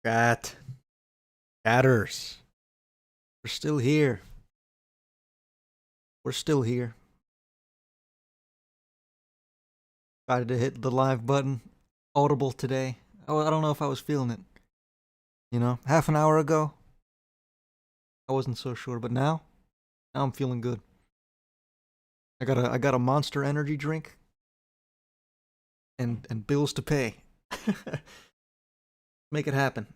Cat. Catters. We're still here. We're still here. Tried to hit the live button. Audible today. I don't know if I was feeling it. You know, half an hour ago, I wasn't so sure, but now I'm feeling good. I got a Monster Energy drink and bills to pay. Make it happen.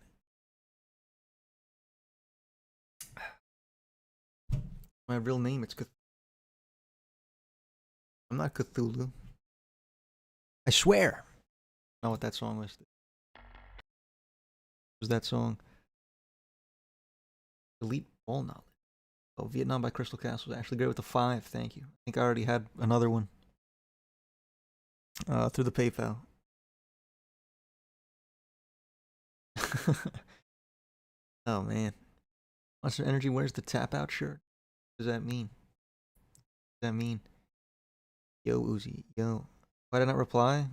My real name, it's Cthulhu. I'm not Cthulhu. I swear. I know what that song was. Was that song? Elite Ball Knowledge. Oh, Vietnam by Crystal Castle was actually great with a 5. Thank you. I think I already had another one through the PayPal. Oh man. Monster Energy wears the tap out shirt. What does that mean? What does that mean? Yo, Uzi. Yo. Why did I not reply?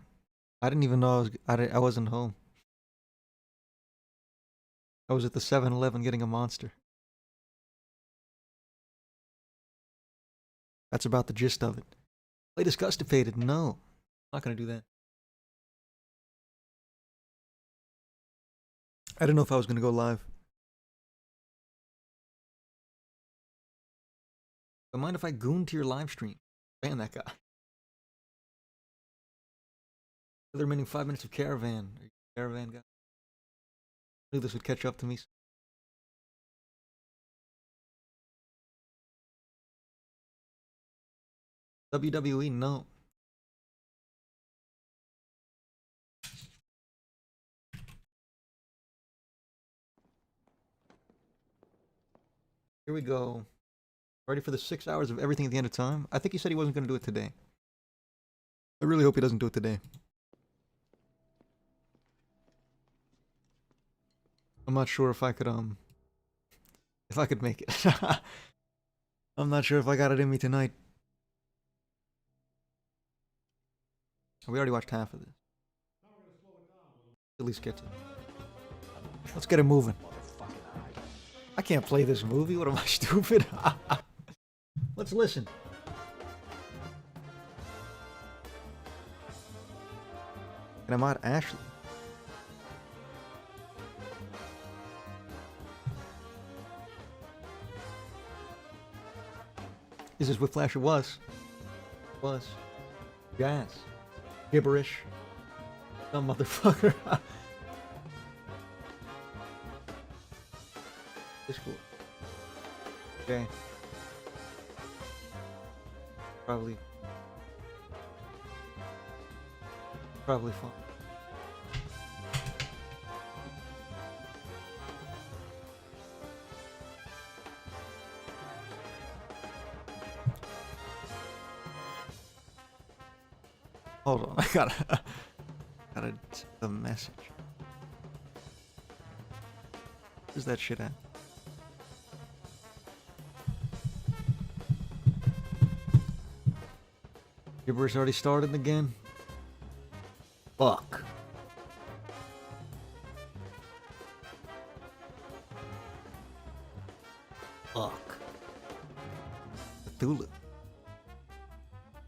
I didn't even know I wasn't home. I was at the 7-Eleven getting a Monster. That's about the gist of it. Latest Constipated. No. I'm not going to do that. I didn't know if I was going to go live. Don't mind if I goon to your live stream. Ban that guy. The remaining 5 minutes of Caravan. Are you a Caravan guy? I knew this would catch up to me. WWE, no. Here we go. Ready for the 6 hours of everything at the end of time? I think he said he wasn't going to do it today. I really hope he doesn't do it today. I'm not sure if I could make it. I'm not sure if I got it in me tonight. We already watched half of this. At least get to it. Let's get it moving. I can't play this movie. What am I, stupid? Let's listen. And I'm out Ashley. Is this Whiplash? It was. It was. Jazz. Gibberish. Some motherfucker. Discord. Okay. Probably fun. Hold on, I gotta a message. Where's that shit at? Gibberish already started again? Fuck. Fuck. Cthulhu.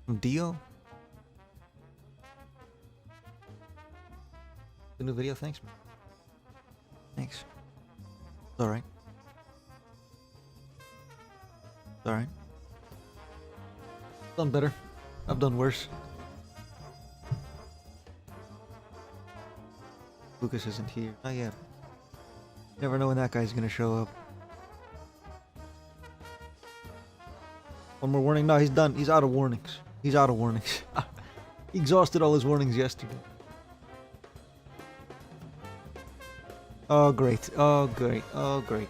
From Dio? The new video? Thanks, man. Thanks. It's alright. It's alright. Done better. I've done worse. Lucas isn't here. Not yet. Never know when that guy's gonna show up. One more warning. No, he's done. He's out of warnings. He's out of warnings. He exhausted all his warnings yesterday. Oh, great. Oh, great. Oh, great.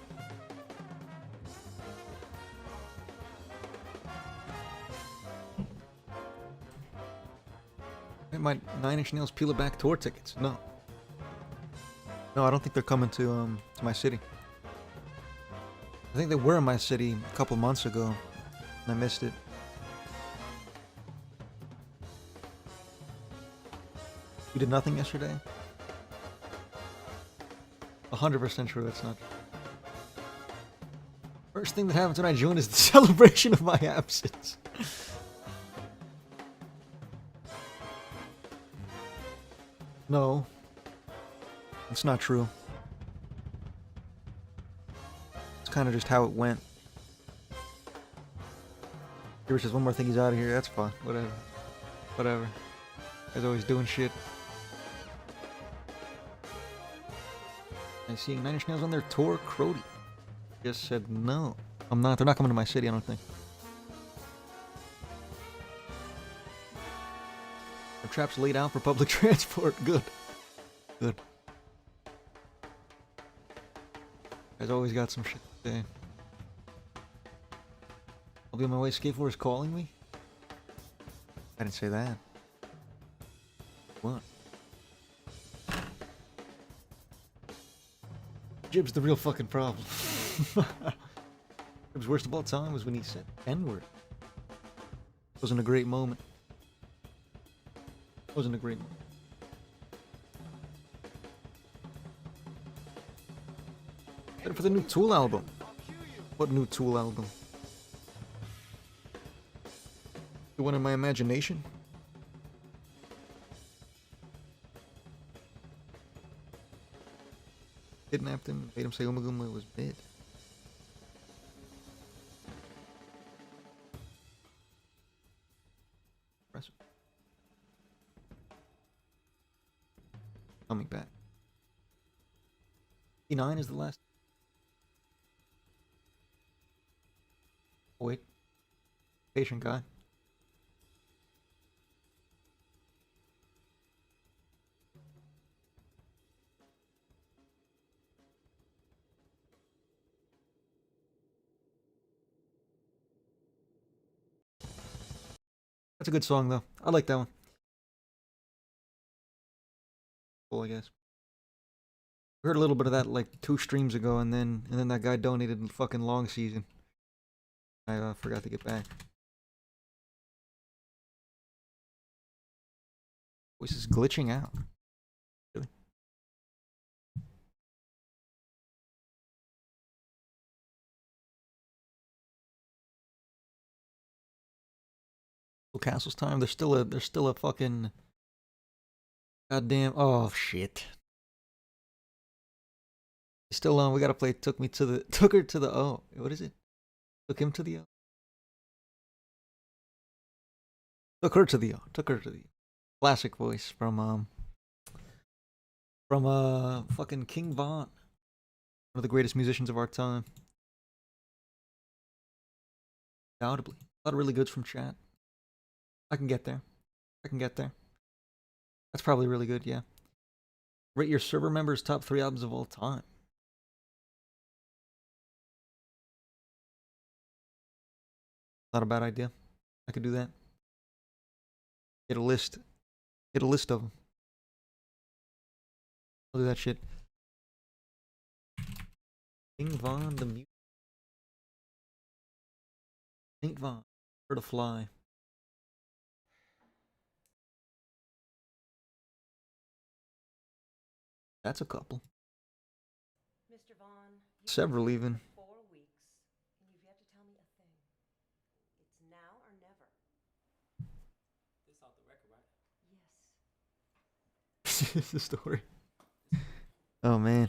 My 9 Inch Nails Peel It Back tour tickets. No. No, I don't think they're coming to my city. I think they were in my city a couple months ago, and I missed it. You did nothing yesterday? 100% true, that's not true. First thing that happens when I join is the celebration of my absence. No. It's not true. It's kind of just how it went. Here was just one more thing, he's out of here, that's fine. Whatever. Whatever. Guy's always doing shit. I see Nine Inch Nails on their tour, Crody. Just said no. I'm not. They're not coming to my city, I don't think. Our traps laid out for public transport. Good. Good. Guys always got some shit to say. I'll be on my way. Skateboard is calling me? I didn't say that. What? Jib's the real fucking problem. Jib's worst of all time was when he said N-word. Wasn't a great moment. Wasn't a great moment. Better for the new Tool album. What new Tool album? The one in my imagination? Kidnapped him, made him say Umaguma was bid. Impressive. Coming back. 59 is the last. Oh, wait. Patient guy. That's a good song, though. I like that one. Cool, I guess. We heard a little bit of that like 2 streams ago, and then that guy donated in fucking long season. I forgot to get back. Voice is glitching out. Really? Castle's time. There's still a fucking goddamn. Oh shit. Still on. We gotta play. Took her to the O. What is it? Took him to the O. Took her to the O. Took her to the O. Classic voice from fucking King Von. One of the greatest musicians of our time. Audibly. A lot of really goods from chat. I can get there. I can get there. That's probably really good, yeah. Rate your server members' top 3 albums of all time. Not a bad idea. I could do that. Get a list. Get a list of them. I'll do that shit. King Von, the mute. Saint Von. Where to fly. That's a couple. Mr. Vaughn, several even. 4 weeks, and you've yet to tell me a thing. It's now or never. This off the record, right? Yes. This is the story. Oh man.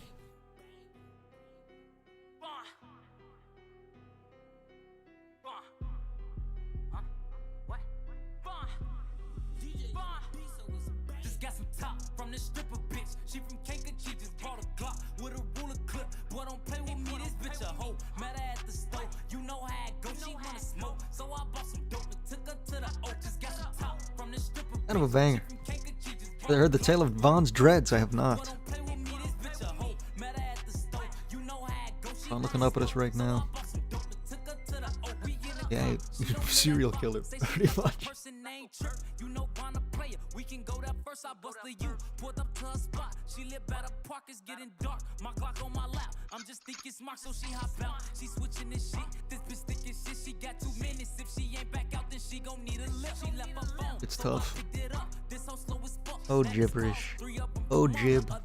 Just got some top from this stripper bitch. She from Kanka, she just brought a Glock with a ruler clip. Boy, don't play with me, this bitch a hoe. Met her at the store, you know how it go. She wanna smoke, so I bought some dope and took her to the O. Just got some top from this stripper bitch. Kind of a banger. I heard the tale of Von's dreads. I have not. I'm looking up at us right now. Yeah, serial killer, pretty much. We can go there first, I busted you. Pulled up to a spot. She live by the park, it's getting dark. My Glock on my lap. I'm just thinking smart, so she hop out. She switching this shit. This bitch thinking shit. She got 2 minutes. If she ain't back out, then she gon' need a lift. She left her phone. It's tough. Oh gibberish. Oh jib. I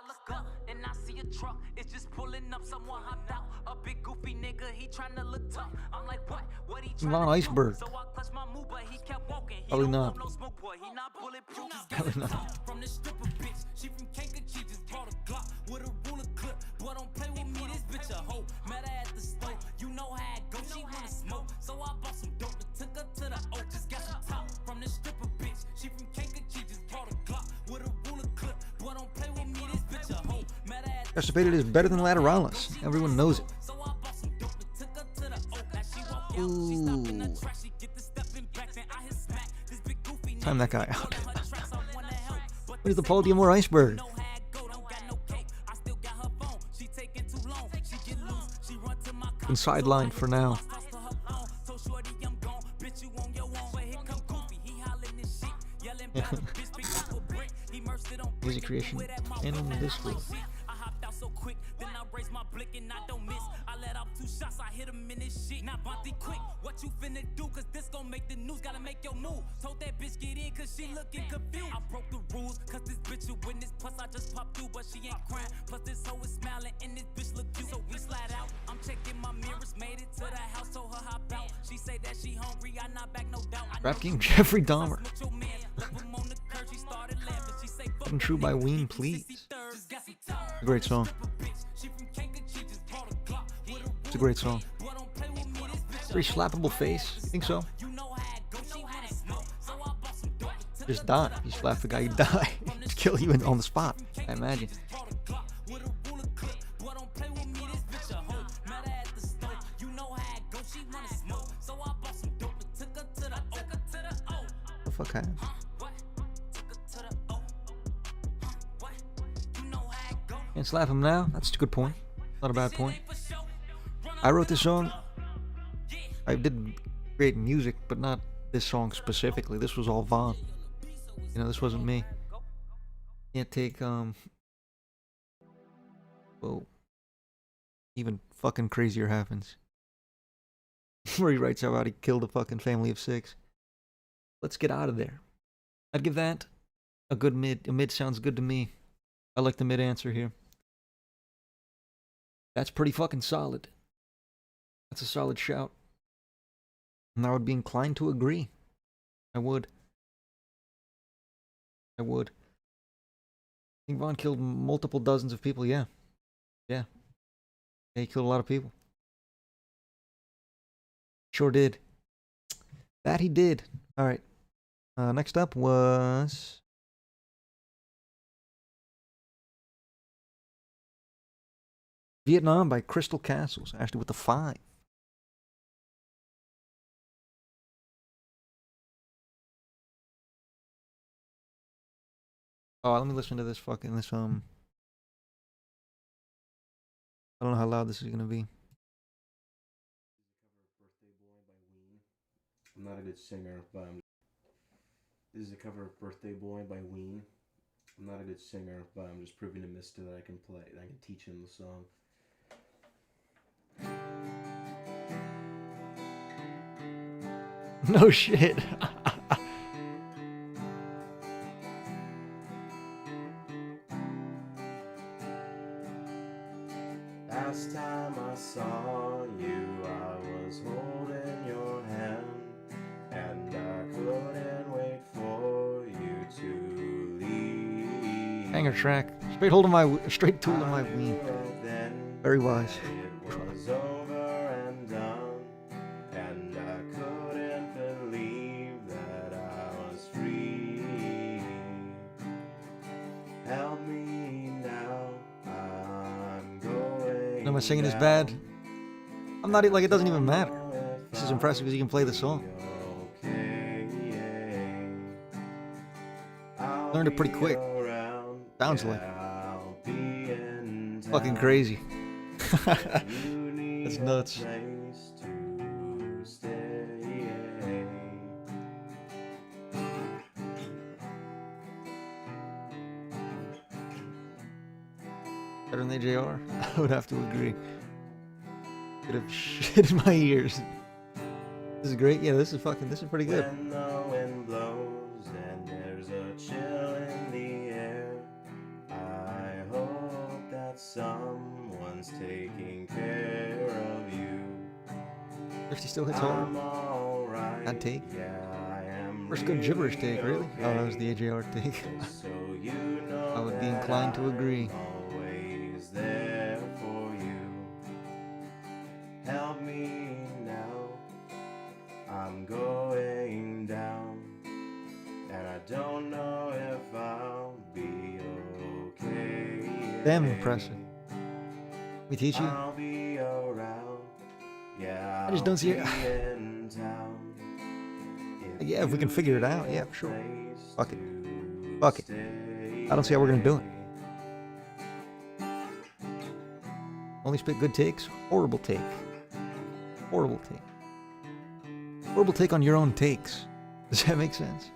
look up and I see a truck. It's just pulling up, someone hopped out. A big goofy nigga, he tryna look tough. I'm like, what he tryna Von Iceberg. do? So I clutched my move, but he kept walking. He Probably don't not. want no smoke, boy. He not bulletproof. Probably not. From this stripper bitch, she from Kankakee, just brought a Glock with a ruler clip. Boy, don't play with me, this bitch a hoe. Met her at the store, you know how it go. She wanna smoke, so I bought some dope and took her to the oak. Just got some top from this stripper bitch. She from Kankakee, just brought a Glock with a ruler clip. Boy, don't play with me, this bitch a hoe. Met her at the Constipated is better than Lateralis. Everyone knows it. so I bought some dope and took her to the oak. As she walk out, she stop in the track, she get the stepping back, and I hit smack. This big goofy nigga, Time that guy out. her tracks, I wanna help. But Where's the Paul Diamore iceberg? know how it go, don't got no cake. I still got her phone, she taking too long. She get loose, she run to my Been sidelined for now. toss to her phone. Told shorty I'm gone, bitch you on your own. But here come Goofy, he hollering this shit, yelling about a bitch, pick up a brick. He merged it on brick. Music creation and on this floor. I hopped out so quick, then I raised my blick and I don't miss. I let off 2 shots, I hit him in his shit. Now Vontae quick, what you finna do? Cause this gon' make the news, gotta make your move. Told that bitch get in cause she looking confused. I broke the rules, cause this bitch a witness. Plus I just popped through, but she ain't crying. Plus this hoe is smiling and this bitch look cute. So we slide out, I'm checking my mirrors. Made it to the house, told her hop out. She say that she hungry, I not back no doubt. Rap King Jeffrey Dahmer. Getting True by Ween, please. A great song. It's a great song. Very slappable face. You think so? Just die. You slap the guy, you die. Kill you on the spot, I imagine. The fuck happened? Can't slap him now? That's a good point. Not a bad point. I wrote this song. I did create music, but not this song specifically. This was all Von. You know, this wasn't me. Can't take, whoa. Even fucking crazier happens. Where he writes how he killed a fucking family of 6. Let's get out of there. I'd give that a good mid. A mid sounds good to me. I like the mid answer here. That's pretty fucking solid. That's a solid shout. And I would be inclined to agree. I would. I would. I think Von killed multiple dozens of people, yeah. Yeah. Yeah, he killed a lot of people. Sure did. That he did. Alright. Next up was... Vietnam by Crystal Castles, actually with the 5. Oh, let me listen to this fucking, I don't know how loud this is gonna be. I'm not a good singer, but this is a cover of Birthday Boy by Ween. I'm not a good singer, but I'm just proving to Mister that I can play, that I can teach him the song. No shit. Last time I saw you, I was holding your hand, and I couldn't wait for you to leave. Hanger track. Straight tool in my ween. Very wise. It was over and done, and I couldn't believe that I was free. Help me now, I'm going. No, my singing is bad. I'm not like it doesn't even matter. This is impressive because you can play the song. Learned it pretty quick. Sounds like fucking crazy. That's nuts. Better than AJR? I would have to agree. Could have shit in my ears. This is great. Yeah, this is pretty good. When the wind blows and there's a chill in the air, I hope that some someone's taking care of you. 50 still hits hard. I'm alright. Bad take. Yeah, I am. First good gibberish take, really? Okay. Oh, that was the AJR take. So you know I would be that inclined to agree. I'm always there for you. Help me now. I'm going down, and I don't know if I'll be okay. Damn impressive. We teach you? I'll be around. Yeah, I just don't see it. in town. Yeah, if we can figure it out, yeah, sure. Place Fuck it. to Fuck it. stay. I don't see how we're gonna do it. Only spit good takes? Horrible take. Horrible take. Horrible take on your own takes. Does that make sense?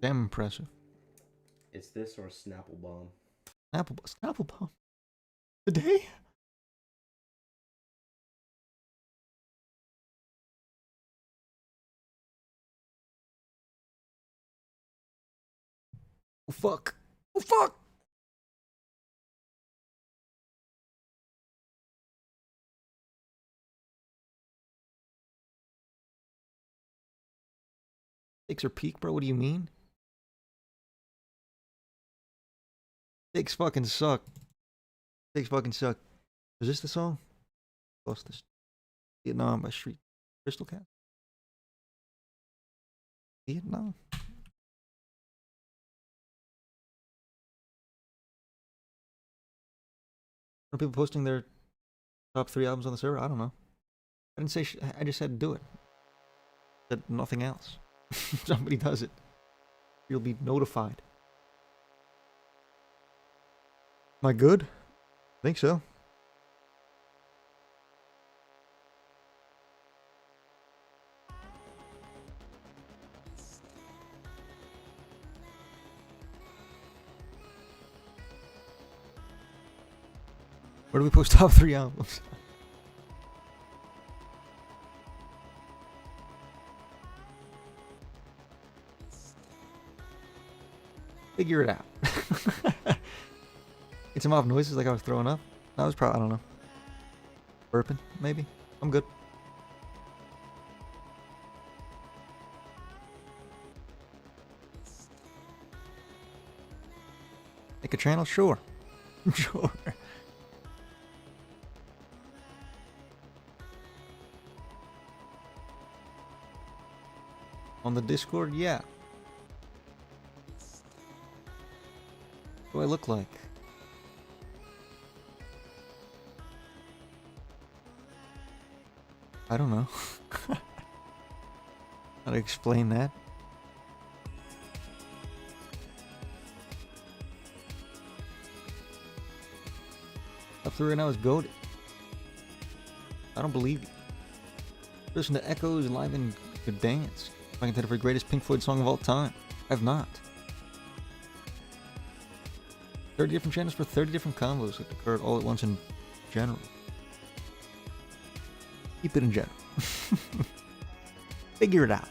Damn impressive. It's this or Snapple Bomb. Snapple bomb. Today? Oh fuck. Oh fuck. Takes are peak, bro. What do you mean? Takes fucking suck. Takes fucking suck. Is this the song? Lost this. Vietnam by Street Crystal Cat. Vietnam. Are people posting their top 3 albums on the server? I don't know. I didn't say. I just said do it. Said nothing else. Somebody does it, you'll be notified. Am I good? I think so. Where do we post top 3 albums? Figure it out. Get some off noises like I was throwing up. That was probably, I don't know. Burping, maybe. I'm good. Make a channel? Sure. Sure. On the Discord? Yeah. What do I look like? I don't know. How to explain that? Up through right now is goated. I don't believe you. Listen to Echoes live in good dance. I contender for the greatest Pink Floyd song of all time. I have not. 30 different channels for 30 different combos that occurred all at once in general. Keep it in general. Figure it out.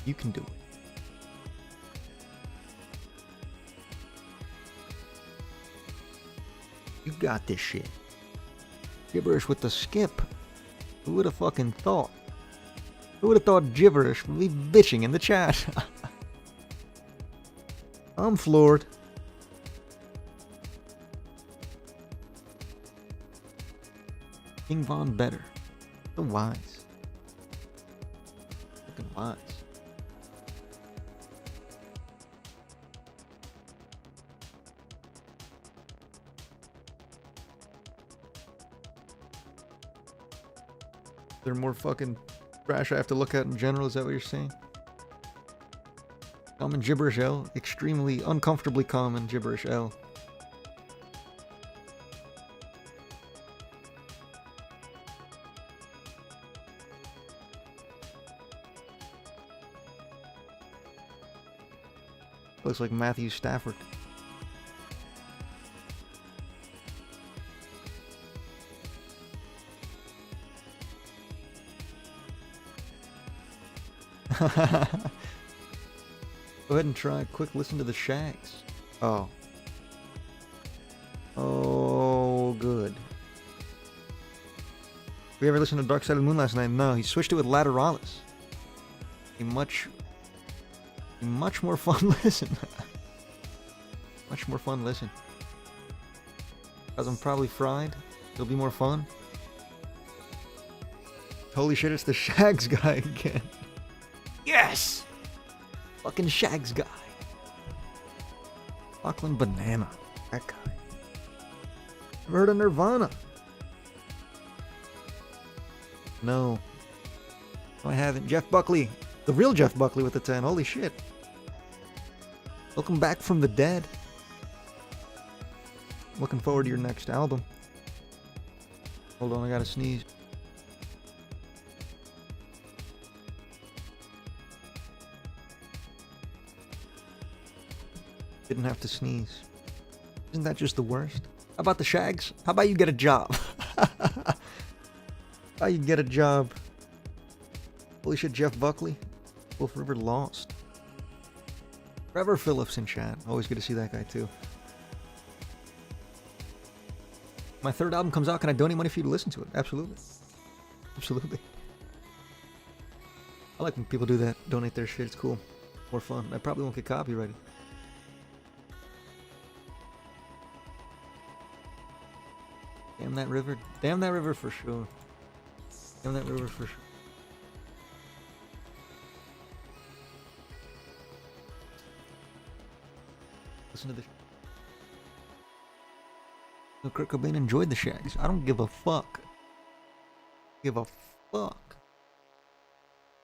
You can do it. You got this shit. Gibberish with the skip. Who would have fucking thought? Who would have thought gibberish would be bitching in the chat? I'm floored. King Von Better. So wise. Fucking wise. There more fucking trash I have to look at in general, is that what you're saying? Common gibberish L. Extremely uncomfortably common gibberish L. Looks like Matthew Stafford. Go ahead and try a quick listen to the Shags. Oh. Oh, good. We ever listened to Dark Side of the Moon last night? No, he switched it with Lateralis. A much more fun listen. Much more fun listen. Because I'm probably fried, it'll be more fun. Holy shit, it's the Shags guy again. Yes! Fucking Shags guy. Auckland Banana. That guy. Never heard of Nirvana. No. No, I haven't. Jeff Buckley. The real Jeff Buckley with the 10. Holy shit. Welcome back from the dead. Looking forward to your next album. Hold on, I gotta sneeze. Didn't have to sneeze. Isn't that just the worst? How about the Shags? How about you get a job? How about you get a job? Holy shit, Jeff Buckley. Wolf River Lost. Trevor Phillips in chat. Always good to see that guy too. My third album comes out. Can I donate money for you to listen to it? Absolutely. Absolutely. I like when people do that. Donate their shit. It's cool. More fun. I probably won't get copyrighted. Damn that river. Damn that river for sure. Damn that river for sure. Listen to this. So Kurt Cobain enjoyed the Shags. I don't give a fuck. Give a fuck.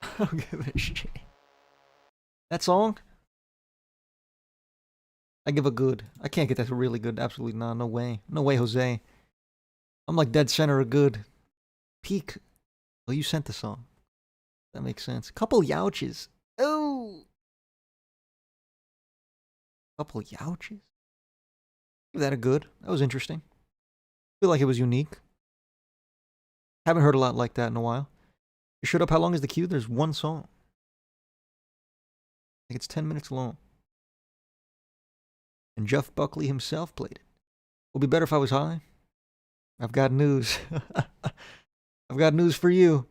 I don't give a shit. That song? I give a good. I can't get that to really good. Absolutely not. No way. No way, Jose. I'm like dead center of good. Peak. Well, you sent the song. That makes sense. Couple youches. Oh. Couple youches. Give that a good. That was interesting. Feel like it was unique. Haven't heard a lot like that in a while. You showed up. How long is the queue? There's one song. I think it's 10 minutes long. And Jeff Buckley himself played it. Would be better if I was high. I've got news. I've got news for you.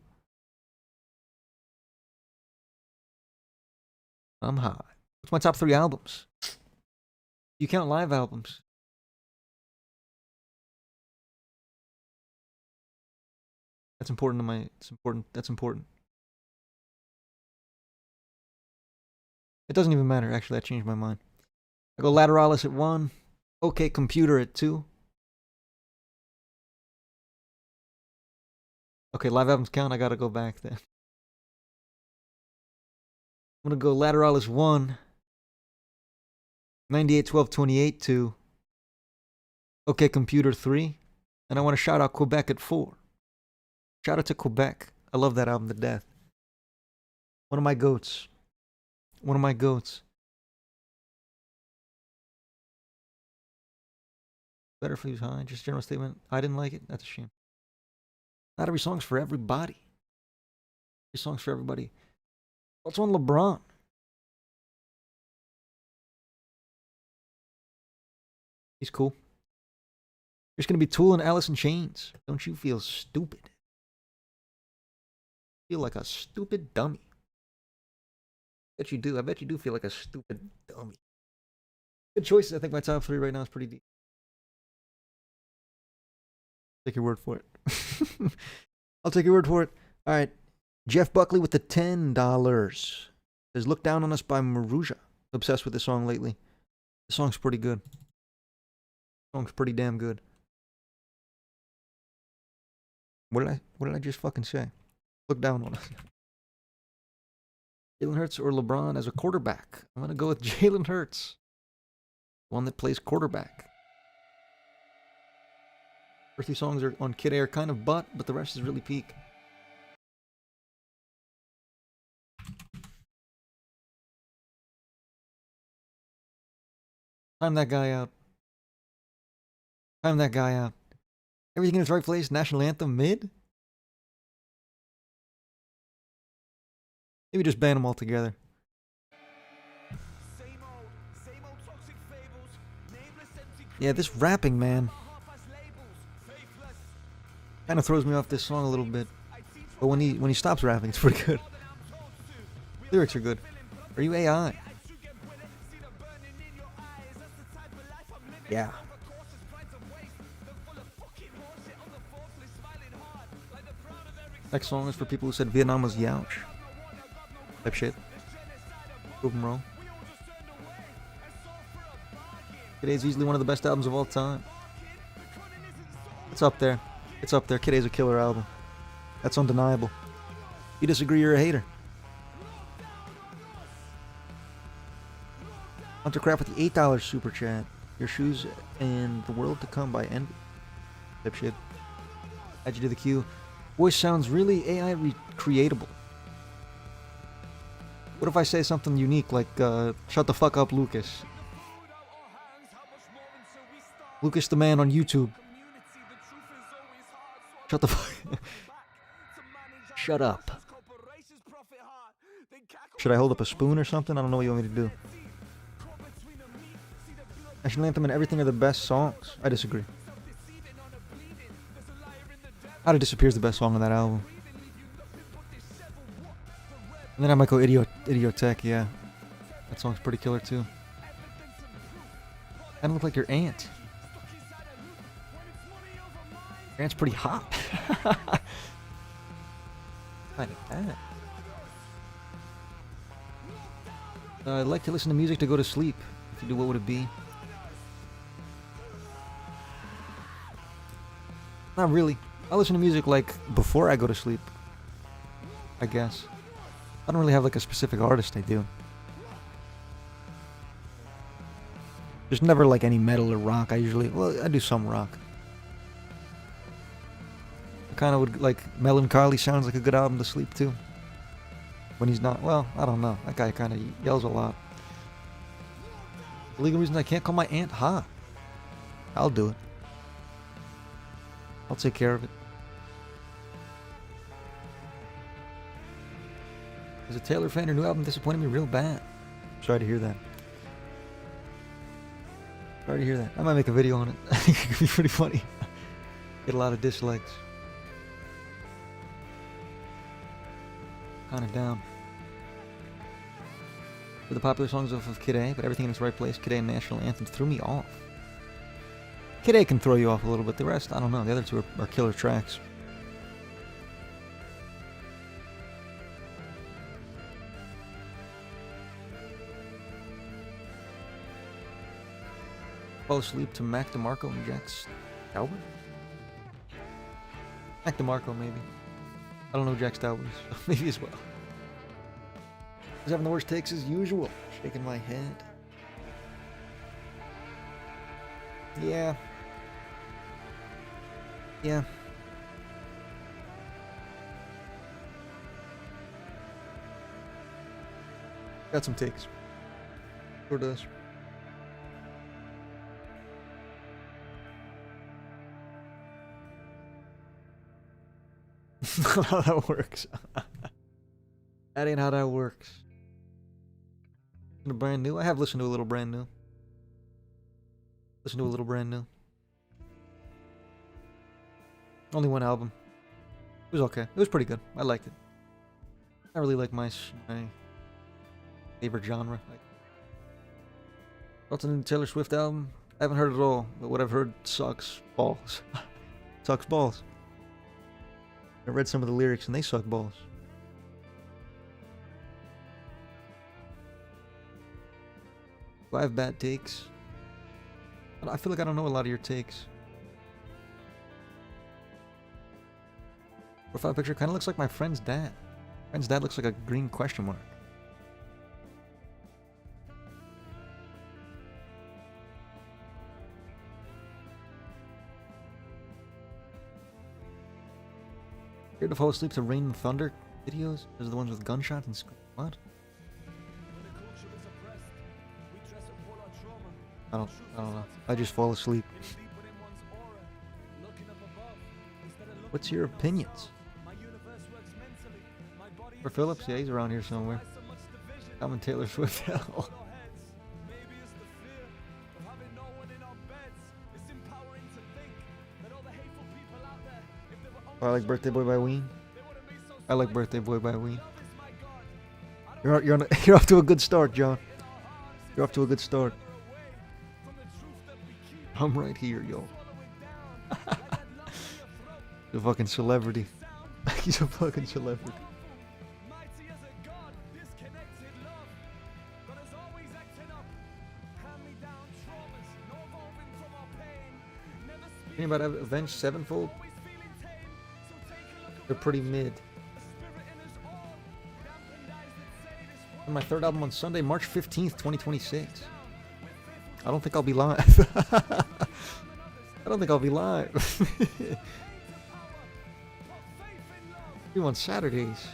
I'm high. What's my top 3 albums? You count live albums. That's important to my... It's important. That's important. It doesn't even matter. Actually, I changed my mind. I go Lateralis at 1. OK Computer at 2. Okay, live albums count. I gotta go back then. I'm gonna go Lateralis 1. 98, 12, 28 2. OK Computer 3. And I want to shout out Quebec at 4. Shout out to Quebec. I love that album to death. One of my goats. One of my goats. Better if he was high. Just general statement. I didn't like it. That's a shame. Not every song's for everybody. Every song's for everybody. What's on LeBron? He's cool. There's gonna be Tool and Alice in Chains. Don't you feel stupid? Feel like a stupid dummy. Bet you do. I bet you do feel like a stupid dummy. Good choices. I think my top 3 right now is pretty deep. Take your word for it. I'll take your word for it. All right. Jeff Buckley with the $10. Says, Look Down on Us by Maruja. Obsessed with this song lately. The song's pretty good. The song's pretty damn good. What did I just fucking say? Look down on us. Jalen Hurts or LeBron as a quarterback? I'm going to go with Jalen Hurts. One that plays quarterback. First 3 songs are on Kid Air, kind of but the rest is really peak. Time that guy out. Time that guy out. Everything in its right place. National anthem mid. Maybe just ban them all together. Yeah, this rapping, man, kind of throws me off this song a little bit. But when he stops rapping, it's pretty good. Lyrics are good. Are you AI? Yeah. Next song is for people who said Vietnam was youch. Type shit. Prove them wrong. Today's easily one of the best albums of all time. It's up there. It's up there. Today's a killer album. That's undeniable. If you disagree, you're a hater. Hunter Craft with the $8 super chat. Your shoes and the world to come by Envy. Type shit. Add you to the queue. Voice sounds really AI recreatable. What if I say something unique like, shut the fuck up, Lucas? Lucas the man on YouTube. Shut the fuck. Shut up. Should I hold up a spoon or something? I don't know what you want me to do. National Anthem and everything are the best songs. I disagree. How to Disappear is the best song on that album. And then I might go Idiotech, yeah. That song's pretty killer too. Kinda look like your aunt. Your aunt's pretty hot. Kind of bad. I'd like to listen to music to go to sleep. If you do, what would it be? Not really. I listen to music like before I go to sleep, I guess. I don't really have like a specific artist I do. There's never like any metal or rock. I do some rock. I kind of would like Melancholy sounds like a good album to sleep to. When he's not, well, I don't know. That guy kind of yells a lot. The legal reason I can't call my aunt hot. I'll do it. I'll take care of it. As a Taylor fan, her new album disappointed me real bad. Sorry to hear that. Sorry to hear that. I might make a video on it. I think it could be pretty funny. Get a lot of dislikes. Kind of down. For the popular songs of Kid A, but everything in its right place, Kid A and National Anthem threw me off. Kid A can throw you off a little bit. The rest, I don't know. The other two are killer tracks. Fall asleep to Mac DeMarco and Jack Stauber? Mac DeMarco, maybe. I don't know who Jack Stauber is. Maybe as well. He's having the worst takes as usual. Shaking my head. Yeah. Yeah. Got some takes. Sure does. Not how that works. That ain't how that works. Listen to brand new? I have listened to a little brand new. Listen to a little brand new. Only one album. It was okay. It was pretty good. I liked it. I really like my favorite genre. What's a new Taylor Swift album? I haven't heard it all, but what I've heard sucks balls. Sucks balls. I read some of the lyrics and they suck balls. Do I have bad takes? I feel like I don't know a lot of your takes. Profile picture kind of looks like my friend's dad. Friend's dad looks like a green question mark. Scared to fall asleep to Rain and Thunder videos? Those are the ones with gunshots and what? I don't know. I just fall asleep. What's your opinions? For Phillips? Yeah, he's around here somewhere. I'm in Taylor Swift hell. Oh, I like Birthday Boy by Ween. I like Birthday Boy by Ween. You're off to a good start, John. You're off to a good start. I'm right here, yo. He's a fucking celebrity. He's a fucking celebrity. Think about Avenged Sevenfold? They're pretty mid. And my third album on Sunday, March 15th, 2026. I don't think I'll be live. I don't think I'll be live. Do on Saturdays.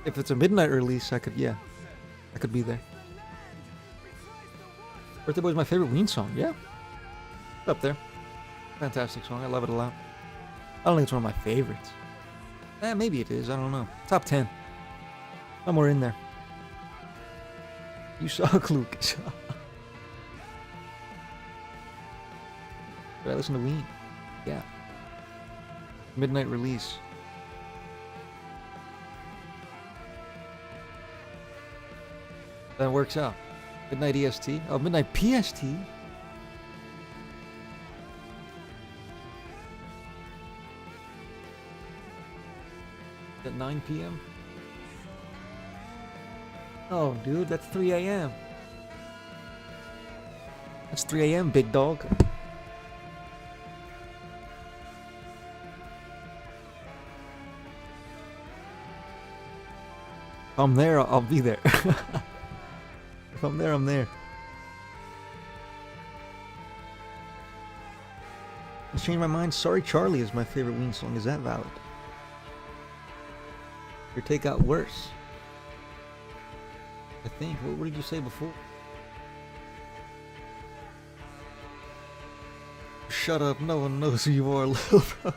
If it's a midnight release, I could be there. Birthday Boy is my favorite Ween song, yeah. It's up there. Fantastic song, I love it a lot. I don't think it's one of my favorites. Maybe it is, I don't know. Top 10. Somewhere in there. You suck, Lucas. Did I listen to Ween? Yeah. Midnight release. That works out. Midnight EST. Oh, midnight PST. At 9 p.m. Oh, dude, that's 3 a.m. That's 3 a.m., big dog. If I'm there, I'll be there. If I'm there, I'm there. Let's change my mind. Sorry Charlie is my favorite Ween song. Is that valid? Your take got worse. I think. What did you say before? Shut up. No one knows who you are, little bro.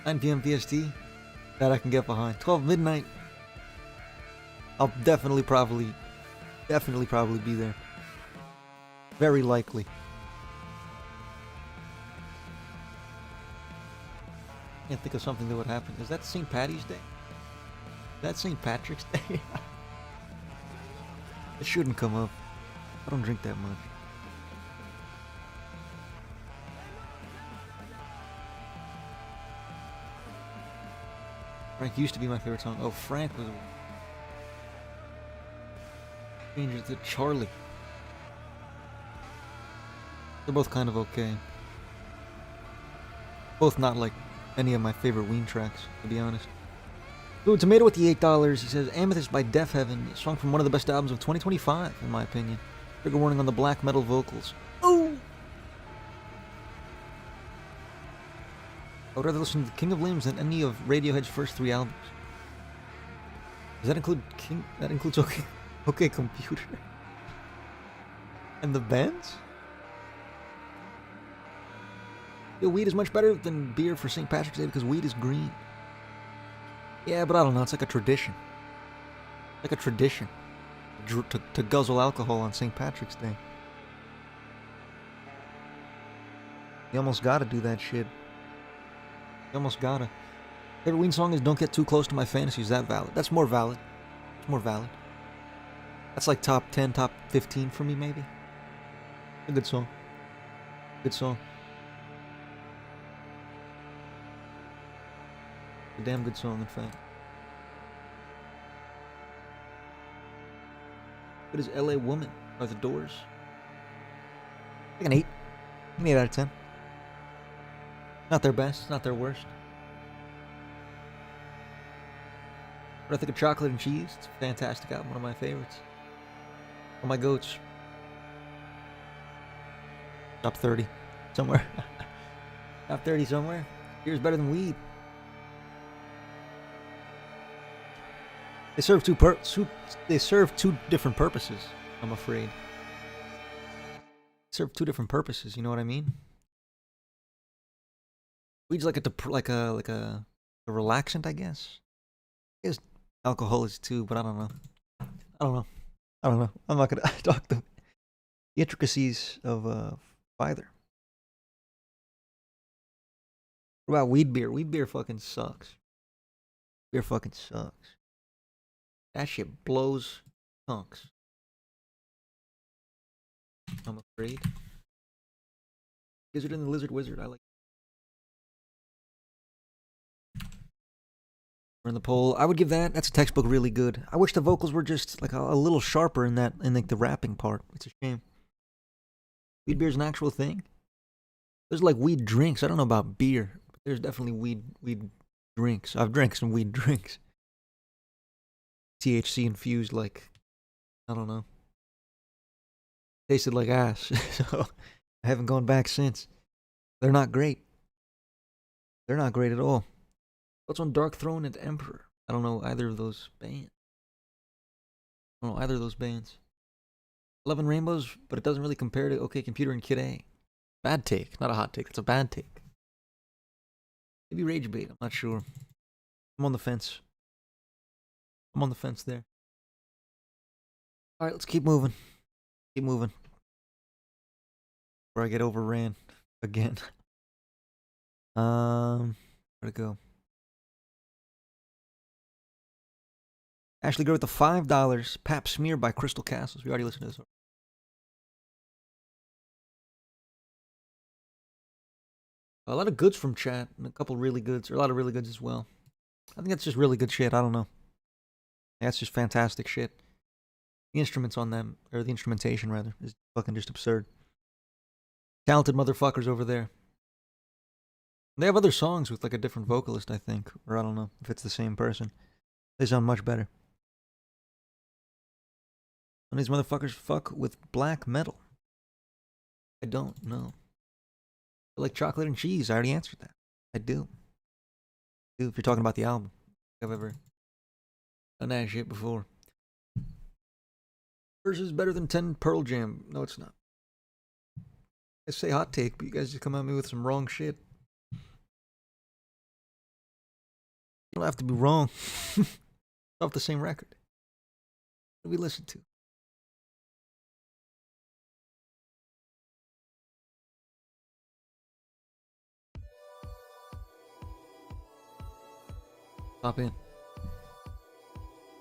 9 p.m. PST. That I can get behind. 12 midnight. I'll definitely probably be there. Very likely. Can't think of something that would happen. Is that St. Patty's Day? Is that St. Patrick's Day? It shouldn't come up. I don't drink that much. Frank used to be my favorite song. Oh, Frank was... Change it to Charlie. They're both kind of okay. Both not like any of my favorite Ween tracks, to be honest. Ooh, Tomato with the $8. He says, Amethyst by Deaf Heaven. A song from one of the best albums of 2025, in my opinion. Trigger warning on the black metal vocals. Ooh! I would rather listen to King of Limbs than any of Radiohead's first 3 albums. Does that include King? That includes OK Computer? And the bands? Yo, weed is much better than beer for St. Patrick's Day because weed is green. Yeah, but I don't know. It's like a tradition. Like a tradition to guzzle alcohol on St. Patrick's Day. You almost gotta do that shit. You almost gotta. Favorite Ween song is Don't Get Too Close to My Fantasies. Is that valid? That's more valid. It's more valid. That's like top 10, top 15 for me, maybe. A good song. Good song. A damn good song, in fact. What is LA Woman by The Doors? Like an 8. An 8 out of 10. Not their best, not their worst. But I think of Chocolate and Cheese. It's a fantastic album, one of my favorites. One of my goats. Top 30. Somewhere. Top 30 somewhere. Beer's better than weed. They serve two different purposes. I'm afraid. Serve two different purposes, you know what I mean? Weed's like a relaxant, I guess. I guess alcohol is too, but I don't know. I'm not gonna talk the intricacies of either. What about weed beer? Weed beer fucking sucks. Beer fucking sucks. That shit blows chunks. I'm afraid. Lizard and the Lizard Wizard. I like. We're in the poll. I would give that. That's a textbook really good. I wish the vocals were just like a little sharper in that, in like the rapping part. It's a shame. Weed beer is an actual thing. There's like weed drinks. I don't know about beer, but there's definitely weed drinks. I've drank some weed drinks. THC infused, like, I don't know. Tasted like ass. So I haven't gone back since. They're not great. They're not great at all. What's on Dark Throne and Emperor? I don't know either of those bands. 11 Rainbows, but it doesn't really compare to OK Computer and Kid A. Bad take, not a hot take. It's a bad take. Maybe Rage Bait, I'm not sure. I'm on the fence. I'm on the fence there. Alright, let's keep moving. Keep moving. Before I get overran again. Where'd it go? Ashley Girl with the $5. Pap Smear by Crystal Castles. We already listened to this. A lot of goods from chat, and a couple really goods, or a lot of really goods as well. I think that's just really good shit. I don't know. That's just fantastic shit. The instruments on them, or the instrumentation rather, is fucking just absurd. Talented motherfuckers over there. They have other songs with like a different vocalist, I think, or I don't know if it's the same person. They sound much better. And these motherfuckers fuck with black metal. I don't know. I like chocolate and cheese. I already answered that. I do. If you're talking about the album. I've ever done that shit before. Versus better than 10 Pearl Jam. No, it's not. I say hot take, but you guys just come at me with some wrong shit. You don't have to be wrong. It's off the same record. What do we listen to? Pop in.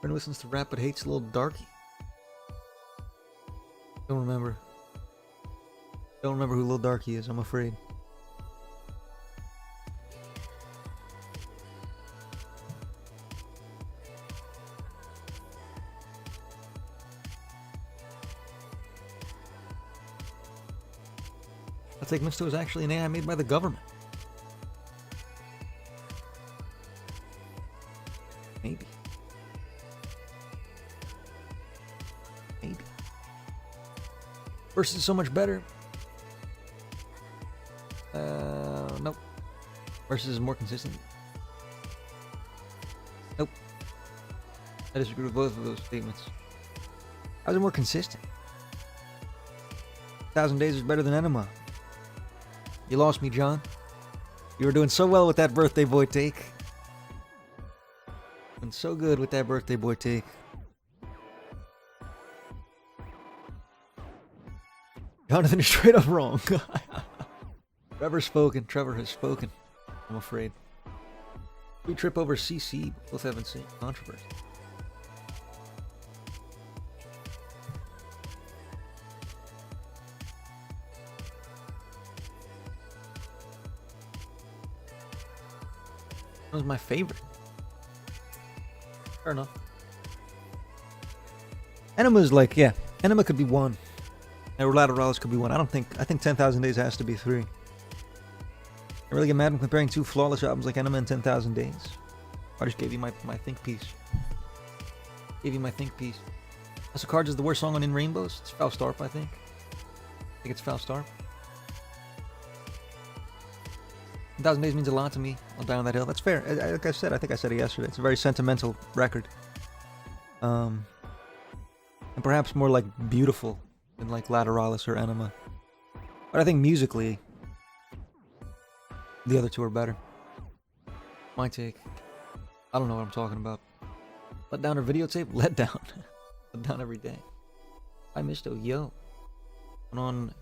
Friend listens to rap but hates Lil Darky. Don't remember. Don't remember who Lil Darky is, I'm afraid. I think Misto is actually an AI made by the government. Maybe. Maybe. Versus is so much better. Nope. Versus is more consistent. Nope. I disagree with both of those statements. How's it more consistent? 1,000 Days is better than Enema. You lost me, John. You were doing so well with that birthday boy take. Doing so good with that birthday boy take. Jonathan is straight up wrong. Trevor has spoken. I'm afraid. We trip over CC. Both haven't seen controversy. That was my favorite. Fair enough. Enema's like, yeah. Enema could be one. And Laterales could be one. I think 10,000 Days has to be three. I really get mad when comparing two flawless albums like Enema and 10,000 Days. I just gave you my think piece. Gave you my think piece. House of Cards is the worst song on In Rainbows. It's Faustarp, I think. I think it's Faustarp. 10,000 Days means a lot to me. I'll die on that hill. That's fair. Like I said, I think I said it yesterday. It's a very sentimental record. And perhaps more like beautiful than like Lateralis or Enema. But I think musically, the other two are better. My take. I don't know what I'm talking about. Let down or videotape? Let down. Let down every day. I missed a yo. Went on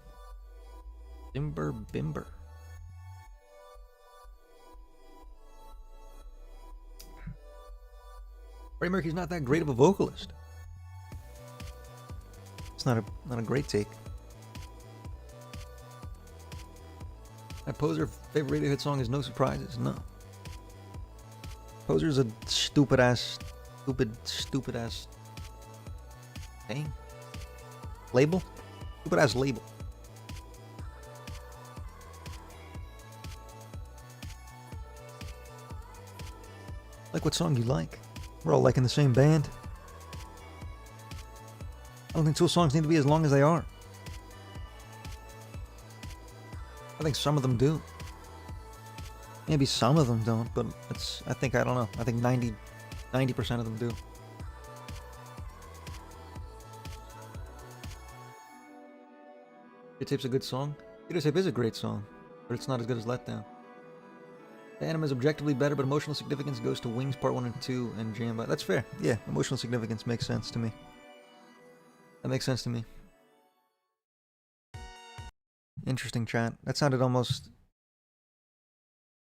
Bimber Bimber. Freddie Mercury's not that great of a vocalist. It's not a great take. My Poser favorite Radiohead song is No Surprises. No. Poser's a stupid ass thing. Label? Stupid ass label. Like what song you like. We're all liking the same band. I don't think two songs need to be as long as they are. I think some of them do. Maybe some of them don't, but I think 90% of them do. Videotape's a good song. Videotape is a great song, but it's not as good as Letdown. The Anima is objectively better, but emotional significance goes to Wings Part 1 and 2 and Jamba. That's fair. Yeah, emotional significance makes sense to me. That makes sense to me. Interesting chat. That sounded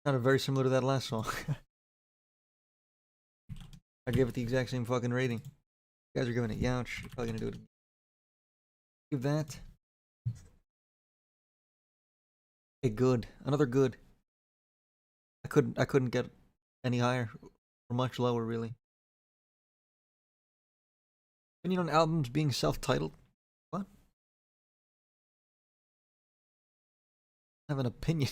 very similar to that last song. I gave it the exact same fucking rating. You guys are giving it youch. You're probably gonna do it. Give that a good. Another good. I couldn't get any higher or much lower, really. Opinion on albums being self-titled? What? I have an opinion.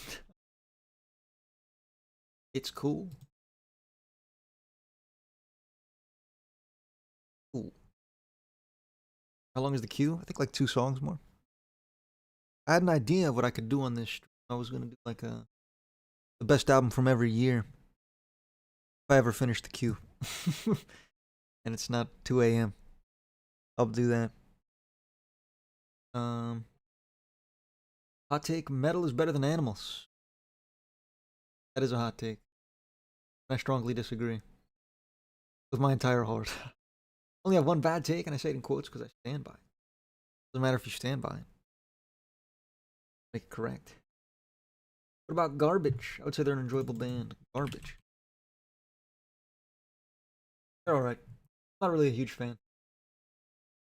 It's cool. Cool. How long is the queue? I think like 2 songs more. I had an idea of what I could do on this stream. I was gonna do like the best album from every year. If I ever finish the queue. And it's not 2 a.m. I'll do that. Hot take, metal is better than animals. That is a hot take. I strongly disagree. With my entire heart. Only have one bad take, and I say it in quotes because I stand by it. Doesn't matter if you stand by it. Make it correct. What about Garbage? I would say they're an enjoyable band. Garbage. They're alright. Not really a huge fan.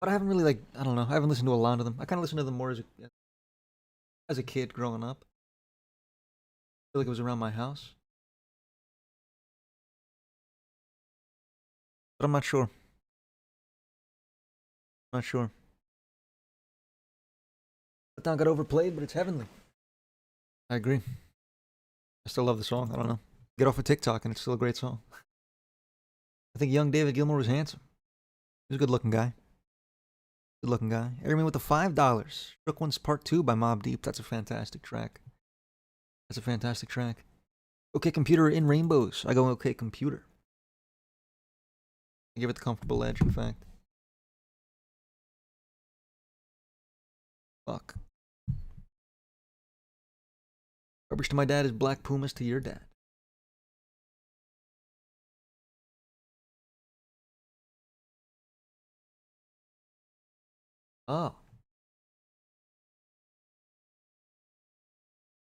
But I haven't really, I don't know. I haven't listened to a lot of them. I kind of listened to them more as a kid growing up. I feel like it was around my house. But I'm not sure. Not sure. That town got overplayed, but it's heavenly. I agree. I still love the song. I don't know. Get off of TikTok and it's still a great song. I think young David Gilmour was handsome. He was a good looking guy. Good looking guy. Airman with the $5. Shook One's Part 2 by Mobb Deep. That's a fantastic track. That's a fantastic track. OK Computer in Rainbows. I go OK Computer. I give it the comfortable edge, in fact. Fuck. Garbage to my dad is Black Pumas to your dad. Oh.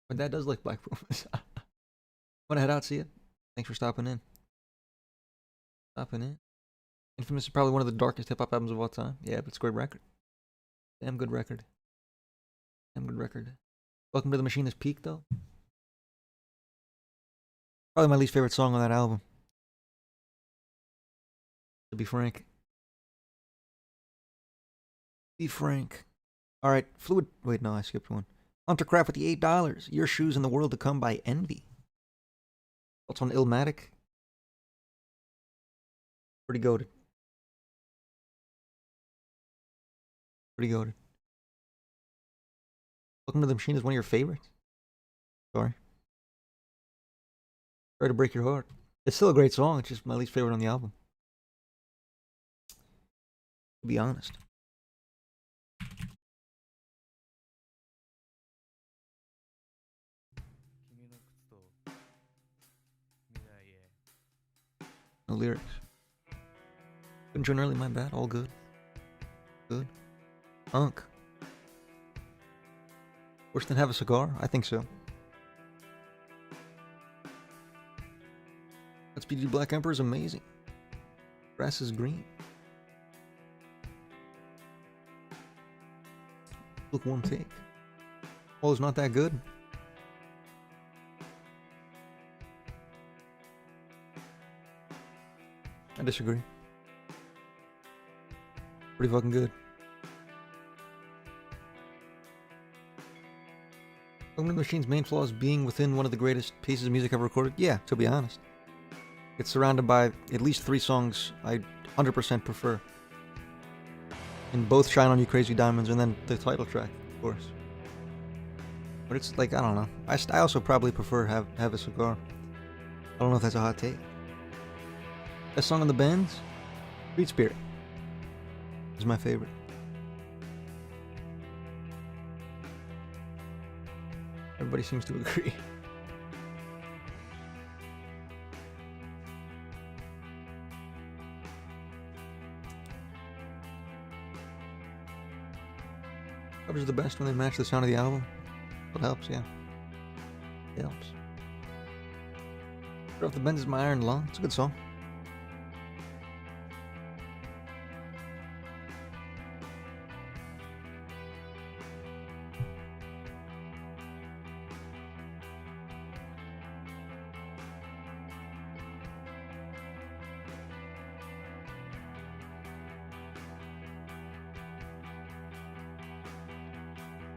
My dad does like Black Pumas. Wanna head out, see it? Thanks for stopping in. Infamous is probably one of the darkest hip-hop albums of all time. Yeah, but it's a great record. Damn good record. Welcome to the Machine is Peak, though. Probably my least favorite song on that album. To be frank. Alright, Fluid. Wait, no, I skipped one. Hunter Craft with the $8. Your Shoes in the World to Come by Envy. What's on Illmatic? Pretty goated. Welcome to the Machine is one of your favorites? Sorry. Sorry to break your heart. It's still a great song. It's just my least favorite on the album. To be honest. No lyrics. Couldn't join early, my bad. All good. Good. Unk. Worse than have a cigar? I think so. That's BG Black Emperor is amazing. Grass is green. Look, one take. Oh, it's not that good. I disagree. Pretty fucking good. Welcome to the Machine's main flaw is being within one of the greatest pieces of music ever recorded. Yeah, to be honest. It's surrounded by at least 3 songs I 100% prefer. And both Shine On You Crazy Diamonds and then the title track, of course. But it's like, I don't know. I also probably prefer Have a Cigar. I don't know if that's a hot take. Best song on the Bends? Street Spirit is my favorite. Everybody seems to agree. Covers are the best when they match the sound of the album. It helps, yeah. It helps. Straight Off the Bends is my Iron Lung. It's a good song.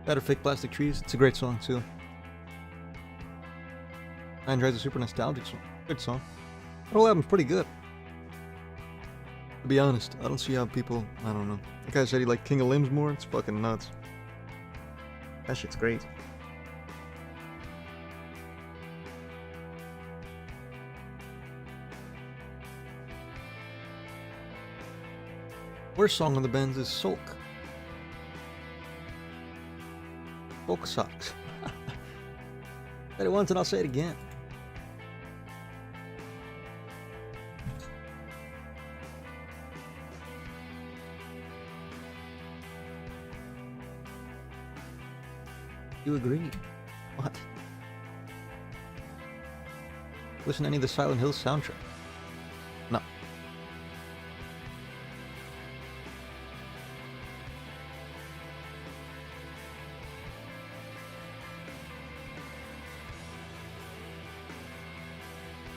Better Fake Plastic Trees. It's a great song too. Nine Drive's a super nostalgic song. Good song. The whole album's pretty good. To be honest, I don't see how people, I don't know. The guy said he liked King of Limbs more. It's fucking nuts. That shit's great. Worst song on the Bends is Sulk. Sulk sucks. Said it once and I'll say it again. You agree? What? Listen to any of the Silent Hills soundtrack? No.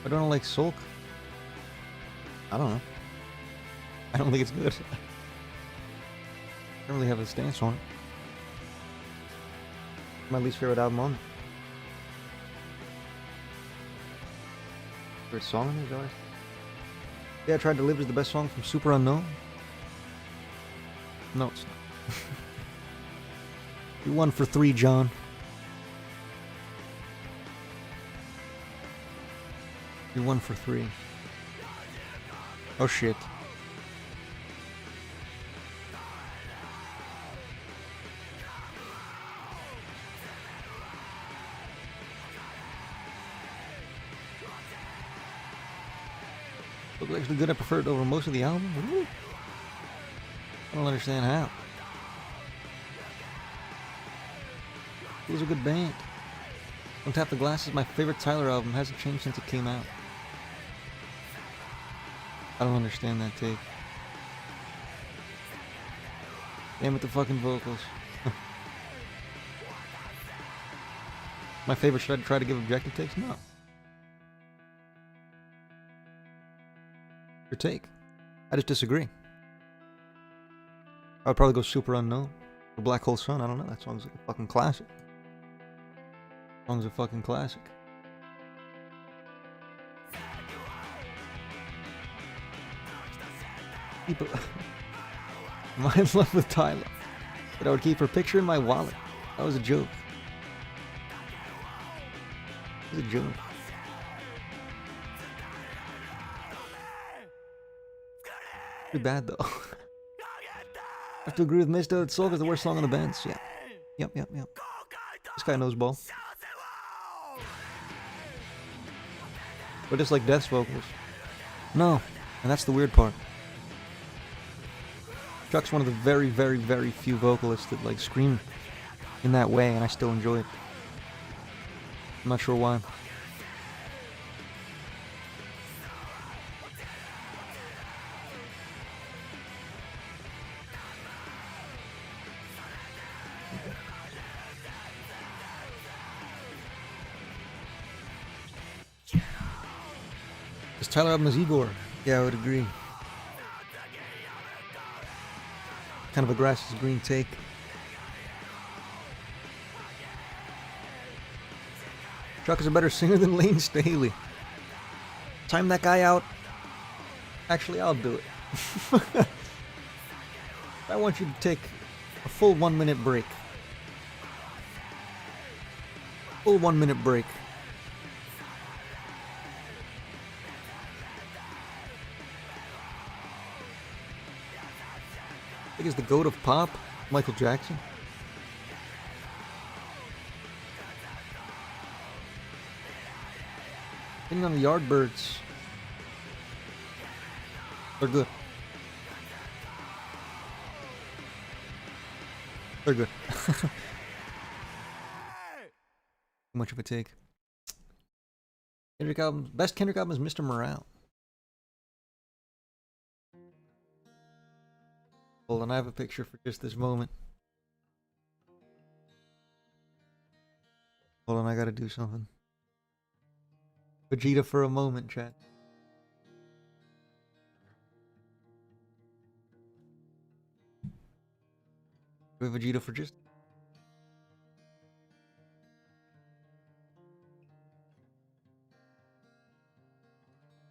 I don't like Sulk. I don't know. I don't think it's good. I don't really have a stance on it. My least favorite album on it. Favorite song on it, guys? Yeah, I Tried to Live is the best song from Super Unknown. No, it's not. You won for 3, John. You won for 3. Oh shit. Look actually good. I prefer it over most of the album. Really? I don't understand how. It was a good band. Don't Tap the Glass is my favorite Tyler album. Hasn't changed since it came out. I don't understand that take. Damn it, the fucking vocals. My favorite, should I try to give objective takes? No. Your take. I just disagree. I would probably go Super Unknown. Or Black Hole Sun, I don't know. That song's like a fucking classic. That song's a fucking classic. I'm in love with Tyler. But I would keep her picture in my wallet. That was a joke. It was a joke. Pretty bad though. I have to agree with Misto that Sulk is the worst song on the Bends. Yeah. Yep. This guy knows ball. But just like Death's vocals. No, and that's the weird part. Chuck's one of the very, very, very few vocalists that like scream in that way, and I still enjoy it. I'm not sure why. Is Tyler album is Igor? Yeah, I would agree. Kind of a grass is green take. Chuck is a better singer than Lane Staley. Time that guy out. Actually, I'll do it. I want you to take a full 1 minute break. Full 1 minute break. I think it's the goat of pop, Michael Jackson. Depending on the Yardbirds, they're good. They're good. Too much of a take. Kendrick album, best Kendrick album is Mr. Morale. Hold on, I have a picture for just this moment. Hold on, I gotta do something. Vegeta for a moment, chat. With Vegeta for just...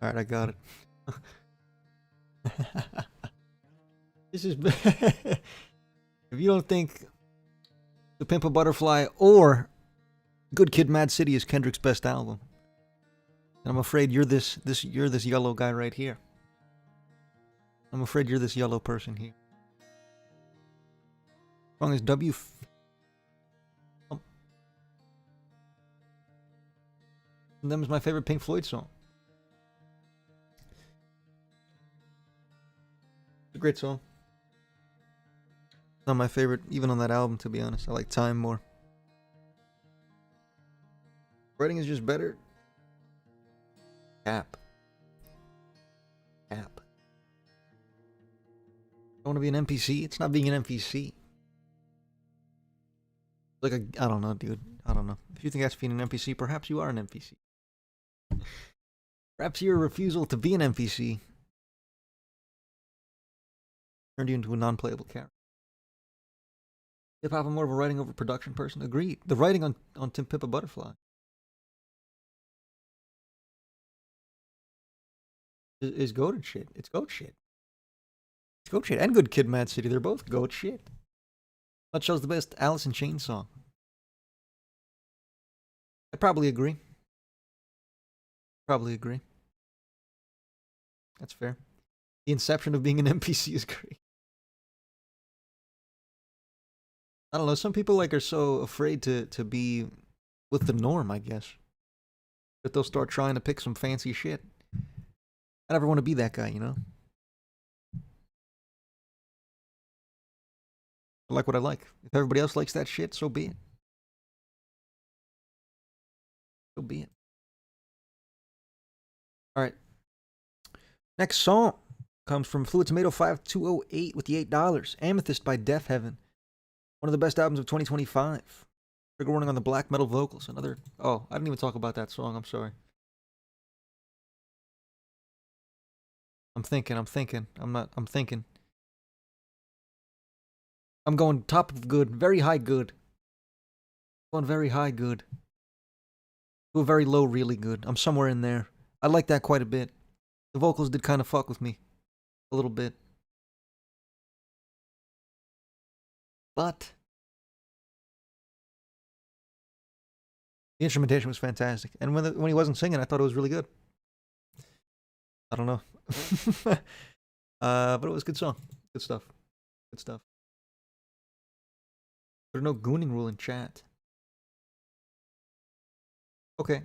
Alright, I got it. This is... If you don't think The Pimp a Butterfly or Good Kid Mad City is Kendrick's best album, then I'm afraid you're this yellow guy right here. I'm afraid you're this yellow person here. Song is W. And them is my favorite Pink Floyd song. It's a great song. Not my favorite, even on that album, to be honest. I like Time more. Writing is just better. Cap. I want to be an NPC. It's not being an NPC. Like I don't know, dude. I don't know. If you think that's being an NPC, perhaps you are an NPC. Perhaps your refusal to be an NPC turned you into a non-playable character. Hip hop, I'm more of a writing over production person. Agreed. The writing on Tim Pippa Butterfly is goated shit. It's goat shit. It's goat shit. And Good Kid Mad City. They're both goat shit. That show's the best Alice in Chains song. I probably agree. Probably agree. That's fair. The inception of being an NPC is great. I don't know. Some people like are so afraid to be with the norm, I guess, that they'll start trying to pick some fancy shit. I never want to be that guy, you know? I like what I like. If everybody else likes that shit, so be it. So be it. All right. Next song comes from Fluid Tomato 5208 with the $8. Amethyst by Deaf Heaven. One of the best albums of 2025. Trigger warning on the black metal vocals. Another... Oh, I didn't even talk about that song. I'm sorry. I'm thinking. I'm going top of good. Very high good. Going very high good. To a very low really good. I'm somewhere in there. I like that quite a bit. The vocals did kind of fuck with me. A little bit. But the instrumentation was fantastic. And when he wasn't singing, I thought it was really good. I don't know. But it was a good song. Good stuff. Good stuff. There's no gooning rule in chat. Okay.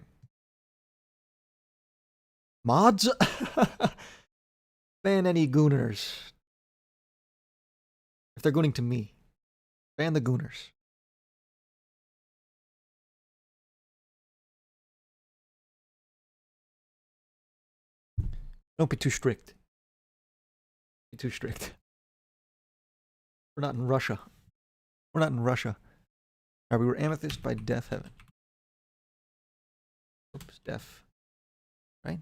Mods? Ban any gooners. If they're gooning to me, ban the gooners. Don't be too strict. Be too strict. We're not in Russia. We're not in Russia. Alright, we were Amethyst by Deaf Heaven. Oops, Deaf. Right?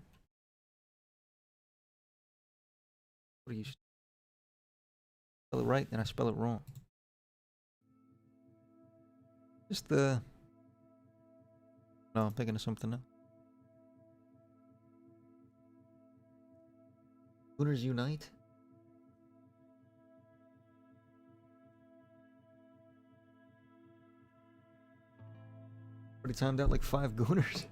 What do you spell it right, then I spell it wrong. Just the... No, I'm thinking of something else. Gooners Unite? Already timed out like 5 gooners.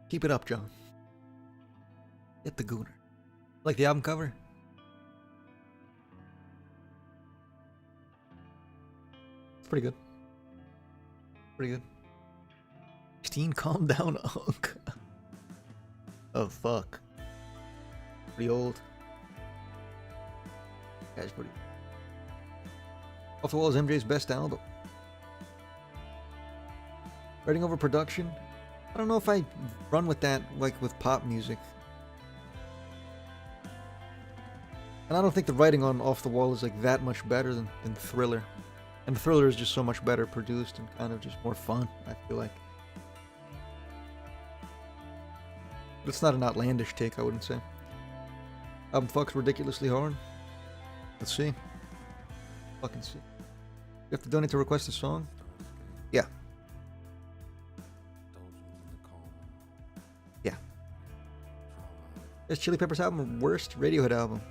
Keep it up, John. Get the gooner. Like the album cover? It's pretty good. Pretty good. 16, calm down, Unk. Oh, fuck. Pretty old. Guy's pretty. Off the Wall is MJ's best album. Writing over production? I don't know if I run with that like with pop music. And I don't think the writing on Off the Wall is like that much better than Thriller. And Thriller is just so much better produced and kind of just more fun, I feel like. But it's not an outlandish take, I wouldn't say. Album fucks ridiculously hard. Let's see. Fucking see. You have to donate to request a song? Yeah. Yeah. Is Chili Peppers album worst Radiohead album?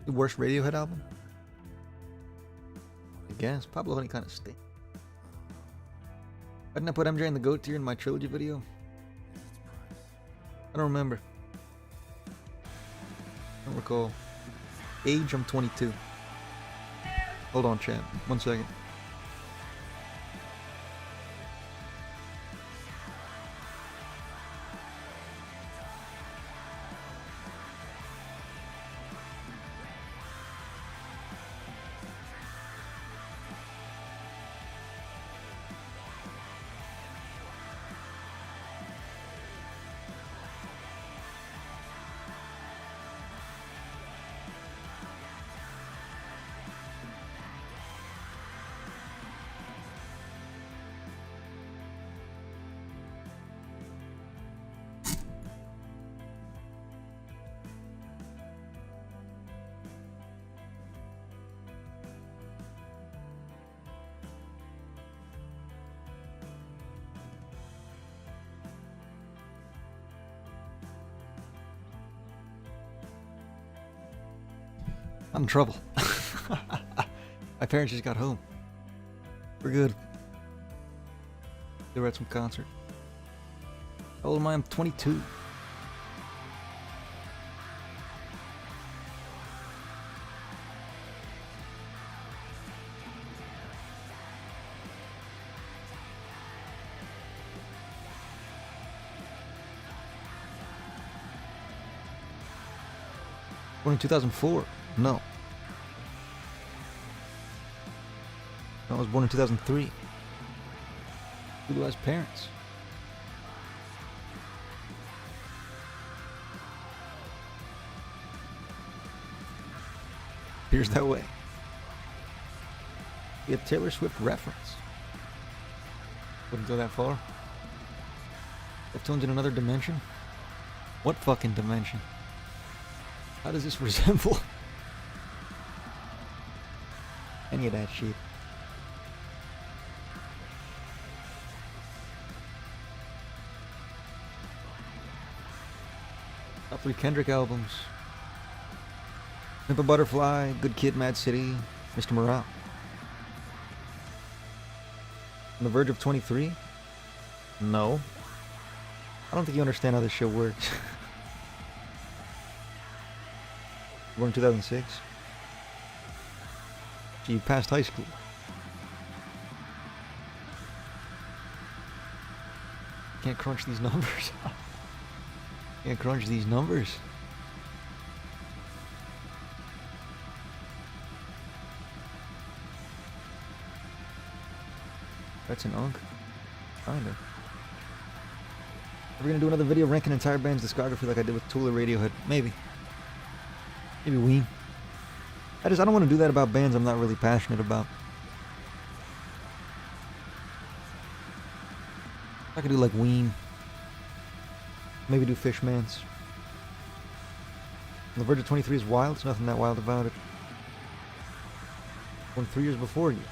The worst Radiohead album? I guess. Pablo Honey kind of stink. Why didn't I put MJ in the GOAT tier in my trilogy video? I don't remember. I don't recall. Age, I'm 22. Hold on, chat. 1 second. I'm in trouble. My parents just got home. We're good. They were at some concert. How old am I? I'm 22. Born in 2004. No. I was born in 2003. Utilized parents. Appears that way. We have Taylor Swift reference. Wouldn't go that far. Deftones in another dimension? What fucking dimension? How does this resemble any of that shit? Top 3 Kendrick albums. Pimp a Butterfly, Good Kid, Mad City, Mr. Morale. On the verge of 23? No. I don't think you understand how this shit works. Born in 2006? Gee, you passed high school. Can't crunch these numbers. Can't crunch these numbers. That's an unk. Kinda. Are we gonna do another video ranking entire band's discography like I did with Tool or Radiohead? Maybe. Maybe Ween. I don't want to do that about bands I'm not really passionate about. I could do like Ween. Maybe do Fishmans. On the verge of 23 is wild. There's nothing that wild about it. Born 3 years before you.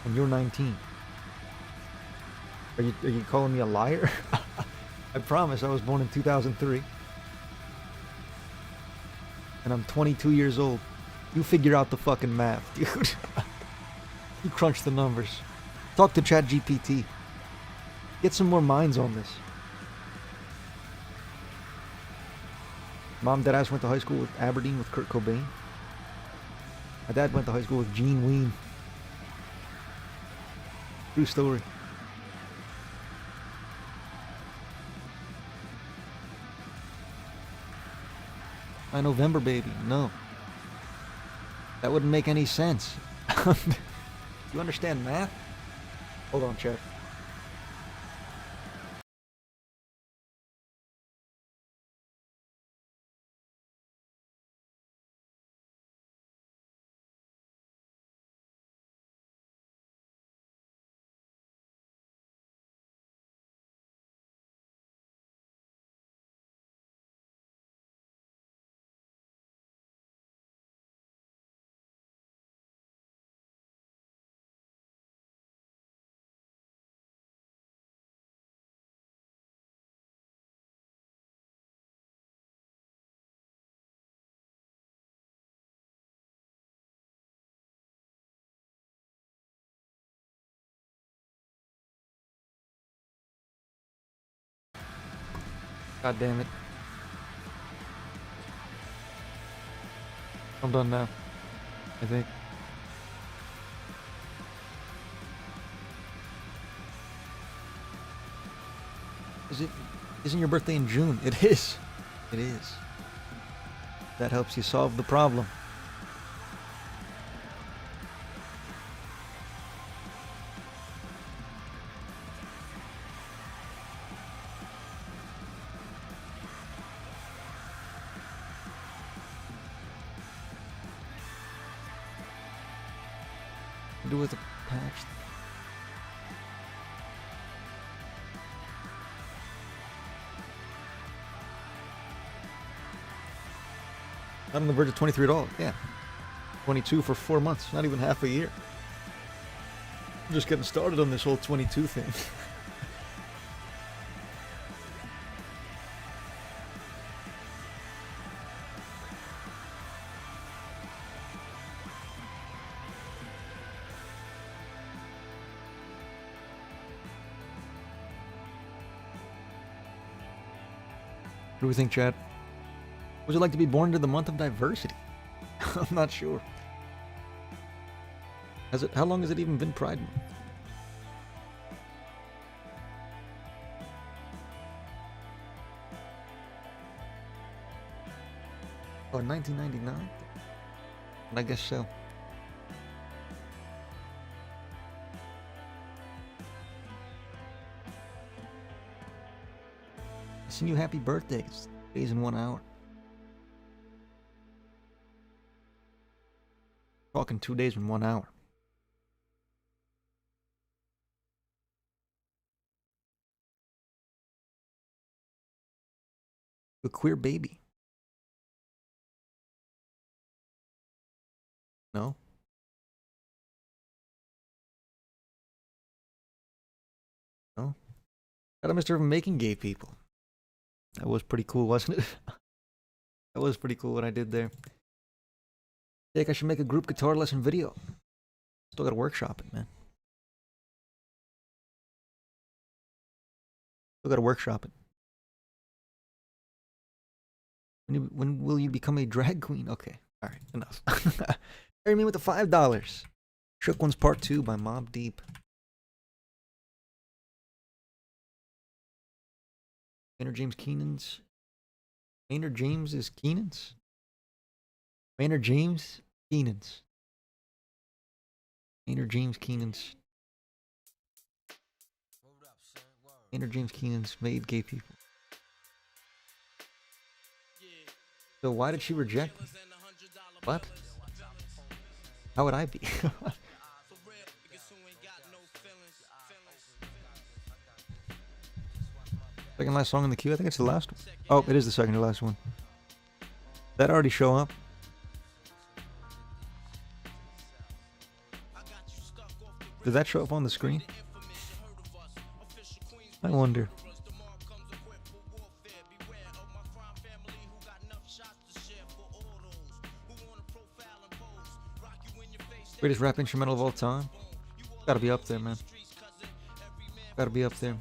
And you're 19. Are you calling me a liar? I promise I was born in 2003. And I'm 22 years old. You figure out the fucking math, dude. You crunch the numbers. Talk to ChatGPT. Get some more minds on this. Mom, deadass went to high school with Aberdeen with Kurt Cobain. My dad went to high school with Gene Ween. True story. My November baby, no. That wouldn't make any sense. You understand math? Hold on, chat. God damn it. I'm done now, I think. Isn't your birthday in June? It is. It is. That helps you solve the problem. Do with a patch. Not on the verge of 23 at all. Yeah. 22 for 4 months. Not even half a year. I'm just getting started on this whole 22 thing. What do we think, Chad? Would you like to be born into the month of diversity? I'm not sure. How long has it even been Pride Month? Oh, 1999? I guess so. Sing you happy birthdays. Days in 1 hour. Talking 2 days in 1 hour. A queer baby. No? No? Got a Mr. Making Gay People. That was pretty cool, wasn't it? That was pretty cool what I did there. I think I should make a group guitar lesson video. Still gotta workshop it, man. Still got to workshop it. When will you become a drag queen? Okay, all right, enough. Marry me with the $5. Shook Ones Part 2 by Mobb Deep. Maynard James Keenan's. Maynard James is Keenan's? Maynard James Keenan's. Maynard James Keenan's. Maynard James Keenan's made gay people. So why did she reject me? What? How would I be? Second last song in the queue? I think it's the last one. Oh, it is the second to last one. That already show up? Did that show up on the screen? I wonder. Greatest rap instrumental of all time? Gotta be up there, man. Gotta be up there.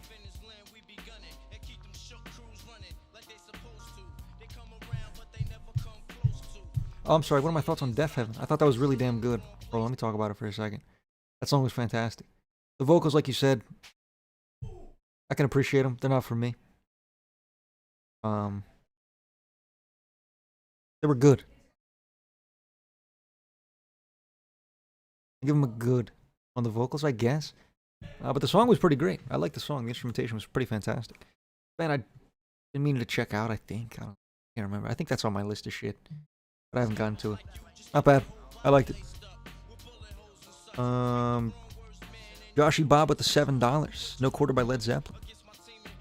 Oh, I'm sorry. What are my thoughts on Deaf Heaven? I thought that was really damn good. Bro, let me talk about it for a second. That song was fantastic. The vocals, like you said, I can appreciate them. They're not for me. They were good. Give them a good on the vocals, I guess. But the song was pretty great. I like the song. The instrumentation was pretty fantastic. Man, I didn't mean to check out, I think. I can't remember. I think that's on my list of shit. But I haven't gotten to it. Not bad. I liked it. Joshy Bob with the $7. No Quarter by Led Zeppelin.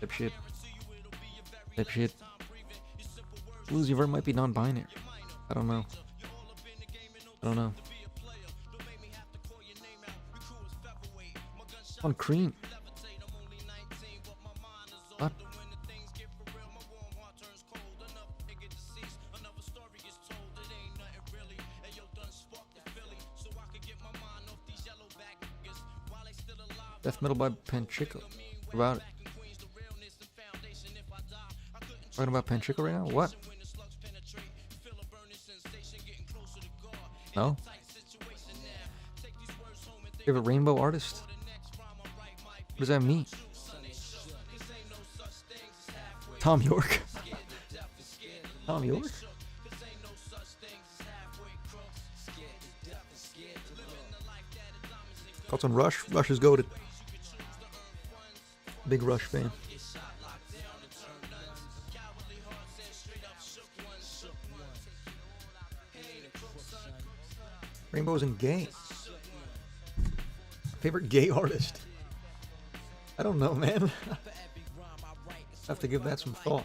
Type shit. Type shit. Bluesy Vert might be non-binary. I don't know. I don't know. On Cream. What? Death Metal by Panchico. What about it? Talking about Panchico right now? What? No? Favorite rainbow artist? What does that mean? Tom York? Tom York? Thoughts on Rush? Rush is goated. Big Rush fan. Rainbows and gay. Favorite gay artist? I don't know, man. Have to give that some thought.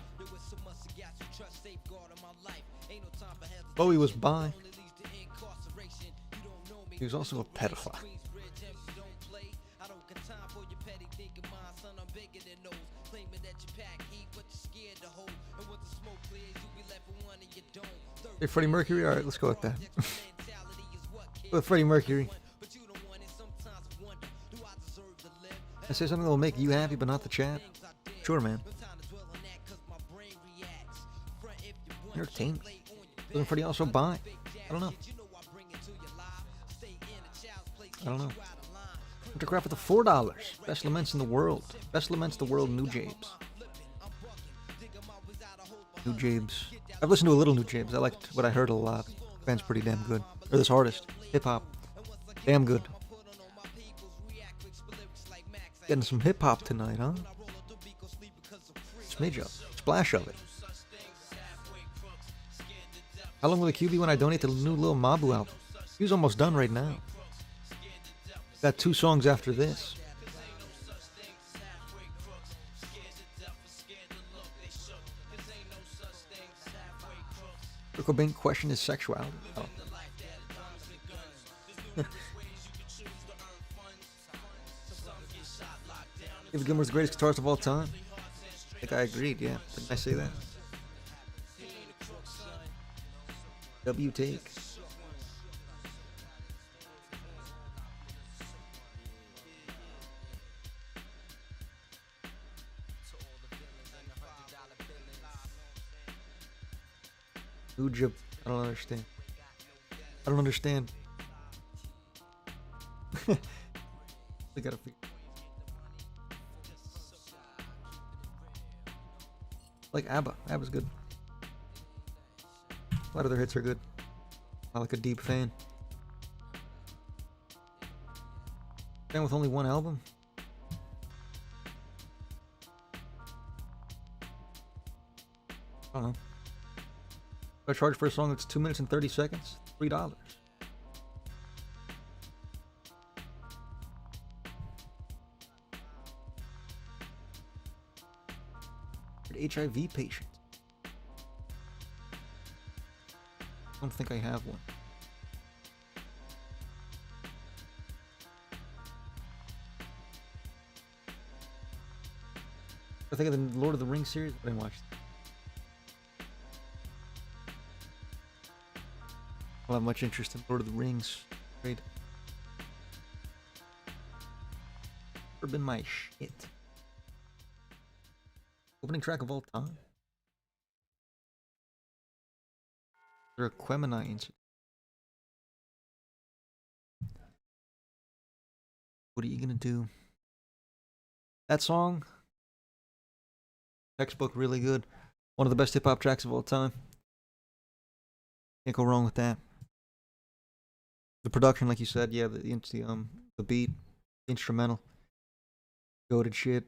Bowie was bi. He was also a pedophile. Hey, Freddie Mercury? Alright, let's go with that. With Freddie Mercury. I say something that will make you happy but not the chat? Sure, man. Entertainment. Wasn't Freddie also bi? I don't know. I don't know. Autograph with the $4. Best laments in the world. Best laments in the world, New Jabes. New Jabes. I've listened to a little New Jabes. I liked what I heard a lot. Band's pretty damn good. Or this artist. Hip hop. Damn good. Getting some hip hop tonight, huh? Smidge of. Splash of it. How long will the queue be when I donate the new Lil Mabu album? Queue's almost done right now. Got 2 songs after this. Kurt Cobain questioned his sexuality. Oh. David Gilmour's the greatest guitarist of all time. I think I agreed, yeah. Didn't I say that? W take. Ujib. I don't understand. I don't understand. We gotta figure. Like ABBA. ABBA's good. A lot of their hits are good. I like a deep fan. Fan with only one album? I don't know. If I charge for a song that's 2 minutes and 30 seconds, $3. HIV patient. I don't think I have one. I think of the Lord of the Rings series. I didn't watch it. I don't have much interest in Lord of the Rings. Great. Never been my shit. Opening track of all time. Is there a Quemini incident? What are you gonna do? That song, textbook, really good. One of the best hip hop tracks of all time. Can't go wrong with that. The production, like you said, yeah, the beat, the instrumental, goated shit.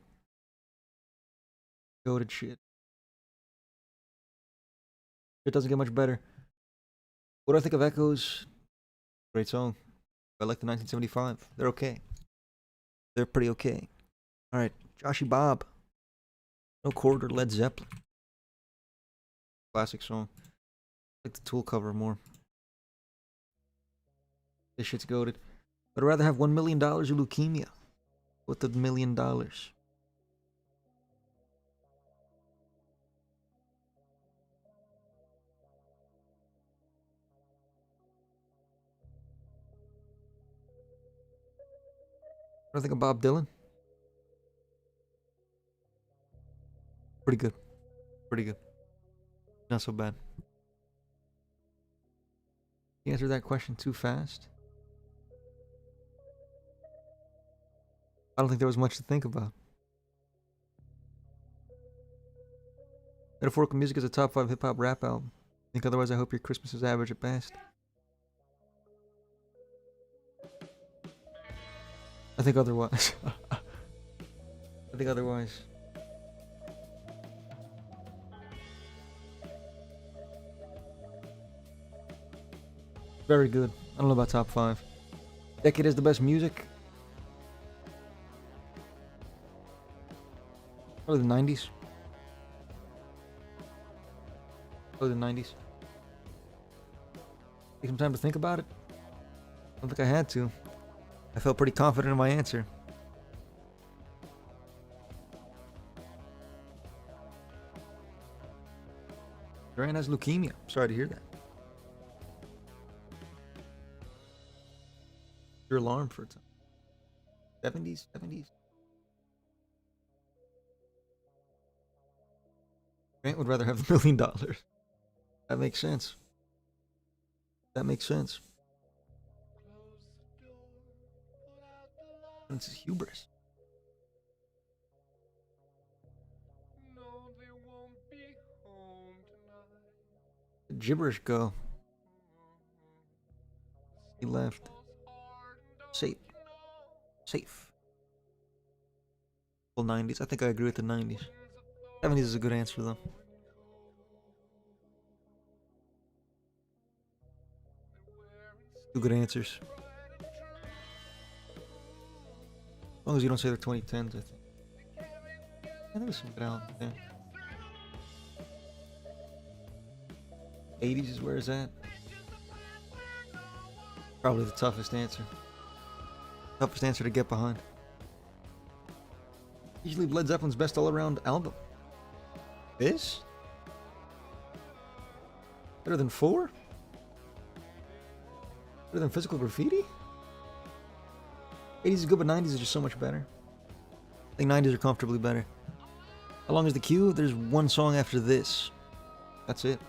Goated shit. It doesn't get much better. What do I think of Echoes? Great song. I like the 1975. They're okay. They're pretty okay. Alright, Joshy Bob. No Chord or Led Zeppelin. Classic song. I like the Tool cover more. This shit's goated. I'd rather have $1 million or leukemia. With the $1 million. What do I think of Bob Dylan? Pretty good. Pretty good. Not so bad. You answered that question too fast. I don't think there was much to think about. Metaphorical Music is a top 5 hip hop rap album. Think otherwise, I hope your Christmas is average at best. I think otherwise. I think otherwise. Very good. I don't know about top 5. Decade is the best music. Probably the 90s. Probably the 90s. Take some time to think about it. I don't think I had to. I felt pretty confident in my answer. Duran has leukemia. Sorry to hear that. Your alarm for a time. 70s? 70s? Grant would rather have $1 million. That makes sense. That makes sense. This is hubris. Gibberish go. He left. Safe. Safe. Well, 90s. I think I agree with the 90s. 70s is a good answer, though. Two good answers. As long as you don't say they're 2010s, I think. Yeah, there was some good albums, yeah. 80s is where it's at. Probably the toughest answer. Toughest answer to get behind. Usually Led Zeppelin's best all-around album. This? Better than 4? Better than Physical Graffiti? 80s is good, but 90s is just so much better. I think 90s are comfortably better. How long is the queue? There's one song after this. That's it.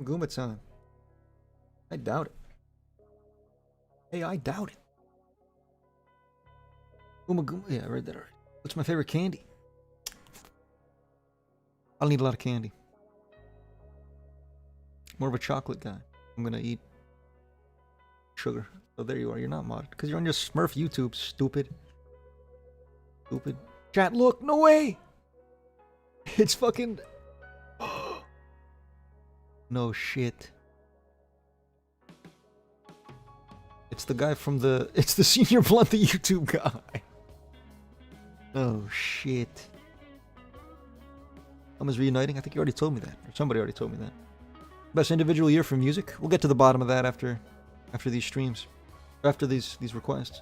Goomba time. I doubt it. Hey, I doubt it. Goomba Goomba. Yeah, I read that already. What's my favorite candy? I don't need a lot of candy. More of a chocolate guy. I'm gonna eat sugar. So there you are. You're not modded. Because you're on your Smurf YouTube, stupid. Stupid. Chat, look! No way! It's fucking... No shit. It's the guy from the... It's the Senior Blunt, the YouTube guy. Oh shit. Someone's reuniting? I think you already told me that. Or somebody already told me that. Best individual year for music? We'll get to the bottom of that after these streams. After these requests.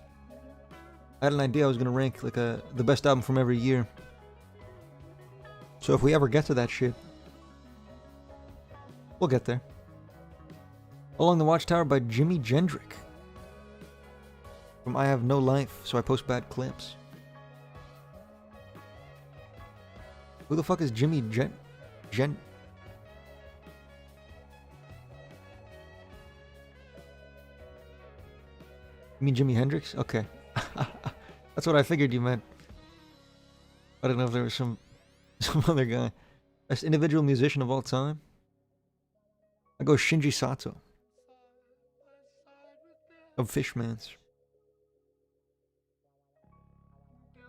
I had an idea I was gonna rank like the best album from every year. So if we ever get to that shit, we'll get there. Along the Watchtower by Jimi Gendrick. From I Have No Life, so I post bad clips. Who the fuck is Jimi Jen? You mean Jimi Hendrix? Okay. That's what I figured you meant. I don't know if there was some other guy. Best individual musician of all time? I go Shinji Sato. Of Fishmans.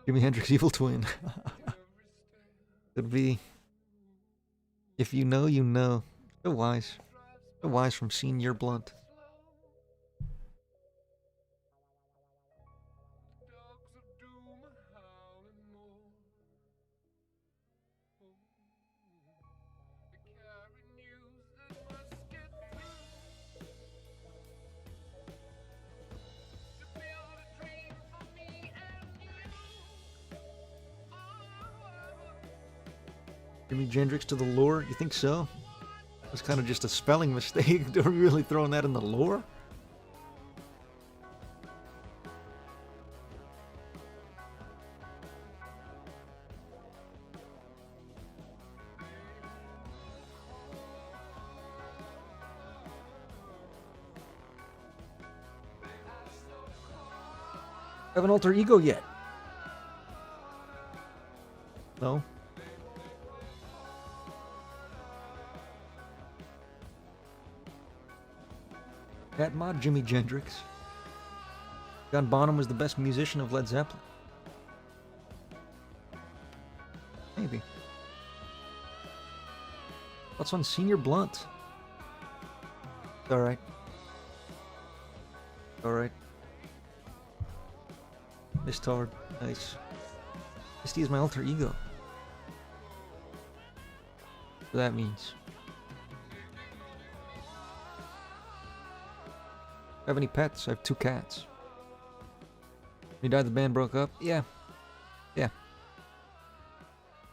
Jimi Hendrix, evil twin. Could be. If you know, you know. So wise. So wise from Senior Blunt. Jimi Gendrix to the lore? You think so? It was kind of just a spelling mistake. Are we really throwing that in the lore? Have an alter ego yet? No. Cat mod Jimi Gendrix. John Bonham was the best musician of Led Zeppelin. Maybe. What's on Senior Blunt? Alright. Alright. Mistard. Nice. Misty is my alter ego. What that means. Have any pets? I have 2 cats. When he died, the band broke up? Yeah. Yeah.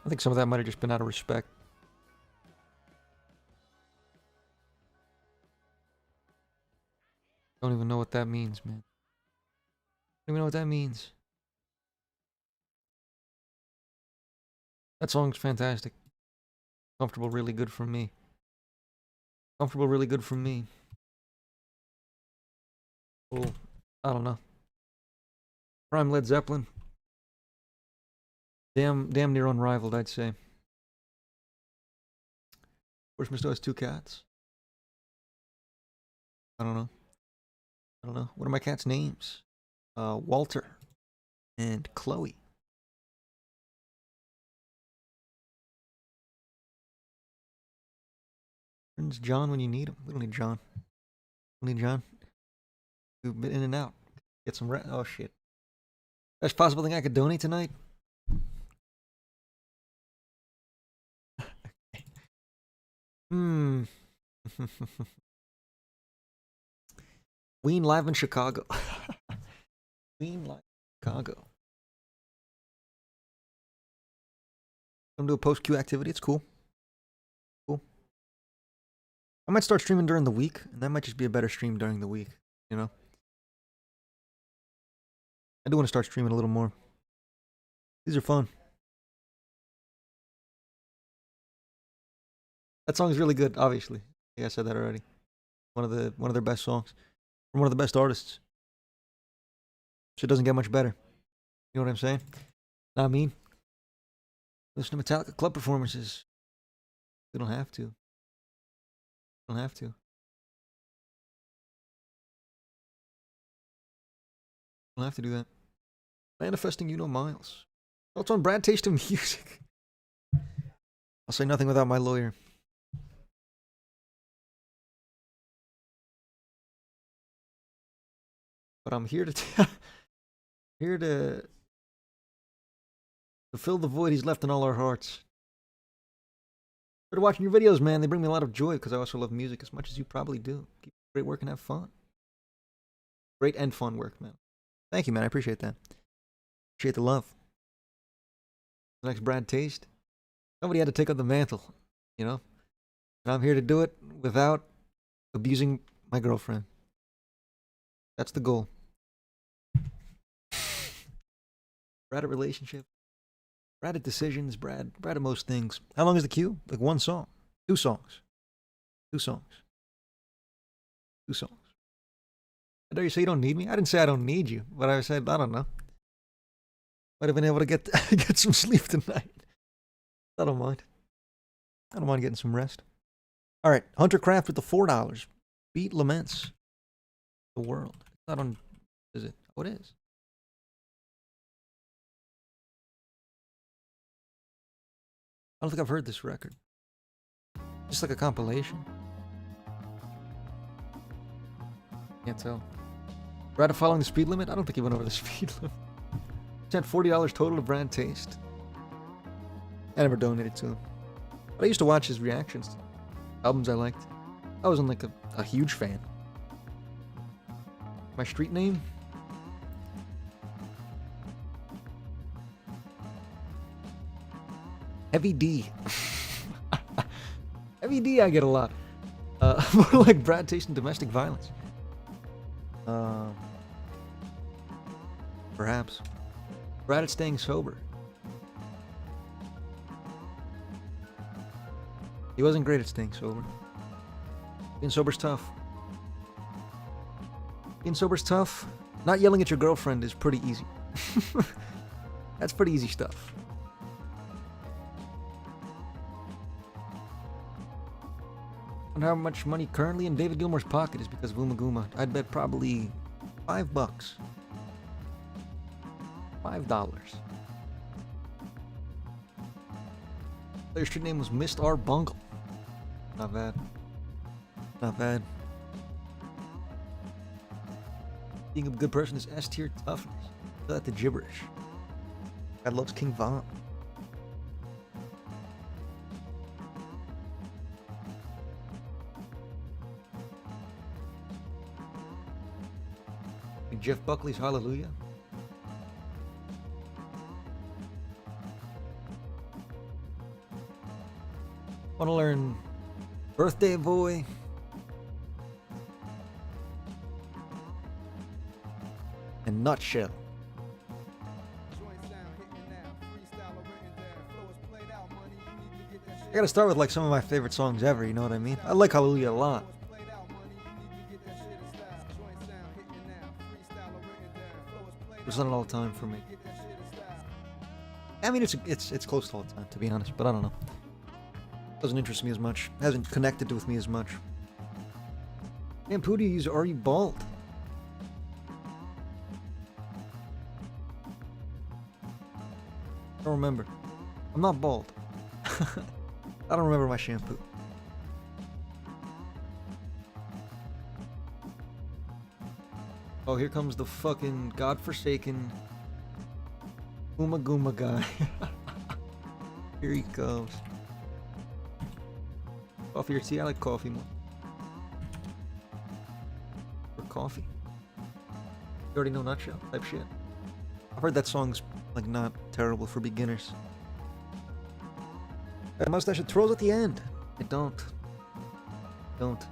I think some of that might have just been out of respect. Don't even know what that means, man. Don't even know what that means. That song's fantastic. Comfortable, really good for me. Comfortable, really good for me. Well, I don't know. Prime Led Zeppelin. Damn near unrivaled, I'd say. Of course, Mr. has 2 cats. I don't know. What are my cats' names? Walter and Chloe. Where's John when you need him? We don't need John. We need John. We've been in and out. Get some rest. Oh shit. Best possible thing I could donate tonight? Ween live in Chicago. Ween live in Chicago. Come do a post queue activity. It's cool. Cool. I might start streaming during the week, and that might just be a better stream during the week. You know. I do want to start streaming a little more. These are fun. That song is really good, obviously. Yeah, I said that already. One of their best songs from one of the best artists. Shit doesn't get much better. You know what I'm saying? Not mean. Listen to Metallica club performances. We don't have to. Don't have to. Don't have to do that. Manifesting You Know Miles. Thoughts on Brad taste in music? I'll say nothing without my lawyer. But I'm here to here to fill the void he's left in all our hearts. Started watching your videos, man. They bring me a lot of joy because I also love music as much as you probably do. Keep great work and have fun. Great and fun work, man. Thank you, man. I appreciate that. Appreciate the love. The next Brad Taste. Somebody had to take up the mantle, you know? And I'm here to do it without abusing my girlfriend. That's the goal. Brad at relationship. Brad at decisions. Brad at most things. How long is the queue? Like one song. 2 songs. 2 songs. 2 songs. I dare you say you don't need me? I didn't say I don't need you, but I said, I don't know. Might have been able to get get some sleep tonight. I don't mind. I don't mind getting some rest. All right, Hunter Craft with the $4. Beat Laments. The World. It's not on, is it? Oh, it is. I don't think I've heard this record. Just like a compilation. Can't tell. Brad following the speed limit? I don't think he went over the speed limit. Spent $40 total to Brad Taste. I never donated to him. But I used to watch his reactions to albums I liked. I wasn't like a huge fan. My street name? Heavy D. Heavy D I get a lot. More like Brad Taste and domestic violence. Perhaps. Brad at staying sober. He wasn't great at staying sober. Being sober's tough. Being sober's tough. Not yelling at your girlfriend is pretty easy. That's pretty easy stuff. And how much money currently in David Gilmour's pocket is because of Uma Guma. I'd bet probably $5. $5. Their street name was Mist R. Bungle. Not bad. Not bad. Being a good person is S tier toughness. That the gibberish. God loves King Von. Jeff Buckley's Hallelujah. Want to learn Birthday Boy? And Nutshell. I gotta start with like some of my favorite songs ever, you know what I mean? I like Hallelujah a lot. It's not all the time for me. I mean, it's close to all the time, to be honest, but I don't know. Doesn't interest me as much. Hasn't connected with me as much. Shampoo do you use? Are you bald? I don't remember. I'm not bald. I don't remember my shampoo. Oh, here comes the fucking godforsaken Uma Gooma guy. Here he comes. Coffee or tea? I like coffee more. Or coffee. You already know Nutshell type shit. I've heard that song's like not terrible for beginners. That mustache it twirls at the end. I don't. Don't.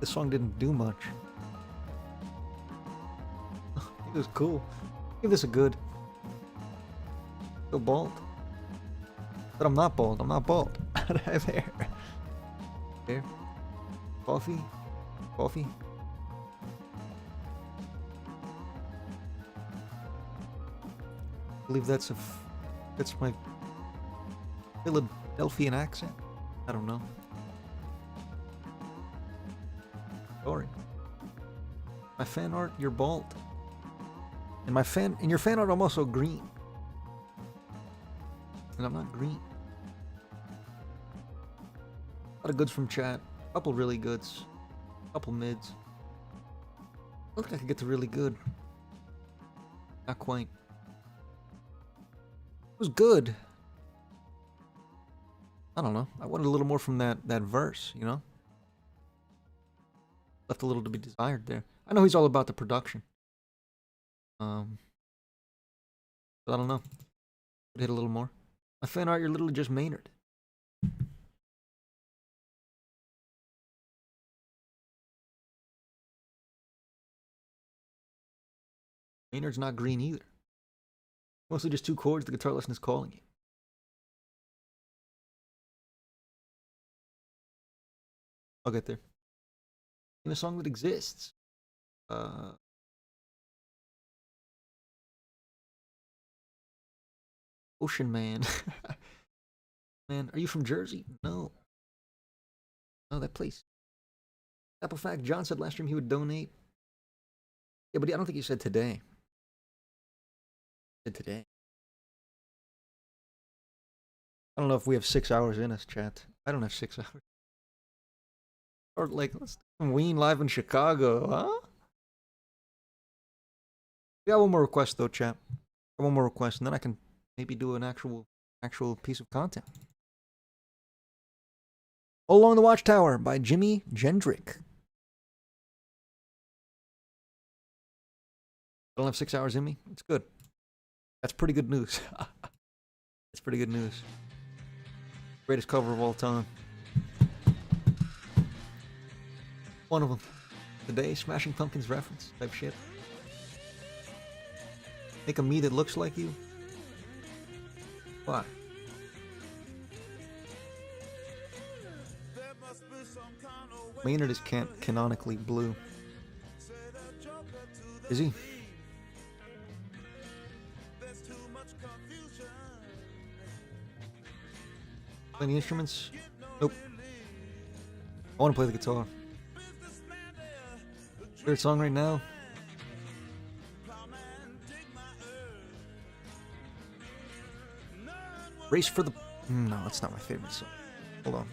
This song didn't do much. It was cool. Give this a good. So bald. But I'm not bald. I'm not bald. I have hair. Hair. Coffee. Coffee. I believe that's that's my Philadelphian accent. I don't know. Sorry. My fan art, you're bald. And your fan art, I'm also green. And I'm not green. A lot of goods from chat. A couple really goods. A couple mids. I think I could get to really good. Not quite. It was good. I don't know. I wanted a little more from that verse, you know? Left a little to be desired there. I know he's all about the production. But I don't know. Could hit a little more. My fan art, you're literally just Maynard. Maynard's not green either. Mostly just two chords the guitar lesson is calling you. I'll get there. In a song that exists. Ocean Man. Man, are you from Jersey? No. No, that place. Apple fact, John said last stream he would donate. Yeah, but I don't think he said today. He said today. I don't know if we have 6 hours in us, chat. I don't have 6 hours. Or like, let's do some Ween live in Chicago, huh? We got one more request though, chat. One more request, and then I can maybe do an actual piece of content. All Along the Watchtower by Jimi Gendrick. I don't have 6 hours in me. It's good. That's pretty good news. That's pretty good news. Greatest cover of all time. One of them. Today, Smashing Pumpkins reference type shit. Make a me that looks like you. Why? Maynard is canonically blue. Is he? Play any instruments? Nope. I want to play the guitar. Favorite song right now? Race for the... No, that's not my favorite song. Hold on.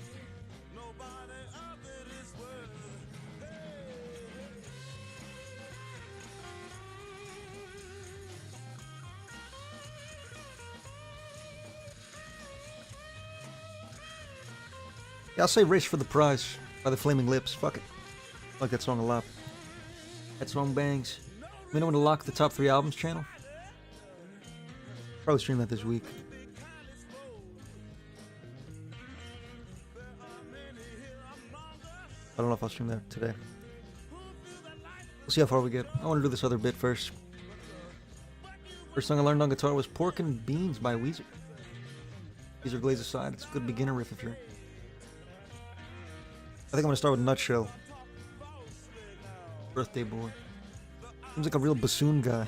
Yeah, I'll say Race for the Prize by the Flaming Lips. Fuck it. I like that song a lot. That song bangs. You know when to lock the top 3 albums channel? Probably stream that this week. I don't know if I'll stream that today. We'll see how far we get. I want to do this other bit first. First song I learned on guitar was Pork and Beans by Weezer. Weezer Glaze Aside. It's a good beginner riff if you're... I think I'm going to start with Nutshell. Birthday Boy. Seems like a real bassoon guy.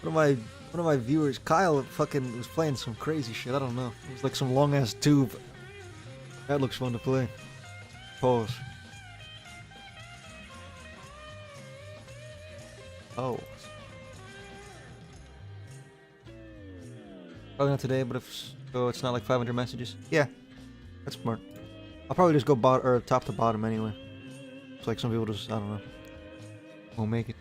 One of my viewers, Kyle, fucking was playing some crazy shit. I don't know. It was like some long ass tube. That looks fun to play. Pause. Oh. Probably not today, but if so, it's not like 500 messages. Yeah, that's smart. I'll probably just go top to bottom anyway. It's like some people just, I don't know, won't make it.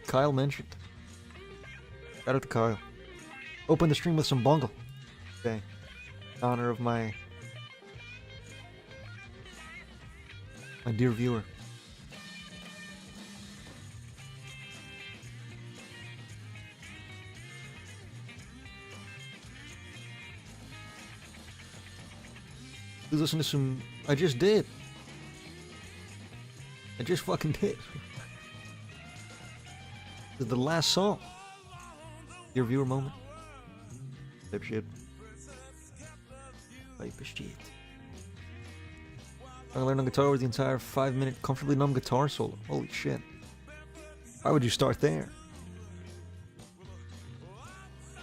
Kyle mentioned. Shout out to Kyle. Open the stream with some bungle. Okay. In honor of my dear viewer. Please listen to some... I just did. I just fucking did. This is the last song. Your viewer moment. Type shit. Type of shit. I learned on guitar with the entire 5-minute comfortably numb guitar solo. Holy shit. Why would you start there?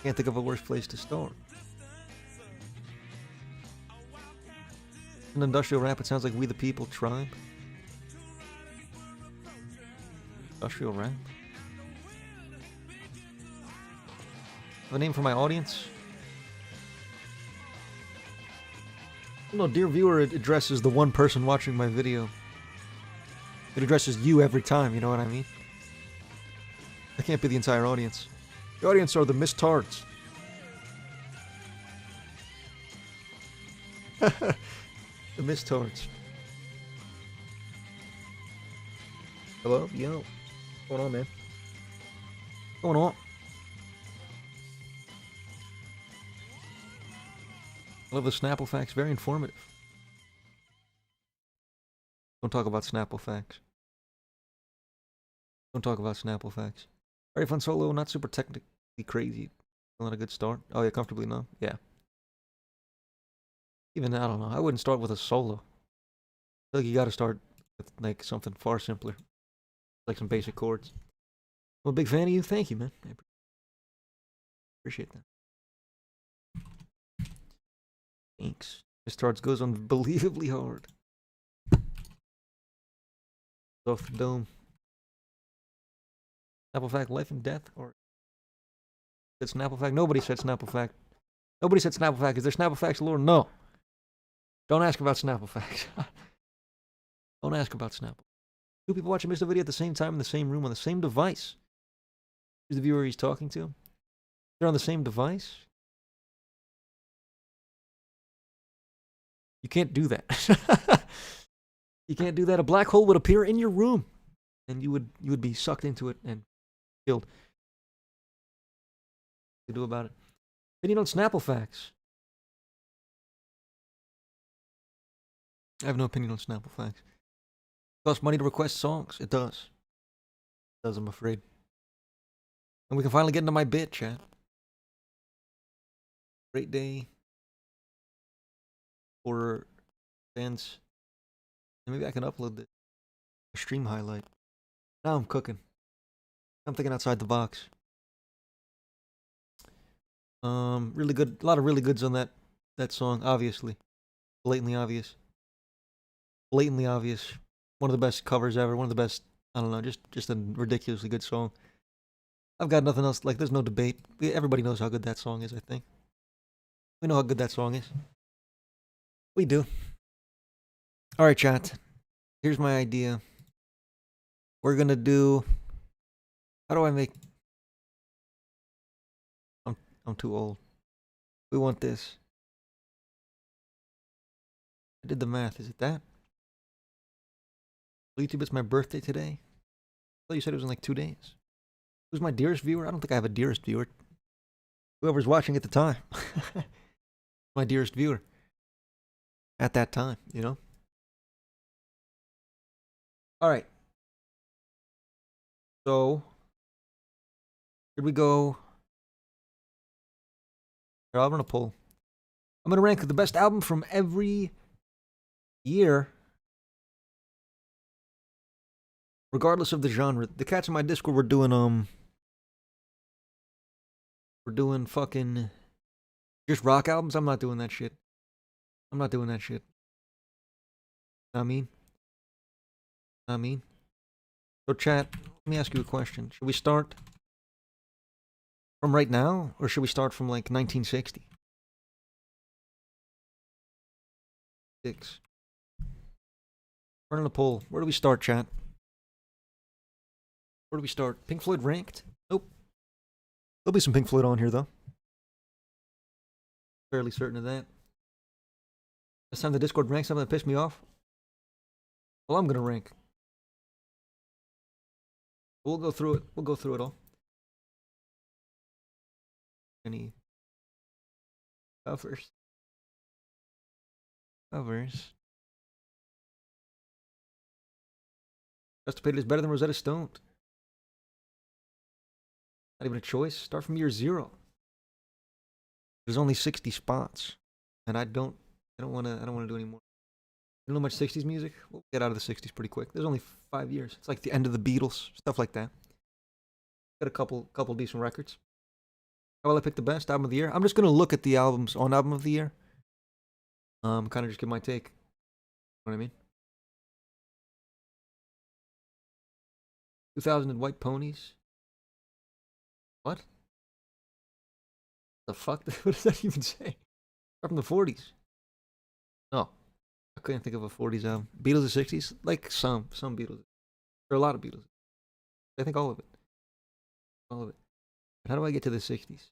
Can't think of a worse place to start. An industrial rap, it sounds like We the People Tribe. Industrial rap? Have a name for my audience? No, dear viewer, it addresses the one person watching my video. It addresses you every time, you know what I mean? That can't be the entire audience. The audience are the mistards. The mistards. Hello? Yo. What's going on, man? What's going on? I love the Snapple facts. Very informative. Don't talk about Snapple facts. Don't talk about Snapple facts. Very fun solo, not super technically crazy. Not a good start. Oh yeah, comfortably numb. Yeah. Even I don't know. I wouldn't start with a solo. I feel like you got to start with like something far simpler, like some basic chords. I'm a big fan of you. Thank you, man. I appreciate that. Thanks. This starts goes unbelievably hard. Off the dome. Snapple fact, life and death, or said Snapple fact? Nobody said Snapple fact. Nobody said Snapple fact. Is there Snapple facts, Lord? No. Don't ask about Snapple facts. Don't ask about Snapple. Two people watching Mr. Video at the same time in the same room on the same device. Who's the viewer he's talking to? They're on the same device. You can't do that. You can't do that. A black hole would appear in your room, and you would be sucked into it and killed. What to do about it? Opinion on Snapple facts. I have no opinion on Snapple facts. It costs money to request songs. It does. It does, I'm afraid. And we can finally get into my bit, chat. Great day for fans. And maybe I can upload this. A stream highlight. Now I'm cooking. I'm thinking outside the box. Really good. A lot of really goods on that song, obviously. Blatantly obvious. Blatantly obvious. One of the best covers ever. One of the best, I don't know, just a ridiculously good song. I've got nothing else. Like, there's no debate. Everybody knows how good that song is, I think. We know how good that song is. We do. Alright, chat. Here's my idea. We're gonna do... How do I make... I'm too old. We want this. I did the math. Is it that? YouTube, it's my birthday today. I thought you said it was in like 2 days. Who's my dearest viewer? I don't think I have a dearest viewer. Whoever's watching at the time. My dearest viewer. At that time, you know? Alright. So, should we go... Here, I'm gonna pull. I'm gonna rank the best album from every year, regardless of the genre. The cats in my Discord were doing we're doing fucking just rock albums. I'm not doing that shit. I'm not doing that shit. Know what I mean? Know what I mean? So chat, let me ask you a question. Should we start from right now, or should we start from like 1960? 6. Running a poll. Where do we start, chat? Where do we start? Pink Floyd ranked? Nope. There'll be some Pink Floyd on here, though. Fairly certain of that. This time the Discord ranked something that pissed me off. Well, I'm gonna rank. We'll go through it. We'll go through it all. Any covers? Covers. Justipated is better than Rosetta Stone. Not even a choice. Start from year 0. There's only 60 spots, and I don't want to do any more. You know much 60s music? We'll get out of the 60s pretty quick. There's only 5 years. It's like the end of the Beatles, stuff like that. Got a couple decent records. How will I pick the best album of the year? I'm just gonna look at the albums on album of the year. Kind of just give my take. You know what I mean? 2000 and White Ponies. What? The fuck? What does that even say? Start from the 40s. No, I couldn't think of a 40s album. Beatles of 60s? Like some Beatles. There are a lot of Beatles. I think all of it. All of it. But how do I get to the 60s?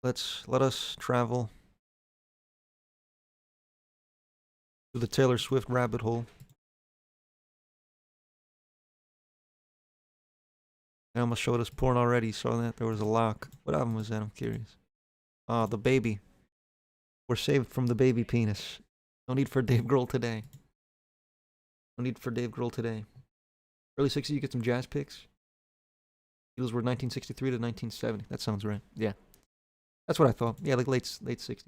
Let us travel through the Taylor Swift rabbit hole. I almost showed us porn already. Saw that there was a lock. What album was that? I'm curious. Ah, The Baby. We're saved from the baby penis. No need for Dave Grohl today. No need for Dave Grohl today. Early 60s, you get some jazz picks. Beatles were 1963 to 1970. That sounds right. Yeah. That's what I thought. Yeah, like late 60s.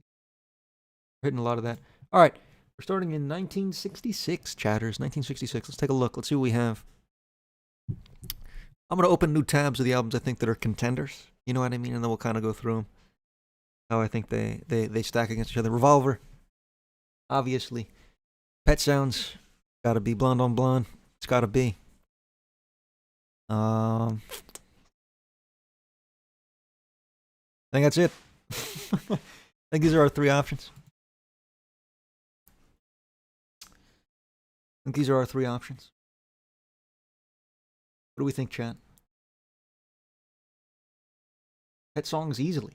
Hitting a lot of that. All right. We're starting in 1966, chatters. 1966. Let's take a look. Let's see what we have. I'm going to open new tabs of the albums I think that are contenders. You know what I mean? And then we'll kind of go through them. How I think they stack against each other. Revolver. Obviously. Pet Sounds. Gotta be. Blonde on Blonde. It's gotta be. I think that's it. I think these are our 3 options. What do we think, chat? Pet Songs easily.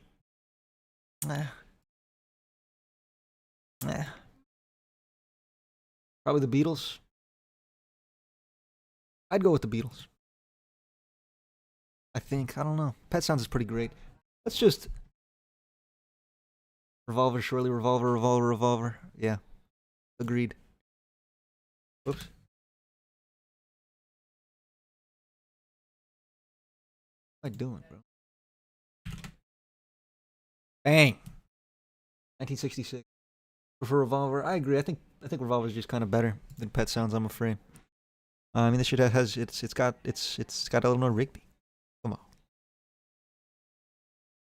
Probably the Beatles. I'd go with the Beatles. I think. I don't know. Pet Sounds is pretty great. Let's just... Revolver, surely. Revolver. Yeah. Agreed. Whoops. What am I doing, bro? Bang! 1966. For Revolver, I agree. I think Revolver is just kind of better than Pet Sounds. I'm afraid. I mean, this shit has it's got Eleanor Rigby. Come on.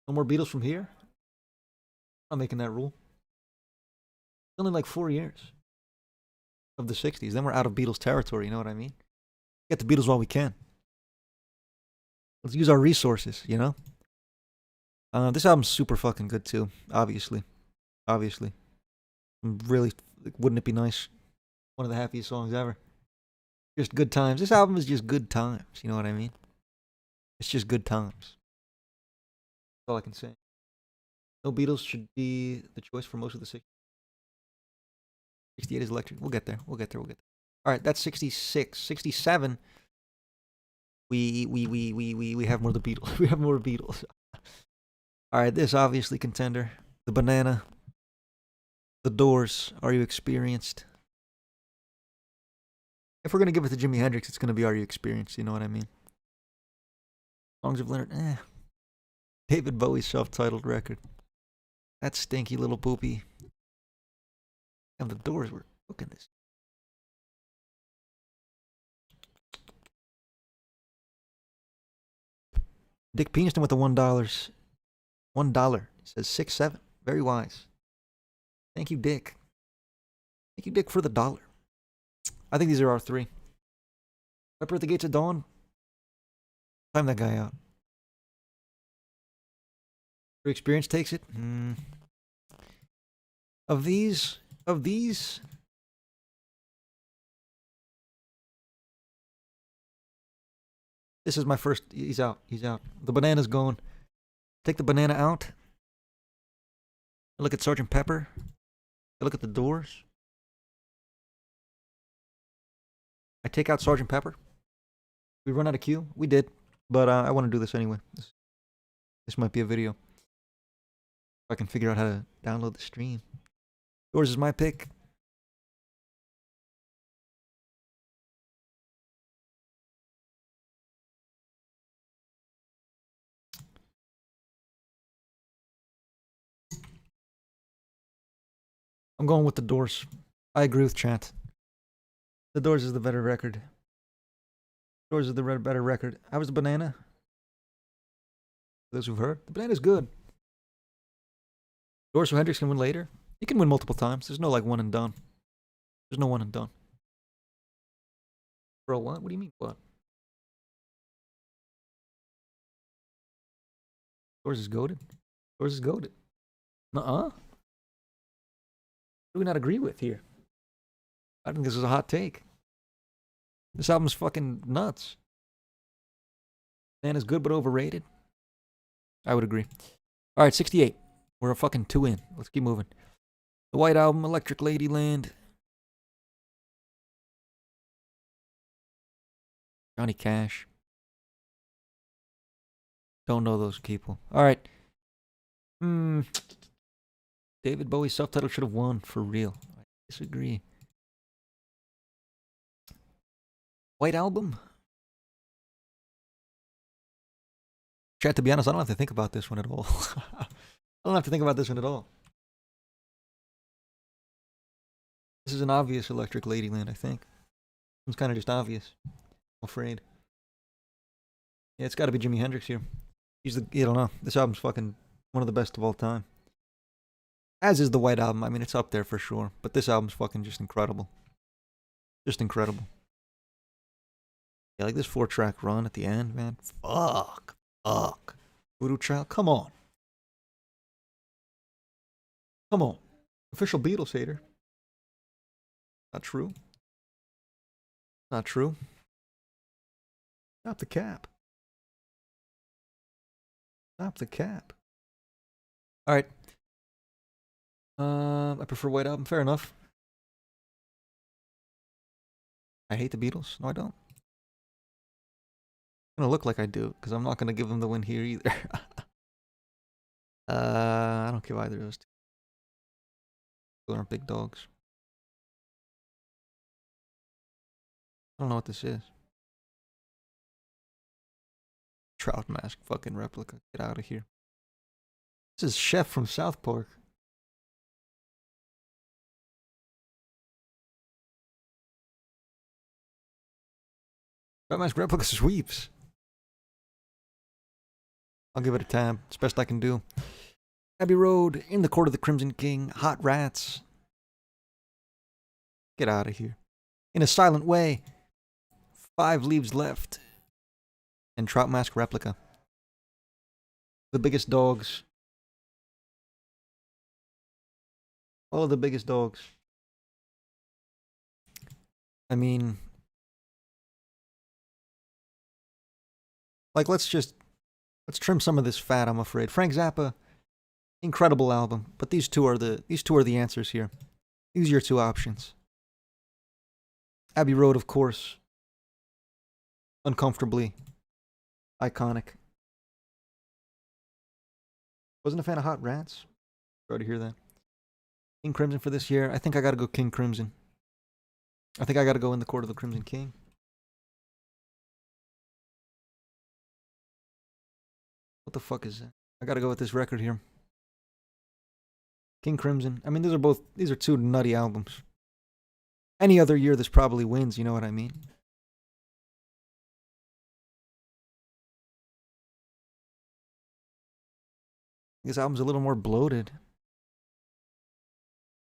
No more Beatles from here. I'm making that rule. Only like 4 years of the 60s. Then we're out of Beatles territory. You know what I mean? Get the Beatles while we can. Let's use our resources. You know. This album's super fucking good too. Obviously. Really, wouldn't it be nice? One of the happiest songs ever. Just good times. This album is just good times. You know what I mean? It's just good times. That's all I can say. No Beatles should be the choice for most of the 60s. 68 is electric. We'll get there. All right, that's 66. 67. We have more of the Beatles. We have more Beatles. All right, this obviously contender. The Banana. The Doors. Are You Experienced? If we're gonna give it to Jimi Hendrix, it's gonna be Are You Experienced? You know what I mean? Songs of Leonard. David Bowie's self-titled record. That stinky little poopy. And the Doors were cooking this. Dick Peniston with the $1. $1. He says 6-7. Very wise. Thank you, Dick. Thank you, Dick, for the $1. I think these are our 3. Pepper at the Gates of Dawn. Time that guy out. Your experience takes it. Of these, this is my first. He's out. The Banana's gone. Take the Banana out. Look at Sgt. Pepper. Look at the Doors. I take out Sgt. Pepper. We run out of Q. We did, but I want to do this anyway. This might be a video. If I can figure out how to download the stream. Doors is my pick. I'm going with The Doors. I agree with chat. The Doors is the better record. Doors is the better record. How was the banana? For those who've heard, the banana's good. Doors, so Hendrix can win later. He can win multiple times. There's no like one and done. There's no one and done. Bro, what? What do you mean what? Doors is goated. Doors is goated. Nuh-uh. What do we not agree with here? I think this is a hot take. This album's fucking nuts. Man is good but overrated. I would agree. All right, 68. We're a fucking 2 in. Let's keep moving. The White Album, Electric Ladyland. Johnny Cash. Don't know those people. All right. David Bowie's self-titled should have won for real. I disagree. White Album. Chat, to be honest, I don't have to think about this one at all. I don't have to think about this one at all. This is an obvious Electric Ladyland, I think. It's kind of just obvious. I'm afraid. Yeah, it's got to be Jimi Hendrix here. He's the, I don't know. This album's fucking one of the best of all time. As is the White Album. I mean, it's up there for sure. But this album's fucking just incredible. Just incredible. Yeah, like this 4-track run at the end, man. Fuck. Voodoo Child, come on. Come on. Official Beatles hater. Not true. Not true. Stop the cap. Stop the cap. All right. I prefer White Album. Fair enough. I hate the Beatles. No, I don't. I'm gonna look like I do because I'm not gonna give them the win here either. I don't give either of those two. Those aren't big dogs. I don't know what this is. Trout Mask fucking replica. Get out of here. This is Chef from South Park. Trout Mask replica sweeps. I'll give it a tab. It's best I can do. Abbey Road, In the Court of the Crimson King, Hot Rats. Get out of here. In a Silent Way, 5 Leaves Left, and Trout Mask Replica. The biggest dogs. All of the biggest dogs. I mean, like, let's trim some of this fat, I'm afraid. Frank Zappa, incredible album, but these two are the answers here. These are your two options. Abbey Road, of course, uncomfortably iconic. Wasn't a fan of Hot Rats. Sorry to hear that. King Crimson for this year. I think I gotta go King Crimson. I think I gotta go In the Court of the Crimson King. What the fuck is that? I gotta go with this record here. King Crimson. I mean, these are two nutty albums. Any other year, this probably wins, you know what I mean? This album's a little more bloated.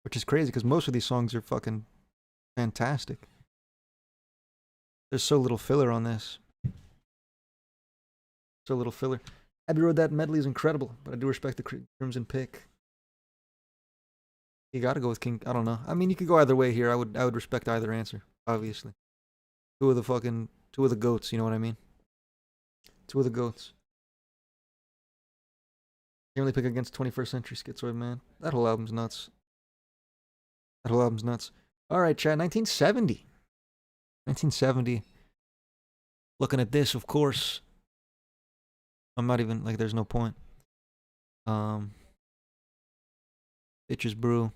Which is crazy, because most of these songs are fucking fantastic. There's so little filler on this. So little filler. Abbey Road, that medley is incredible, but I do respect the Crimson pick. You gotta go with King. I don't know. I mean, you could go either way here. I would respect either answer, obviously. Two of the goats, you know what I mean? Two of the goats. Can't really pick against 21st Century Schizoid, man. That whole album's nuts. All right, chat. 1970. 1970. Looking at this, of course. I'm not even, like, there's no point. Bitches Brew.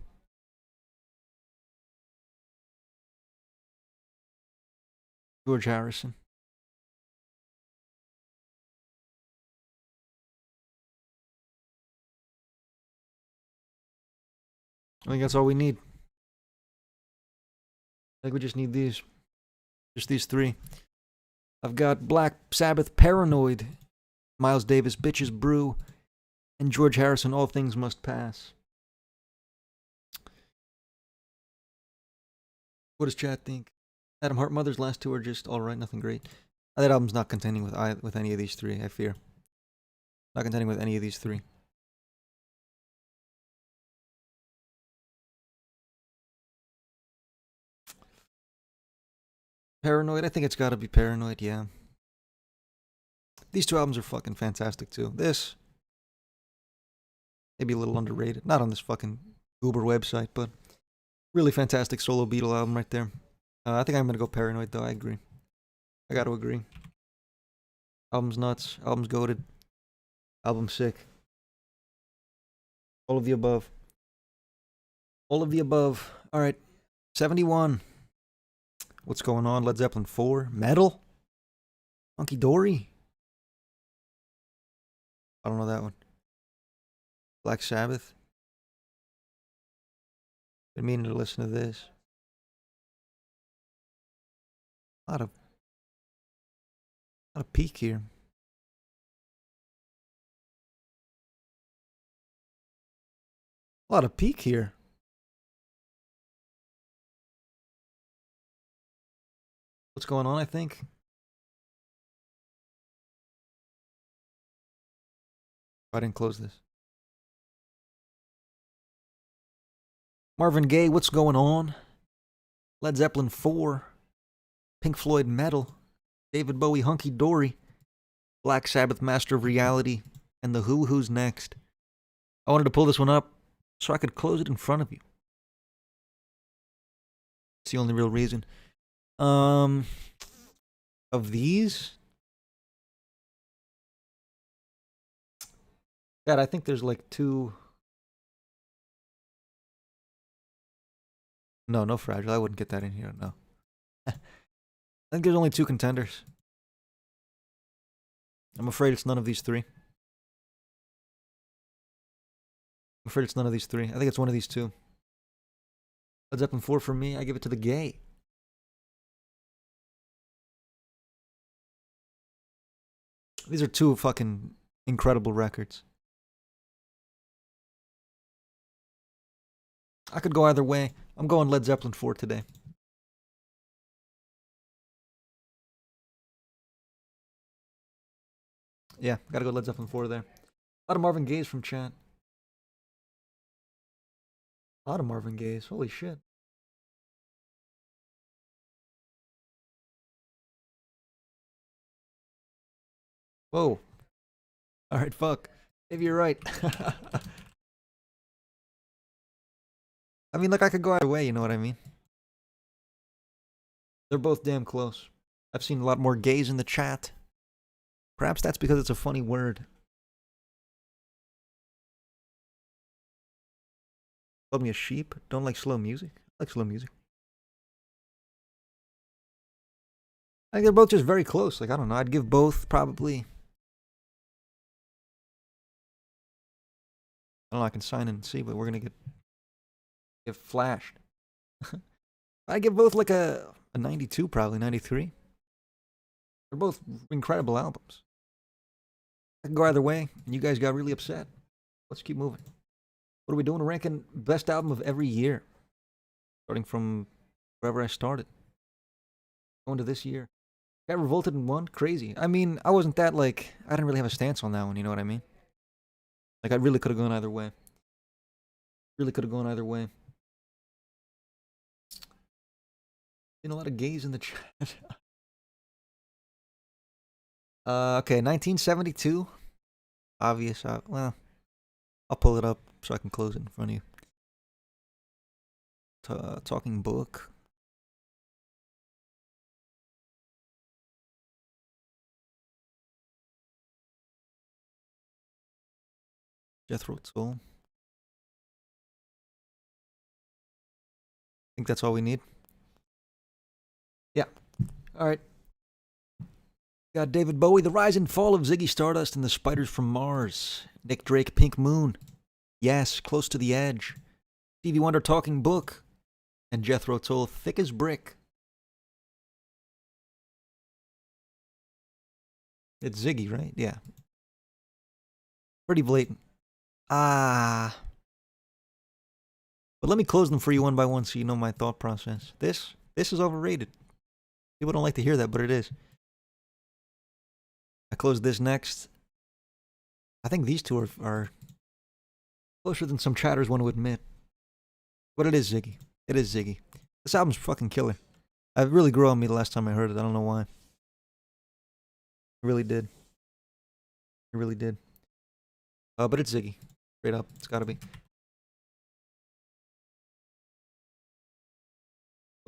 George Harrison. I think that's all we need. I think we just need these. Just these three. I've got Black Sabbath, Paranoid, Miles Davis, Bitches Brew, and George Harrison, All Things Must Pass. What does chat think? Adam Hart Mother's last two are just alright, nothing great. That album's not contending with any of these three, I fear. Not contending with any of these three. Paranoid, I think it's gotta be Paranoid, yeah. These two albums are fucking fantastic too. This, maybe a little underrated. Not on this fucking Uber website, but really fantastic solo Beatle album right there. I think I'm gonna go Paranoid though, I agree. I gotta agree. Album's nuts, album's goated, album's sick. All of the above. All of the above. Alright, 71. What's going on? Led Zeppelin 4? Metal? Hunky Dory? I don't know that one. Black Sabbath? Been meaning to listen to this. A lot of peak here. A lot of peak here. What's going on, I think? I didn't close this. Marvin Gaye, what's going on? Led Zeppelin 4. Pink Floyd Metal. David Bowie Hunky Dory. Black Sabbath Master of Reality. And The Who Who's next. I wanted to pull this one up so I could close it in front of you. It's the only real reason. Of these? God, I think there's like two. No Fragile. I wouldn't get that in here, no. I think there's only two contenders. I'm afraid it's none of these three. I'm afraid it's none of these three. I think it's one of these two. Led Zeppelin 4 for me. I give it to the Gay. These are two fucking incredible records. I could go either way. I'm going Led Zeppelin 4 today. Yeah, gotta go Led Zeppelin 4 there. A lot of Marvin Gaye's from chat. A lot of Marvin Gaye's. Holy shit. Whoa. Alright, fuck. Maybe you're right. I mean, like, I could go either way, you know what I mean? They're both damn close. I've seen a lot more gays in the chat. Perhaps that's because it's a funny word. Called me a sheep. Don't like slow music. I like slow music. I think they're both just very close. Like, I don't know. I'd give both probably. I don't know. I can sign in and see, but we're gonna get flashed. I'd give both like a 92, probably 93. They're both incredible albums. I can go either way, and you guys got really upset. Let's keep moving. What are we doing? We're ranking best album of every year, starting from wherever I started. Going to this year. Got revolted in one? Crazy. I mean, I wasn't that, like, I didn't really have a stance on that one, you know what I mean? Like, I really could have gone either way. Really could have gone either way. Seen a lot of gays in the chat. Okay, 1972. Obvious. Well, I'll pull it up so I can close it in front of you. Talking Book. Jethro Tull. I think that's all we need. Yeah. All right. Got David Bowie, The Rise and Fall of Ziggy Stardust and the Spiders from Mars. Nick Drake, Pink Moon. Yes, Close to the Edge. Stevie Wonder Talking Book, and Jethro Tull Thick as Brick. It's Ziggy, right? Yeah. Pretty blatant. Ah. But let me close them for you one by one so you know my thought process. This is overrated. People don't like to hear that, but it is. I close this next. I think these two are closer than some chatters want to admit. But it is Ziggy. It is Ziggy. This album's fucking killer. It really grew on me the last time I heard it. I don't know why. It really did. It really did. But it's Ziggy. Straight up. It's gotta be.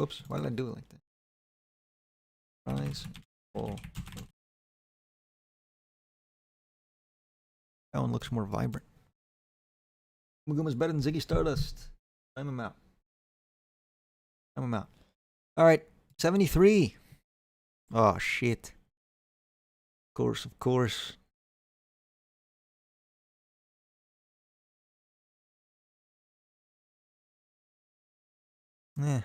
Oops. Why did I do it like that? Eyes. Oh. That one looks more vibrant. Maguma's better than Ziggy Stardust. Time him out. Time him out. Alright. 73. Oh, shit. Of course, of course. Yeah.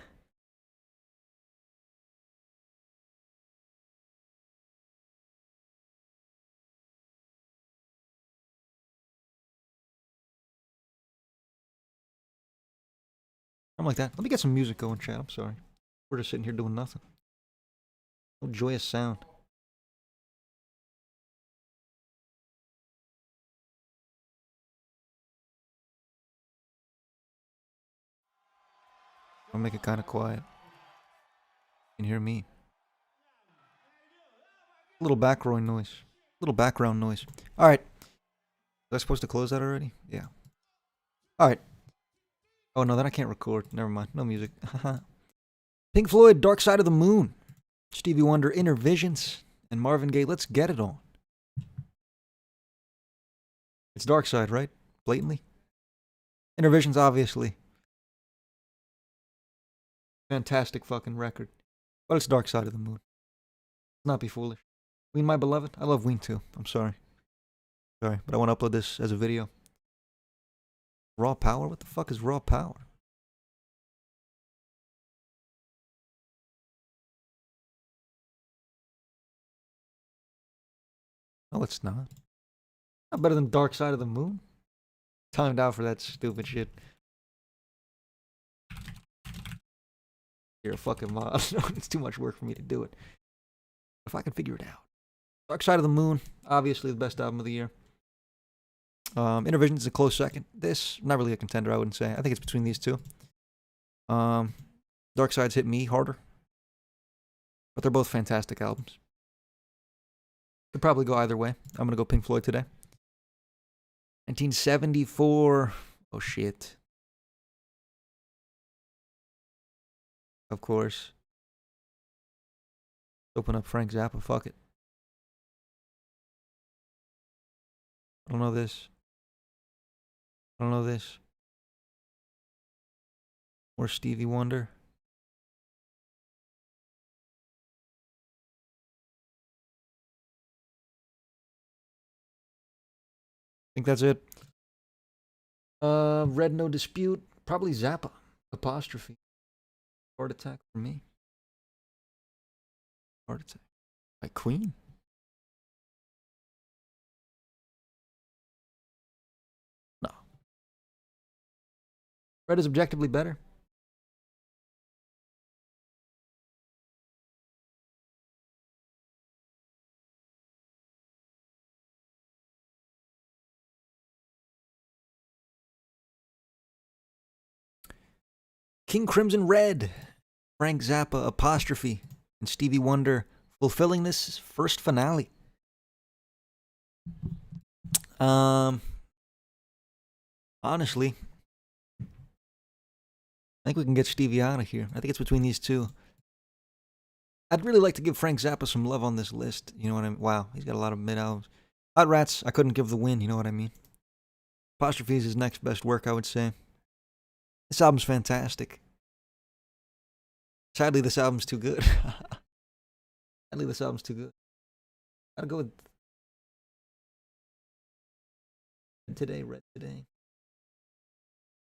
I'm like that. Let me get some music going, chat. I'm sorry. We're just sitting here doing nothing. No joyous sound. I'll make it kind of quiet. You can hear me. A little background noise. Little background noise. Alright. Was I supposed to close that already? Yeah. Alright. Oh no, then I can't record. Never mind. No music. Pink Floyd, Dark Side of the Moon. Stevie Wonder, Inner Visions. And Marvin Gaye, Let's Get It On. It's Dark Side, right? Blatantly. Inner Visions, obviously. Fantastic fucking record. But it's Dark Side of the Moon. Let's not be foolish. Ween, my beloved. I love Ween too. I'm sorry. Sorry, but I want to upload this as a video. Raw Power? What the fuck is Raw Power? No, it's not. Not better than Dark Side of the Moon. Timed out for that stupid shit. You're a fucking mod. It's too much work for me to do it. If I can figure it out. Dark Side of the Moon, obviously the best album of the year. Inner Visions is a close second. This, not really a contender, I wouldn't say. I think it's between these two. Dark Side's hit me harder. But they're both fantastic albums. Could probably go either way. I'm going to go Pink Floyd today. 1974. Oh, shit. Of course. Open up Frank Zappa. Fuck it. I don't know this. I don't know this. Or Stevie Wonder. I think that's it. Red No Dispute. Probably Zappa. Apostrophe. Heart Attack for me. Heart Attack. By Queen. No. Red is objectively better. King Crimson Red. Frank Zappa Apostrophe. And Stevie Wonder fulfilling this first finale. Honestly, I think we can get Stevie out of here. I think it's between these two. I'd really like to give Frank Zappa some love on this list. You know what I mean? Wow, he's got a lot of mid-albums. Hot Rats, I couldn't give the win, you know what I mean? Apostrophe is his next best work, I would say. This album's fantastic. Sadly, this album's too good. Sadly, this album's too good. Gotta go with Red Today, Red Today.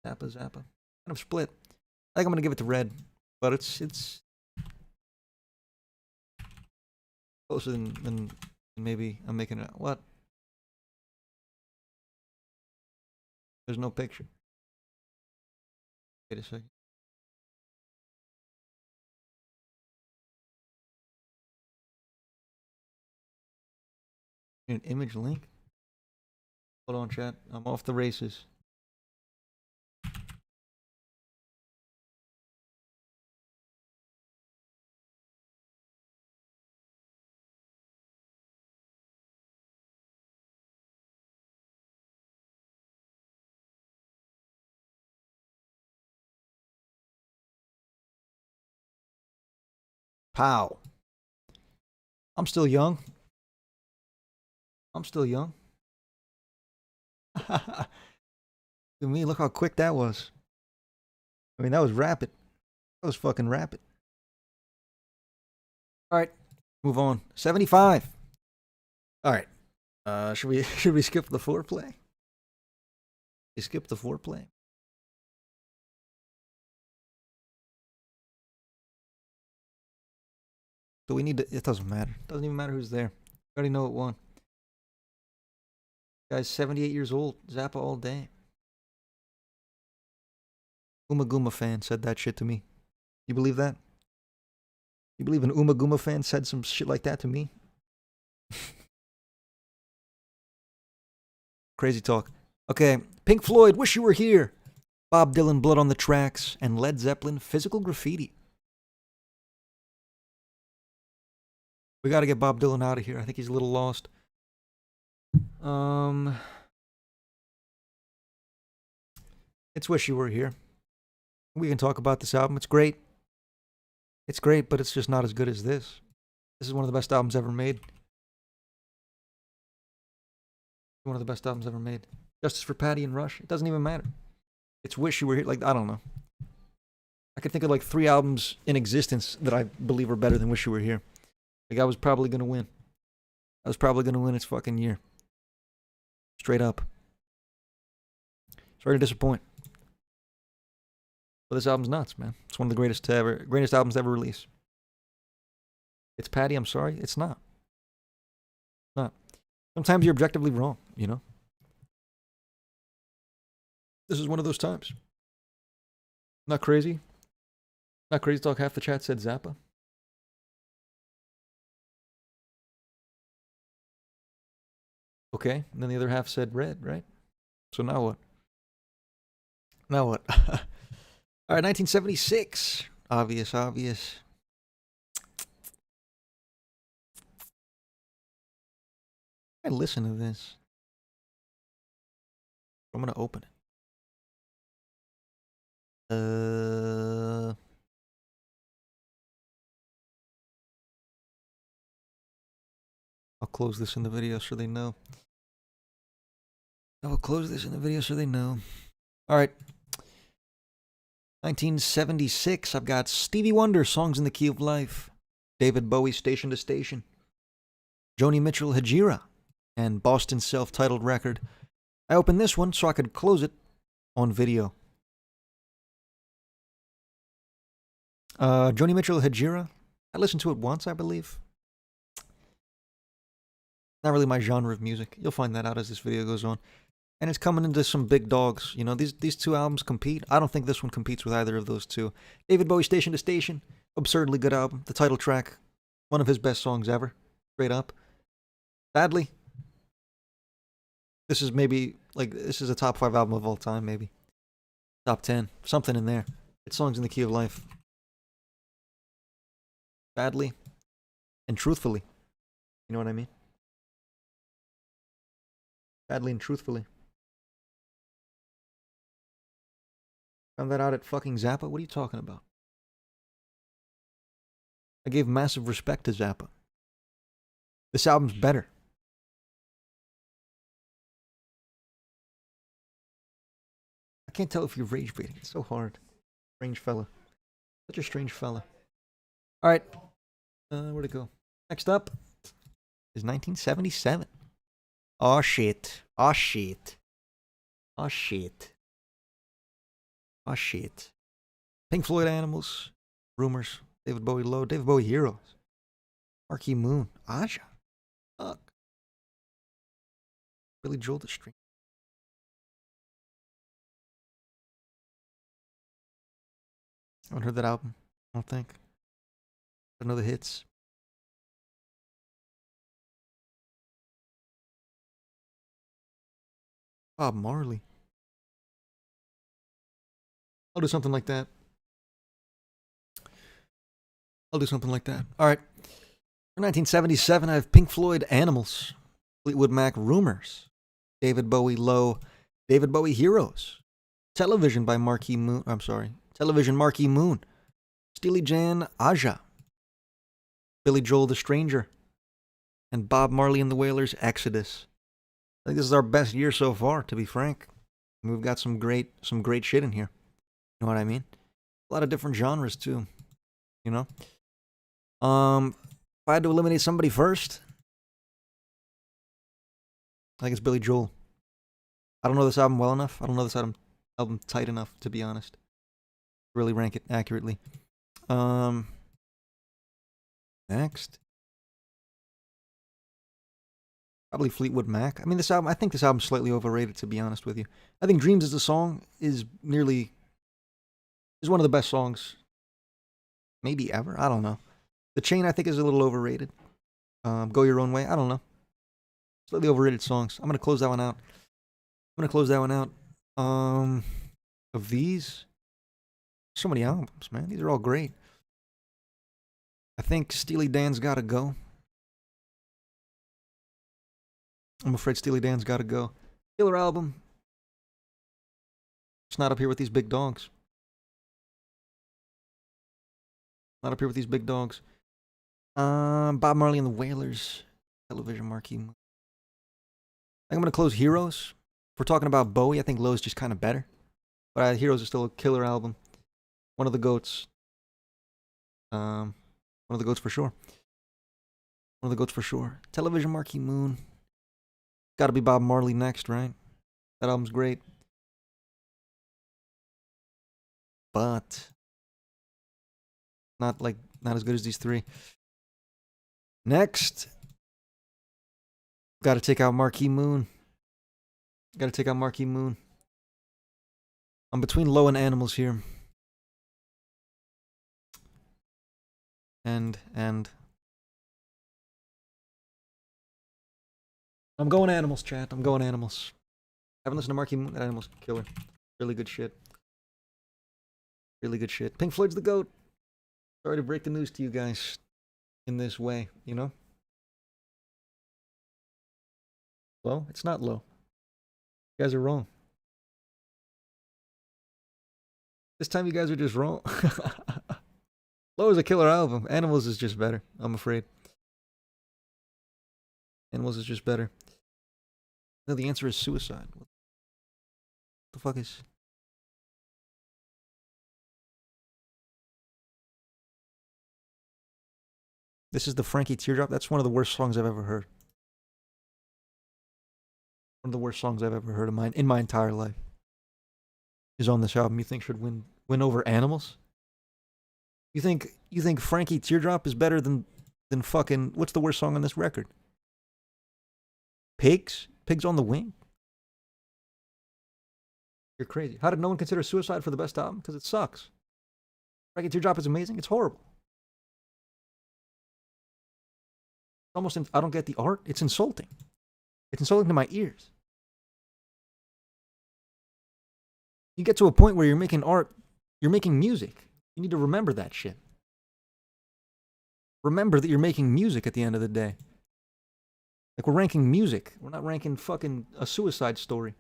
Zappa. Kind of split. I think I'm gonna give it to red, but it's closer than maybe I'm making it. What? There's no picture. Wait a second. An image link? Hold on, chat. I'm off the races. Pow. I'm still young. I'm still young. To me, look how quick that was. I mean, that was rapid. That was fucking rapid. All right, move on. 75. All right. Should we skip the foreplay? You skip the foreplay. Do we need to? It doesn't matter. It doesn't even matter who's there. I already know it won. Guy's 78 years old. Zappa all day. Uma Guma fan said that shit to me. You believe that? You believe an Uma Guma fan said some shit like that to me? Crazy talk. Okay, Pink Floyd, Wish You Were Here. Bob Dylan, Blood on the Tracks. And Led Zeppelin, Physical Graffiti. We gotta get Bob Dylan out of here. I think he's a little lost. It's Wish You Were Here. We can talk about this album. It's great. It's great, but it's just not as good as this. This is one of the best albums ever made. One of the best albums ever made. Justice for Patty and Rush. It doesn't even matter. It's Wish You Were Here. Like, I don't know. I could think of like 3 albums in existence that I believe are better than Wish You Were Here. Like, I was probably going to win. I was probably going to win its fucking year. Straight up. Sorry to disappoint. But this album's nuts, man. It's one of the greatest albums to ever release. It's Patty, I'm sorry. It's not. It's not. Sometimes you're objectively wrong, you know? This is one of those times. Not crazy. Not crazy talk. Half the chat said Zappa. Okay, and then the other half said red, right? So now what? Now what? All right, 1976. Obvious. I listen to this. I'm gonna open it. I'll close this in the video so they know. I will close this in the video so they know. All right. 1976, I've got Stevie Wonder, Songs in the Key of Life. David Bowie, Station to Station. Joni Mitchell, Hajira. And Boston's self-titled record. I opened this one so I could close it on video. Joni Mitchell, Hajira. I listened to it once, I believe. Not really my genre of music. You'll find that out as this video goes on. And it's coming into some big dogs. You know, these 2 albums compete. I don't think this one competes with either of those 2. David Bowie, Station to Station. Absurdly good album. The title track. One of his best songs ever. Straight up. Sadly. This is this is a top 5 album of all time, maybe. Top 10. Something in there. It's Songs in the Key of Life. Sadly. And truthfully. You know what I mean? Sadly and truthfully. Found that out at fucking Zappa? What are you talking about? I gave massive respect to Zappa. This album's better. I can't tell if you're rage baiting. It's so hard. Strange fella. Such a strange fella. Alright. Where'd it go? Next up is 1977. Oh shit. Oh shit. Pink Floyd Animals. Rumors. David Bowie Low. David Bowie Heroes. Marquee Moon. Aja. Fuck. Billy Joel the Stream. I haven't heard that album. I don't think. I know the hits. Bob Marley. I'll do something like that. I'll do something like that. All right. For 1977, I have Pink Floyd Animals. Fleetwood Mac Rumors. David Bowie Low. David Bowie Heroes. Television by Marquee Moon. I'm sorry. Television Marquee Moon. Steely Jan Aja. Billy Joel the Stranger. And Bob Marley and the Wailers Exodus. I think this is our best year so far, to be frank. We've got some great shit in here. You know what I mean? A lot of different genres too. You know? If I had to eliminate somebody first, I think it's Billy Joel. I don't know this album well enough. I don't know this album tight enough, to be honest. Really rank it accurately. Next. Probably Fleetwood Mac. I mean, I think this album's slightly overrated, to be honest with you. I think Dreams as a song is one of the best songs maybe ever. I don't know. The Chain, I think, is a little overrated. Go Your Own Way. I don't know. Slightly overrated songs. I'm going to close that one out. Of these, so many albums, man. These are all great. I think Steely Dan's Gotta Go. I'm afraid Steely Dan's Gotta Go. Killer album. It's not up here with these big dogs. Not up here with these big dogs. Bob Marley and the Wailers. Television Marquee. I think I'm going to close Heroes. If we're talking about Bowie, I think Low's just kind of better. But Heroes is still a killer album. One of the GOATs. One of the GOATs for sure. Television Marquee Moon. Gotta be Bob Marley next, right? That album's great. But not as good as these three. Next. Gotta take out Marquee Moon. I'm between Low and Animals here. And I'm going Animals, chat. I'm going Animals. Haven't listened to Marquee Moon. That Animals killer. Really good shit. Pink Floyd's the GOAT. Sorry to break the news to you guys in this way, you know? Low? It's not Low. You guys are wrong. This time you guys are just wrong. Low is a killer album. Animals is just better, I'm afraid. Animals is just better. No, the answer is Suicide. What the fuck is... This is the Frankie Teardrop. That's one of the worst songs I've ever heard. One of the worst songs I've ever heard in my entire life is on this album. You think should win over Animals? You think Frankie Teardrop is better than fucking... What's the worst song on this record? Pigs on the Wing? You're crazy. How did no one consider Suicide for the best album? Because it sucks. Frankie Teardrop is amazing. It's horrible. I don't get the art. It's insulting. It's insulting to my ears. You get to a point where you're making art, you're making music. You need to remember that shit. Remember that you're making music at the end of the day. Like, we're ranking music. We're not ranking fucking a Suicide Story.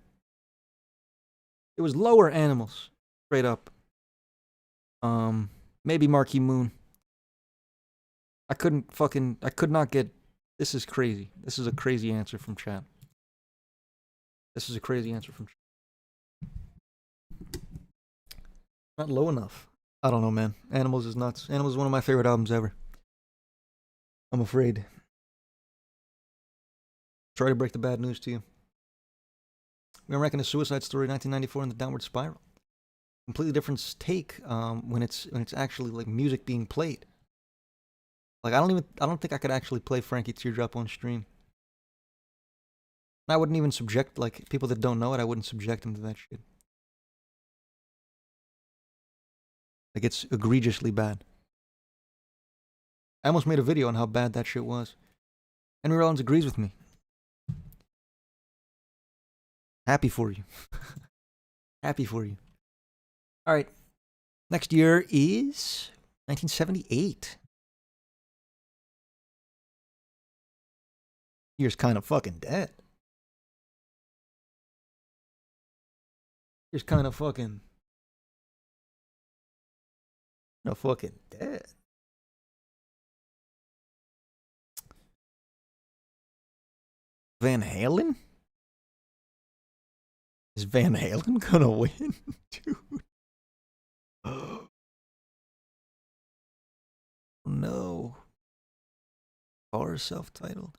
It was lower Animals. Straight up. Maybe Marquee Moon. I could not get... This is crazy. This is a crazy answer from chat. Not low enough. I don't know, man. Animals is nuts. Animals is one of my favorite albums ever. I'm afraid. Try to break the bad news to you. We're ranking a Suicide Story 1994 in the Downward Spiral. completely different take when it's actually like music being played. Like I don't think I could actually play Frankie Teardrop on stream. I wouldn't even subject like people that don't know it. I wouldn't subject them to that shit. Like it's egregiously bad. I almost made a video on how bad that shit was. Henry Rollins agrees with me. Happy for you. Happy for you. All right. Next year is 1978. Year's kind of fucking dead. Year's kind of fucking. No fucking dead. Van Halen? Is Van Halen gonna win? Dude. Oh no. Or self-titled.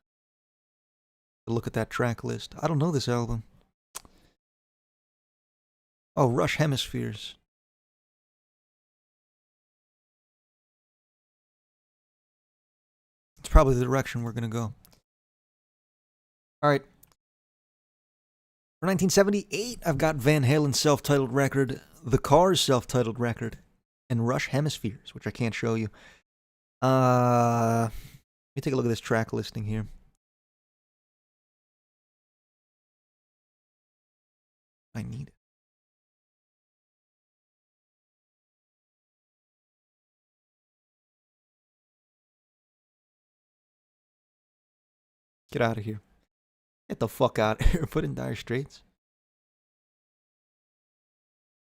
Look at that track list. I don't know this album. Oh, Rush Hemispheres. It's probably the direction we're gonna go. Alright. For 1978, I've got Van Halen's self-titled record, The Cars' self-titled record, and Rush Hemispheres, which I can't show you. Let me take a look at this track listing here. I need it. Get out of here. Get the fuck out of here. Put in Dire Straits.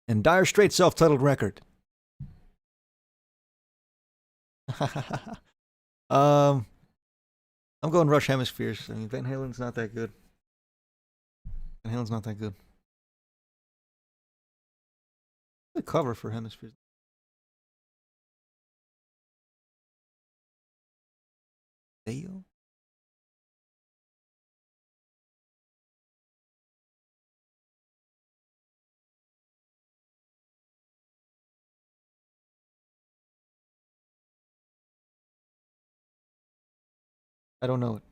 And Dire Straits' self-titled record. I'm going Rush Hemispheres. I mean, Van Halen's not that good. Van Halen's not that good. The cover for Hemispheres. Dale? I don't know it.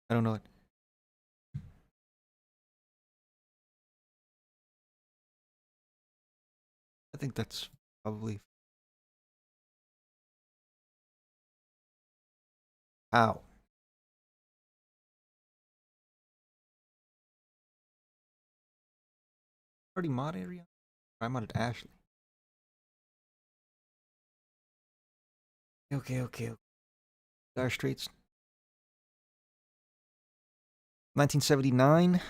I don't know it. I think that's probably. Ow. Already mod area? I modded Ashley. Okay. Dire Straits. 1979.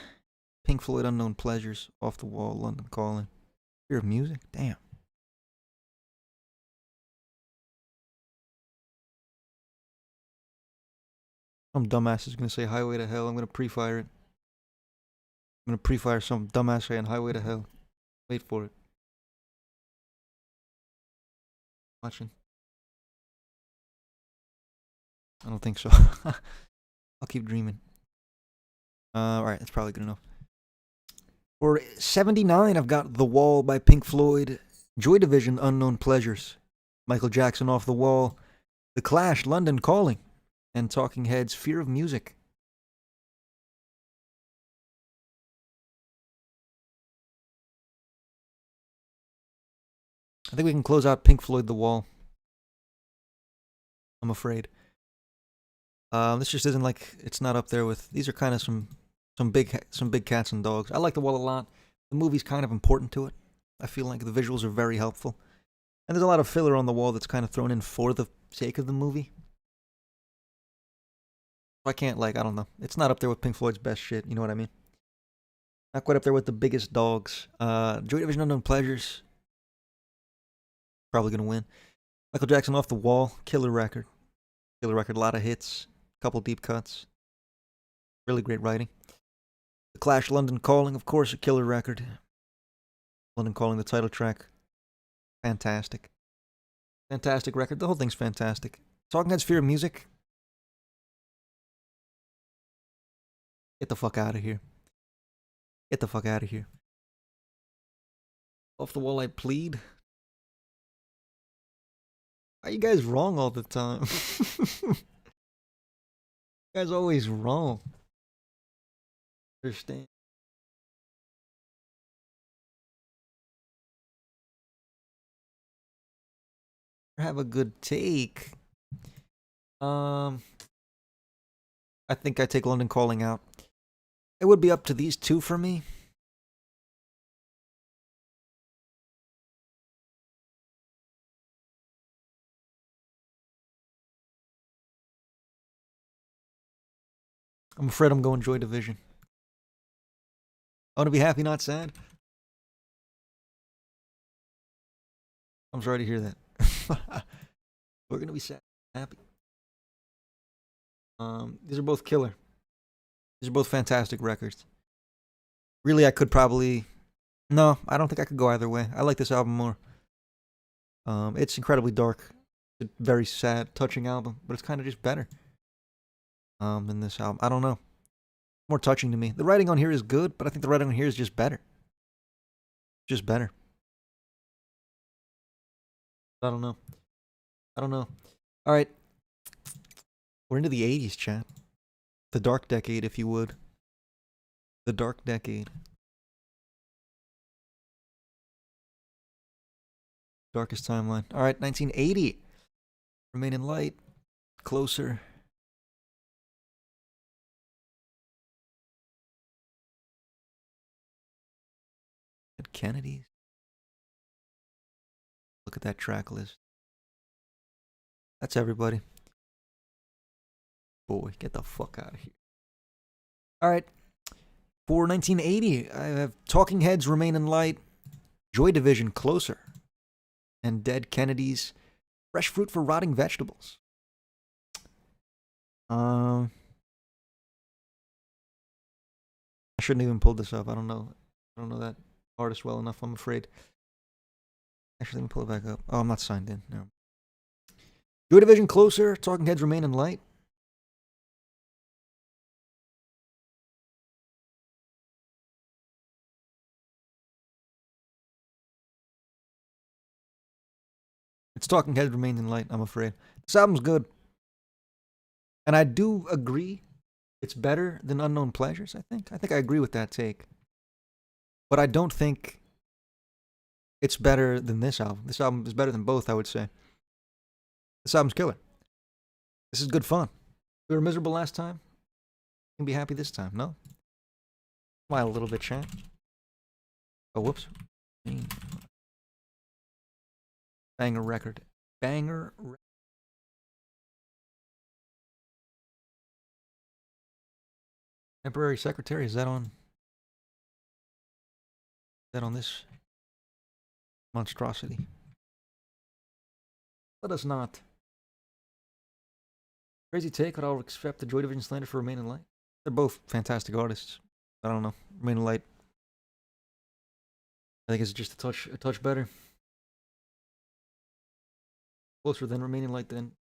Pink Floyd Unknown Pleasures. Off the Wall. London Calling. Fear of Music? Damn. Some dumbass is gonna say Highway to Hell. I'm gonna pre-fire it. I'm gonna pre-fire some dumbass saying Highway to Hell. Wait for it. Watching. I don't think so. I'll keep dreaming. Alright, that's probably good enough. For 79, I've got The Wall by Pink Floyd, Joy Division, Unknown Pleasures, Michael Jackson, Off the Wall, The Clash, London Calling, and Talking Heads, Fear of Music. I think we can close out Pink Floyd, The Wall. I'm afraid. This just isn't like, it's not up there with, these are kind of some big cats and dogs. I like The Wall a lot. The movie's kind of important to it. I feel like the visuals are very helpful. And there's a lot of filler on The Wall that's kind of thrown in for the sake of the movie. I can't, like, I don't know. It's not up there with Pink Floyd's best shit, you know what I mean? Not quite up there with the biggest dogs. Joy Division, Unknown Pleasures. Probably gonna win. Michael Jackson, Off the Wall. Killer record. A lot of hits. Couple deep cuts. Really great writing. The Clash, London Calling, of course, a killer record. London Calling, the title track. Fantastic. Fantastic record. The whole thing's fantastic. Talking Heads, Fear of Music. Get the fuck out of here. Get the fuck out of here. Off the wall I plead. Why are you guys wrong all the time? You guys always wrong. Understand? Have a good take. I think I take London Calling out. It would be up to these two for me. I'm afraid I'm going Joy Division. I want to be happy, not sad. I'm sorry to hear that. We're gonna be sad, happy. These are both killer. These are both fantastic records. Really, I could probably. No, I don't think I could go either way. I like this album more. It's incredibly dark. It's a very sad, touching album, but it's kind of just better. Than this album. I don't know. More touching to me. The writing on here is good, but I think the writing on here is just better. Just better. I don't know. I don't know. All right. We're into the 80s, chat. The dark decade, if you would. The dark decade. Darkest timeline. All right, 1980. Remain in Light. Closer. At Kennedy's. Look at that track list. That's everybody. Boy, get the fuck out of here. All right. For 1980, I have Talking Heads, Remain in Light, Joy Division, Closer, and Dead Kennedys, Fresh Fruit for Rotting Vegetables. I shouldn't even pull this up. I don't know that artist well enough, I'm afraid. Actually, let me pull it back up. Oh, I'm not signed in. No. Joy Division, Closer, Talking Heads, Remain in Light. It's Talking Heads, Remain in Light, I'm afraid. This album's good. And I do agree it's better than Unknown Pleasures, I think. I think I agree with that take. But I don't think it's better than this album. This album is better than both, I would say. This album's killer. This is good fun. We were miserable last time. You can be happy this time, no? Smile a little bit, chat. Oh, whoops. Banger record. Banger record. Temporary Secretary, is that on this monstrosity? Let us not. Crazy take, but I'll accept the Joy Division slander for Remain in Light. They're both fantastic artists. I don't know. Remain in Light, I think it's just a touch better. Closer than Remain in Light then.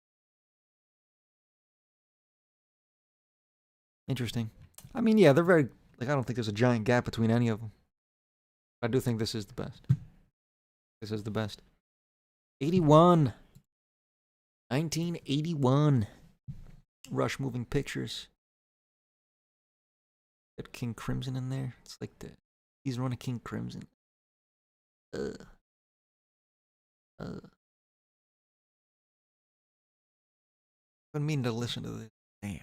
Interesting. I mean, yeah, they're very, I don't think there's a giant gap between any of them. I do think this is the best. This is the best. 81. 1981. Rush Moving Pictures. Got King Crimson in there. It's like he's running King Crimson. I've been meaning to listen to this. Damn.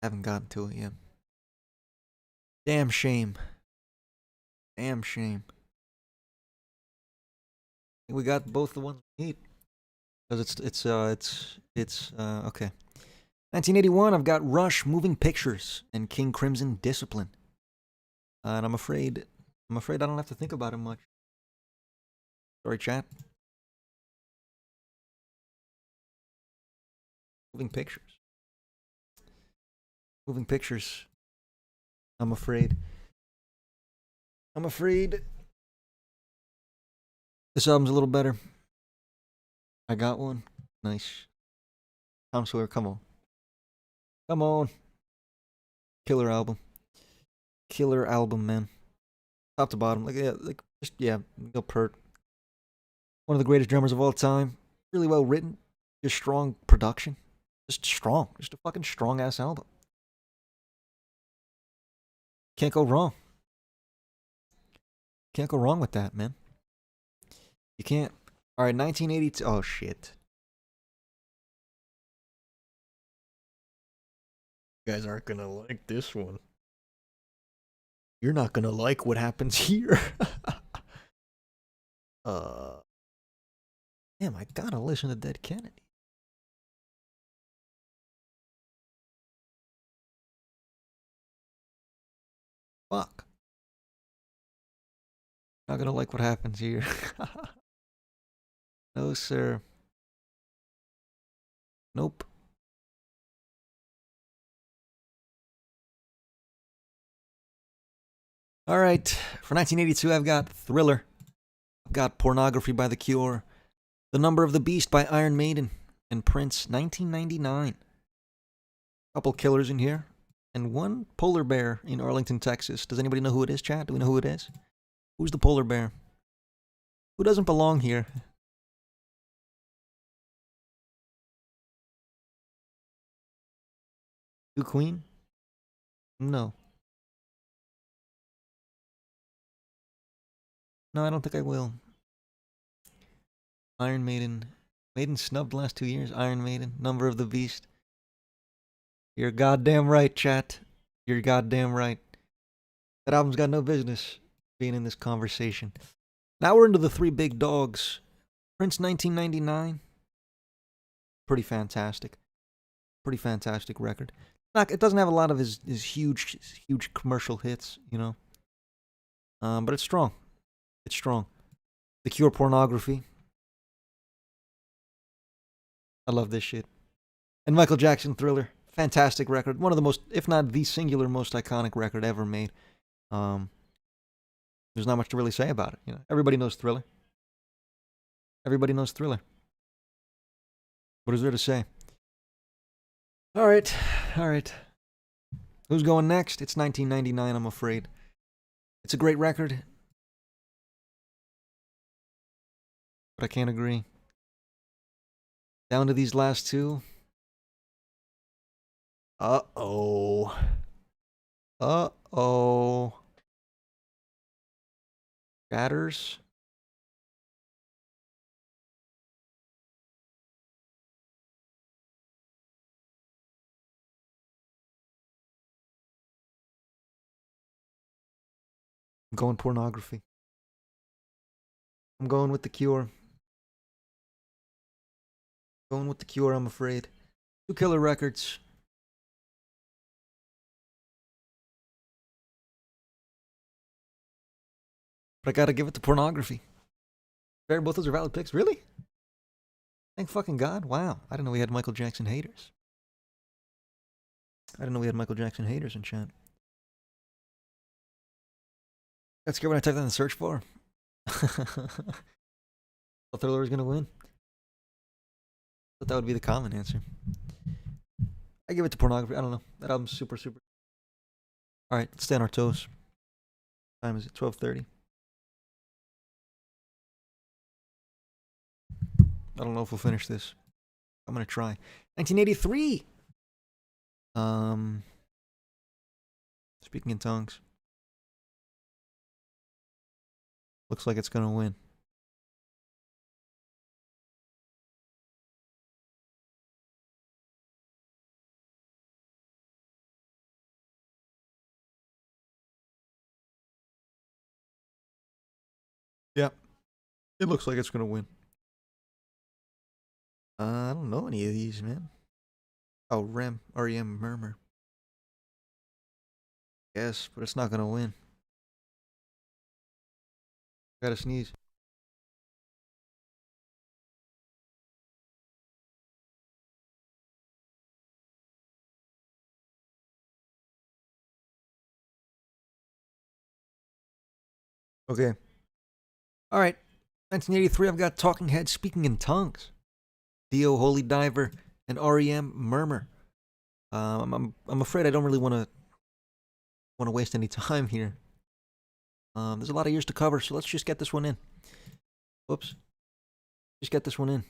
Haven't gotten to it yet. Damn shame. Damn shame. I think we got both the ones we need. Because it's okay. 1981, I've got Rush, Moving Pictures, and King Crimson, Discipline. And I'm afraid I don't have to think about it much. Sorry, chat. Moving Pictures. Moving Pictures. I'm afraid this album's a little better. I got one. Nice. Tom Sawyer, come on. Come on. Killer album. Killer album, man. Top to bottom. Like Just, yeah, Neil Peart. One of the greatest drummers of all time. Really well written. Just strong production. Just strong. Just a fucking strong ass album. Can't go wrong. Can't go wrong with that, man. You can't. All right, 1982. Oh, shit. You guys aren't gonna like this one. You're not gonna like what happens here. Damn, I gotta listen to Dead Kennedy. Fuck. Not gonna like what happens here. No, sir. Nope. All right, for 1982, I've got Thriller. I've got Pornography by The Cure. The Number of the Beast by Iron Maiden. And Prince, 1999. Couple killers in here. And one polar bear in Arlington, Texas. Does anybody know who it is, chat? Do we know who it is? Who's the polar bear? Who doesn't belong here? You Queen? No. No, I don't think I will. Iron Maiden. Maiden snubbed last 2 years. Iron Maiden. Number of the Beast. You're goddamn right, chat. You're goddamn right. That album's got no business being in this conversation. Now we're into the three big dogs. Prince 1999. Pretty fantastic. Pretty fantastic record. It doesn't have a lot of his huge commercial hits, you know. But it's strong. It's strong. The Cure, Pornography. I love this shit. And Michael Jackson, Thriller. Fantastic record. One of the most, if not the singular most iconic record ever made. There's not much to really say about it. You know, everybody knows Thriller. Everybody knows Thriller. What is there to say? All right. All right. Who's going next? It's 1999, I'm afraid. It's a great record. But I can't agree. Down to these last two. Uh-oh. Uh-oh. Batters. I'm going Pornography. I'm going with The Cure. Going with The Cure, I'm afraid. Two killer records. But I gotta give it to Pornography. Fair, both those are valid picks. Really? Thank fucking God. Wow. I didn't know we had Michael Jackson haters. I didn't know we had Michael Jackson haters in chat. Got scared when I typed that in the search bar. Thought Thriller was gonna win. Thought that would be the common answer. I give it to Pornography. I don't know. That album's super. Alright, let's stay on our toes. What time is it? 12:30. I don't know if we'll finish this. I'm gonna try. 1983. Speaking in tongues. Looks like it's gonna win. Yep. It looks like it's gonna win. I don't know any of these, man. Oh, REM, Murmur. Yes, but it's not gonna win. Gotta sneeze. Okay. Alright. 1983, I've got Talking Heads Speaking in Tongues. Dio, Holy Diver, and REM, Murmur. I'm afraid I don't really want to waste any time here. There's a lot of years to cover, so let's just get this one in. Whoops. Just get this one in.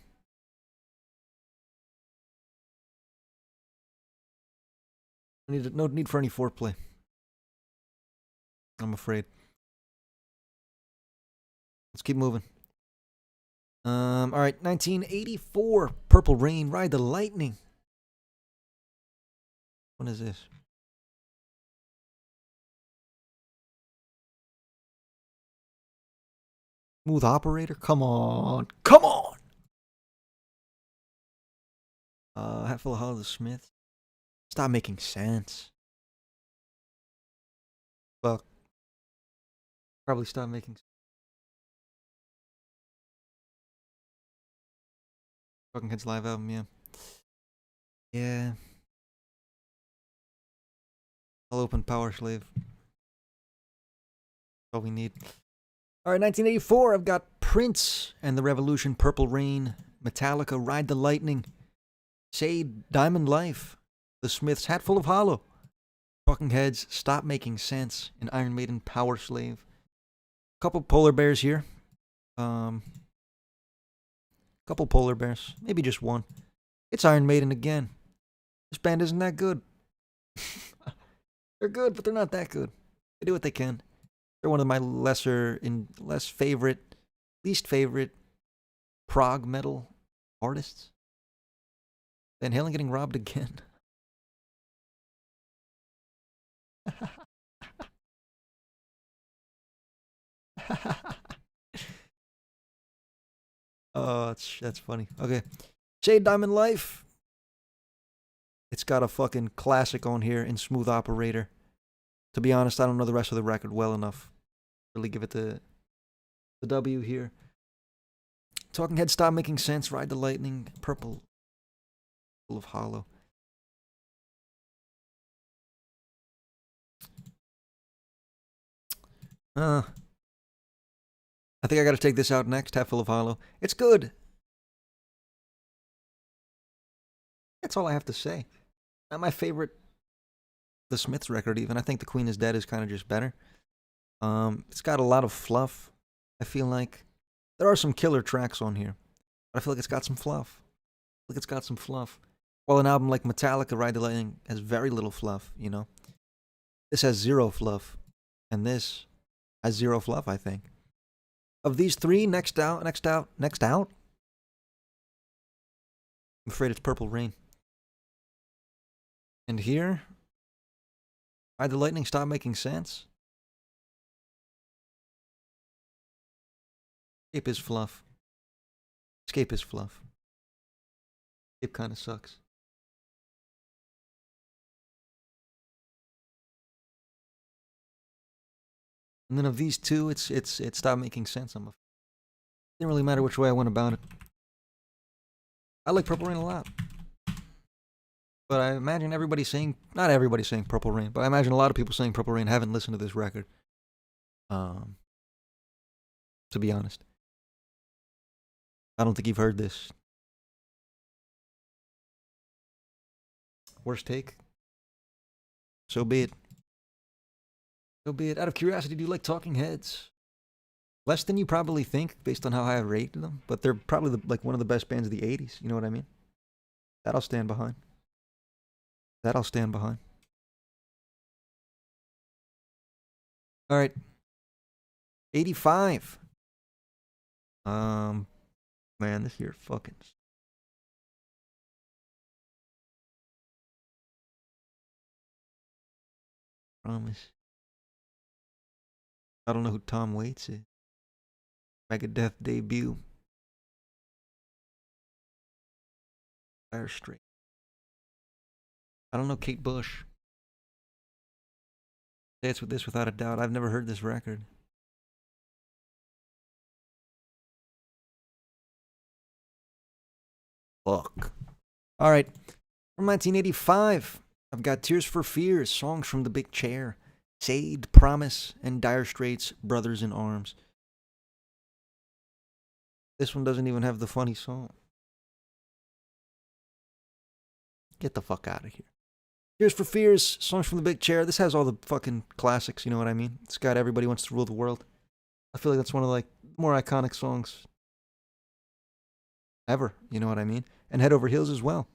No need for any foreplay. I'm afraid. Let's keep moving. All right, 1984, Purple Rain, Ride the Lightning. What is this? Smooth Operator? Come on. Come on! Hatful of Hollow the Smith. Stop making sense. Well, probably stop making sense. Fucking Kids live album, yeah. Yeah. I'll open Power Slave. All we need. Alright, 1984, I've got Prince and the Revolution, Purple Rain, Metallica, Ride the Lightning, Shade, Diamond Life, The Smiths, Hatful of Hollow, Talking Heads, Stop Making Sense, and Iron Maiden, Power Slave. Couple polar bears here. Couple polar bears. Maybe just one. It's Iron Maiden again. This band isn't that good. They're good, but they're not that good. They do what they can. They're one of my least favorite prog metal artists. Van Halen getting robbed again. Oh, that's funny. Okay. Shade Diamond Life. It's got a fucking classic on here in Smooth Operator. To be honest, I don't know the rest of the record well enough. Really give it the W here. Talking Heads, Stop Making Sense, Ride the Lightning, Purple, Full of Hollow. I think I gotta take this out next, Hatful of Hollow. It's good. That's all I have to say. Not my favorite The Smiths record even. I think The Queen is Dead is kind of just better. It's got a lot of fluff. I feel like there are some killer tracks on here, but I feel like it's got some fluff. While an album like Metallica, Ride the Lightning has very little fluff, you know. This has zero fluff, and this has zero fluff, I think. Of these three, next out. I'm afraid it's Purple Rain. And here, Ride the Lightning, Stop Making Sense. Escape is fluff. Escape kind of sucks. And then of these two, it stopped making sense. Didn't really matter which way I went about it. I like Purple Rain a lot. But I imagine not everybody saying Purple Rain, but I imagine a lot of people saying Purple Rain haven't listened to this record. To be honest. I don't think you've heard this. Worst take? So be it. Out of curiosity, do you like Talking Heads? Less than you probably think, based on how high I rated them, but they're probably one of the best bands of the 80s. You know what I mean? That I'll stand behind. All right. 85. Man, this year fucking. Promise. I don't know who Tom Waits is. Megadeth debut. Dire Straits. I don't know Kate Bush. Say it's with this without a doubt. I've never heard this record. Fuck. All right. From 1985, I've got Tears for Fears, Songs from the Big Chair, Sade, Promise, and Dire Straits, Brothers in Arms. This one doesn't even have the funny song. Get the fuck out of here. Tears for Fears, Songs from the Big Chair. This has all the fucking classics, you know what I mean? It's got Everybody Wants to Rule the World. I feel like that's one of like more iconic songs ever, you know what I mean? And Head Over Heels as well.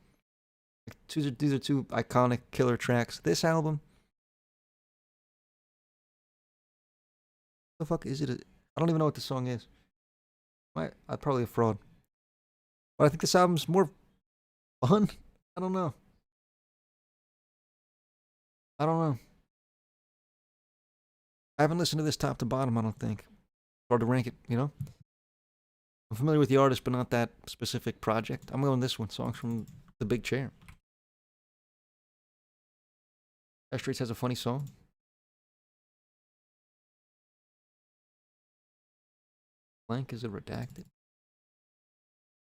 These are two iconic killer tracks. This album, the fuck is it? I don't even know what the song is. I'm probably a fraud. But I think this album's more fun. I don't know. I don't know. I haven't listened to this top to bottom, I don't think. Hard to rank it, you know? I'm familiar with the artist, but not that specific project. I'm going this one, Songs from the Big Chair. Dire Straits has a funny song. Blank, is it redacted?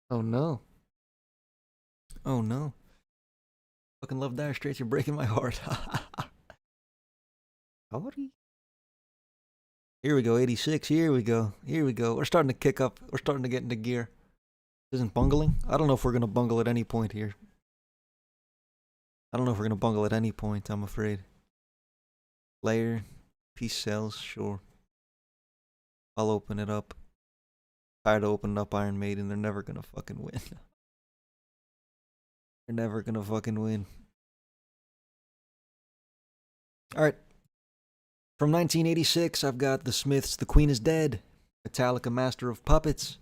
Oh no. Oh no. Fucking love Dire Straits, you're breaking my heart. Sorry. Here we go, 86. Here we go. Here we go. We're starting to kick up. We're starting to get into gear. Isn't bungling? I don't know if we're going to bungle at any point here. I don't know if we're going to bungle at any point, I'm afraid. Layer. Peace cells, sure. I'll open it up. Tired of opening up Iron Maiden. They're never going to fucking win. They're never going to fucking win. Alright. From 1986, I've got The Smiths, The Queen is Dead, Metallica, Master of Puppets,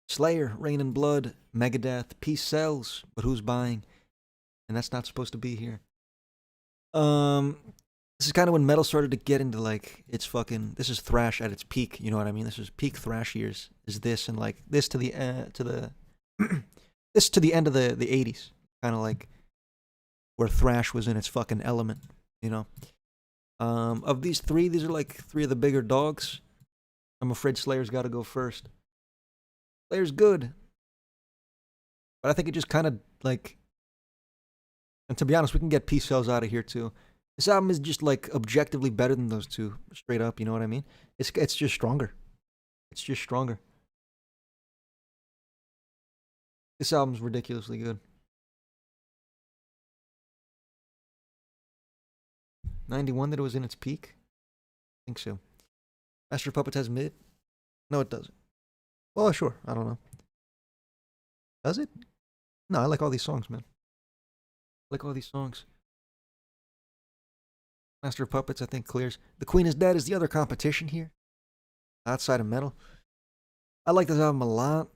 Slayer, Rain and Blood, Megadeth, Peace Sells, But Who's Buying? And that's not supposed to be here. This is kind of when metal started to get into like, it's fucking, this is thrash at its peak, you know what I mean? This is peak thrash years, is this, and like, this to the, this to the end of the 80s, kind of like, where thrash was in its fucking element, you know? Of these three, these are like three of the bigger dogs. I'm afraid Slayer's got to go first. Slayer's good. But I think it just kind of like... And to be honest, we can get Peace Cells out of here too. This album is just like objectively better than those two. Straight up, you know what I mean? It's just stronger. It's just stronger. This album's ridiculously good. 91 that it was in its peak? I think so. Master of Puppets has mid? No, it doesn't. Well, sure. I don't know. Does it? No, I like all these songs, man. I like all these songs. Master of Puppets, I think, clears. The Queen is Dead is the other competition here. Outside of metal. I like this album a lot.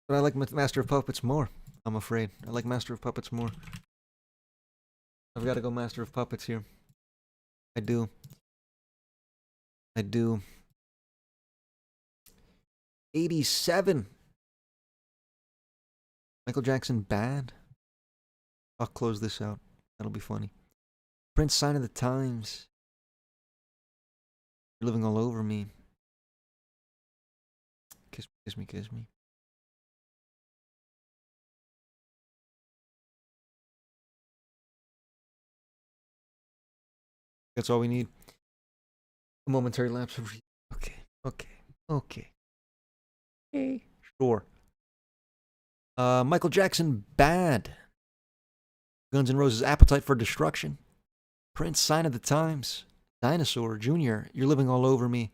But I like Master of Puppets more, I'm afraid. I like Master of Puppets more. I've got to go Master of Puppets here. I do. I do. 87. Michael Jackson, Bad. I'll close this out. That'll be funny. Prince, Sign of the Times. You're Living All Over Me. Kiss me, kiss me, kiss me. That's all we need. A momentary lapse of... Okay, okay, okay. Okay, sure. Michael Jackson, Bad. Guns N' Roses, Appetite for Destruction. Prince, Sign of the Times. Dinosaur, Jr., You're Living All Over Me.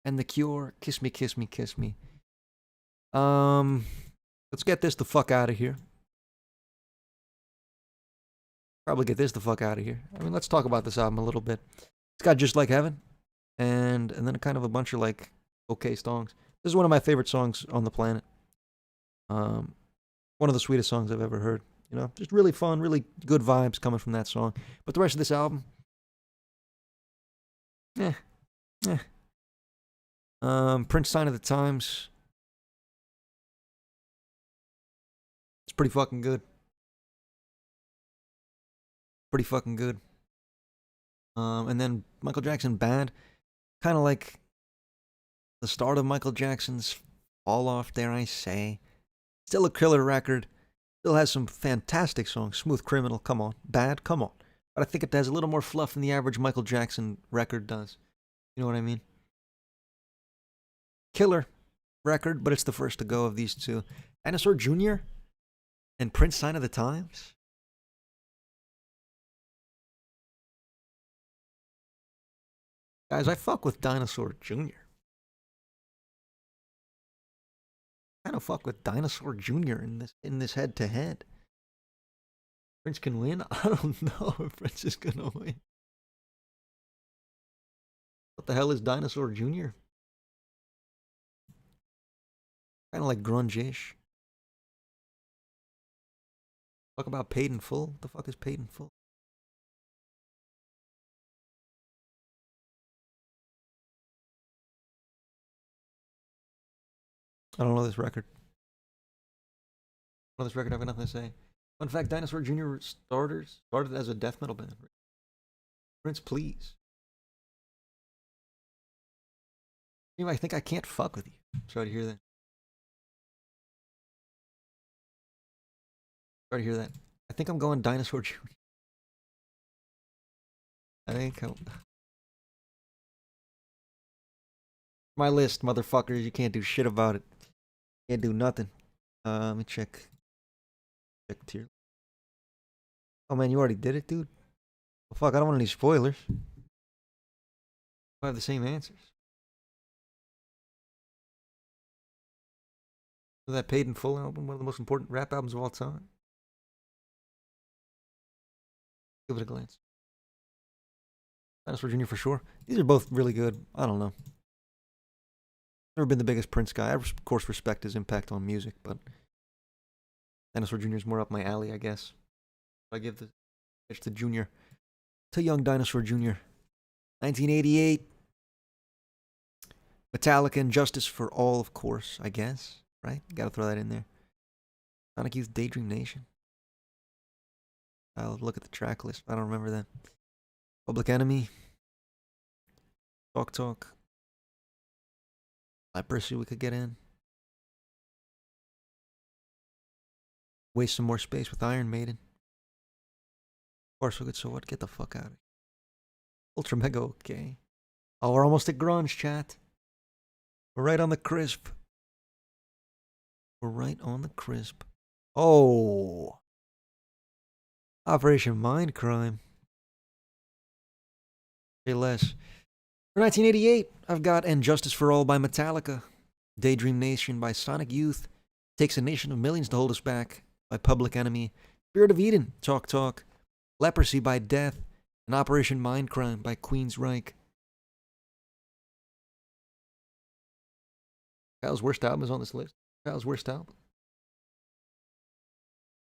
And The Cure, Kiss Me, Kiss Me, Kiss Me. Let's get this the fuck out of here. Probably get this the fuck out of here. I mean, let's talk about this album a little bit. It's got Just Like Heaven, and then kind of a bunch of like okay songs. This is one of my favorite songs on the planet. One of the sweetest songs I've ever heard. You know, just really fun, really good vibes coming from that song. But the rest of this album, Prince, Sign of the Times. It's pretty fucking good. Pretty fucking good. And then Michael Jackson, Bad. Kind of like the start of Michael Jackson's fall off, dare I say. Still a killer record. Still has some fantastic songs. Smooth Criminal, come on. Bad, come on. But I think it has a little more fluff than the average Michael Jackson record does. You know what I mean? Killer record, but it's the first to go of these two. Dinosaur Jr.? And Prince Sign of the Times? Guys, I fuck with Dinosaur Jr. I kind of fuck with Dinosaur Jr. in this head to head. Prince can win? I don't know if Prince is gonna win. What the hell is Dinosaur Jr.? Kind of like grunge-ish. Talk about Paid in Full. What the fuck is Paid in Full? I don't know this record. I don't know this record. I have nothing to say. Fun fact: Dinosaur Jr. started as a death metal band. Prince, please. Anyway, I think I can't fuck with you. Sorry to hear that. Sorry to hear that. I think I'm going Dinosaur Jr. I think I'm... My list, motherfuckers. You can't do shit about it. Can't do nothing. Let me check. Check tier. Oh man, you already did it, dude. Well, fuck, I don't want any spoilers. I have the same answers. That Paid in Full album, one of the most important rap albums of all time. Give it a glance. Dinosaur Jr. for sure. These are both really good. I don't know. Never been the biggest Prince guy. I, of course, respect his impact on music, but Dinosaur Jr. is more up my alley, I guess. I give the pitch to Junior. To young Dinosaur Jr. 1988. Metallica and Justice for All, of course, I guess. Right? Gotta throw that in there. Sonic Youth Daydream Nation. I'll look at the track list. I don't remember that. Public Enemy. Talk Talk. Leprosy we could get in. Waste some more space with Iron Maiden. Of course, look at So What? Get the fuck out of here. Ultra Mega okay. Oh, we're almost at grunge, chat. We're right on the crisp. We're right on the crisp. Oh. Operation Mindcrime. Say less. For 1988, I've got And Justice for All by Metallica. Daydream Nation by Sonic Youth. Takes a Nation of Millions to Hold Us Back by Public Enemy. Spirit of Eden, Talk Talk. Leprosy by Death. And Operation Mindcrime by Queensryche. Kyle's worst album is on this list. Kyle's worst album.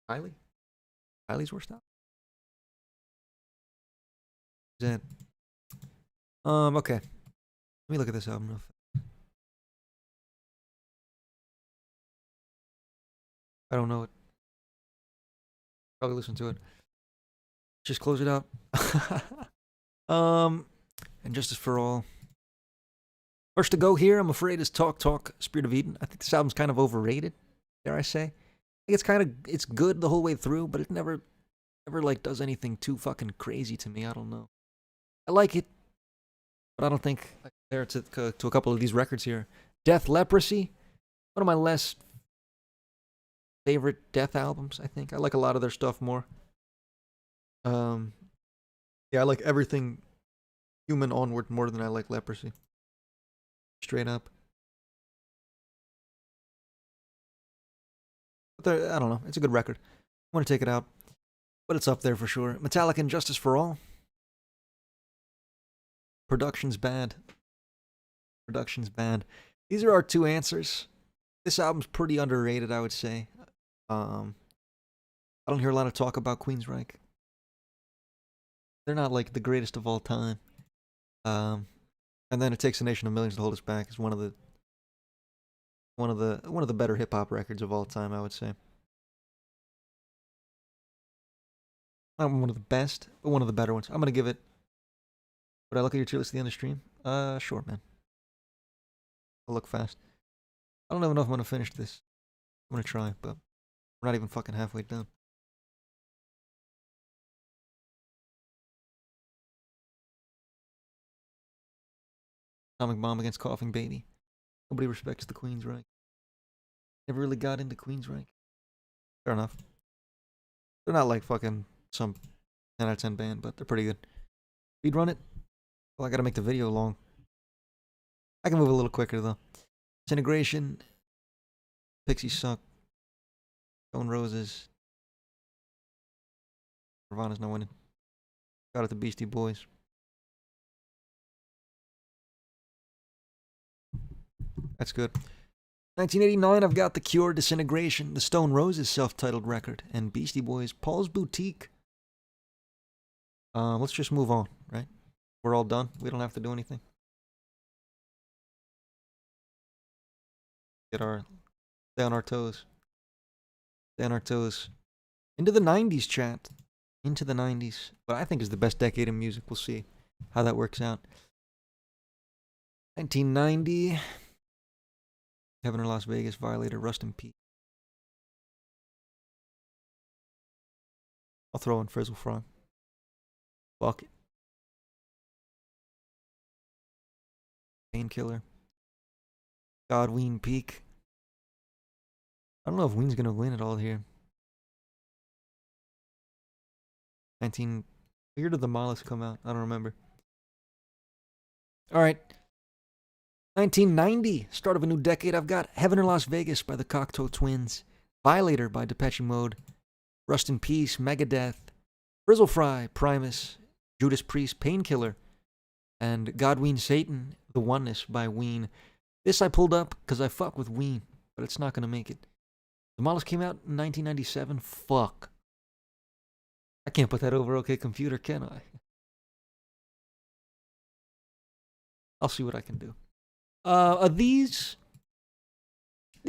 Kylie's worst album. Is that? Okay. Let me look at this album real fast. I don't know it. Probably listen to it. Just close it out. And Justice for All. First to go here, I'm afraid, is Talk Talk, Spirit of Eden. I think this album's kind of overrated, dare I say. I think it's good the whole way through, but it never like does anything too fucking crazy to me. I don't know. I like it, but I don't think I compare it to a couple of these records here. Death Leprosy, one of my less favorite Death albums, I think. I like a lot of their stuff more. Yeah, I like everything Human Onward more than I like Leprosy. Straight up. But I don't know. It's a good record. I want to take it out. But it's up there for sure. Metallica and Justice for All. Production's bad. Production's bad. These are our two answers. This album's pretty underrated, I would say. I don't hear a lot of talk about Queensryche. They're not like the greatest of all time. And then It Takes a Nation of Millions to Hold Us Back is one of the better hip hop records of all time, I would say. Not one of the best, but one of the better ones. I'm gonna give it. Would I look at your tier list at the end of the stream? Sure, man. I'll look fast. I don't even know if I'm gonna finish this. I'm gonna try, but we're not even fucking halfway done. Atomic Bomb against Coughing Baby. Nobody respects the Queensryche. Never really got into Queensryche. Fair enough. They're not like fucking some 10 out of 10 band, but they're pretty good. Speed run it. Well, I gotta make the video long. I can move a little quicker though. Disintegration. Pixies suck. Stone Roses. Nirvana's not winning. Got it, the Beastie Boys. That's good. 1989, I've got The Cure, Disintegration, the Stone Roses self-titled record, and Beastie Boys, Paul's Boutique. Let's just move on, right? We're all done. We don't have to do anything. Stay on our toes. Stay on our toes. Into the 90s, chat. Into the 90s. What I think is the best decade in music. We'll see how that works out. 1990. Heaven or Las Vegas, Violator, Rust in Peace. I'll throw in Frizzle Fry. Fuck it. Painkiller. God, Ween Peak. I don't know if Ween's gonna win it all here. 19. What year did the Mollusk come out? I don't remember. Alright. 1990. Start of a new decade. I've got Heaven or Las Vegas by the Cocteau Twins. Violator by Depeche Mode. Rust in Peace, Megadeth. Frizzle Fry, Primus. Judas Priest, Painkiller. And God Ween Satan, The Oneness by Ween. This I pulled up because I fuck with Ween, but it's not going to make it. The Mollusk came out in 1997. Fuck. I can't put that over OK Computer, can I? I'll see what I can do. These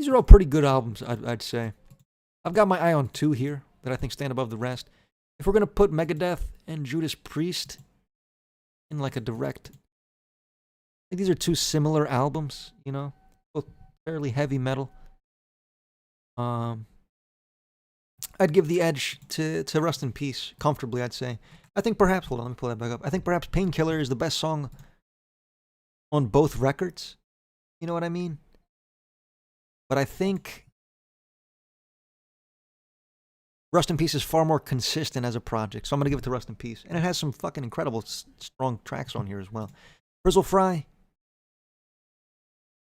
are all pretty good albums, I'd say. I've got my eye on two here that I think stand above the rest. If we're going to put Megadeth and Judas Priest in like a direct... I think these are two similar albums, you know? Both fairly heavy metal. I'd give the edge to Rust in Peace, comfortably, I'd say. I think perhaps... Hold on, let me pull that back up. I think perhaps Painkiller is the best song on both records. You know what I mean? But I think Rust in Peace is far more consistent as a project, so I'm going to give it to Rust in Peace. And it has some fucking incredible, strong tracks on here as well. Frizzle Fry.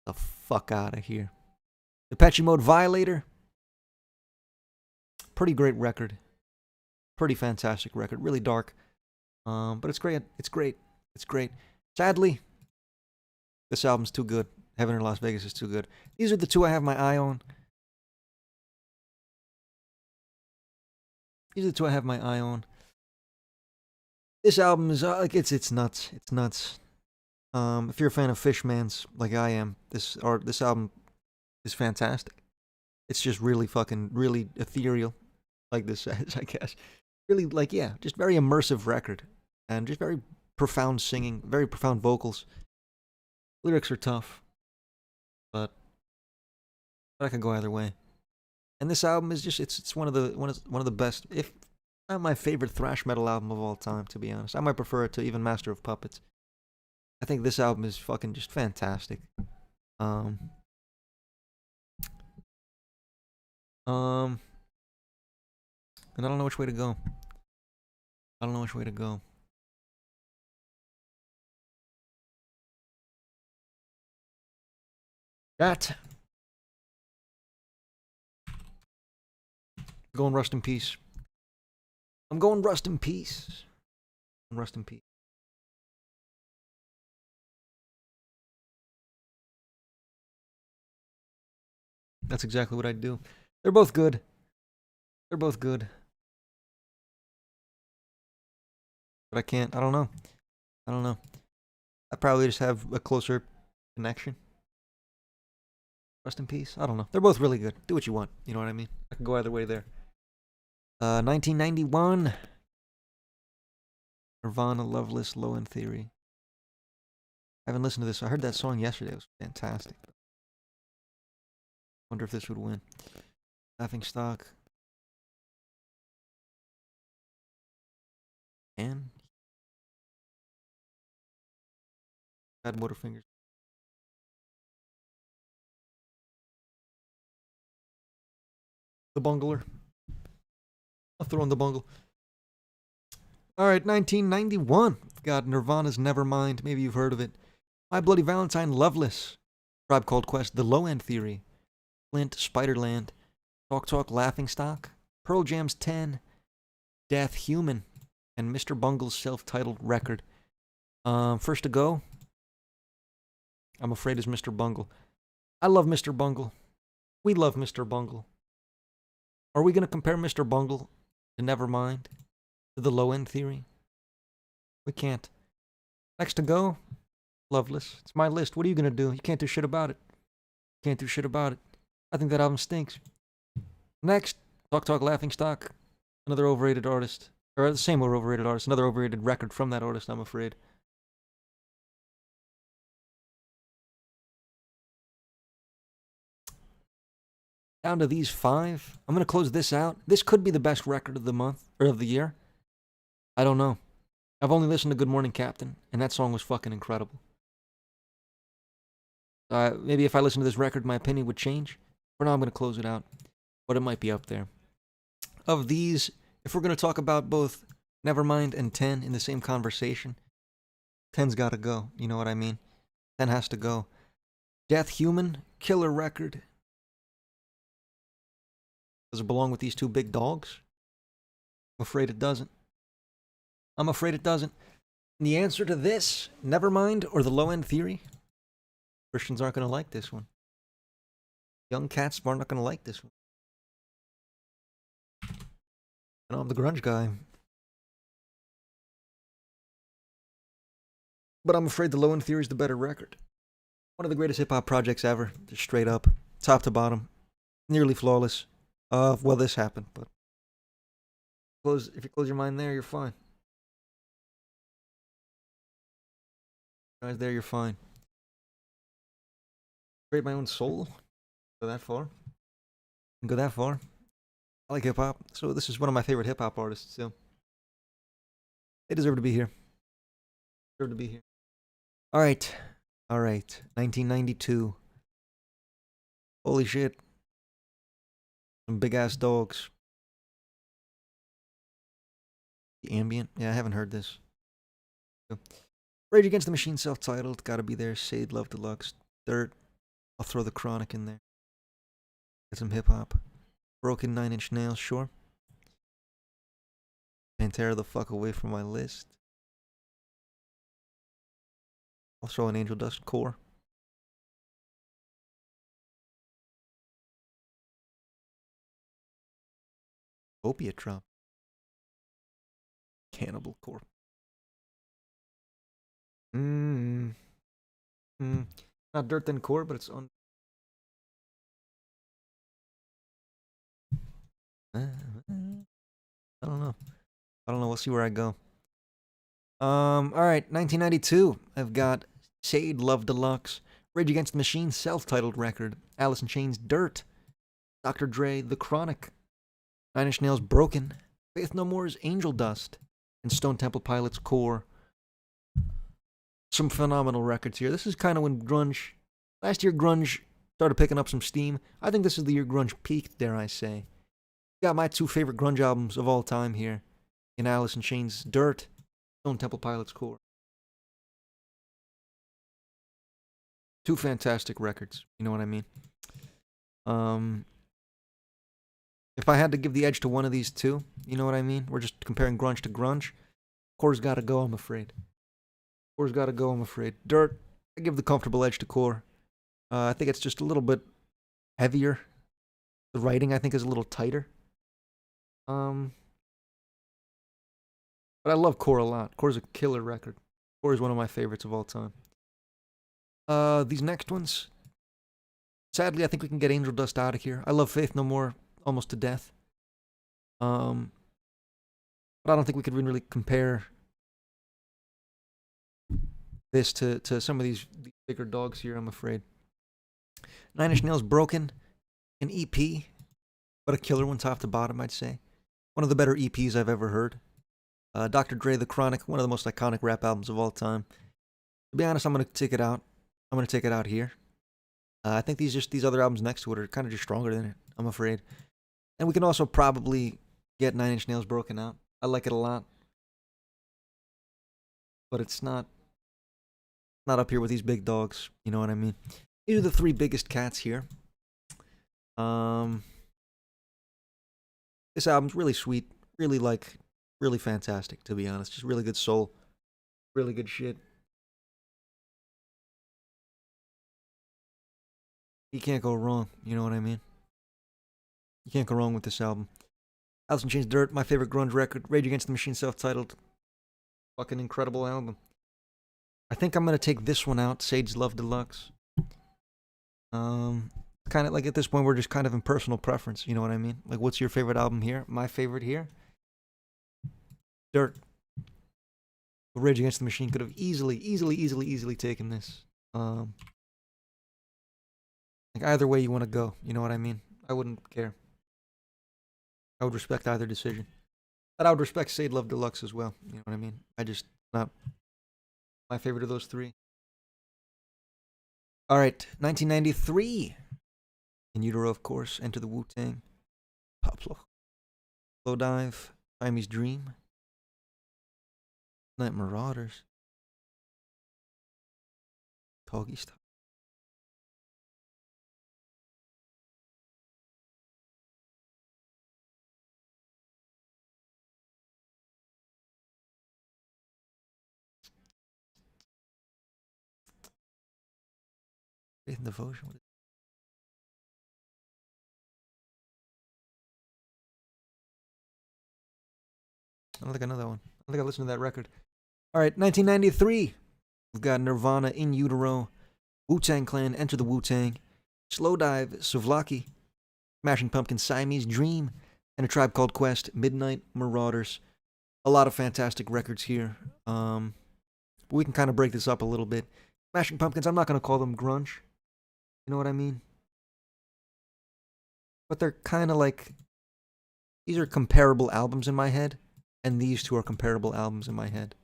The fuck out of here. Depeche Mode, Violator. Pretty great record. Pretty fantastic record. Really dark. But it's great. It's great. It's great. Sadly, this album's too good. Heaven or Las Vegas is too good. These are the two I have my eye on. These are the two I have my eye on. This album is like it's nuts. It's nuts. If you're a fan of Fishman's like I am, this album is fantastic. It's just really ethereal, like this says, I guess. Really, like, yeah, just very immersive record. And just very profound singing, very profound vocals. Lyrics are tough. But I can go either way. And this album is just it's one of the best, if not my favorite thrash metal album of all time, to be honest. I might prefer it to even Master of Puppets. I think this album is fucking just fantastic. And I don't know which way to go. That. Going Rust in Peace. I'm going Rust in Peace. Rust in Peace. That's exactly what I'd do. They're both good. But I don't know. I probably just have a closer connection. Rest in Peace. I don't know. They're both really good. Do what you want. You know what I mean? I can go either way there. 1991. Nirvana, Loveless, Low End Theory. I haven't listened to this. I heard that song yesterday. It was fantastic. Wonder if this would win. Laughing Stock. And Bad Motorfingers. The Bungler. throw in the bungle. All right, 1991. Got Nirvana's Nevermind. Maybe you've heard of it. My Bloody Valentine, Loveless. Tribe Called Quest, The Low End Theory. Flint, Spiderland. Talk Talk, Laughingstock. Pearl Jam's 10. Death, Human. And Mr. Bungle's self-titled record. First to go, I'm afraid, is Mr. Bungle. I love Mr. Bungle. We love Mr. Bungle. Are we going to compare Mr. Bungle to Nevermind? To The Low End Theory? We can't. Next to go, Loveless. It's my list. What are you going to do? You can't do shit about it. Can't do shit about it. I think that album stinks. Next, Talk Talk Laughingstock. Another overrated artist. Or the same overrated artist. Another overrated record from that artist, I'm afraid. Down to these 5. I'm going to close this out. This could be the best record of the month, or of the year. I don't know. I've only listened to Good Morning Captain, and that song was fucking incredible. Maybe if I listened to this record, my opinion would change. For now, I'm going to close it out. But it might be up there. Of these, if we're going to talk about both Nevermind and 10 in the same conversation, 10's got to go. You know what I mean? 10 has to go. Death Human, killer record. Does it belong with these two big dogs? I'm afraid it doesn't. I'm afraid it doesn't. And the answer to this, Nevermind or The Low End Theory? Christians aren't going to like this one. Young cats are not going to like this one. I know I'm the grunge guy. But I'm afraid The Low End Theory is the better record. One of the greatest hip-hop projects ever. Just straight up. Top to bottom. Nearly flawless. Well, this happened, but if you close your mind there, you're fine. Guys, there, you're fine. Create my own soul. Go that far. Go that far. I like hip hop, so this is one of my favorite hip hop artists. So they deserve to be here. Deserve to be here. All right. 1992. Holy shit. Some big ass dogs. The Ambient. Yeah, I haven't heard this. Rage Against the Machine, self-titled. Gotta be there. Sade, Love Deluxe. Dirt. I'll throw the Chronic in there. Get some hip hop. Broken 9 Inch Nails, sure. Pantera the fuck away from my list. I'll throw an Angel Dust Core. Opiate Drop. Cannibal Corpse. Not Dirt Then Core, but it's on. I don't know. We'll see where I go. Alright, 1992. I've got Sade, Love Deluxe. Rage Against the Machine, self-titled record. Alice in Chains, Dirt. Dr. Dre, The Chronic. 9 Inch Nails, Broken. Faith No More's Angel Dust. And Stone Temple Pilots, Core. Some phenomenal records here. This is kind of when grunge... Last year, grunge started picking up some steam. I think this is the year grunge peaked, dare I say. Got my 2 favorite grunge albums of all time here. In Alice in Chains, Dirt. Stone Temple Pilots, Core. 2 fantastic records. You know what I mean? If I had to give the edge to one of these 2, you know what I mean? We're just comparing grunge to grunge. Core's gotta go, I'm afraid. Core's gotta go, I'm afraid. Dirt, I give the comfortable edge to Core. I think it's just a little bit heavier. The writing, I think, is a little tighter. But I love Core a lot. Core's a killer record. Core is one of my favorites of all time. These next ones, sadly, I think we can get Angel Dust out of here. I love Faith No More almost to death. But I don't think we could really compare this to some of these bigger dogs here, I'm afraid. 9 Inch Nails, Broken, an EP, but a killer one top to bottom, I'd say. One of the better EPs I've ever heard. Dr. Dre, The Chronic, one of the most iconic rap albums of all time. To be honest, I'm going to take it out. I'm going to take it out here. I think these other albums next to it are kind of just stronger than it, I'm afraid. And we can also probably get Nine Inch Nails broken out. I like it a lot. But it's not up here with these big dogs. You know what I mean? These are the three biggest cats here. This album's really sweet, really fantastic, to be honest. Just really good soul, really good shit. You can't go wrong, you know what I mean? You can't go wrong with this album. Alice in Chains Dirt, my favorite grunge record. Rage Against the Machine, self-titled. Fucking incredible album. I think I'm gonna take this one out, Sage Love Deluxe. Kind of like at this point, we're just kind of in personal preference, you know what I mean? Like, what's your favorite album here? My favorite here? Dirt. Rage Against the Machine could have easily taken this. Like, either way you want to go, you know what I mean? I wouldn't care. I would respect either decision. But I would respect Sage Love Deluxe as well, you know what I mean? Not my favorite of those three. Alright, 1993. In Utero, of course. Enter the Wu-Tang. Pablo. Slow Dive. Siamese Dream. Night Marauders. Toggy Style. Faith and Devotion. I don't think I know that one. I don't think I listened to that record. Alright, 1993. We've got Nirvana, In Utero, Wu-Tang Clan, Enter the Wu-Tang, Slow Dive, Souvlaki, Smashing Pumpkins, Siamese Dream, and A Tribe Called Quest, Midnight Marauders. A lot of fantastic records here. But we can kind of break this up a little bit. Smashing Pumpkins, I'm not going to call them grunge. You know what I mean? But they're kind of like... These are comparable albums in my head. And these two are comparable albums in my head.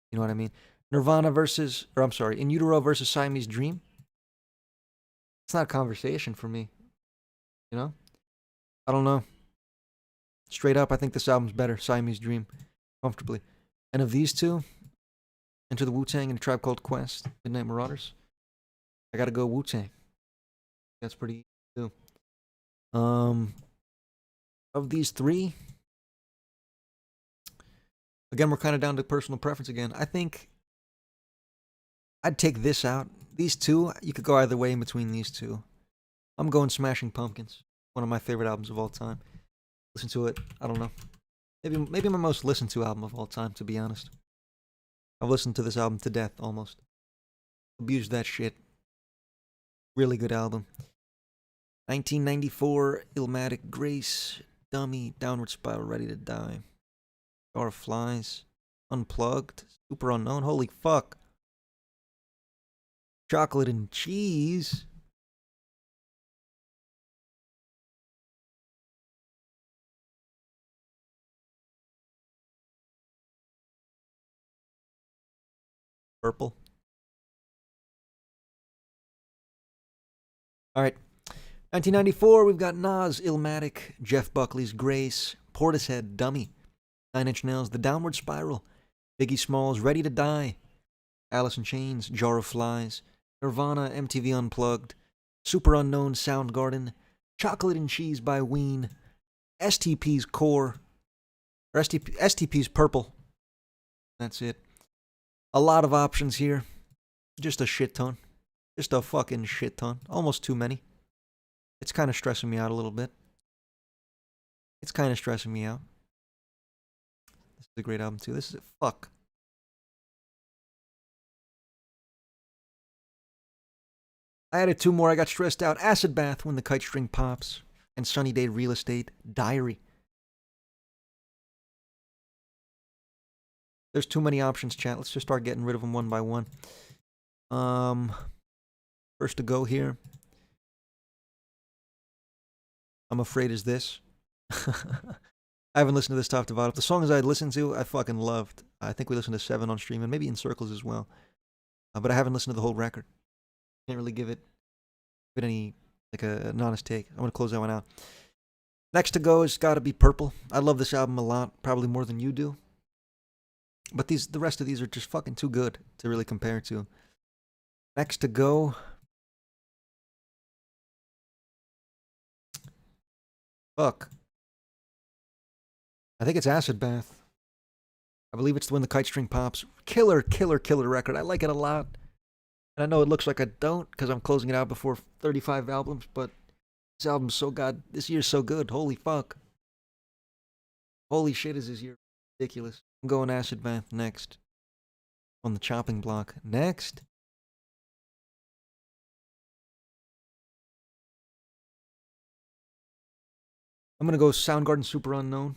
You know what I mean? Nirvana versus... Or I'm sorry, In Utero versus Siamese Dream. It's not a conversation for me. You know? I don't know. Straight up, I think this album's better. Siamese Dream. Comfortably. And of these two... Enter the Wu-Tang and A Tribe Called Quest. Midnight Marauders. I gotta go Wu-Tang. That's pretty easy too. Of these three... Again, we're kind of down to personal preference again. I think I'd take this out. These two, you could go either way in between these two. I'm going Smashing Pumpkins. One of my favorite albums of all time. Listen to it, I don't know. Maybe my most listened to album of all time, to be honest. I've listened to this album to death, almost. Abused that shit. Really good album. 1994, Illmatic, Grace, Dummy, Downward Spiral, Ready to Die. Jar of Flies, Unplugged, Super Unknown, holy fuck. Chocolate and Cheese. Purple. Alright. 1994, we've got Nas, Illmatic, Jeff Buckley's Grace, Portishead, Dummy, Nine Inch Nails, The Downward Spiral, Biggie Smalls, Ready to Die, Alice in Chains, Jar of Flies, Nirvana, MTV Unplugged, Super Unknown, Soundgarden, Chocolate and Cheese by Ween, STP's Core, or STP's Purple. That's it. A lot of options here. Just a shit ton. Just a fucking shit ton. Almost too many. It's kind of stressing me out a little bit. It's kind of stressing me out. This is a great album too. This is fuck. I added two more. I got stressed out. Acid Bath, When the Kite String Pops, and Sunny Day Real Estate, Diary. There's too many options, chat. Let's just start getting rid of them one by one. First to go here, I'm afraid, is this. I haven't listened to this top to bottom. The songs I'd listened to, I fucking loved. I think we listened to 7 on stream and maybe In Circles as well. But I haven't listened to the whole record. Can't really give it any, like, an honest take. I'm going to close that one out. Next to go has got to be Purple. I love this album a lot, probably more than you do. But the rest of these are just fucking too good to really compare to. Next to go. Fuck. I think it's Acid Bath. I believe it's when the kite string pops. Killer record. I like it a lot. And I know it looks like I don't because I'm closing it out before 35 albums, but this year's so good. Holy fuck. Holy shit, is this year ridiculous. I'm going Acid Bath next. On the chopping block. Next. I'm gonna go Soundgarden Super Unknown.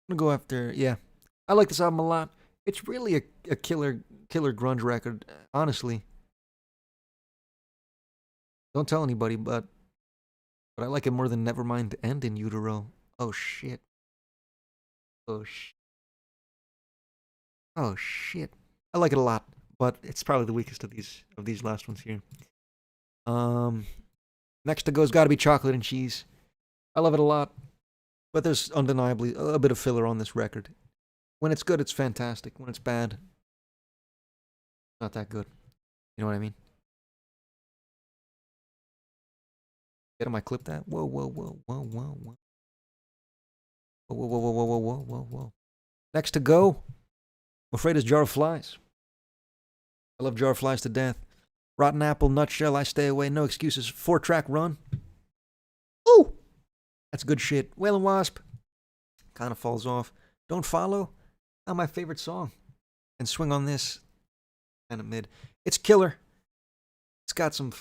I'm gonna go after, yeah. I like this album a lot. It's really a killer grunge record, honestly. Don't tell anybody, but I like it more than Nevermind and In Utero. Oh shit. Oh shit. Oh shit. I like it a lot, but it's probably the weakest of these last ones here. Next to go's got to be Chocolate and Cheese. I love it a lot, but there's undeniably a bit of filler on this record. When it's good, it's fantastic. When it's bad, not that good. You know what I mean? Get I clip that? Whoa, whoa, whoa, whoa, whoa, whoa. Whoa, whoa, whoa, whoa, whoa, whoa, whoa, whoa. Next to go, I'm afraid is Jar of Flies. I love Jar of Flies to death. Rotten Apple, Nutshell, I Stay Away, No Excuses, 4-track run. Ooh! That's good shit. Whale and Wasp kind of falls off. Don't Follow, not my favorite song. And Swing on This, kind of mid. It's killer. It's got some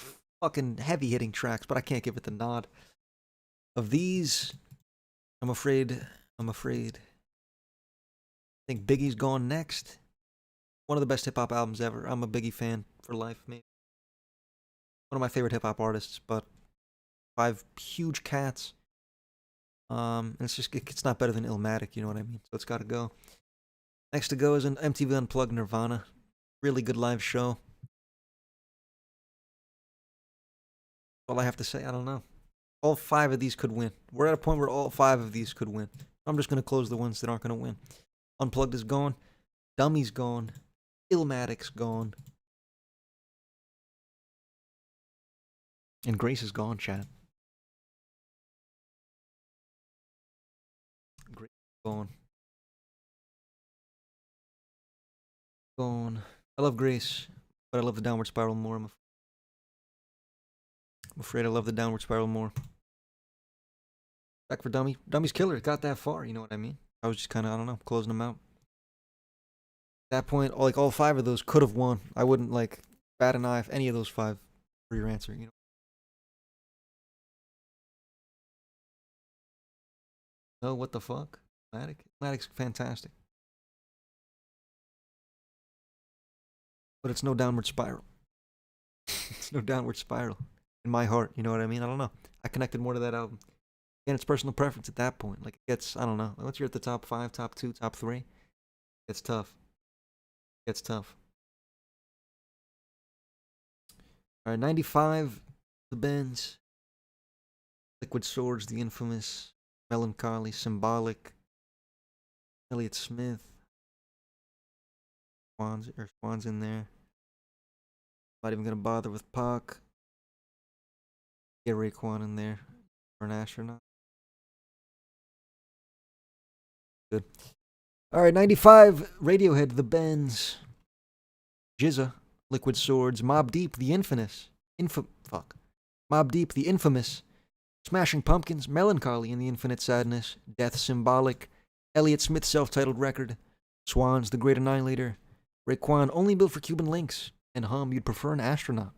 fucking heavy hitting tracks, but I can't give it the nod. Of these, I'm afraid. I think Biggie's Gone next. One of the best hip hop albums ever. I'm a Biggie fan for life, maybe. One of my favorite hip hop artists, but 5 huge cats. And it's not better than Illmatic, you know what I mean? So it's gotta go. Next to go is an MTV Unplugged Nirvana. Really good live show. All I have to say, I don't know. All 5 of these could win. We're at a point where all 5 of these could win. I'm just gonna close the ones that aren't gonna win. Unplugged is gone. Dummy's gone. Illmatic's gone. And Grace is gone, chat. Grace is gone. Gone. I love Grace, but I love the Downward Spiral more. I'm afraid I love the Downward Spiral more. Back for Dummy. Dummy's killer. It got that far, you know what I mean? I was just kind of, I don't know, closing them out. At that point, like all 5 of those could have won. I wouldn't like bat an eye if any of those 5 were your answer, you know? No, what the fuck? Matic's fantastic. But it's no Downward Spiral. It's no Downward Spiral. In my heart, you know what I mean? I don't know. I connected more to that album. Again, it's personal preference at that point. Like, it gets, I don't know. Once you're at the top 5, top 2, top 3, it's tough. It's tough. All right, 95, The Bends. Liquid Swords, The Infamous. Melancholy, Symbolic. Elliott Smith. Swan's in there. Not even gonna bother with Pac. Get Raekwon in there for an astronaut. Good. All right, 95, Radiohead, The Bends, Jizza, Liquid Swords, Mobb Deep, The Mobb Deep, The Infamous, Smashing Pumpkins, Melancholy and the Infinite Sadness, Death Symbolic, Elliott Smith's self-titled record, Swans, The Great Annihilator, Raekwon, Only Built for Cuban Links, and Hum, You'd Prefer an Astronaut.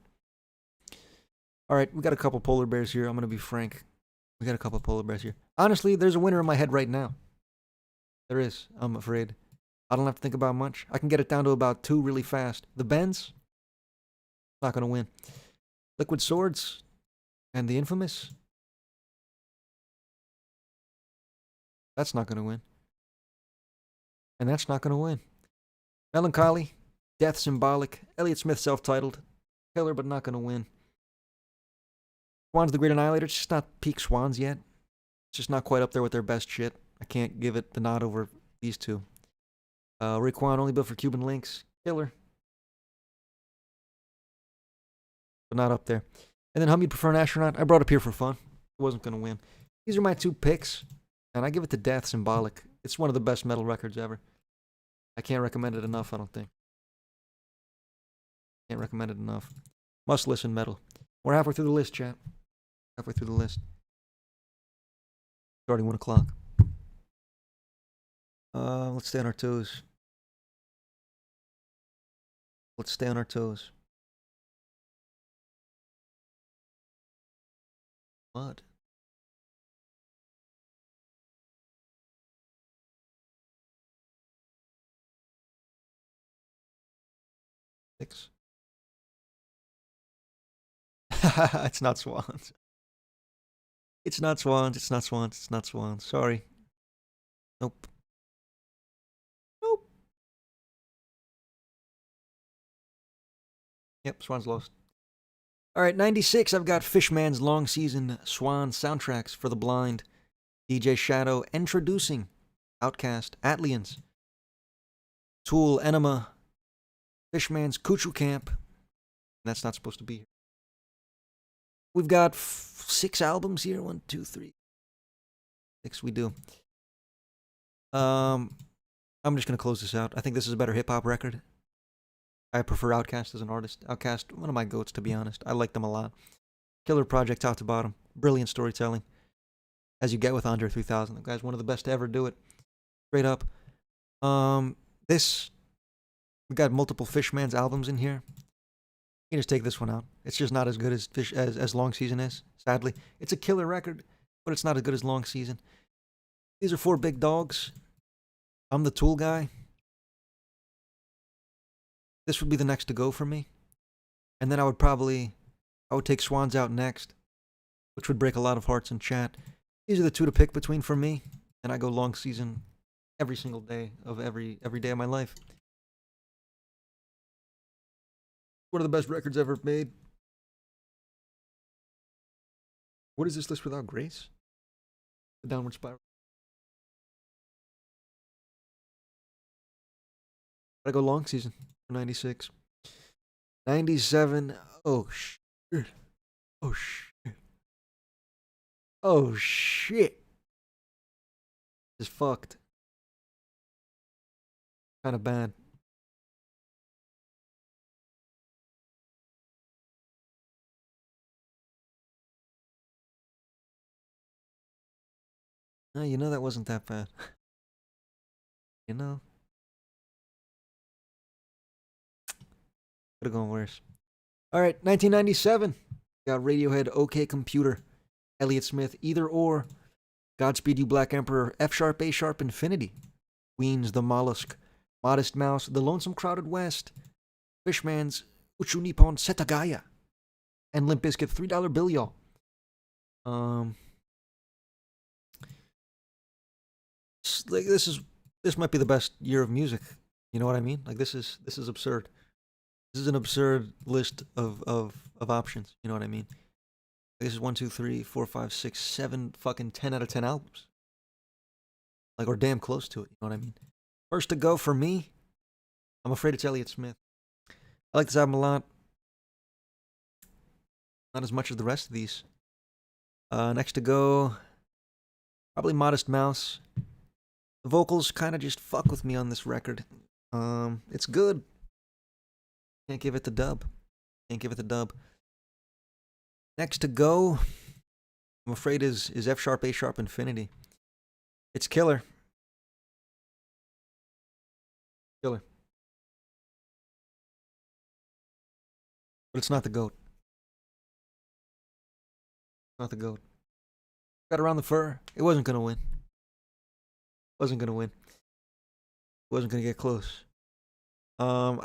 All right, we got a couple polar bears here. I'm going to be frank. We got a couple polar bears here. Honestly, there's a winner in my head right now. There is, I'm afraid. I don't have to think about much. I can get it down to about 2 really fast. The Bends, not going to win. Liquid Swords and The Infamous, that's not going to win. And that's not going to win. Melancholy, Death Symbolic. Elliott Smith self-titled. Killer, but not gonna win. Swans the Great Annihilator. It's just not peak Swans yet. It's just not quite up there with their best shit. I can't give it the nod over these two. Raekwon only built for Cuban Links. Killer. But not up there. And then Hum, you'd prefer an astronaut? I brought up here for fun. It wasn't going to win. These are my two picks. And I give it to Death Symbolic. It's one of the best metal records ever. I can't recommend it enough, I don't think. Can't recommend it enough. Must listen metal. We're halfway through the list, chat. Halfway through the list. Starting 1 o'clock. Let's stay on our toes. Let's stay on our toes. What? Six. It's not Swans. It's not Swans. It's not Swans. It's not Swans. Sorry. Nope. Nope. Yep, Swans lost. All right, 96. I've got Fishman's long season Swan soundtracks for the blind. DJ Shadow introducing Outcast, Atlians, Tool, Enema, Fishman's Kuchu Camp. That's not supposed to be here. We've got 6 albums here. 1, 2, 3, 6. We do. I'm just gonna close this out. I think this is a better hip hop record. I prefer Outkast as an artist. Outkast, one of my goats, to be honest. I like them a lot. Killer project, top to bottom. Brilliant storytelling, as you get with Andre 3000. The guy's one of the best to ever do it. Straight up. We got multiple Fishman's albums in here. You can just take this one out. It's just not as good as Long Season is, sadly. It's a killer record, but it's not as good as Long Season. These are 4 big dogs. I'm the Tool guy. This would be the next to go for me. And then I would take Swans out next, which would break a lot of hearts in chat. These are the 2 to pick between for me. And I go Long Season every single day of every day of my life. One of the best records ever made. What is this list without Grace? The Downward Spiral. I go Long Season for 96. 97. Oh shit. Oh shit. Oh shit. It's fucked. Kind of bad. No, you know that wasn't that bad. You know? Could have gone worse. Alright, 1997. Got Radiohead, OK Computer, Elliott Smith, Either Or, Godspeed You Black Emperor, F Sharp, A Sharp, Infinity, Queens, The Mollusk, Modest Mouse, The Lonesome Crowded West, Fishman's Uchu Nippon Setagaya, and Limp Bizkit, $3 Bill, y'all. Like this might be the best year of music. You know what I mean? Like this is absurd. This is an absurd list of options. You know what I mean? This is 1, 2, 3, 4, 5, 6, 7 fucking 10 out of 10 albums. Like, or damn close to it. You know what I mean? First to go for me, I'm afraid it's Elliott Smith. I like this album a lot. Not as much as the rest of these. Next to go, probably Modest Mouse. The vocals kind of just fuck with me on this record. It's good. Can't give it the dub. Can't give it the dub. Next to go, I'm afraid is F Sharp, A Sharp, Infinity. It's killer. Killer. But it's not the GOAT. Not the GOAT. Got Around the Fur. It wasn't gonna win. Wasn't gonna win. Wasn't gonna get close. I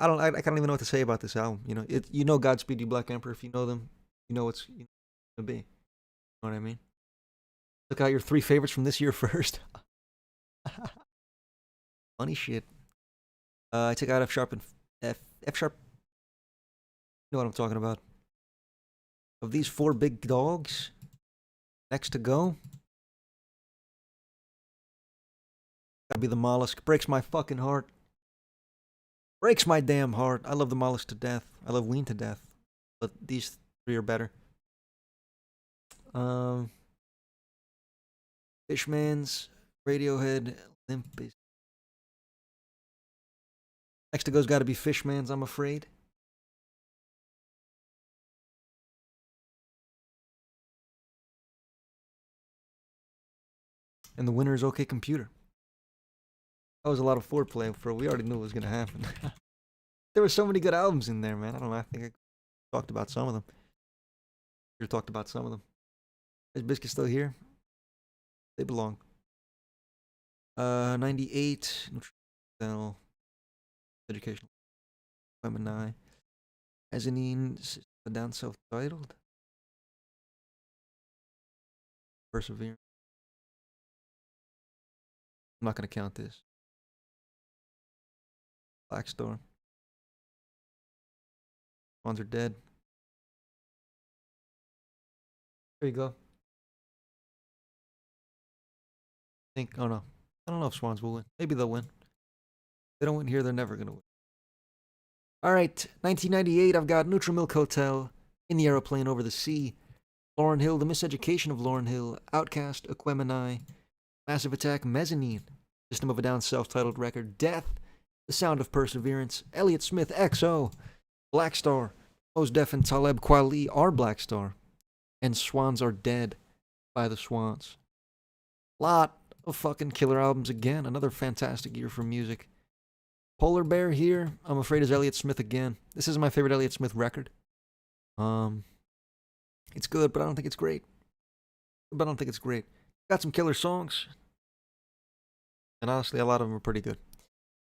can't even know what to say about this album. You know Godspeed You Black Emperor. If you know them, you know what's gonna be. You know what I mean? Look out your 3 favorites from this year first. Funny shit. I took out F F sharp. You know what I'm talking about. Of these 4 big dogs, next to go, gotta be the mollusk. Breaks my fucking heart. Breaks my damn heart. I love the mollusk to death. I love Ween to death. But these 3 are better. Fishman's, Radiohead, Limp Bizkit. Next to go's gotta be Fishman's, I'm afraid. And the winner is OK Computer. That was a lot of foreplay for we already knew it was gonna happen. There were so many good albums in there, man. I don't know. I think I talked about some of them. You talked about some of them. Is Biscuit still here? They belong. 98. Nutritional. Educational. Gemini. Mezzanine. Down self-titled. Perseverance. I'm not gonna count this. Black Storm. Swans are dead. There you go. Oh no. I don't know if Swans will win. Maybe they'll win. If they don't win here, they're never gonna win. Alright, 1998, I've got Nutrimilk Hotel, In the Aeroplane Over the Sea, Lauryn Hill, The Miseducation of Lauryn Hill, Outcast, Aquemini, Massive Attack, Mezzanine, System of a Down self-titled record, Death, The Sound of Perseverance, Elliott Smith, XO, Black Star, Mos Def and Talib Kweli are Black Star, and Swans Are Dead by the Swans. Lot of fucking killer albums again. Another fantastic year for music. Polar Bear here, I'm afraid, is Elliott Smith again. This is my favorite Elliott Smith record. It's good, but I don't think it's great. Got some killer songs. And honestly, a lot of them are pretty good.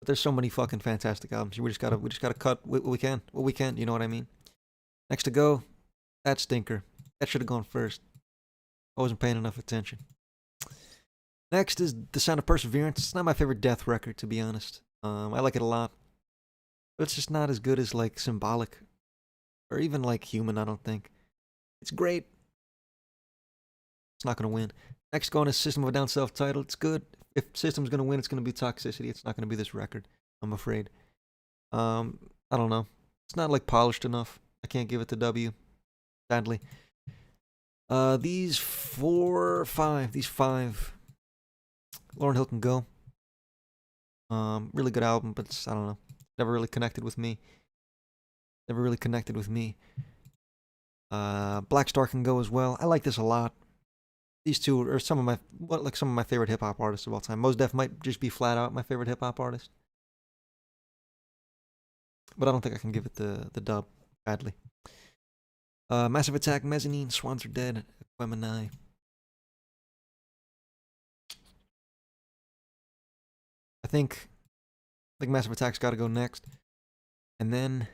But there's so many fucking fantastic albums. We just gotta cut what we can, you know what I mean? Next to go, that stinker. That should have gone first. I wasn't paying enough attention. Next is The Sound of Perseverance. It's not my favorite Death record, to be honest. I like it a lot. But it's just not as good as, like, Symbolic. Or even, like, Human, I don't think. It's great. It's not going to win. Next going is System of a Down self-titled. It's good. If System's going to win, it's going to be Toxicity. It's not going to be this record, I'm afraid. I don't know. It's not, like, polished enough. I can't give it the W, sadly. These five, Lauryn Hill can go. Really good album, but it's, I don't know. Never really connected with me. Black Star can go as well. I like this a lot. These two are some of my favorite hip hop artists of all time. Mos Def might just be flat out my favorite hip hop artist, but I don't think I can give it the dub badly. Massive Attack, Mezzanine, Swans Are Dead, Aquemini. I think Massive Attack's got to go next, and then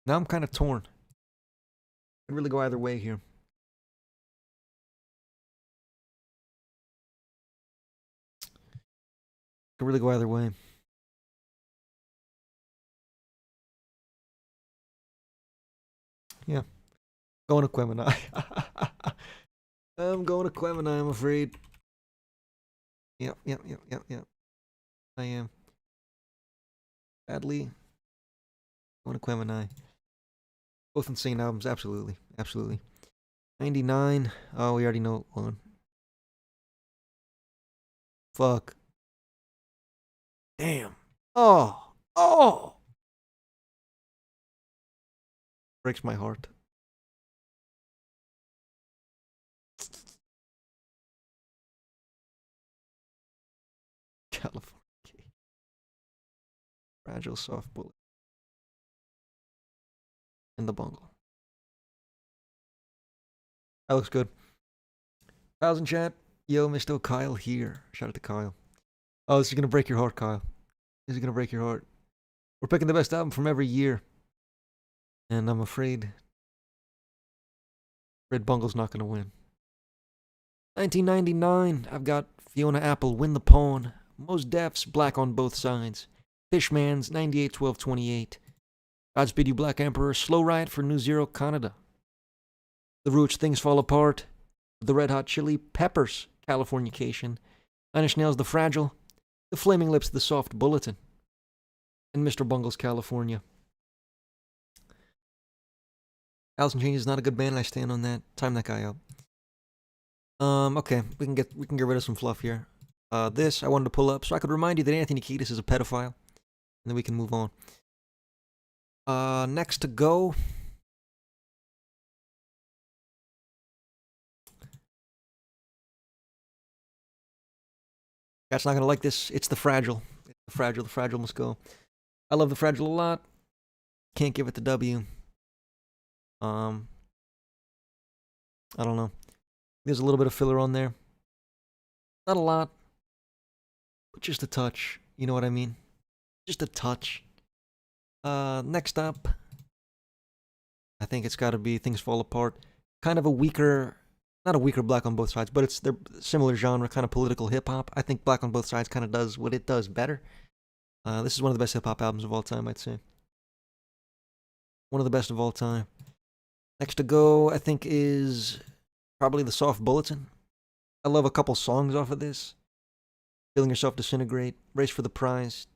now I'm kind of torn. Could really go either way here. Could really go either way. Yeah. Going to Aquemini. I'm going to Aquemini, I'm afraid. Yep. I am. Badly. Going to Aquemini. Both insane albums, absolutely. 99. Oh, we already know one. Fuck. Damn. Oh. Breaks my heart. California. Fragile Soft Bullet. And the bungle. That looks good. Kyle's in chat. Yo, Mr. Kyle here. Shout out to Kyle. Oh, this is gonna break your heart, Kyle. This is gonna break your heart. We're picking the best album from every year. And I'm afraid Red Bungle's not gonna win. 1999, I've got Fiona Apple, Win the Pawn, Mos Def's Black on Both Sides, Fishman's 98-12-28. Godspeed You Black Emperor, Slow Riot for New Zero Canada. The Roots, Things Fall Apart. The Red Hot Chili Peppers, Californication. Nine Inch Nails, The Fragile. The Flaming Lips, The Soft Bulletin. And Mr. Bungle's California. Alice in Chains is not a good band, and I stand on that. Time that guy out. Okay, we can get rid of some fluff here. This I wanted to pull up so I could remind you that Anthony Kiedis is a pedophile, and then we can move on. Next to go. Cat's not gonna like this. It's The Fragile. It's The Fragile. The Fragile must go. I love The Fragile a lot. Can't give it the W. I don't know. There's a little bit of filler on there. Not a lot, but just a touch. You know what I mean? Just a touch. Next up, I think it's got to be Things Fall Apart. Kind of a weaker, not a weaker Black on Both Sides, but they're similar genre, kind of political hip hop. I think Black on Both Sides kind of does what it does better. This is one of the best hip hop albums of all time, I'd say. One of the best of all time. Next to go, I think, is probably The Soft Bulletin. I love a couple songs off of this. Feeling Yourself Disintegrate, Race for the Prize.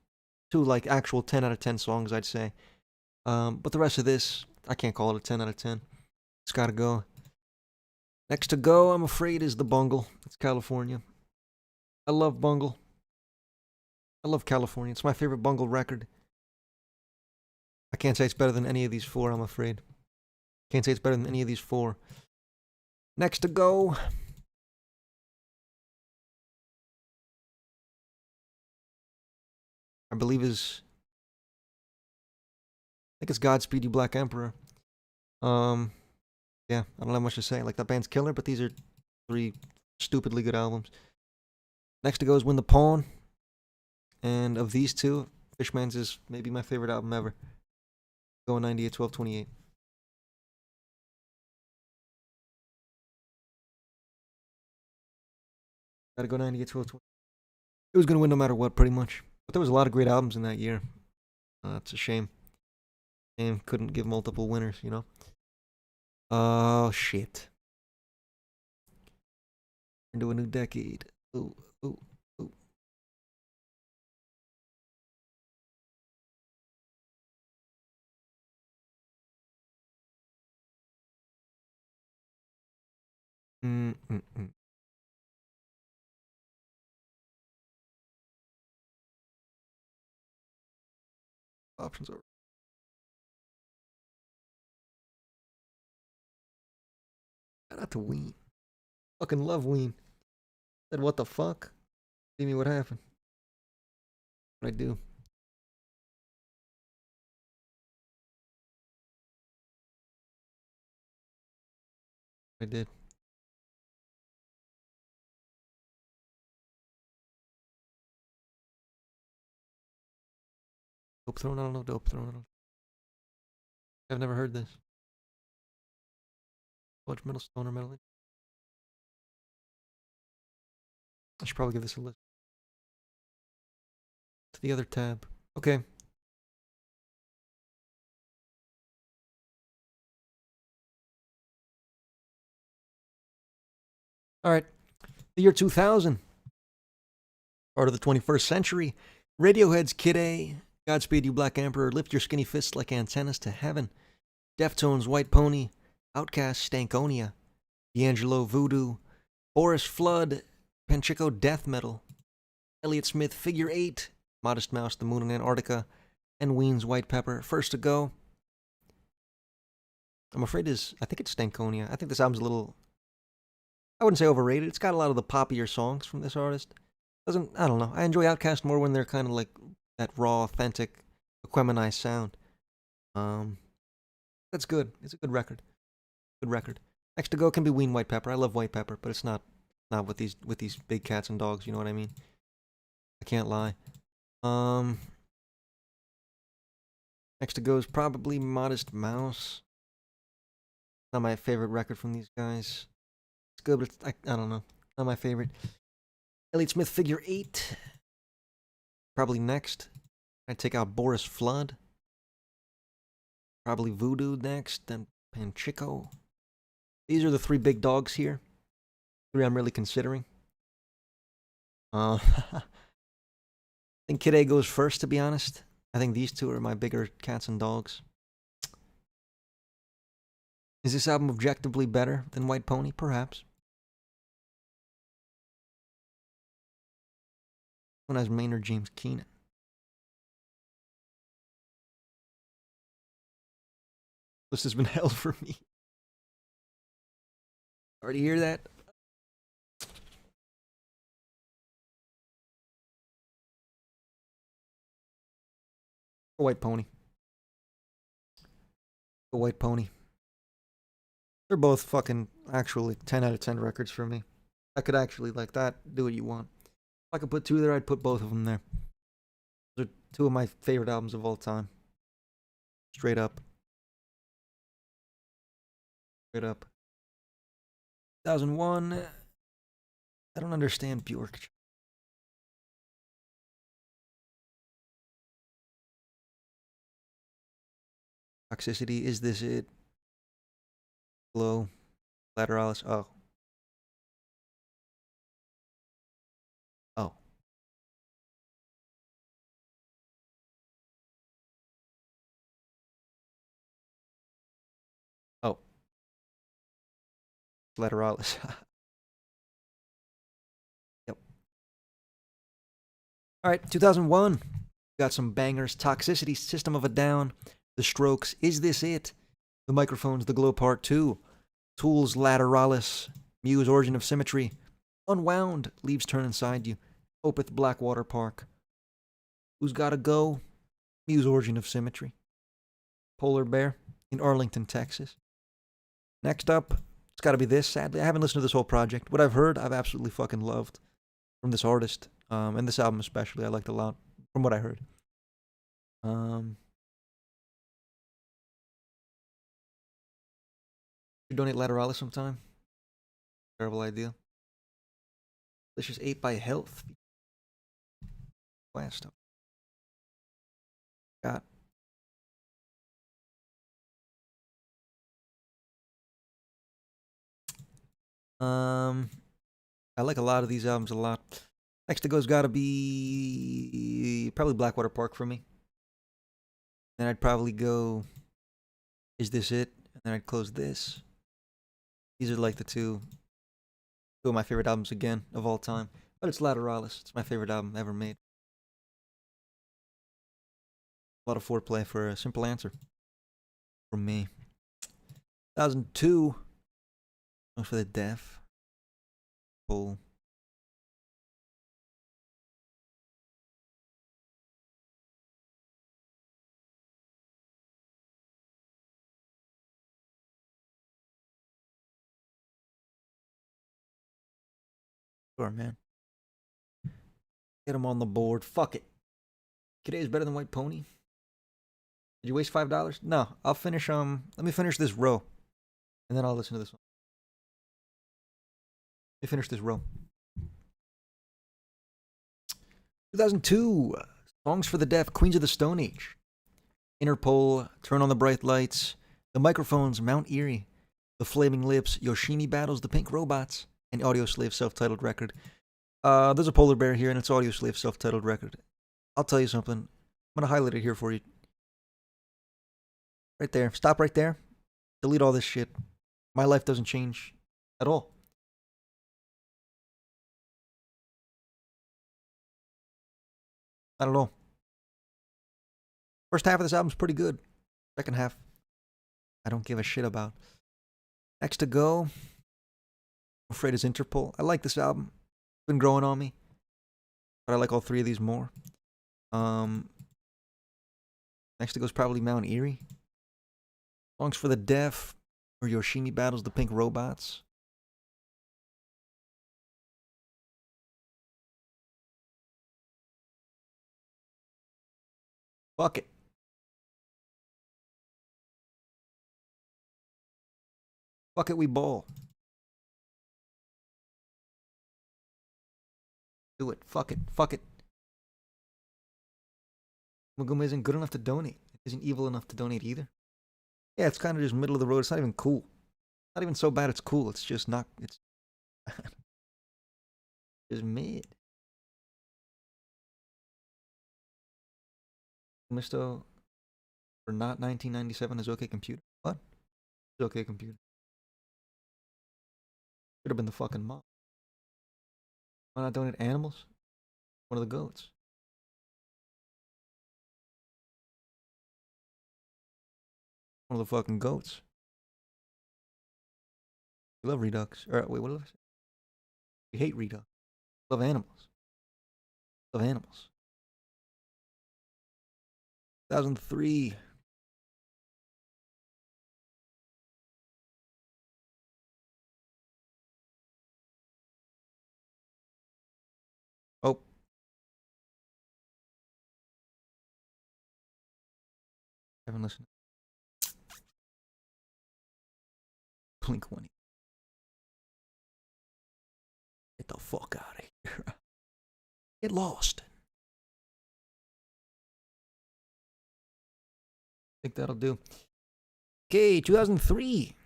Two, like, actual 10 out of 10 songs, I'd say. But the rest of this, I can't call it a 10 out of 10. It's gotta go. Next to go, I'm afraid, is The Bungle. It's California. I love Bungle. I love California. It's my favorite Bungle record. I can't say it's better than any of these four, I'm afraid. Can't say it's better than any of these four. Next to go. I believe is. I think it's Godspeed You Black Emperor. Yeah, I don't have much to say. Like, that band's killer, but these are three stupidly good albums. Next to go is Win the Pawn. And of these two, Fishman's is maybe my favorite album ever. Going 98-12-28. Gotta go 98-12-28. It was gonna win no matter what, pretty much. But there was a lot of great albums in that year. It's a shame. And couldn't give multiple winners, you know? Oh, shit. Into a new decade. Ooh, ooh, ooh. Mm-mm-mm. Options over. Shout out to Ween. Fucking love Ween. Said, what the fuck? See me what happened. What I do. I did. Dope Throne? I don't know Dope Throne. I've never heard this. Sludge metal, stoner metal. I should probably give this a list. To the other tab. Okay. Alright. The year 2000. Part of the 21st century. Radiohead's Kid A. Godspeed You Black Emperor. Lift Your Skinny Fists Like Antennas to Heaven. Deftones, White Pony. Outcast, Stankonia. D'Angelo, Voodoo. Boris Flood, Panchico, Death Metal. Elliott Smith, Figure 8. Modest Mouse, The Moon in Antarctica. And Ween's White Pepper. First to go. I'm afraid I think it's Stankonia. I think this album's a little, I wouldn't say overrated. It's got a lot of the poppier songs from this artist. I don't know. I enjoy Outkast more when they're kind of like that raw, authentic, Aquemanized sound. That's good. It's a good record. Good record. Next to go can be Ween White Pepper. I love White Pepper, but it's not with these big cats and dogs. You know what I mean? I can't lie. Next to go is probably Modest Mouse. Not my favorite record from these guys. It's good, but I don't know. Not my favorite. Elliott Smith, Figure 8. Probably next. I take out Boris Flood. Probably Voodoo next, then Panchico. These are the 3 big dogs here. 3 I'm really considering. I think Kid A goes first, to be honest. I think these 2 are my bigger cats and dogs. Is this album objectively better than White Pony? Perhaps. One has Maynard James Keenan. This has been hell for me. Already hear that? White Pony. The White Pony. They're both fucking actually 10 out of 10 records for me. I could actually, like that, do what you want. If I could put 2 there, I'd put both of them there. Those are 2 of my favorite albums of all time. Straight up. Straight up. 2001. I don't understand Bjork. Toxicity, is this it? Glow. Lateralis. Oh. Oh. Oh. Lateralis. Yep. Alright, 2001. Got some bangers. Toxicity, System of a Down. The Strokes, Is This It? The Microphones, The Glow Part 2. Tools, Lateralis. Muse, Origin of Symmetry. Unwound, Leaves Turn Inside You. Opeth, Blackwater Park. Who's Gotta Go? Muse, Origin of Symmetry. Polar Bear in Arlington, Texas. Next up, it's gotta be this, sadly. I haven't listened to this whole project. What I've heard, I've absolutely fucking loved from this artist. And this album especially, I liked a lot from what I heard. Donate Lateralis sometime. Terrible idea. Delicious 8 by Health. Last up. Got. I like a lot of these albums a lot. Next to go's gotta be probably Blackwater Park for me. Then I'd probably go Is This It? And then I'd close this. These are like the 2 of my favorite albums again of all time. But it's Lateralis. It's my favorite album ever made. A lot of foreplay for a simple answer from me. 2002. Songs for the Deaf. Pull. Sure, man. Get them on the board. Fuck it. Today's better than White Pony. Did you waste $5? No, I'll finish. Let me finish this row, and then I'll listen to this one. Let me finish this row. 2002. Songs for the Deaf. Queens of the Stone Age. Interpol. Turn on the Bright Lights. The Microphones. Mount Erie. The Flaming Lips. Yoshimi Battles the Pink Robots. And Audioslave self-titled record. There's a polar bear here, and it's Audioslave self-titled record. I'll tell you something. I'm gonna highlight it here for you. Right there. Stop right there. Delete all this shit. My life doesn't change at all. Not at all. First half of this album's pretty good. Second half, I don't give a shit about. Next to go, I'm afraid is Interpol. I like this album. It's been growing on me. But I like all 3 of these more. Next to go is probably Mount Erie. Songs for the Deaf, or Yoshimi Battles the Pink Robots. Fuck it. Fuck it, we ball. Do it. Fuck it. Fuck it. Maguma isn't good enough to donate. It isn't evil enough to donate either. Yeah, it's kind of just middle of the road. It's not even cool. Not even so bad it's cool. It's just not. It's just mid. Misto for not 1997 is OK Computer. What? It's OK Computer. Should have been the fucking mob. Why not donate animals? One of the goats. One of the fucking goats. We love Redux. Or wait, what did I say? We hate Redux. Love animals. Love animals. 2003. Oh. Haven't listened. Blink 1. Get the fuck out of here. Get lost. I think that'll do. Okay, 2003.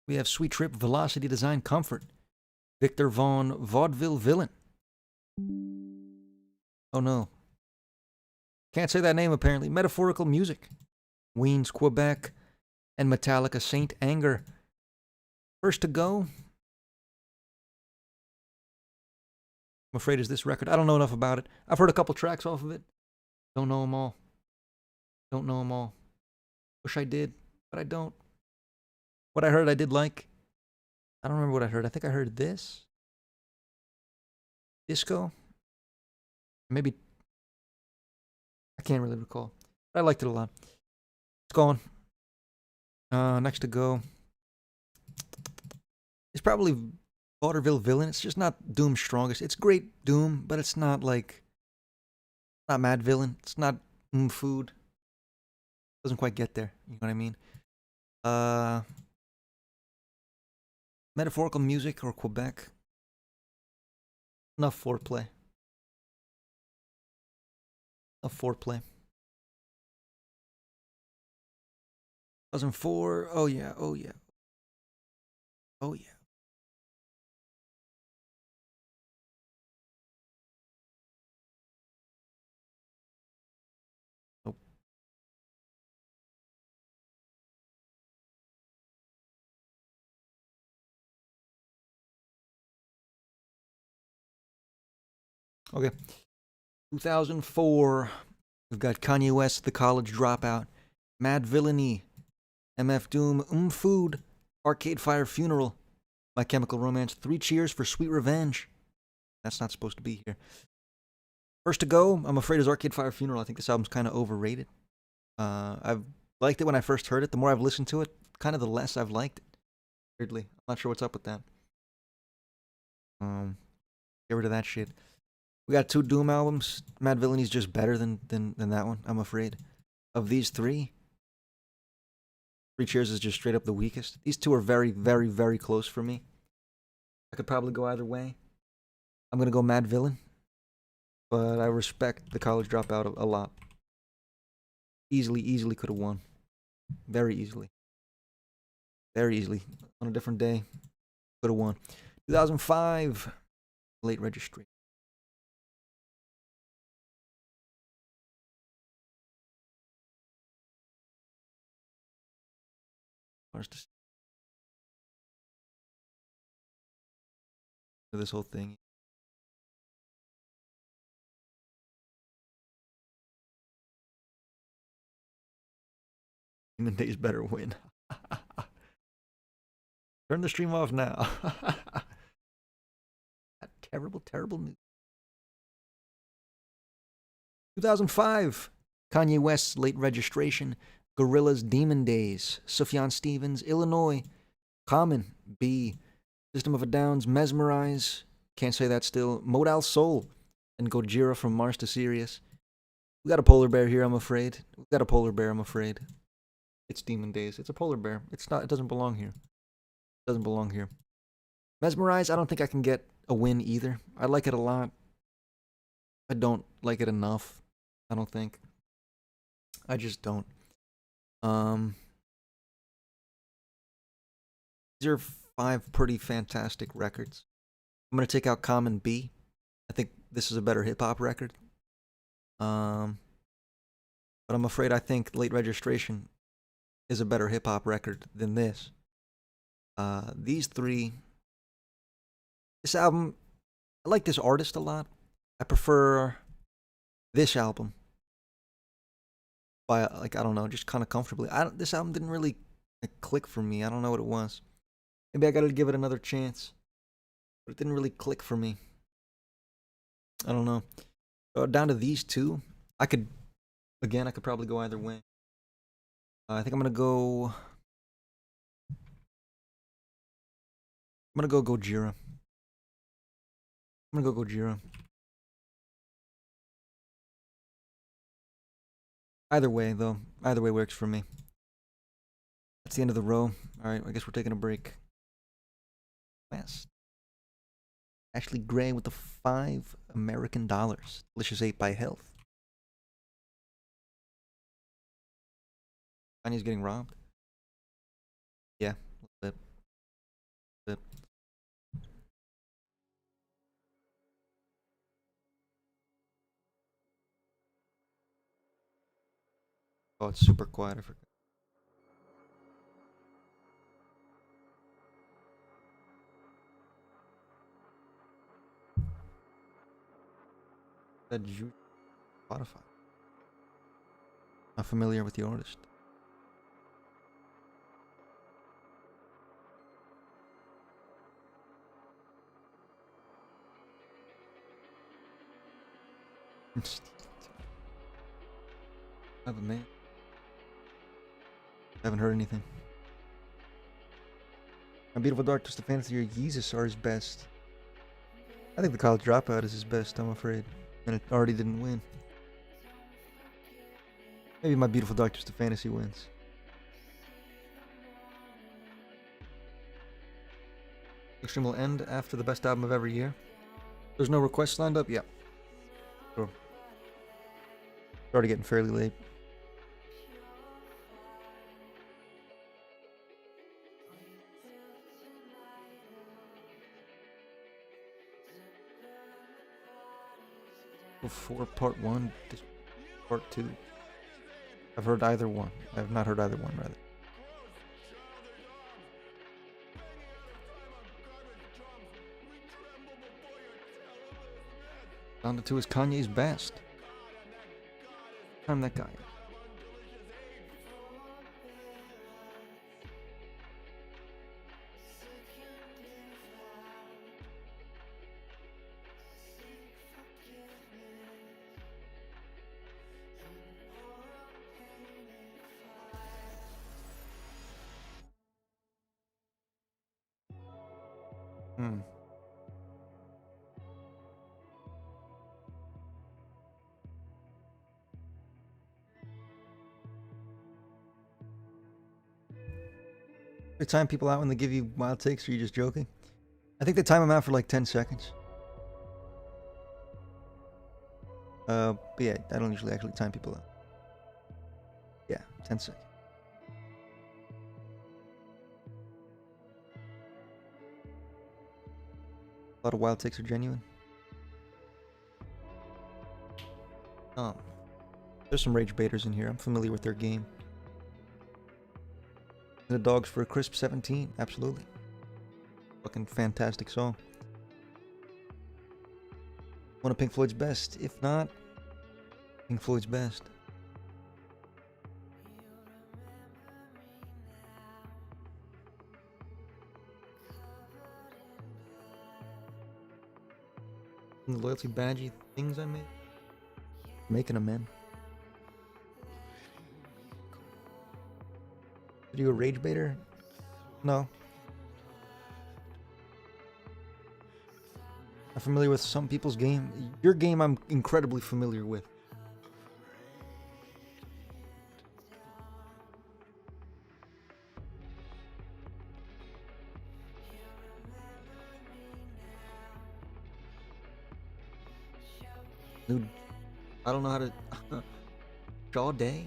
We have Sweet Trip, Velocity Design, Comfort. Victor Von Vaudeville Villain. Oh no. Can't say that name apparently. Metaphorical Music. Weens, Quebec. And Metallica, Saint Anger. First to go. I'm afraid is this record. I don't know enough about it. I've heard a couple tracks off of it. Don't know them all. Don't know them all. Wish I did, but I don't. What I heard I did like. I don't remember what I heard. I think I heard this. Disco. Maybe. I can't really recall. But I liked it a lot. It's gone. Next to go. It's probably Vaudeville Villain. It's just not Doom's strongest. It's great Doom, but it's not like. Not Mad Villain. It's not Food. Doesn't quite get there. You know what I mean? Metaphorical Music or Quebec. Enough foreplay. Enough foreplay. 2004. Oh yeah. Oh yeah. Oh yeah. Nope. Okay. 2004. We've got Kanye West, The College Dropout, Mad Villainy, MF Doom, Food, Arcade Fire Funeral, My Chemical Romance, 3 Cheers for Sweet Revenge. That's not supposed to be here. First to go, I'm afraid, is Arcade Fire Funeral. I think this album's kind of overrated. I've liked it when I first heard it. The more I've listened to it, kind of the less I've liked it. Weirdly. I'm not sure what's up with that. Get rid of that shit. We got 2 Doom albums. Mad Villainy's just better than that one, I'm afraid. Of these 3, 3 Cheers is just straight up the weakest. These 2 are very, very, very close for me. I could probably go either way. I'm going to go Mad Villain. But I respect The College Dropout a lot. Easily could have won. Very easily. Very easily. On a different day, could have won. 2005, Late Registration. This whole thing. Demon Days better win. Turn the stream off now. That terrible, terrible news. 2005, Kanye West's Late Registration, Gorillaz Demon Days, Sufjan Stevens, Illinois, Common, B, System of a Down's Mesmerize, can't say that still, Modal Soul, and Gojira from Mars to Sirius. We got a polar bear here, I'm afraid. It's Demon Days. It's a polar bear. It's not. It doesn't belong here. Mesmerize, I don't think I can get a win either. I like it a lot. I don't like it enough, I don't think. I just don't. Um, these are 5 pretty fantastic records. I'm gonna take out Common B. I think this is a better hip hop record. Um, but I'm afraid I think Late Registration is a better hip hop record than this. These 3. This album, I like this artist a lot. I prefer this album by I don't know, just kind of comfortably. This album didn't really click for me. I don't know what it was. Maybe I got to give it another chance, but it didn't really click for me. I don't know. Down to these 2, I could probably go either way. I think I'm gonna go. I'm gonna go Gojira. I'm gonna go Gojira. Either way, though. Either way works for me. That's the end of the row. Alright, I guess we're taking a break. West. Ashley Gray with the $5 American. Delicious 8 by Health. Kanye's getting robbed. Yeah, a little bit. Oh, it's super quiet. I forgot. That Juju Spotify. Not familiar with the artist. I have a man. Haven't heard anything. My Beautiful Dark Twisted Fantasy or Yeezus are his best. I think the College Dropout is his best, I'm afraid. And it already didn't win. Maybe My Beautiful Dark Twisted Fantasy wins. Extreme will end after the best album of every year. There's no requests lined up? Yeah. Sure. It's already getting fairly late. Before part 1, part 2. I've heard either one. I have not heard either one, rather. Down to 2 is Kanye's best. I'm that guy. They time people out when they give you wild takes, or are you just joking? I think they time them out for like 10 seconds. But yeah, I don't usually actually time people out. Yeah, 10 seconds. A lot of wild takes are genuine. There's some rage baiters in here. I'm familiar with their game. The Dogs for a Crisp 17. Absolutely. Fucking fantastic song. One of Pink Floyd's best. If not, Pink Floyd's best. The loyalty badgy things I made. Making them, man. Are you a rage baiter? No. I'm familiar with some people's game. Your game I'm incredibly familiar with. Dude, I don't know how to... Shaw Day?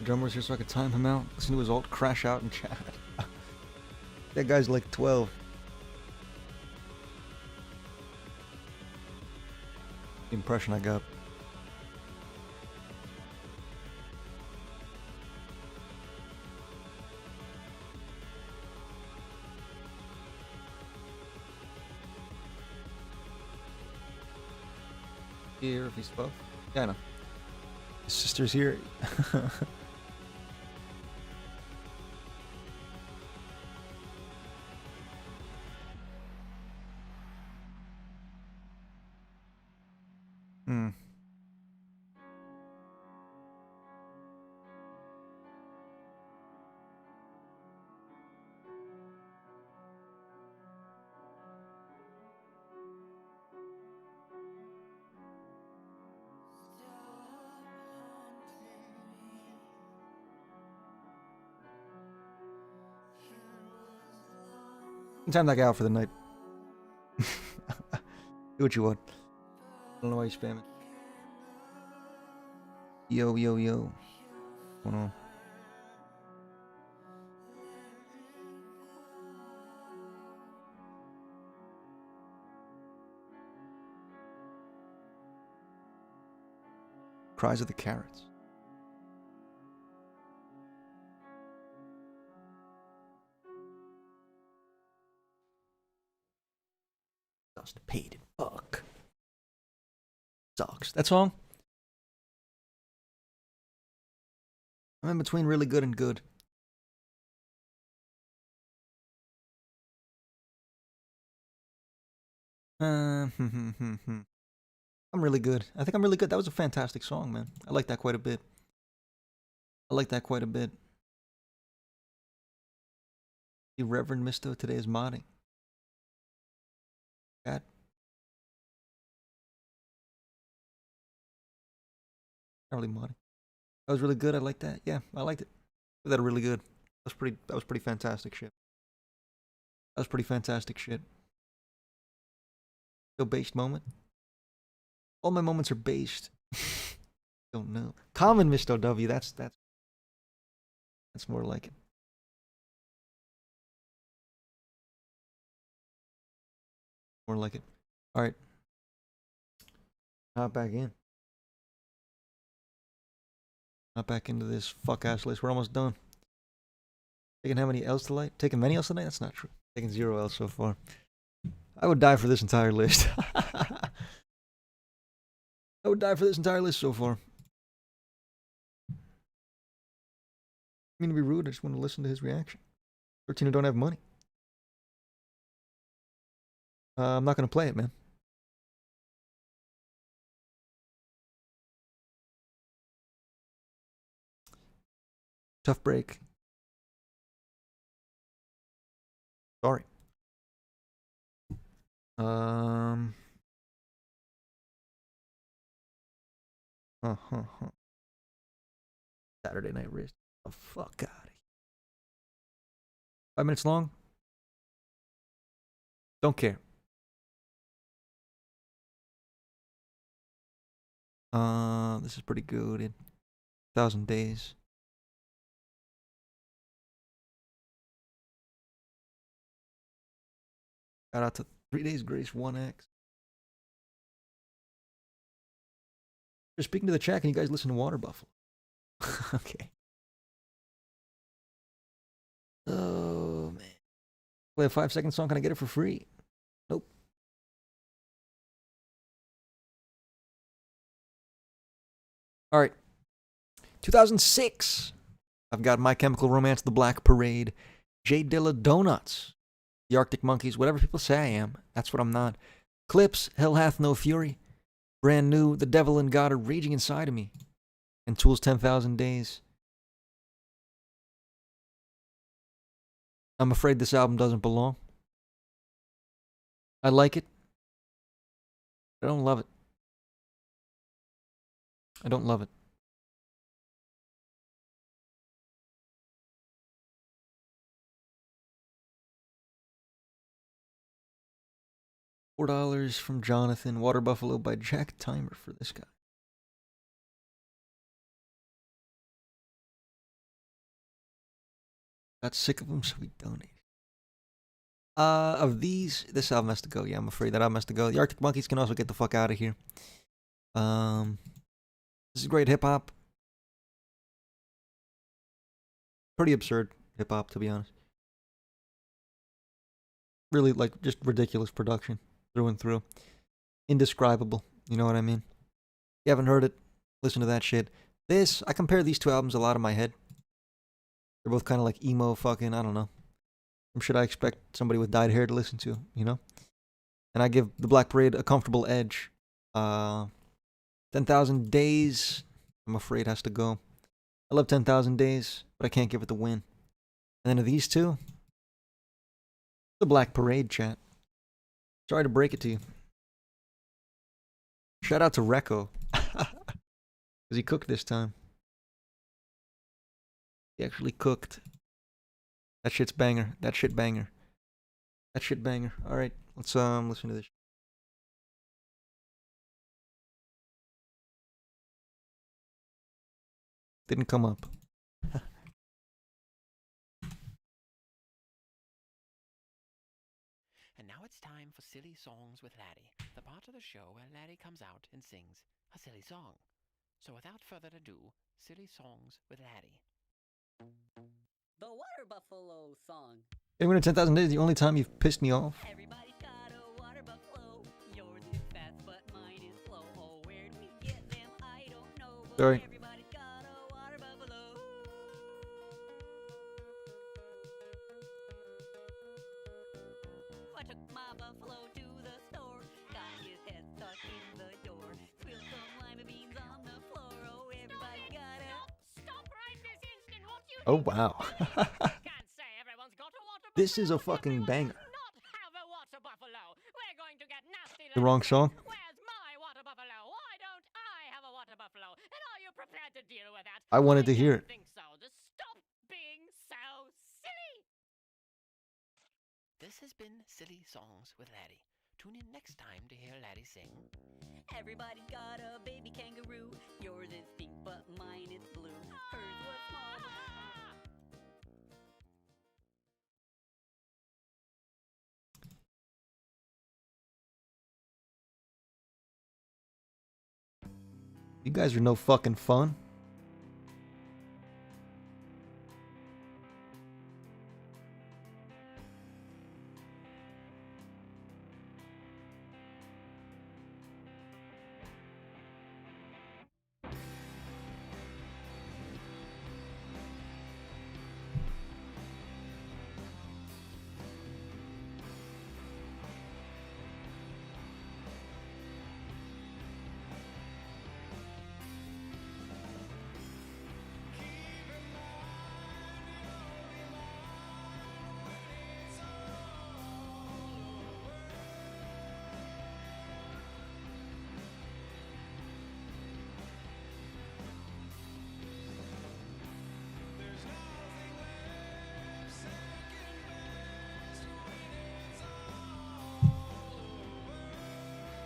drummer was here so I could time him out. Listen to his alt crash out in chat. That guy's like 12. The impression I got. Here if he's 12. Yeah, I know. His sister's here. Hmm. Time that guy out for the night. Do what you want. I don't know why you're spamming. Yo, yo, yo. What's going on? Cries of the Carrots. Constipated. Fuck. Sucks. That song? I'm in between really good and good. I'm really good. I think I'm really good. That was a fantastic song, man. I like that quite a bit. I like that quite a bit. The Reverend Misto today is modding. God. Not really modding. That was really good. I like that. Yeah, I liked it. That really good. That was pretty fantastic shit. That was pretty fantastic shit. Yo, based moment. All my moments are based. Don't know. Common Mr. W. That's more like it. More like it. All right. Not back in. Not back into this fuck ass list. We're almost done. Taking how many L's tonight? Taking many L's tonight? That's not true. Taking 0 L's so far. I would die for this entire list. I would die for this entire list so far. I mean to be rude, I just want to listen to his reaction. 13 who don't have money. I'm not going to play it, man. Tough break. Sorry. Saturday Night Wrist. Oh, fuck out of here. 5 minutes long? Don't care. This is pretty good. 1,000 days. Got out to 3 days grace 1x. Just speaking to the chat, can you guys listen to Water Buffalo? Okay. Oh, man. Play a 5-second song. Can I get it for free? Nope. All right. 2006. I've got My Chemical Romance, The Black Parade, J Dilla Donuts, The Arctic Monkeys, whatever people say I am. That's what I'm not. Clips, Hell Hath No Fury. Brand new, The Devil and God Are Raging Inside of Me. And Tool's 10,000 Days. I'm afraid this album doesn't belong. I like it. I don't love it. I don't love it. $4 from Jonathan. Water Buffalo by Jack Timer for this guy. Got sick of them, so we donated. Of these, this album has to go. Yeah, I'm afraid that album has to go. The Arctic Monkeys can also get the fuck out of here. This is great hip hop. Pretty absurd hip hop, to be honest. Really, like, just ridiculous production through and through. Indescribable. You know what I mean? If you haven't heard it, listen to that shit. This, I compare these two albums a lot in my head. They're both kind of like emo fucking, I don't know. Some shit I expect somebody with dyed hair to listen to, you know? And I give the Black Parade a comfortable edge. 10,000 Days, I'm afraid has to go. I love 10,000 Days, but I can't give it the win. And then of these two, the Black Parade, chat. Sorry to break it to you. Shout out to Recco. Because he cooked this time. He actually cooked. That shit's banger. That shit banger. That shit banger. Alright, let's listen to this. Didn't come up. And now it's time for Silly Songs with Laddie, the part of the show where Laddie comes out and sings a silly song. So without further ado, Silly Songs with Laddie. The Water Buffalo song. Anyone in 10,000 Days, the only time you've pissed me off. Everybody's got a water buffalo. Yours is fast, but mine is slow. Oh, where do we get them? I don't know. But Sorry. everybody's got a water buffalo. I took my buffalo to the store. Got his head stuck in the door. Spilled some lima beans on the floor. Oh, everybody's got a... Stop right this instant, won't you? Oh, wow. Can't say everyone's got a water This is a buffalo. fucking Everyone banger. does not have a water buffalo. We're going to get nasty. The wrong let's song? see. Where's my water buffalo? Why don't I have a water buffalo? And are you prepared to deal with that? I wanted to hear it. I think so. Just stop being so silly. This has been Silly Songs with Laddie. Tune in next time to hear Laddie sing. Everybody's got a baby kangaroo. Yours is pink, but mine is blue. Hers was small. You guys are no fucking fun.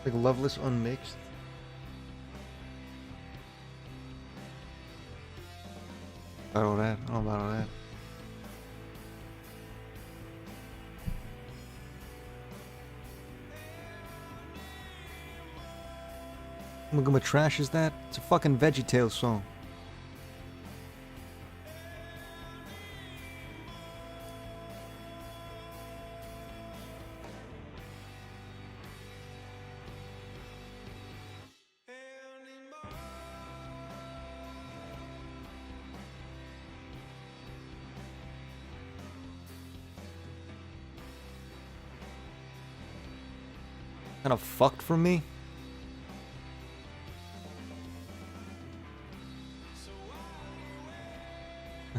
Like Loveless Unmixed. I don't know that. I don't know about that. What trash is that? It's a fucking VeggieTales song. Kind of fucked from me.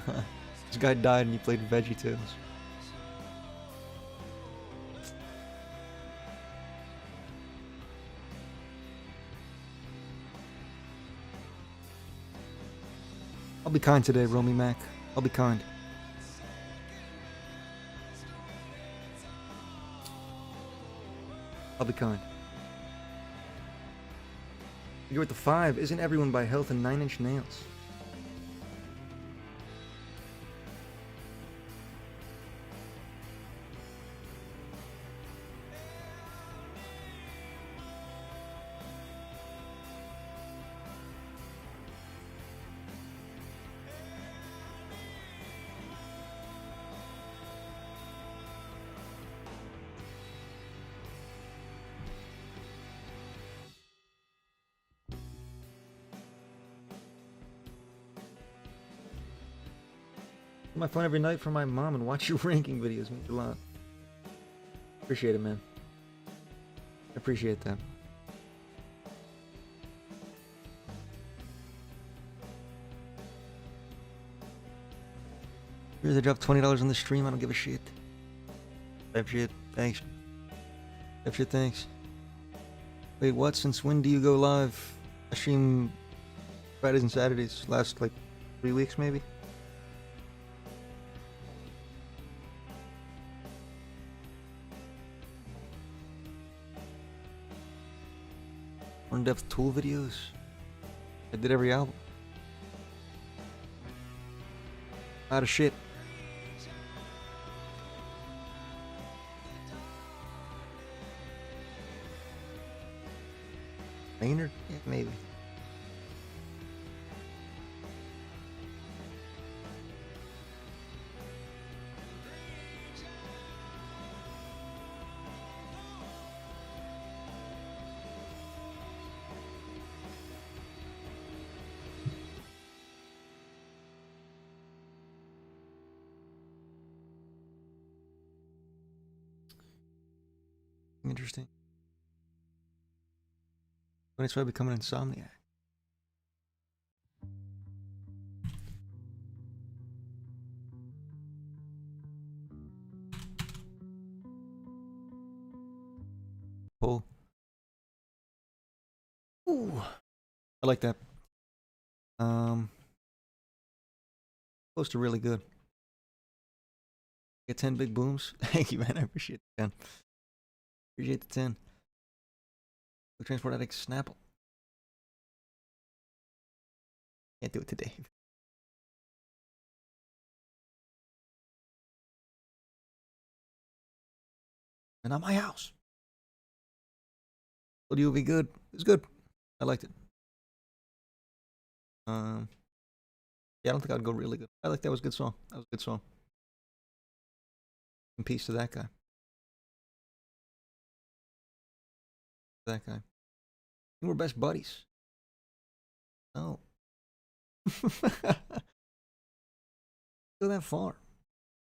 This guy died and he played VeggieTales. I'll be kind today, Romy Mac. I'll be kind. I'll be kind. You're at the 5. Isn't everyone by Health and 9 Inch Nails? my phone every night for my mom and watch your ranking videos. Means a lot. Appreciate it, man. I appreciate that. Here's I dropped $20 on the stream. I don't give a shit. Type shit. Thanks. Type shit. Thanks. Wait, what? Since when do you go live? I stream Fridays and Saturdays. Last like 3 weeks, maybe. In-depth Tool videos. I did every album. A lot of shit. Maynard? Yeah, maybe. Interesting. When it's why I become an insomniac. Pull. Ooh. I like that. Close to really good. Get 10 big booms. Thank you, man. I appreciate the 10. Appreciate the 10. The Transport Addict Snapple. Can't do it today. And not my house. Told you it would be good. It was good. I liked it. Yeah, I don't think I'd go really good. I like that. Was a good song. That was a good song. And peace to that guy. That guy. We were best buddies. No. Go that far.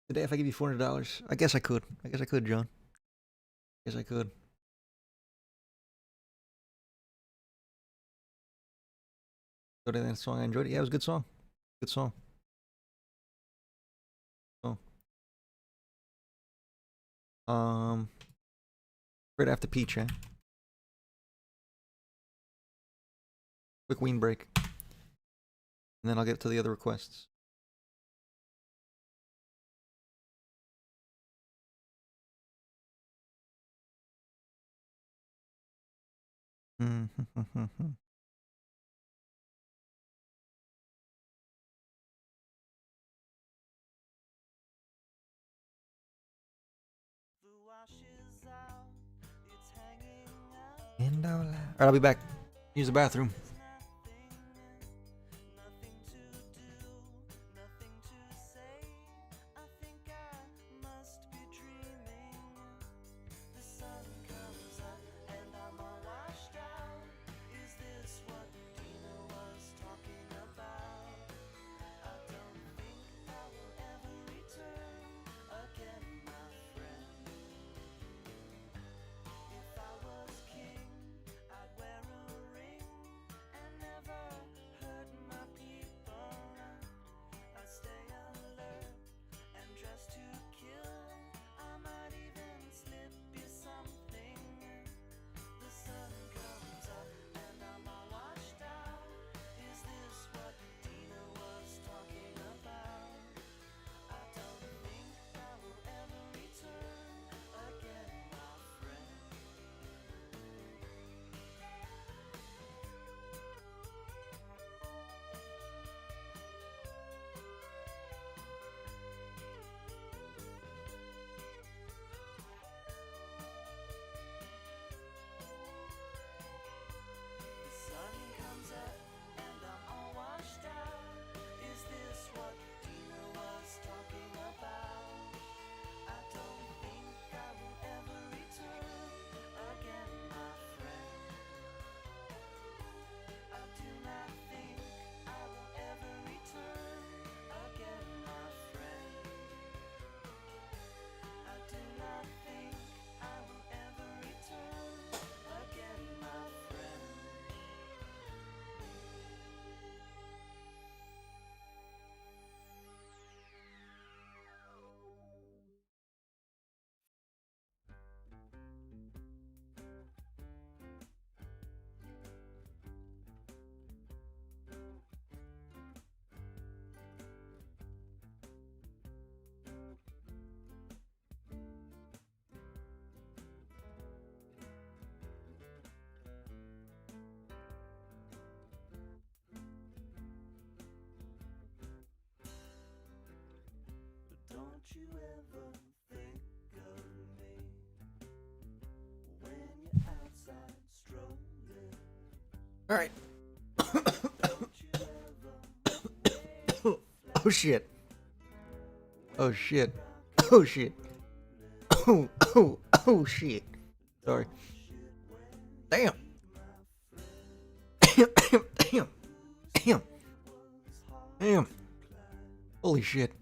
Today, if I give you $400, I guess I could. I guess I could, John. I guess I could. Go to that song. I enjoyed it. Yeah, it was a good song. Good song. Right after Peach, eh? Quick ween break. And then I'll get to the other requests. Alright, I'll be back. Use the bathroom. you ever think of me when you're outside strolling? All right. Don't you ever Oh shit. Oh shit. Oh shit. Oh shit. Sorry. Damn. Damn. Damn. Damn. Holy shit.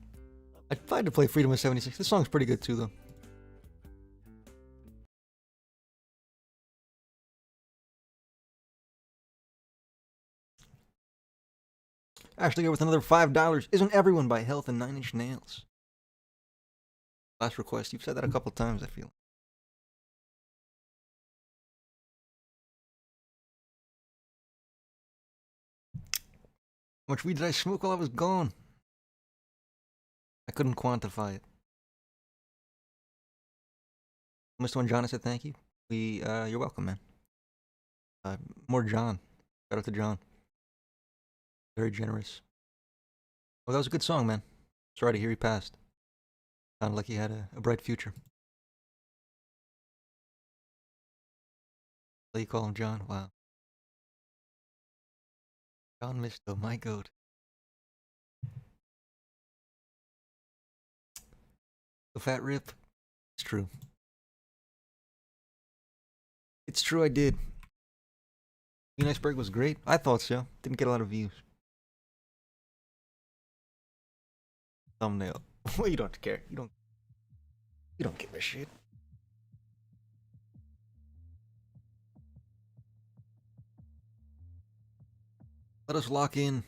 I tried to play Freedom of 76. This song's pretty good too, though. Ashley with another $5. Isn't Everyone by Health and Nine Inch Nails? Last request. You've said that a couple times, I feel. How much weed did I smoke while I was gone? I couldn't quantify it. Mr. One John, I said thank you. You're welcome, man. More John. Shout out to John. Very generous. Oh, that was a good song, man. Sorry to hear he passed. Sounded like he had a bright future. You call him John? Wow. John Misto, my goat. The fat rip. It's true. It's true, I did. Green Iceberg was great. I thought so. Didn't get a lot of views. Thumbnail. Well, you don't care. You don't give a shit. Let us lock in.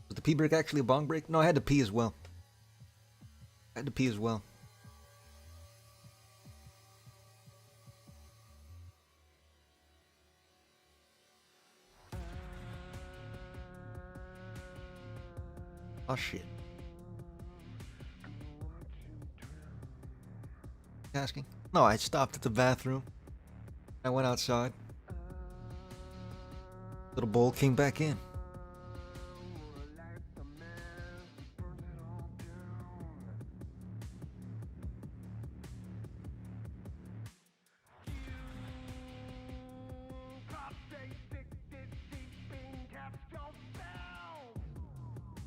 Was the pee break actually a bong break? No, I had to pee as well. Oh shit. Asking? No, I stopped at the bathroom. I went outside. Little bowl came back in.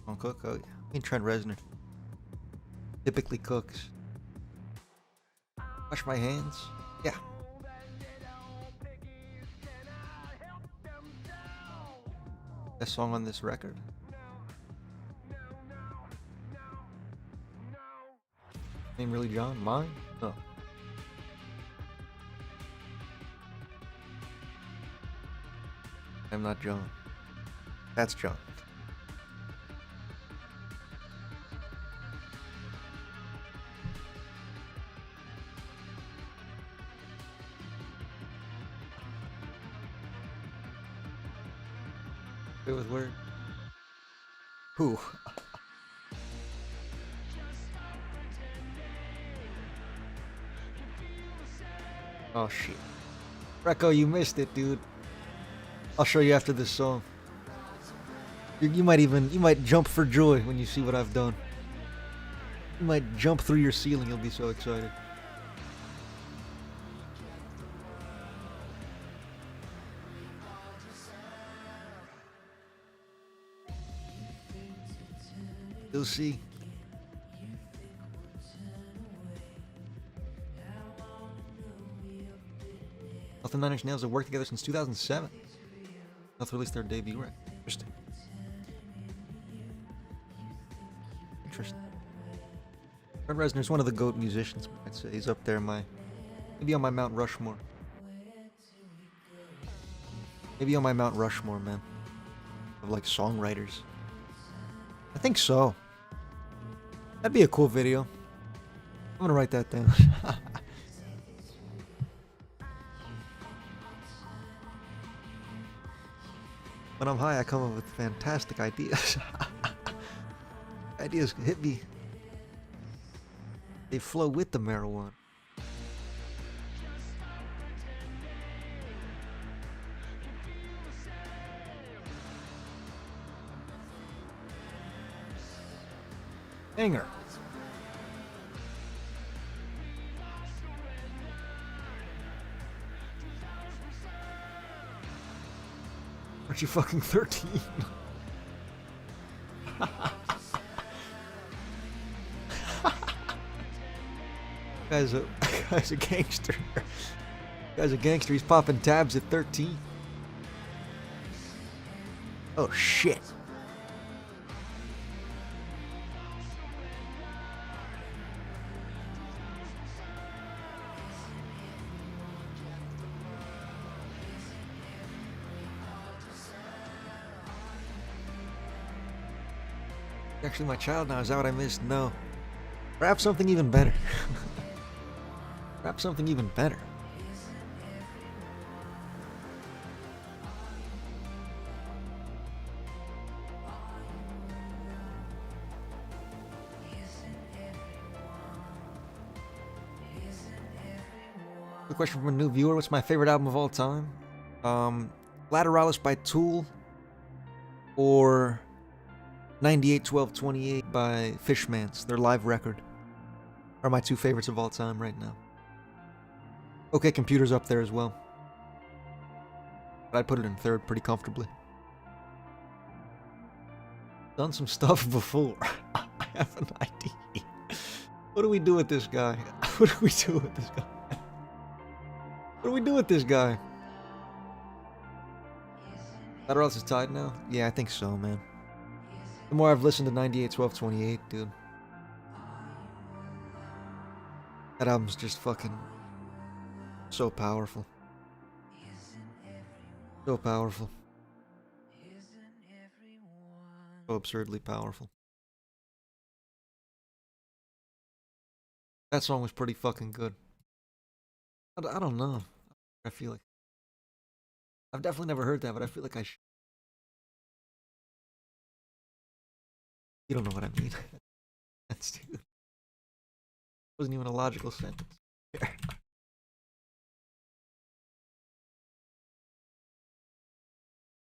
Don't cook? Oh, yeah. I mean, Trent Reznor typically cooks. Wash my hands? Yeah. Best song on this record? Name really John? Mine? No. I'm not John. That's John. It was weird. Who? Oh shit. Recco, you missed it, dude. I'll show you after this song. You might jump for joy when you see what I've done. You might jump through your ceiling, you'll be so excited. You'll see. Health and Nine Inch Nails have worked together since 2007. Health released their debut record. Interesting. Trent Reznor's one of the GOAT musicians, I'd say. He's up there maybe on my Mount Rushmore. Maybe on my Mount Rushmore, man. Of like songwriters. I think so. That'd be a cool video. I'm gonna write that down. When I'm high, I come up with fantastic ideas. Ideas hit me. They flow with the marijuana. Hanger. Aren't you fucking 13? guy's a guy's a gangster. Guy's a gangster. He's popping tabs at 13. Oh shit. Actually, my child now. Is that what I missed? No. Perhaps something even better. Perhaps something even better. The question from a new viewer: what's my favorite album of all time? Lateralis by Tool or 98-12-28 by Fishmans, their live record, are my two favorites of all time right now. OK Computer's up there as well, but I'd put it in third pretty comfortably. Done some stuff before. I have an idea. What do we do with this guy? What do we do with this guy? What do we do with this guy? Lateralis is tied now? Yeah, I think so, man. The more I've listened to 98-12-28, dude. That album's just fucking so powerful. So powerful. So absurdly powerful. That song was pretty fucking good. I don't know. I feel like I've definitely never heard that, but I feel like I should. You don't know what I mean. That's stupid. Wasn't even a logical sentence.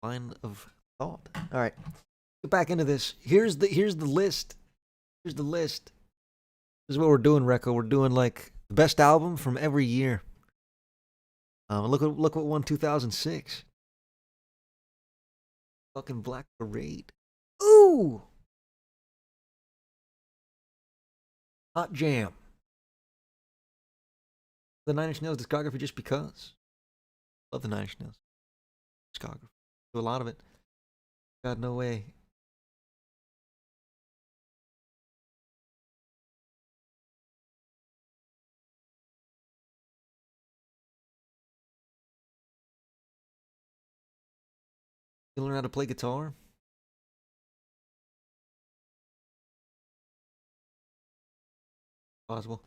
Line of thought. All right, get back into this. Here's the list. Here's the list. This is what we're doing, Recco. We're doing like the best album from every year. Look what won 2006. Fucking Black Parade. Ooh. Hot Jam. The Nine Inch Nails discography just because. Love the Nine Inch Nails discography. Do a lot of it. God, no way. You learn how to play guitar? Possible.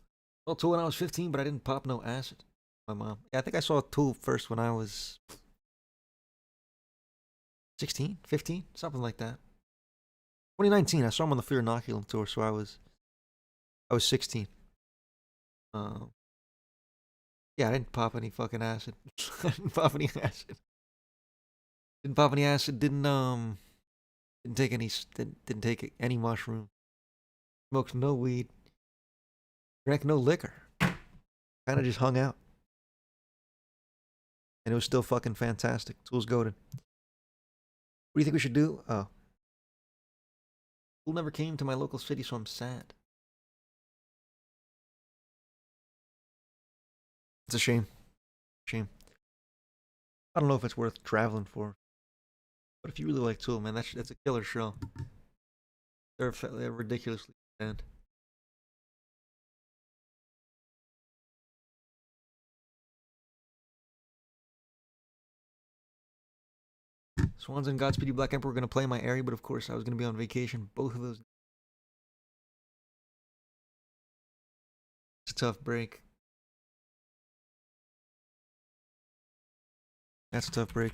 Saw Tool when I was 15, but I didn't pop no acid. My mom. Yeah, I think I saw Tool first when I was 16, 15, something like that. 2019, I saw him on the Fear Inoculum tour, so I was 16. Yeah, I didn't pop any fucking acid. I didn't pop any acid. Didn't pop any acid. Didn't take any mushroom. Smoked no weed. Drank no liquor. Kind of just hung out. And it was still fucking fantastic. Tool's goated. What do you think we should do? Oh. Tool never came to my local city, so I'm sad. It's a shame. Shame. I don't know if it's worth traveling for. But if you really like Tool, man, that's a killer show. They're ridiculously bad. Swans and Godspeed You Black Emperor were going to play in my area, but of course I was going to be on vacation. Both of those. It's a tough break. That's a tough break.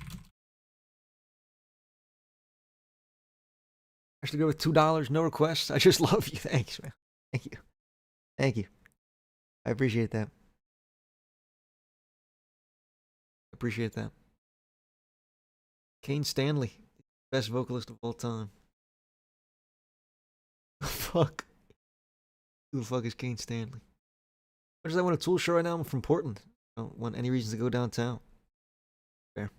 I should go with $2, no requests. I just love you. Thanks, man. Thank you. Thank you. I appreciate that. Appreciate that. Kane Stanley, best vocalist of all time. Fuck. Who the fuck is Kane Stanley? What does I want a Tool show right now? I'm from Portland. I don't want any reasons to go downtown. Fair.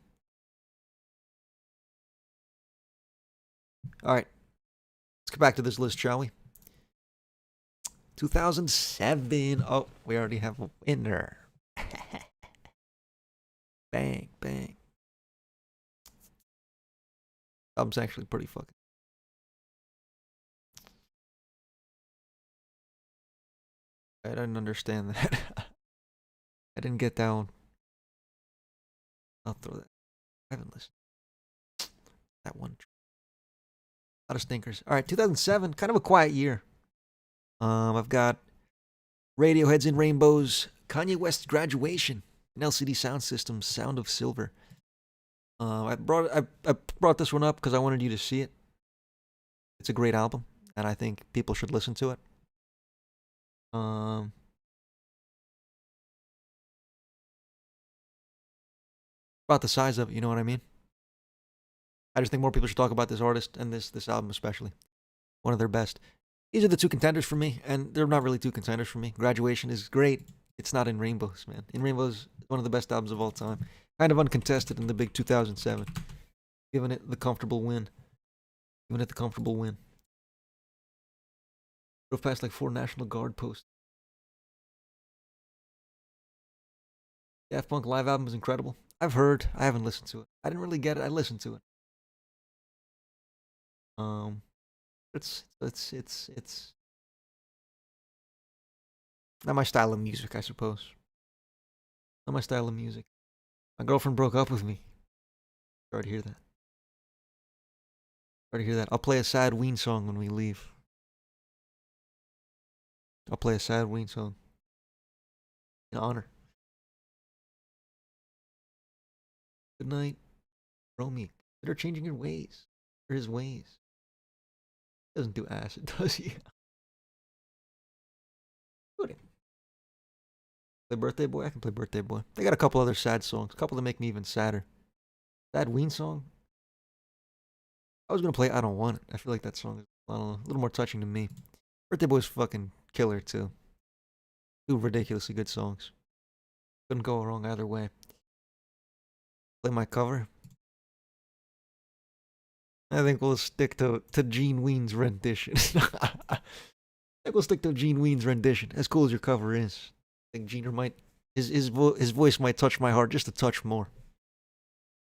All right, let's get back to this list, shall we? 2007. Oh, we already have a winner. Bang, bang. Album's actually pretty fucking. I didn't understand that. I didn't get that one. I'll throw that. I haven't listened. That one. A lot of stinkers. All right, 2007, kind of a quiet year. I've got Radiohead's In Rainbows, Kanye West's Graduation, and LCD Sound System's Sound of Silver. I brought this one up because I wanted you to see it. It's a great album, and I think people should listen to it. About the size of it, you know what I mean? I just think more people should talk about this artist and this album especially. One of their best. These are the two contenders for me, and they're not really two contenders for me. Graduation is great. It's not In Rainbows, man. In Rainbows, one of the best albums of all time. Kind of uncontested in the big 2007. Giving it the comfortable win. Giving it the comfortable win. Drove past like 4 National Guard posts. Daft Punk live album is incredible. I've heard. I haven't listened to it. I didn't really get it. I listened to it. It's not my style of music, I suppose. Not my style of music. My girlfriend broke up with me. Sorry to hear that. Sorry to hear that. I'll play a sad Ween song when we leave. I'll play a sad Ween song. In honor. Good night, Romy. Consider changing your ways. Or his ways. He doesn't do acid, does he? Play Birthday Boy? I can play Birthday Boy. They got a couple other sad songs. A couple that make me even sadder. Sad Ween song? I was gonna play I Don't Want It. I feel like that song is, I don't know, a little more touching to me. Birthday Boy's fucking killer, too. 2 ridiculously good songs. Couldn't go wrong either way. Play my cover. I think we'll stick to Gene Ween's rendition. I think we'll stick to Gene Ween's rendition. As cool as your cover is, I think Gene might his voice might touch my heart just a touch more.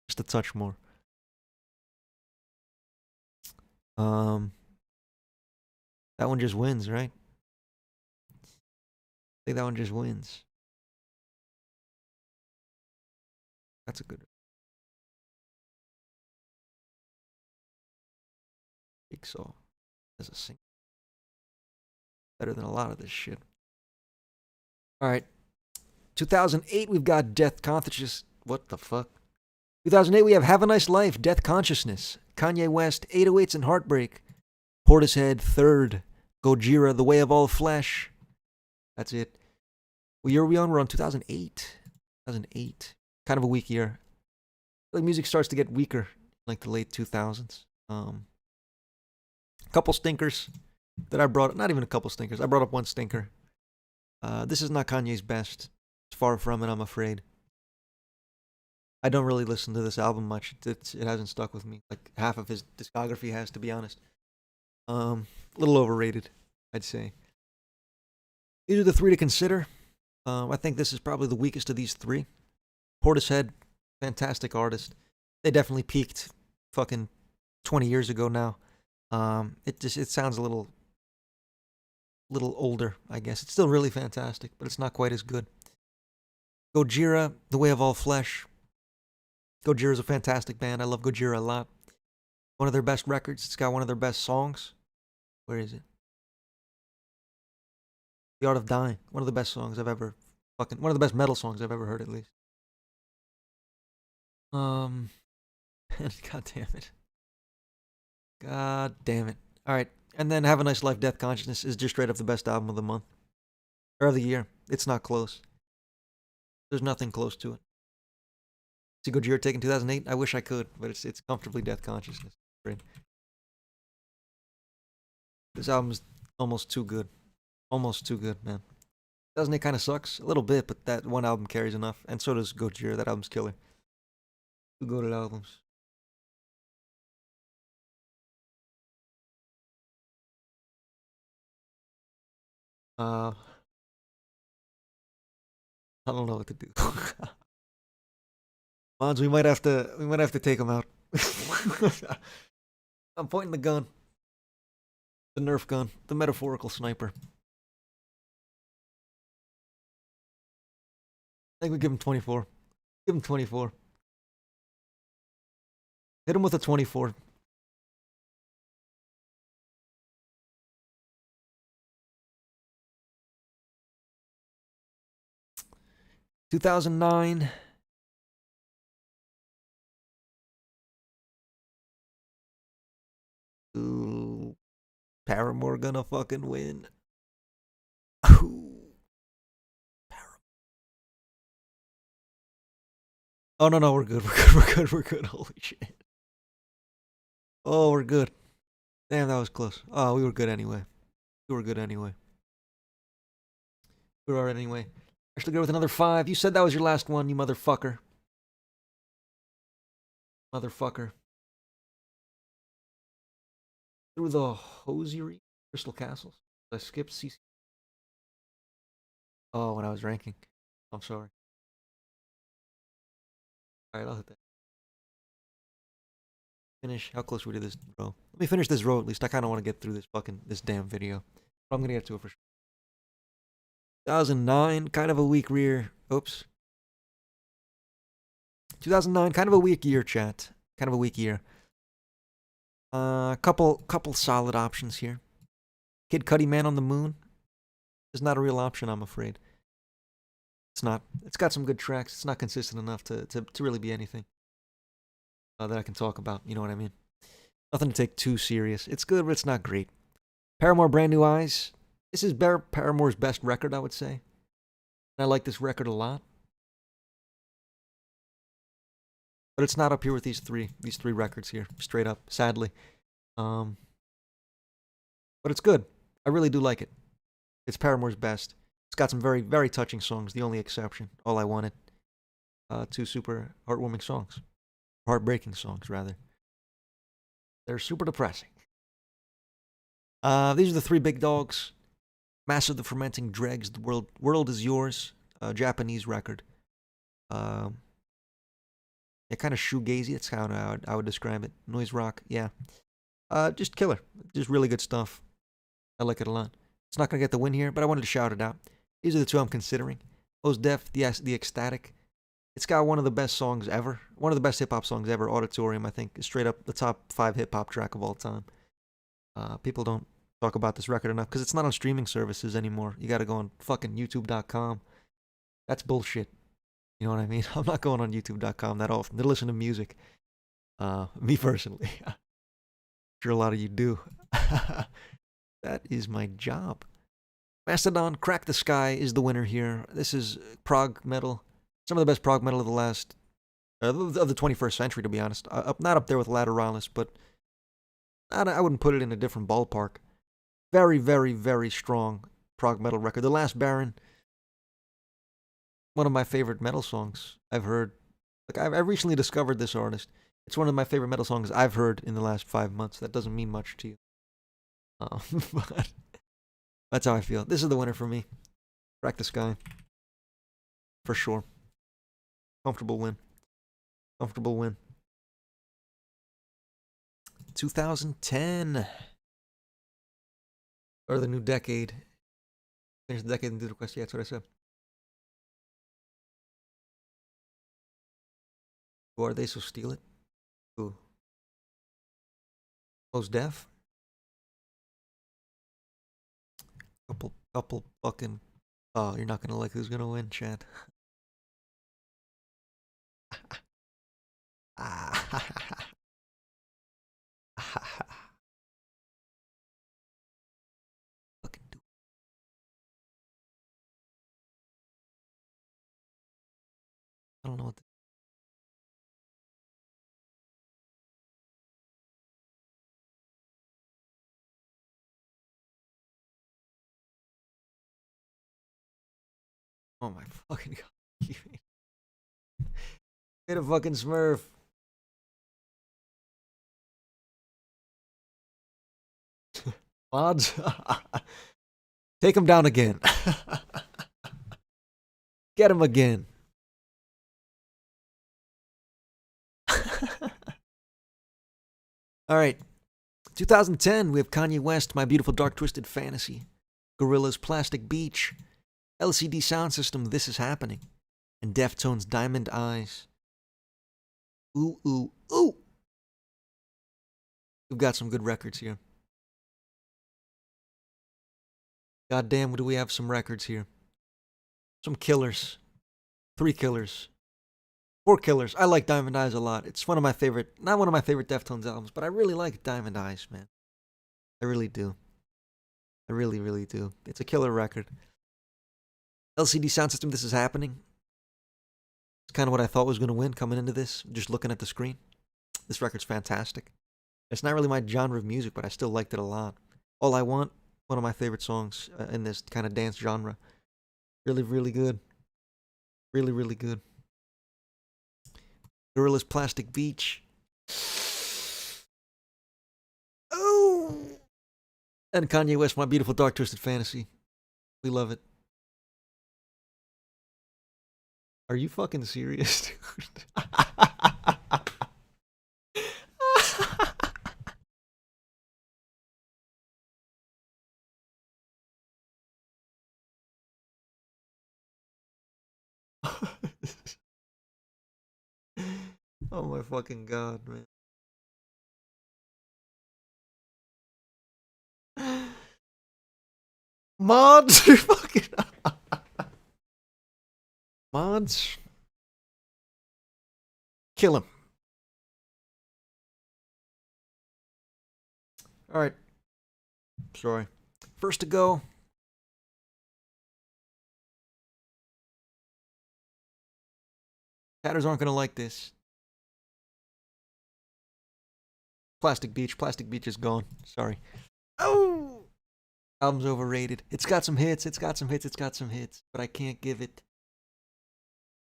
Just a touch more. That one just wins, right? I think that one just wins. That's a good. Jigsaw as a singer. Better than a lot of this shit. Alright. 2008, we've got Death Consciousness. What the fuck? 2008, we have Have a Nice Life, Death Consciousness. Kanye West, 808s and Heartbreak. Portishead, Third. Gojira, The Way of All Flesh. That's it. What year are we on? We're on 2008. 2008. Kind of a weak year. Like music starts to get weaker in like the late 2000s. Couple stinkers that I brought. Not even a couple stinkers. I brought up one stinker. This is not Kanye's best. It's far from it, I'm afraid. I don't really listen to this album much. It hasn't stuck with me. Like half of his discography has, to be honest. A little overrated, I'd say. These are the 3 to consider. I think this is probably the weakest of these 3. Portishead, fantastic artist. They definitely peaked fucking 20 years ago now. It sounds a little older, I guess. It's still really fantastic, but it's not quite as good. Gojira, The Way of All Flesh. Gojira's a fantastic band. I love Gojira a lot. One of their best records. It's got one of their best songs. Where is it? The Art of Dying. One of the best songs I've ever one of the best metal songs I've ever heard, at least. God damn it. God damn it. Alright. And then Have a Nice Life, Death Consciousness is just straight up the best album of the month. Or of the year. It's not close. There's nothing close to it. See Gojira taken 2008? I wish I could, but it's comfortably Death Consciousness. This album's almost too good. Almost too good, man. 2008 kind of sucks. A little bit, but that one album carries enough. And so does Gojira. That album's killer. 2 good albums. I don't know what to do. Mons, we might have to take him out. I'm pointing the gun. The Nerf gun. The metaphorical sniper. I think we give him 24. Give him 24. Hit him with a 24. (2009) Ooh, Paramore gonna fucking win. Ooh, Paramore. Oh no, we're good. We're good. Holy shit. Oh, we're good. Damn, that was close. Oh, we were good anyway. We were good anyway. We were alright anyway. Actually, go with another 5. You said that was your last one, you motherfucker. Motherfucker. Through the hosiery, Crystal Castles. I skipped CC. Oh, when I was ranking. I'm sorry. Alright, I'll hit that. Finish. How close were we to this row? Let me finish this row at least. I kind of want to get through this damn video. But I'm gonna get to it for sure. 2009, kind of a weak rear. Oops. 2009, kind of a weak year, chat. Kind of a weak year. Couple solid options here. Kid Cudi, Man on the Moon is not a real option, I'm afraid. It's not. It's got some good tracks. It's not consistent enough to really be anything that I can talk about. You know what I mean? Nothing to take too serious. It's good, but it's not great. Paramore, Brand New Eyes. This is Paramore's best record, I would say. And I like this record a lot. But it's not up here with these three records here, straight up, sadly. But it's good. I really do like it. It's Paramore's best. It's got some very, very touching songs, the only exception. All I Wanted. 2 super heartwarming songs. Heartbreaking songs, rather. They're super depressing. These are the 3 big dogs. Master of the Fermenting Dregs, The World Is Yours. Japanese record. Kind of shoegazy. That's how I would describe it. Noise rock, yeah. Just killer. Just really good stuff. I like it a lot. It's not going to get the win here, but I wanted to shout it out. These are the 2 I'm considering. Mos Def, the Ecstatic. It's got one of the best songs ever. One of the best hip-hop songs ever. Auditorium, I think, is straight up the top 5 hip-hop track of all time. People don't talk about this record enough because it's not on streaming services anymore. You got to go on fucking YouTube.com. That's bullshit. You know what I mean? I'm not going on YouTube.com that often to listen to music. Me personally. I'm sure a lot of you do. That is my job. Mastodon, Crack the Sky is the winner here. This is prog metal. Some of the best prog metal of the last, of the 21st century, to be honest. Not up there with Lateralis, but I wouldn't put it in a different ballpark. Very, very, very strong prog metal record. The Last Baron, one of my favorite metal songs I've heard. Like I recently discovered this artist. It's one of my favorite metal songs I've heard in the last 5 months. That doesn't mean much to you. But that's how I feel. This is the winner for me. Crack the Sky. For sure. Comfortable win. 2010. Or the new decade. Finish the decade and do the request. Yeah, that's what I said. Who are they? So steal it. Who? Mos Def. Couple fucking. Oh, you're not gonna like who's gonna win, Chad. Fucking do. I don't know what. Oh my fucking god. Get a fucking Smurf. Mods? Take him down again. Get him again. All right. 2010, we have Kanye West, My Beautiful Dark Twisted Fantasy. Gorillaz, Plastic Beach. LCD Sound System, This Is Happening. And Deftones, Diamond Eyes. Ooh, ooh, ooh. We've got some good records here. God damn, do we have some records here. Some killers. 3 killers. 4 killers. I like Diamond Eyes a lot. It's one of my favorite, not one of my favorite Deftones albums, but I really like Diamond Eyes, man. I really do. I really, really do. It's a killer record. LCD Sound System, This Is Happening. It's kind of what I thought was going to win coming into this, just looking at the screen. This record's fantastic. It's not really my genre of music, but I still liked it a lot. All I Want, one of my favorite songs in this kind of dance genre. Really, really good. Really, really good. Gorillaz, Plastic Beach. Oh! And Kanye West, My Beautiful Dark Twisted Fantasy. We love it. Are you fucking serious, dude? Oh my fucking god, man. Mods, you fucking mods. Kill him. All right. Sorry. First to go. Hatters aren't gonna like this. Plastic Beach. Plastic Beach is gone. Sorry. Oh! Album's overrated. It's got some hits. It's got some hits. It's got some hits. But I can't give it.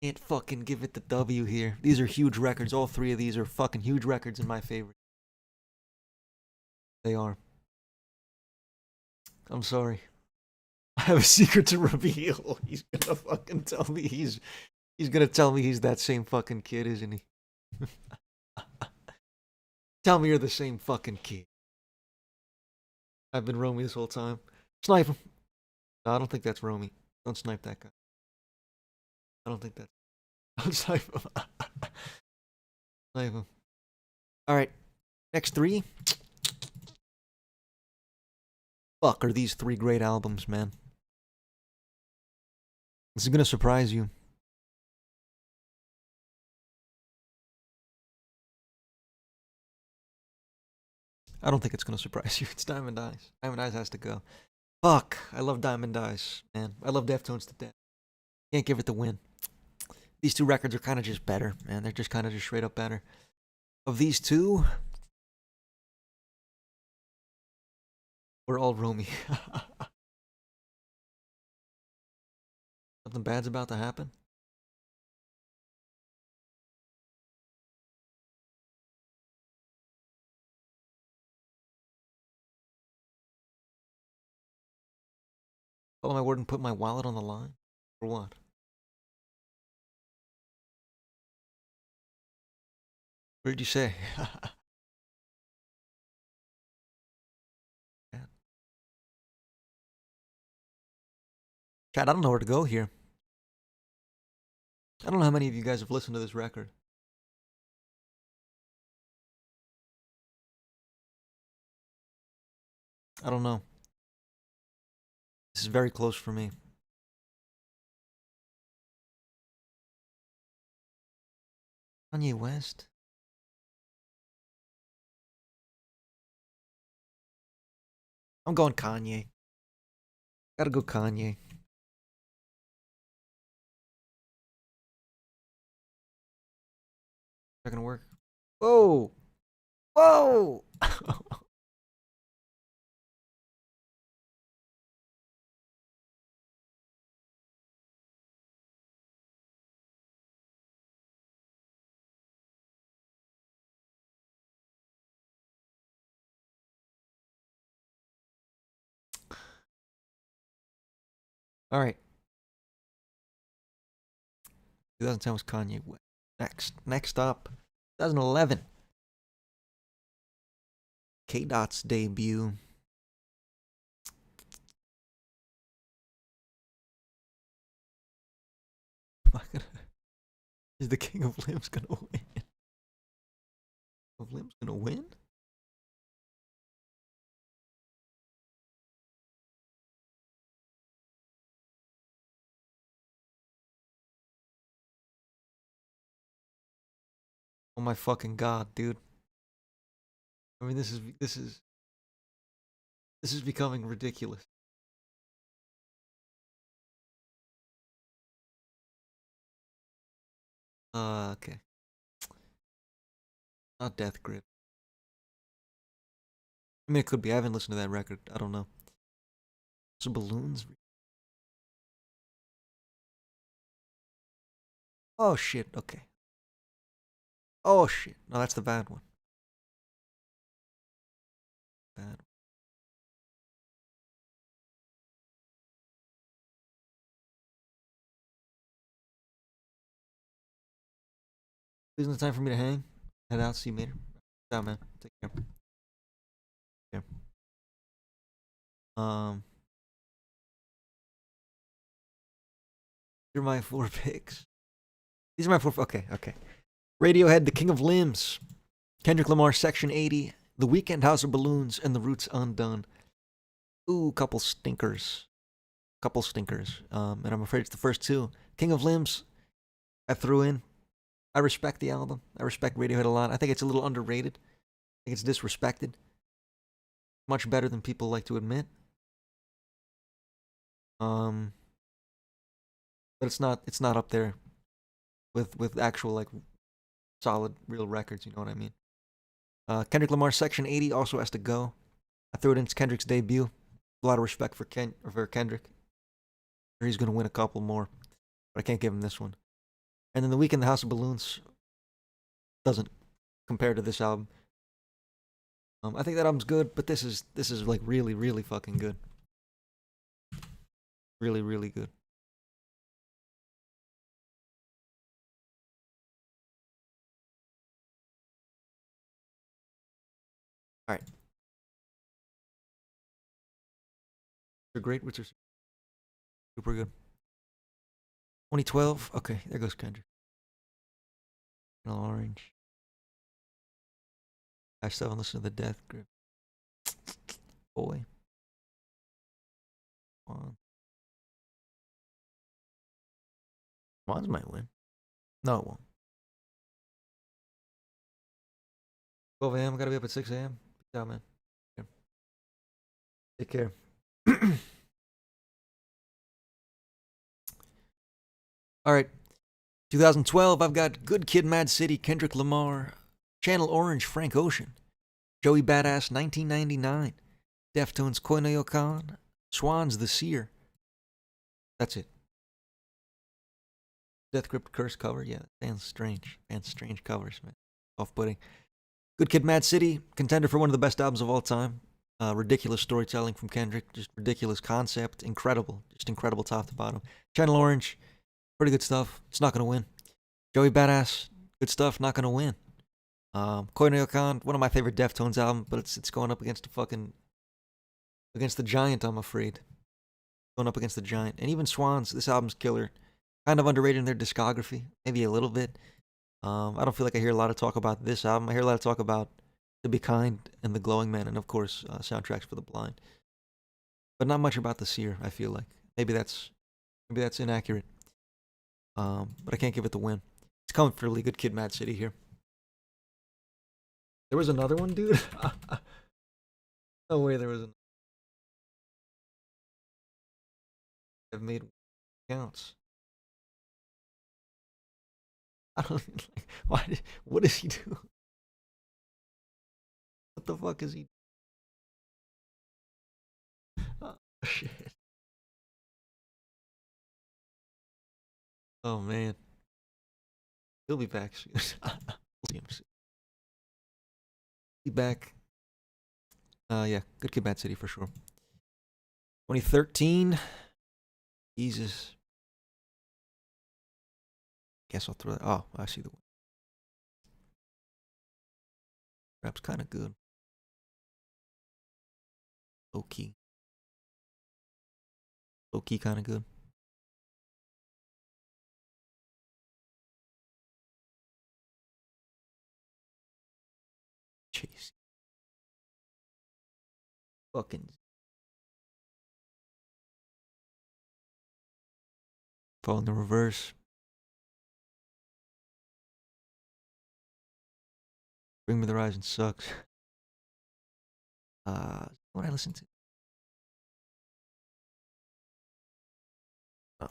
Can't fucking give it the W here. These are huge records. All 3 of these are fucking huge records in my favorite. They are. I'm sorry. I have a secret to reveal. He's gonna fucking tell me he's gonna tell me he's that same fucking kid, isn't he? Tell me you're the same fucking kid. I've been Romy this whole time. Snipe him. No, I don't think that's Romy. Don't snipe that guy. I don't think that's. Don't snipe him. Snipe him. Alright. Next 3. Fuck, are these 3 great albums, man? This is gonna surprise you. I don't think it's gonna surprise you. It's Diamond Eyes. Diamond Eyes has to go. Fuck, I love Diamond Eyes, man. I love Deftones to death. Can't give it the win. These 2 records are kind of just better, man. They're just kind of just straight up better. Of these 2, we're all Romy. Something bad's about to happen. Follow my word and put my wallet on the line? For what? What did you say? Chad, I don't know where to go here. I don't know how many of you guys have listened to this record. I don't know. This is very close for me. Kanye West? I'm going Kanye. Gotta go Kanye. Not gonna work. Whoa! Whoa! All right. 2010 was Kanye West. Next up, 2011. K Dot's debut. Is the King of Limbs gonna win? Of Limbs gonna win? Oh my fucking god, dude. I mean, this is becoming ridiculous. Okay. Not Death Grip. I mean, it could be. I haven't listened to that record. I don't know. So balloons. Oh shit. Okay. Oh shit. No, that's the bad one. Bad one. Isn't it time for me to hang? Head out. See you later. Ciao, man. Take care. Take care. Here are my 4 picks. These are my 4. Okay, okay. Radiohead, The King of Limbs. Kendrick Lamar, Section 80. The Weeknd, House of Balloons, and The Roots Undone. Ooh, couple stinkers. And I'm afraid it's the first 2. King of Limbs, I threw in. I respect the album. I respect Radiohead a lot. I think it's a little underrated. I think it's disrespected. Much better than people like to admit. But it's not up there with actual like solid real records, you know what I mean? Kendrick Lamar, Section 80 also has to go. I threw it in. It's Kendrick's debut. A lot of respect for Kendrick. He's gonna win a couple more, but I can't give him this one. And then The Weeknd, The House of Balloons doesn't compare to this album. I think that album's good, but this is like really, really fucking good. Really, really good. All right. They're great, which are super good. 2012. Okay, there goes Kendrick. Orange. I still haven't listened to the Death Grip. Boy. Swans might win. No, it won't. 12 a.m. Gotta be up at 6 a.m. Peace out, man. Take care. All right. 2012, I've got Good Kid, Mad City, Kendrick Lamar, Channel Orange, Frank Ocean, Joey Badass, 1999, Deftones, Koi no Yokan, Swans, The Seer. That's it. Death Grip Curse cover, yeah, Fans strange covers, man. Off-putting. Good Kid, Mad City, contender for one of the best albums of all time. Ridiculous storytelling from Kendrick, just ridiculous concept, incredible, just incredible top to bottom. Channel Orange, pretty good stuff. It's not gonna win. Joey Badass, good stuff. Not gonna win. Koi no Yokan, one of my favorite Deftones album, but it's going up against against the Giant. I'm afraid going up against the Giant, and even Swans. This album's killer. Kind of underrated in their discography, maybe a little bit. I don't feel like I hear a lot of talk about this album. I hear a lot of talk about To Be Kind and The Glowing Man, and of course Soundtracks for the Blind. But not much about The Seer. I feel like maybe that's inaccurate. But I can't give it the win. It's comfortably Good Kid, Mad City here. There was another one, dude. No way, there was an. I've made counts. I don't like. Why? What does he do? What the fuck is he? Oh shit. Oh man. He'll be back soon. We'll see him soon. Be back. Yeah, Good Kid, Mad City for sure. 2013. Jesus. Guess I'll throw that. Oh, I see the one. Rap's kind of good. Low key. Low key kind of good. Chase. Fucking. Fall in the reverse. Bring Me the Horizon sucks. What I listen to? Oh.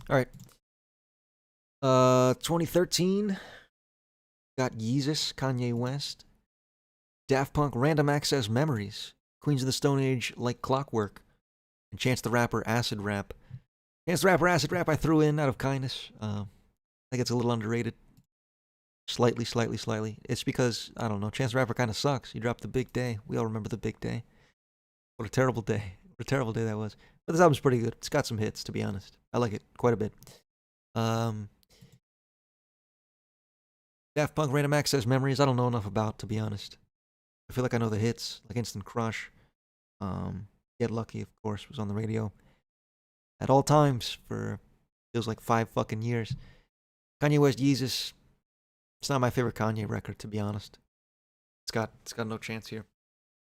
All right. 2013 got Yeezus, Kanye West, Daft Punk, Random Access Memories, Queens of the Stone Age, Like Clockwork, and Chance the Rapper, Acid Rap. Chance the Rapper, Acid Rap I threw in out of kindness. I think it's a little underrated. Slightly. It's because, I don't know, Chance the Rapper kind of sucks. He dropped The Big Day. We all remember The Big Day. What a terrible day. What a terrible day that was. But this album's pretty good. It's got some hits, to be honest. I like it quite a bit. Daft Punk, Random Access Memories, I don't know enough about, to be honest. I feel like I know the hits, like Instant Crush. Get Lucky, of course, was on the radio at all times for feels like 5 fucking years. Kanye West, Yeezus. It's not my favorite Kanye record, to be honest. It's got no chance here.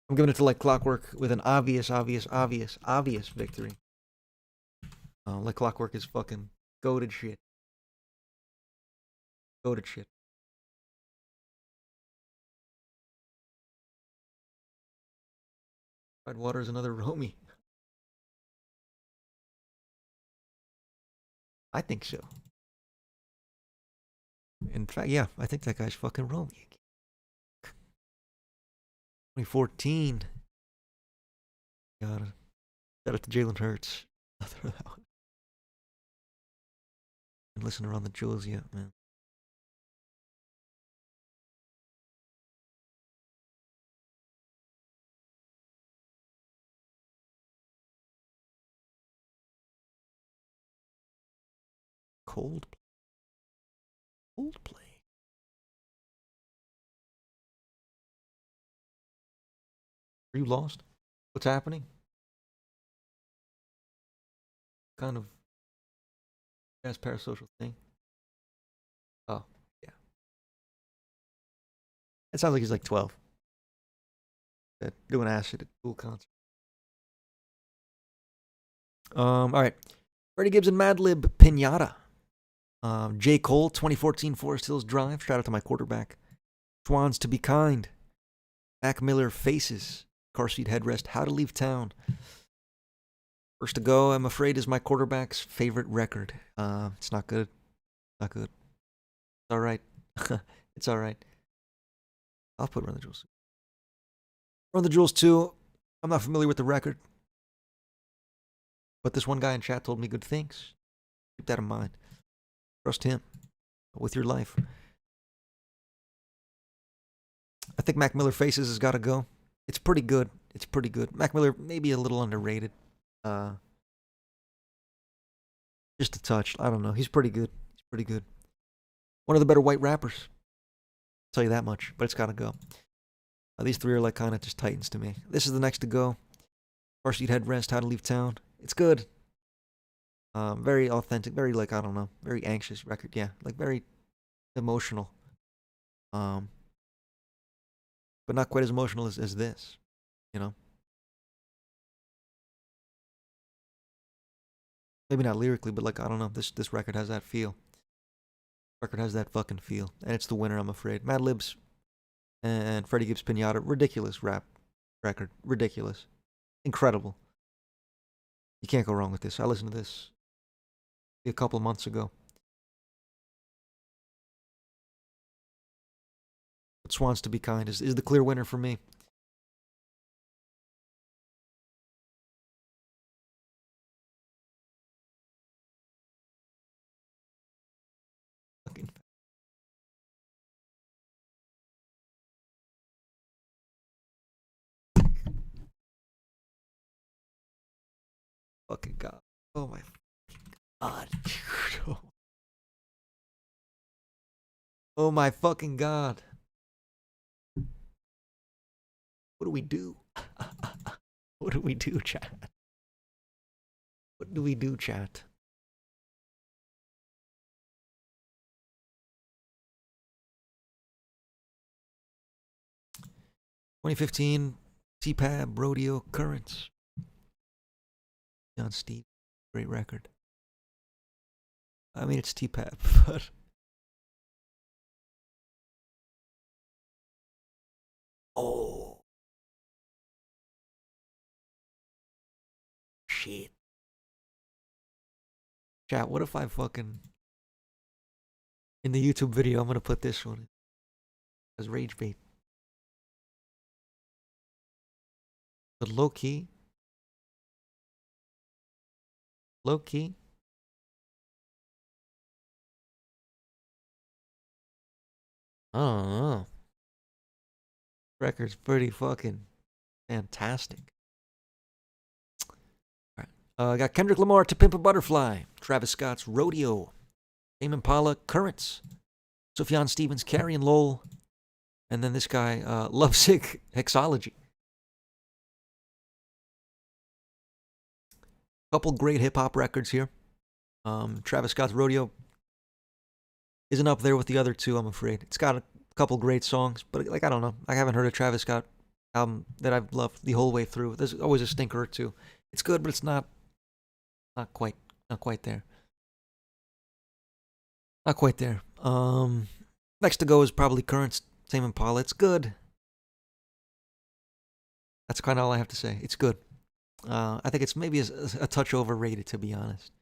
I'm giving it to Like Clockwork with an obvious victory. Like Clockwork is fucking goated shit. Goated shit. Red Water is another Romy. I think so. In fact, yeah, I think that guy's fucking Romy. 2014. God, shout out to Jalen Hurts. I'll throw that one. Been listening around the jewels yet, man. Coldplay. Are you lost? What's happening? Kind of as parasocial thing. Oh, yeah. It sounds like he's like 12. Doing acid at a cool concert. All right. Freddie Gibbs and Madlib Pinata. J. Cole, 2014 Forest Hills Drive. Shout out to my quarterback. Swans to Be Kind. Mac Miller Faces. Car Seat Headrest. How to Leave Town. First to Go, I'm afraid, is my quarterback's favorite record. It's not good. Not good. It's all right. It's all right. I'll put Run the Jewels. Run the Jewels 2. I'm not familiar with the record. But this one guy in chat told me good things. Keep that in mind. Trust him with your life. I think Mac Miller Faces has got to go. It's pretty good. It's pretty good. Mac Miller, maybe a little underrated. Just a touch. I don't know. He's pretty good. He's pretty good. One of the better white rappers. I'll tell you that much. But it's got to go. These three are like kind of just titans to me. This is the next to go. Car Seat Headrest, How to Leave Town. It's good. Very authentic. Very like, I don't know. Very anxious record. Yeah. Like very emotional. But not quite as emotional as this. You know? Maybe not lyrically, but like, I don't know. This record has that feel. Record has that fucking feel. And it's the winner, I'm afraid. Madlib's and Freddie Gibbs Pinata. Ridiculous rap record. Ridiculous. Incredible. You can't go wrong with this. I listened to this a couple of months ago. But Swans to Be Kind is the clear winner for me. Fucking fucking god. Oh my god, dude. Oh my fucking god. What do we do? What do we do, chat? What do we do, chat? "2015 CPAB Rodeo Currents." John Steve, great record. I mean, it's TPAB, but oh shit, chat. What if I fucking in the YouTube video? I'm gonna put this one as rage bait, but low key, low key. I don't know. Record's pretty fucking fantastic. All right. I got Kendrick Lamar, To Pimp a Butterfly, Travis Scott's Rodeo, Tame Impala, Currents, Sufjan Stevens, Carrie and Lowell, and then this guy, Lovesick Hexology. Couple great hip hop records here. Travis Scott's Rodeo isn't up there with the other two, I'm afraid. It's got a couple great songs, but like I don't know. I haven't heard a Travis Scott album that I've loved the whole way through. There's always a stinker or two. It's good, but it's not quite there. Not quite there. Next to go is probably Currents, Tame Impala. It's good. That's kind of all I have to say. It's good. I think it's maybe a touch overrated, to be honest.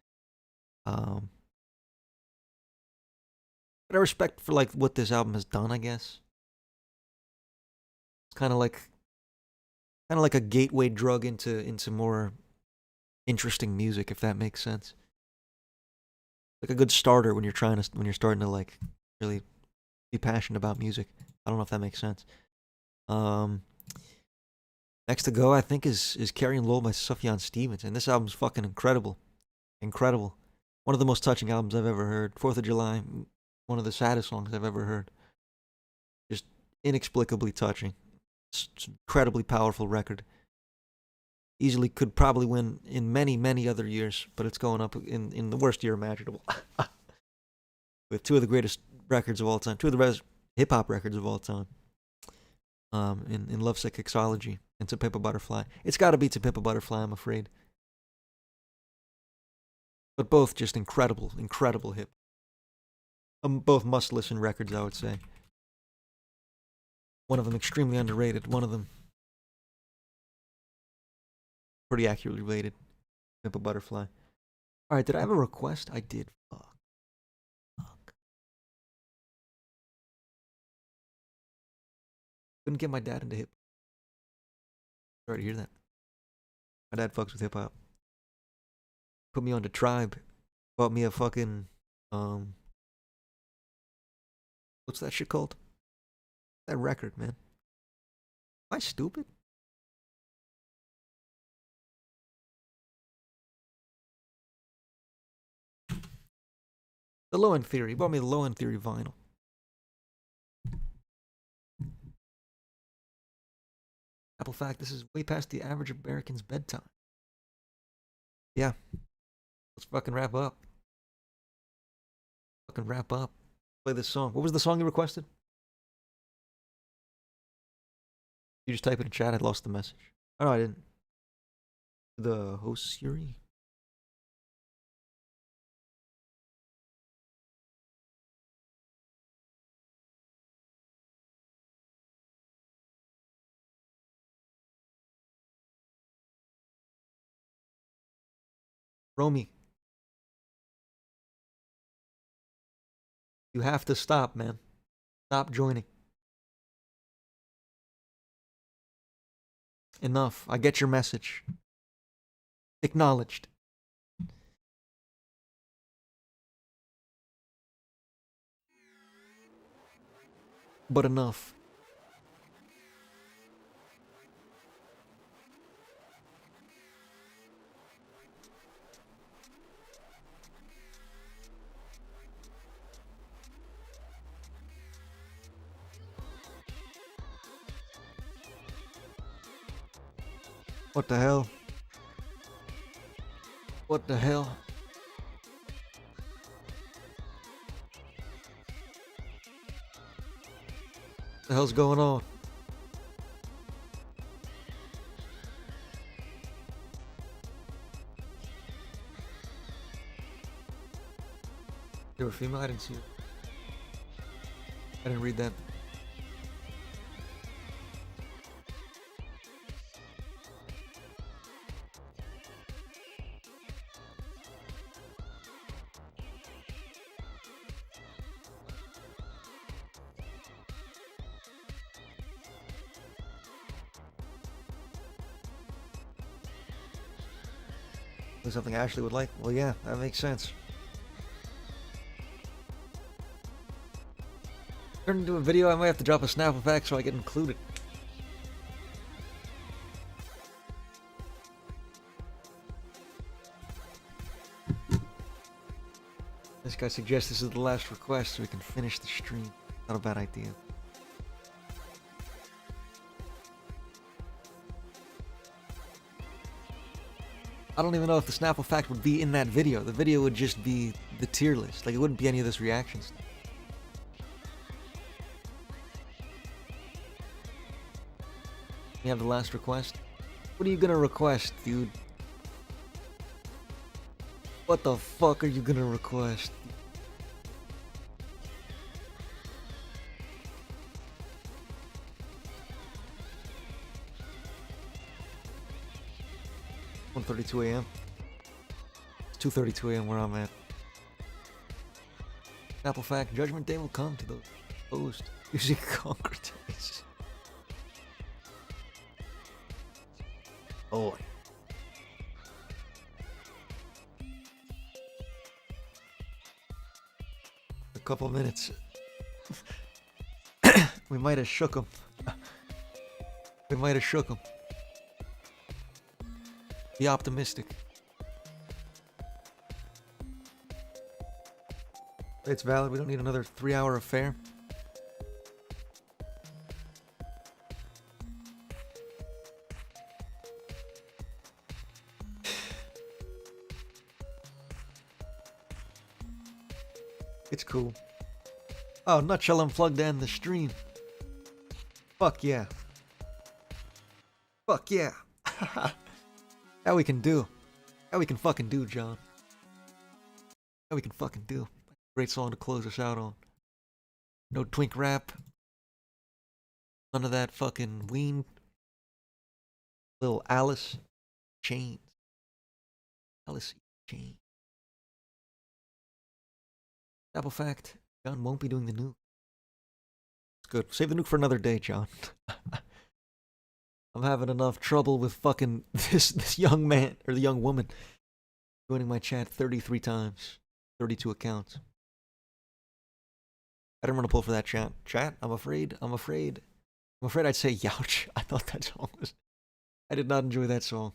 But I respect for like what this album has done, I guess. It's kind of like a gateway drug into more interesting music, if that makes sense. Like a good starter when you're starting to like really be passionate about music. I don't know if that makes sense. Next to go, I think, is Carrie and Lowell by Sufjan Stevens, and this album's fucking incredible. Incredible. One of the most touching albums I've ever heard. 4th of July, one of the saddest songs I've ever heard. Just inexplicably touching. It's an incredibly powerful record. Easily could probably win in many, many other years, but it's going up in the worst year imaginable. With two of the greatest records of all time, two of the best hip-hop records of all time. In Lovesick Hexology and To Pimp a Butterfly. It's got to be To Pimp a Butterfly, I'm afraid. But both just incredible hip. Both must-listen records, I would say. One of them extremely underrated. One of them pretty accurately rated. Pimp a Butterfly. All right, did I have a request? I did. Fuck. Couldn't get my dad into hip. Sorry to hear that. My dad fucks with hip hop. Put me on the Tribe. Bought me a fucking what's that shit called? That record, man. Am I stupid? The Low End Theory. He bought me the Low End Theory vinyl. Apple fact, this is way past the average American's bedtime. Yeah. Let's fucking wrap up. Play this song. What was the song you requested? You just type it in chat. I lost the message. Oh, no, I didn't. The host Siri. Romy. You have to stop, man. Stop joining. Enough. I get your message. Acknowledged. But enough. What the hell? What the hell? The hell's going on? They were female? I didn't see it. I didn't read that. Something Ashley would like? Well, yeah, that makes sense. Turn into a video, I might have to drop a snap effect so I get included. This guy suggests this is the last request so we can finish the stream. Not a bad idea. I don't even know if the Snapple fact would be in that video. The video would just be the tier list. Like, it wouldn't be any of this reaction stuff. You have the last request? What are you gonna request, dude? What the fuck are you gonna request? $1:32 a.m. It's 2:32 a.m. where I'm at. Apple fact: Judgment Day will come to those opposed using concretize. Oh. A couple minutes. We might have shook him. We might have shook him. Be optimistic. It's valid. We don't need another 3-hour affair. It's cool. Oh, Nutshell Unplugged to end the stream. Fuck yeah. Fuck yeah. How we can do. How we can fucking do, John. How we can fucking do. Great song to close us out on. No twink rap. None of that fucking ween. Little Alice. Chains. Alice Chains. Apple fact. John won't be doing the nuke. It's good. Save the nuke for another day, John. I'm having enough trouble with fucking this young man, or the young woman, joining my chat 33 times. 32 accounts. I didn't want to pull for that chat. Chat, I'm afraid I'd say youch. I thought that song was... I did not enjoy that song.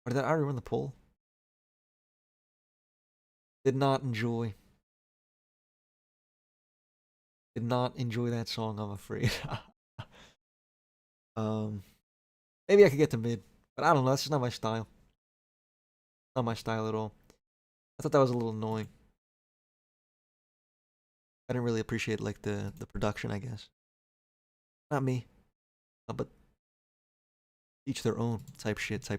Or did I already run the poll? Did not enjoy that song, I'm afraid. Maybe I could get to mid, but I don't know. That's just not my style. Not my style at all. I thought that was a little annoying. I didn't really appreciate like the production, I guess. Not me, but each their own type shit.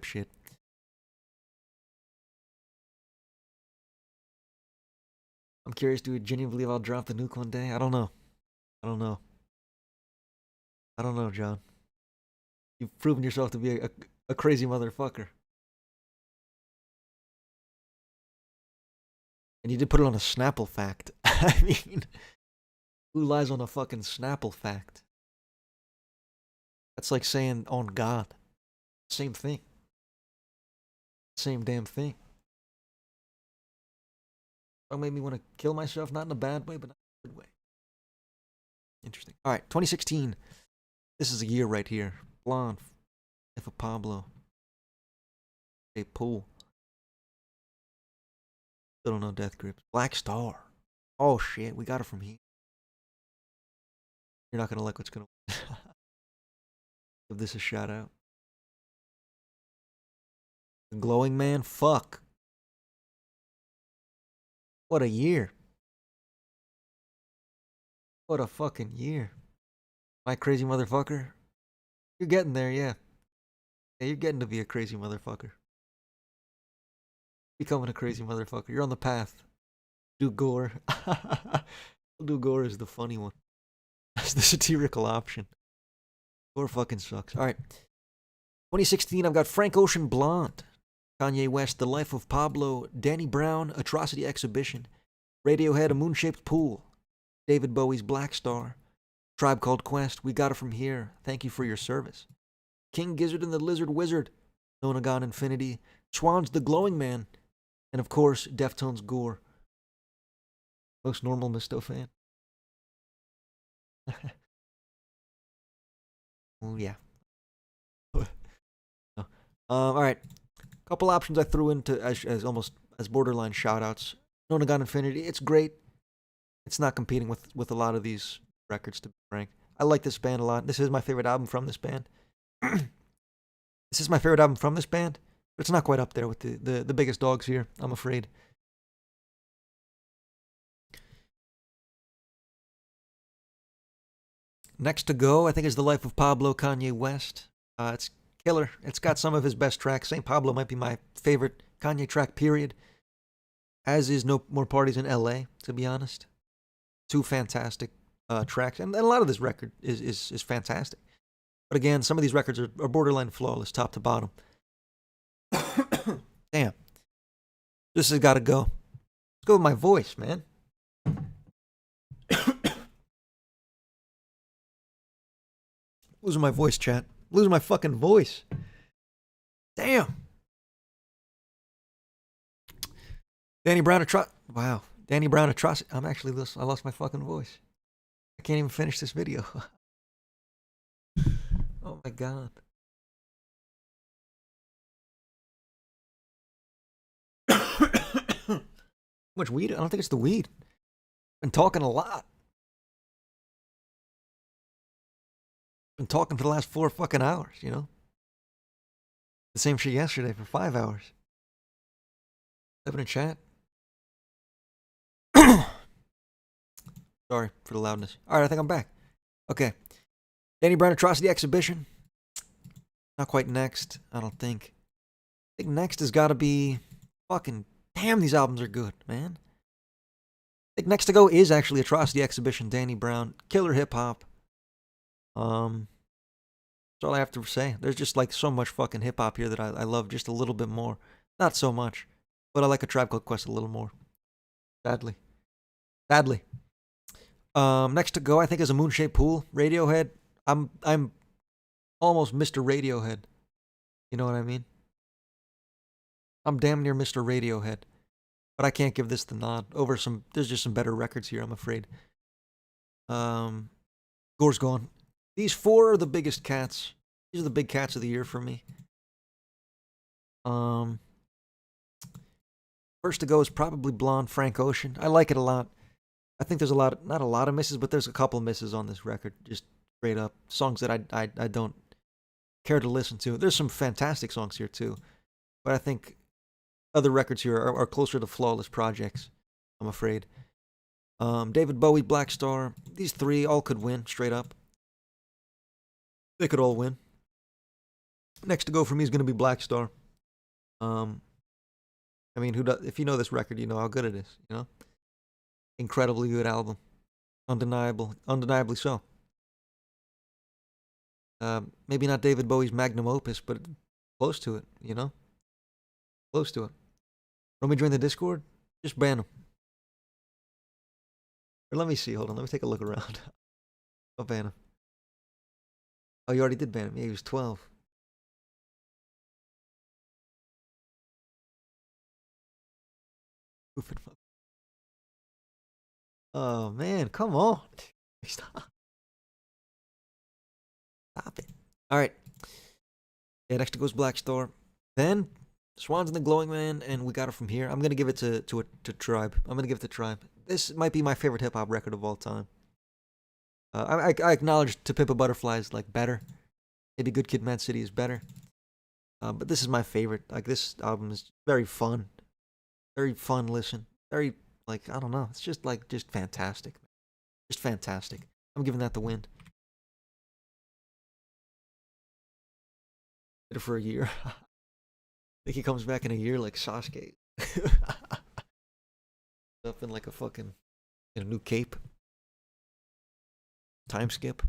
I'm curious, do you genuinely believe I'll drop the nuke one day? I don't know, John. You've proven yourself to be a crazy motherfucker. And you did put it on a Snapple fact. I mean, who lies on a fucking Snapple fact? That's like saying on God. Same thing. Same damn thing. That made me want to kill myself, not in a bad way, but not in a good way. Interesting. Alright, 2016. This is a year right here. Blonde. F. Pablo. A Pool. Still don't know Death Grips. Black Star. Oh shit, we got it from here. You're not gonna like what's gonna give this a shout out. The Glowing Man, fuck. What a year. What a fucking year. My crazy motherfucker. You're getting there, yeah. Yeah, you're getting to be a crazy motherfucker. Becoming a crazy motherfucker. You're on the path. Do gore. Do gore is the funny one. That's the satirical option. Gore fucking sucks. Alright. 2016, I've got Frank Ocean Blonde. Kanye West, The Life of Pablo. Danny Brown, Atrocity Exhibition. Radiohead, A Moon-Shaped Pool. David Bowie's Black Star. Tribe Called Quest, We Got It From Here. Thank You for Your Service. King Gizzard and the Lizard Wizard. Nonagon Infinity. Swans, The Glowing Man. And of course, Deftones Gore. Most normal Misto fan. Oh, yeah. All right. Couple options I threw into as almost as borderline shoutouts. Nonagon Infinity, it's great. It's not competing with a lot of these records, to be frank. I like this band a lot. This is my favorite album from this band. This is my favorite album from this band, but it's not quite up there with the biggest dogs here, I'm afraid. Next to go, I think, is The Life of Pablo, Kanye West. It's killer. It's got some of his best tracks. St. Pablo might be my favorite Kanye track, period. As is No More Parties in L.A., to be honest. Two fantastic tracks. And a lot of this record is fantastic. But again, some of these records are borderline flawless, top to bottom. Damn. This has got to go. Let's go with my voice, man. Losing my voice, chat. Losing my fucking voice. Damn. Danny Brown Wow. Danny Brown atrocity. I lost my fucking voice. I can't even finish this video. Oh my god. Too much weed? I don't think it's the weed. Been talking a lot. Been talking for the last 4 fucking hours, you know? The same shit yesterday for 5 hours. Having a chat. Sorry for the loudness. Alright, I think I'm back. Okay. Danny Brown Atrocity Exhibition. Not quite next, I don't think. I think next has got to be fucking... Damn, these albums are good, man. I think next to go is actually Atrocity Exhibition, Danny Brown. Killer hip-hop. That's all I have to say. There's just like so much fucking hip-hop here that I love just a little bit more. Not so much. But I like A Tribe Called Quest a little more. Sadly. Next to go, I think, is A Moon-Shaped Pool. Radiohead. I'm almost Mr. Radiohead. You know what I mean? I'm damn near Mr. Radiohead. But I can't give this the nod over some... There's just some better records here, I'm afraid. Gore's gone. These 4 are the biggest cats. These are the big cats of the year for me. First to go is probably Blonde, Frank Ocean. I like it a lot. I think there's not a lot of misses, but there's a couple of misses on this record. Just straight up. Songs that I don't care to listen to. There's some fantastic songs here too. But I think other records here are closer to flawless projects, I'm afraid. David Bowie, Black Star. These 3 all could win, straight up. They could all win. Next to go for me is going to be Black Star. I mean, if you know this record, you know how good it is, you know? Incredibly good album. Undeniably so. Maybe not David Bowie's magnum opus, but close to it, you know? Close to it. Want me to join the Discord? Just ban him. Or let me see, hold on, let me take a look around. I'll ban him. Oh, you already did ban him. Yeah, he was 12. Oh, man, come on. Stop it. All right. Yeah, next goes Black Star. Then Swans and the Glowing Man, and We Got It From Here. I'm going to give it to Tribe. I'm going to give it to Tribe. This might be my favorite hip-hop record of all time. I acknowledge To Pimp a Butterfly is like better. Maybe Good Kid, Mad City is better. But this is my favorite. Like, this album is very fun listen. Very, like, I don't know. It's just fantastic. Just fantastic. I'm giving that the win. Did it for a year. I think he comes back in a year like Sasuke. Up in like a fucking in a new cape. Time skip.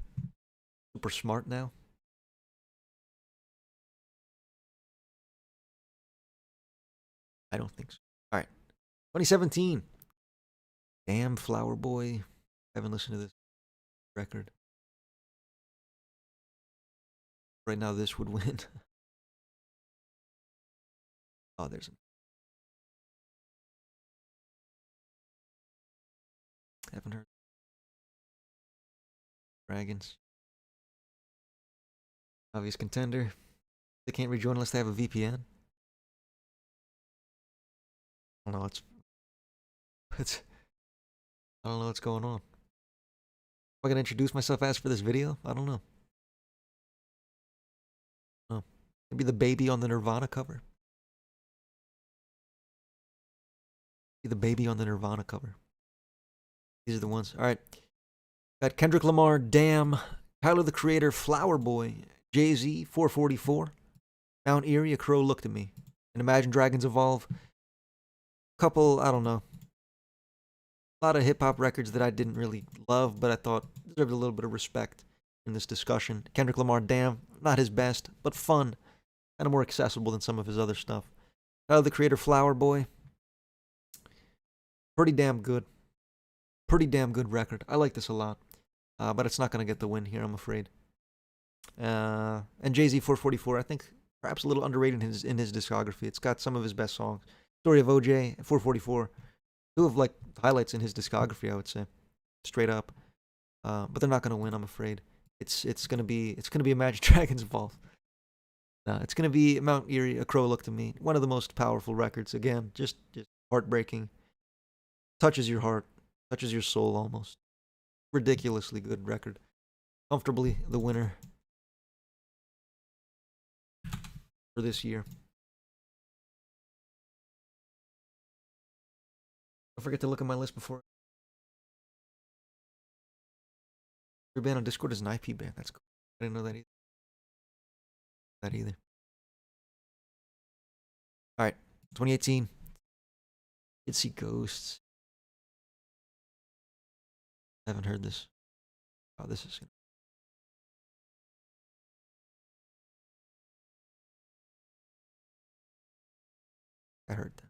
Super smart now. I don't think so. All right. 2017. Damn, Flower Boy. I haven't listened to this record. Right now, this would win. Oh, there's a. Haven't heard. Dragons. Obvious contender. They can't rejoin unless they have a VPN. I don't know. I don't know what's going on. Am I gonna introduce myself as for this video? I don't know. Oh, maybe the baby on the Nirvana cover. Be the baby on the Nirvana cover. These are the ones. All right. Got Kendrick Lamar, Damn, Tyler the Creator, Flower Boy, Jay-Z, 444, Mount Eerie, A Crow Looked at Me, and Imagine Dragons Evolve. Couple, I don't know. A lot of hip hop records that I didn't really love, but I thought deserved a little bit of respect in this discussion. Kendrick Lamar, Damn, not his best, but fun, kind of more accessible than some of his other stuff. Tyler the Creator, Flower Boy, pretty damn good. Pretty damn good record. I like this a lot. But it's not going to get the win here, I'm afraid. And Jay-Z 444, I think perhaps a little underrated in his discography. It's got some of his best songs. Story of OJ, 444. Two of like highlights in his discography, I would say. Straight up. But they're not going to win, I'm afraid. It's gonna be Imagine Dragons Evolve. It's gonna be Mount Eerie, A Crow Looked at Me. One of the most powerful records. Again, just heartbreaking. Touches your heart. Touches your soul almost. Ridiculously good record. Comfortably the winner for this year. Don't forget to look at my list before. Your band on Discord is an IP band. That's cool. I didn't know that either. All right, 2018. Kids See Ghosts. I haven't heard this. Oh, this is. I heard that.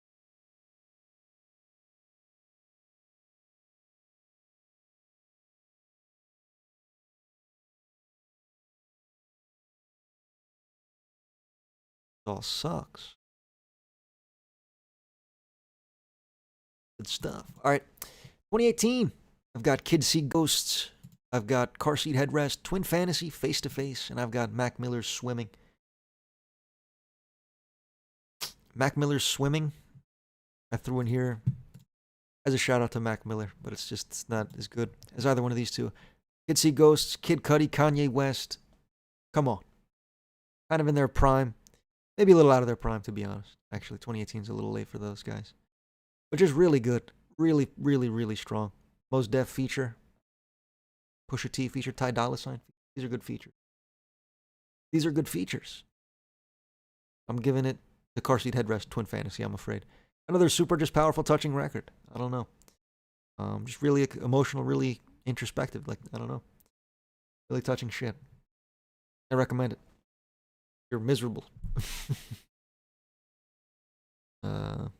It all sucks. Good stuff. All right, 2018. I've got Kids See Ghosts. I've got Car Seat Headrest, Twin Fantasy, Face to Face, and I've got Mac Miller's Swimming. Mac Miller's Swimming, I threw in here as a shout out to Mac Miller, but it's not as good as either one of these two. Kids See Ghosts, Kid Cudi, Kanye West. Come on. Kind of in their prime. Maybe a little out of their prime, to be honest. Actually, 2018 is a little late for those guys. But just really good. Really, really, really strong. Mos Def feature. Pusha T feature. Ty Dolla $ign. These are good features. These are good features. I'm giving it the Car Seat Headrest, Twin Fantasy, I'm afraid. Another super just powerful, touching record. I don't know. Just really emotional, really introspective. Like, I don't know. Really touching shit. I recommend it. You're miserable. All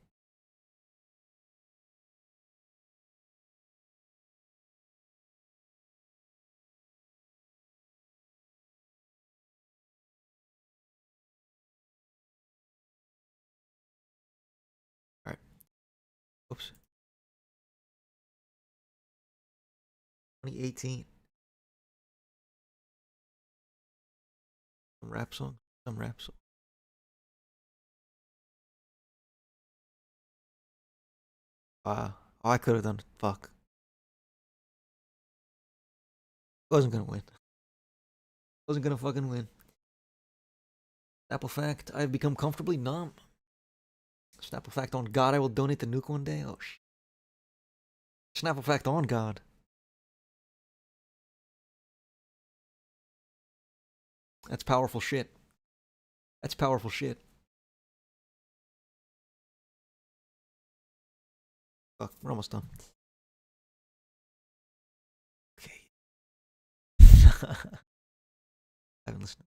right. Oops. 2018. Some rap song. Some rap song. I could have done it. Fuck. Wasn't gonna win. Wasn't gonna fucking win. Snapple fact, I've become comfortably numb. Snapple fact on God, I will donate the nuke one day. Oh, Snapple fact on God. That's powerful shit. That's powerful shit. Fuck, we're almost done. Okay. I haven't listened.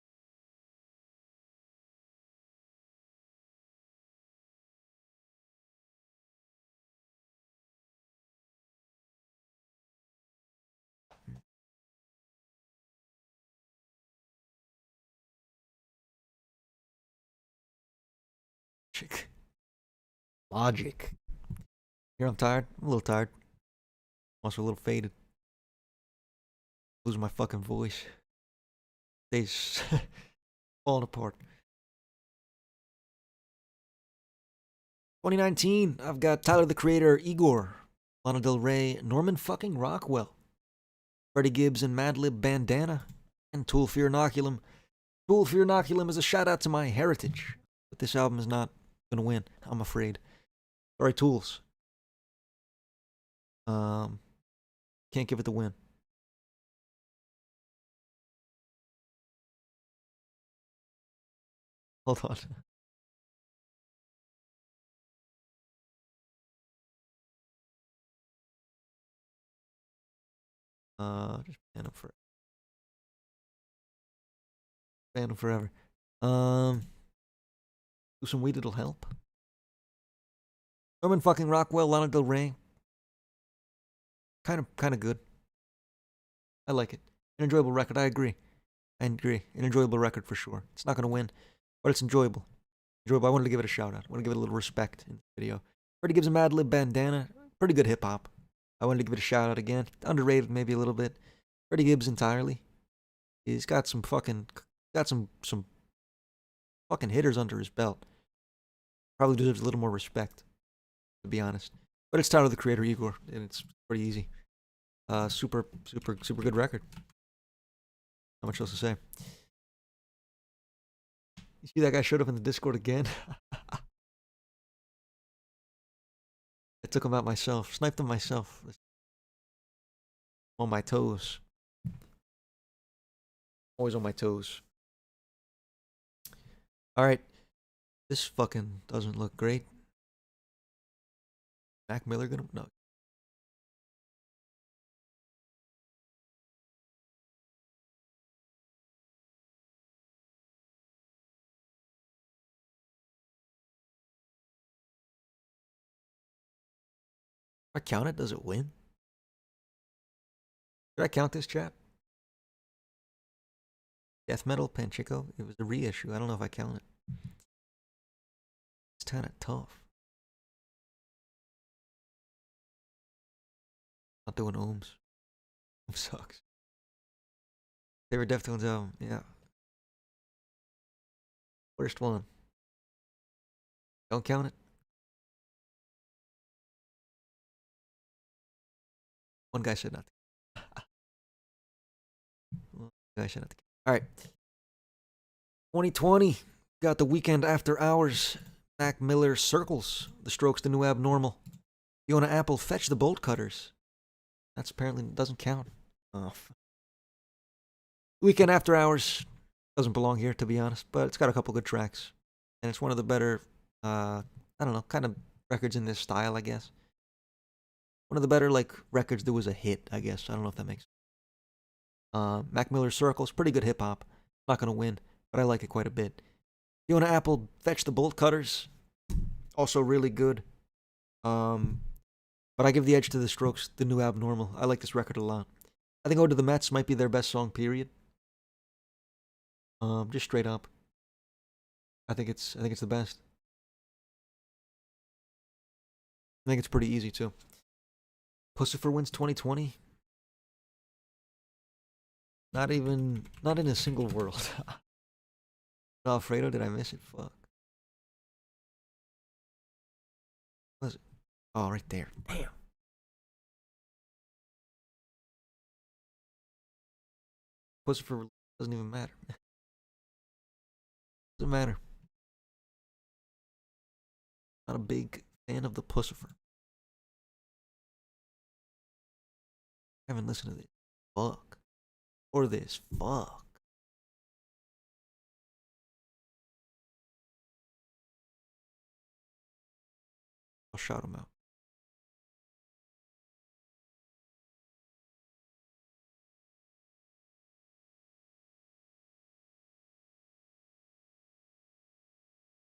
Logic. Here, I'm tired. I'm a little tired. Also a little faded. Losing my fucking voice. Day's falling apart. 2019, I've got Tyler the Creator, Igor, Lana Del Rey, Norman fucking Rockwell, Freddie Gibbs and Madlib Bandana, and Tool Fear Inoculum. Tool Fear Inoculum is a shout out to my heritage, but this album is not gonna win, I'm afraid. Sorry, Tools. Can't give it the win. Hold on. Just ban him forever. Ban him forever. Do some weed, it'll help. Norman fucking Rockwell, Lana Del Rey. Kind of good. I like it. An enjoyable record. I agree. An enjoyable record for sure. It's not gonna win, but it's enjoyable. Enjoyable. I wanted to give it a shout out. I want to give it a little respect in the video. Freddie Gibbs a Madlib Bandana. Pretty good hip hop. I wanted to give it a shout out again. Underrated maybe a little bit. Freddie Gibbs entirely. He's got some fucking hitters under his belt. Probably deserves a little more respect, to be honest. But it's Tyler the Creator, Igor, and it's pretty easy. Super good record. Not much else to say. You see that guy showed up in the Discord again? I took him out myself. Sniped him myself. On my toes. Always on my toes. Alright. This fucking doesn't look great. Mac Miller gonna... No. If I count it, does it win? Did I count this, chat? Death Metal Panchico? It was a reissue. I don't know if I count it. It's kind of tough. Not doing ohms. Ohm sucks. Favorite Deftones album? Yeah. Worst one. Don't count it. One guy said not to. One guy said not to. Alright. 2020. Got the Weekend After Hours. Mac Miller Circles. The Strokes, The New Abnormal. Fiona Apple, Fetch the Bolt Cutters. That's apparently doesn't count. Oh. Weekend After Hours. Doesn't belong here, to be honest, but it's got a couple good tracks. And it's one of the better, I don't know, kind of records in this style, I guess. One of the better, like, records that was a hit, I guess. I don't know if that makes sense. Mac Miller Circles, pretty good hip hop. Not gonna win, but I like it quite a bit. Fiona Apple, Fetch the Bolt Cutters. Also really good. But I give the edge to the Strokes, The New Abnormal. I like this record a lot. I think Ode to the Mets might be their best song, period. Just straight up. I think it's the best. I think it's pretty easy too. Pussifer wins 2020. Not in a single world. Alfredo, did I miss it? Fuck. What is it? Oh, right there. Damn. Pussifer doesn't even matter. Doesn't matter. Not a big fan of the Pussifer. I haven't listened to this. Fuck. Or this. Fuck. I'll shout him out.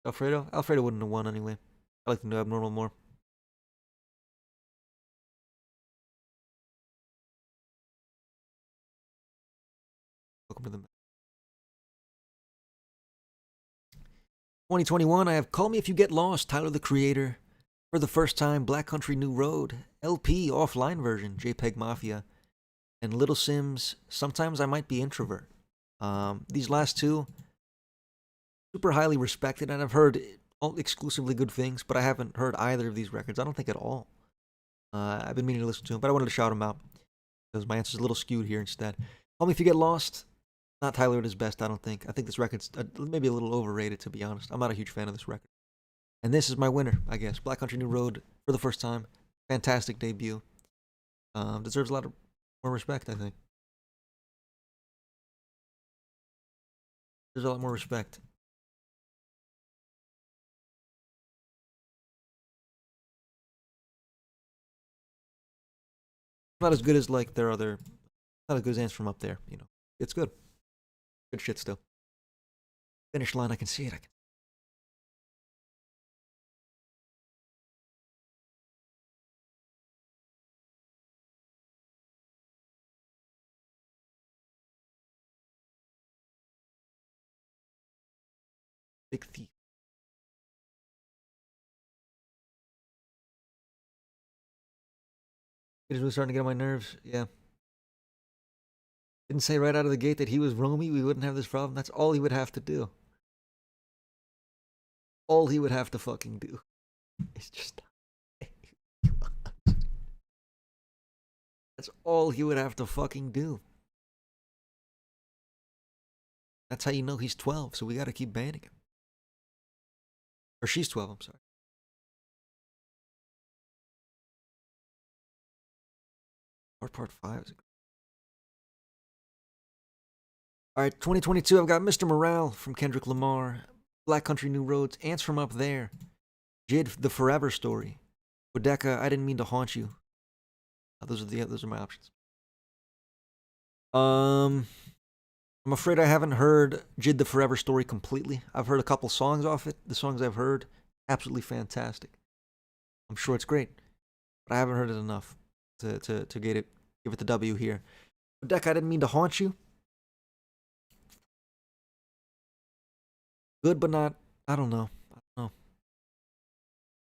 Alfredo? Alfredo wouldn't have won anyway. I like the new Abnormal more. Welcome to the 2021, I have Call Me If You Get Lost, Tyler the Creator. For the first time, Black Country New Road, LP offline version, JPEG Mafia, and Little Sims, Sometimes I Might Be Introvert. These last two, super highly respected, and I've heard all exclusively good things, but I haven't heard either of these records. I don't think at all. I've been meaning to listen to them, but I wanted to shout them out because my answer's a little skewed here instead. Call Me If You Get Lost, not Tyler at his best, I don't think. I think this record's maybe a little overrated, to be honest. I'm not a huge fan of this record. And this is my winner, I guess. Black Country New Road for the first time. Fantastic debut. Deserves a lot of more respect, I think. There's a lot more respect. Not as good as like their other, not as good as Ants from Up There, you know. It's good. Good shit still. Finish line, I can see it. I can. Big Thief. It is really starting to get on my nerves. Yeah. Didn't say right out of the gate that he was Romy, we wouldn't have this problem. That's all he would have to do. All he would have to fucking do. It's just. That's all he would have to fucking do. That's how you know he's 12, so we gotta keep banning him. Or she's 12, I'm sorry. Part 5 is. Alright, 2022, I've got Mr. Morale from Kendrick Lamar, Black Country New Roads, Ants from Up There, Jid, The Forever Story, Bodeka, I Didn't Mean to Haunt You. Those are my options. I'm afraid I haven't heard Jid, The Forever Story completely. I've heard a couple songs off it. The songs I've heard, absolutely fantastic. I'm sure it's great, but I haven't heard it enough to give it the W here. Bodeka, I Didn't Mean to Haunt You. Good, but not, I don't know.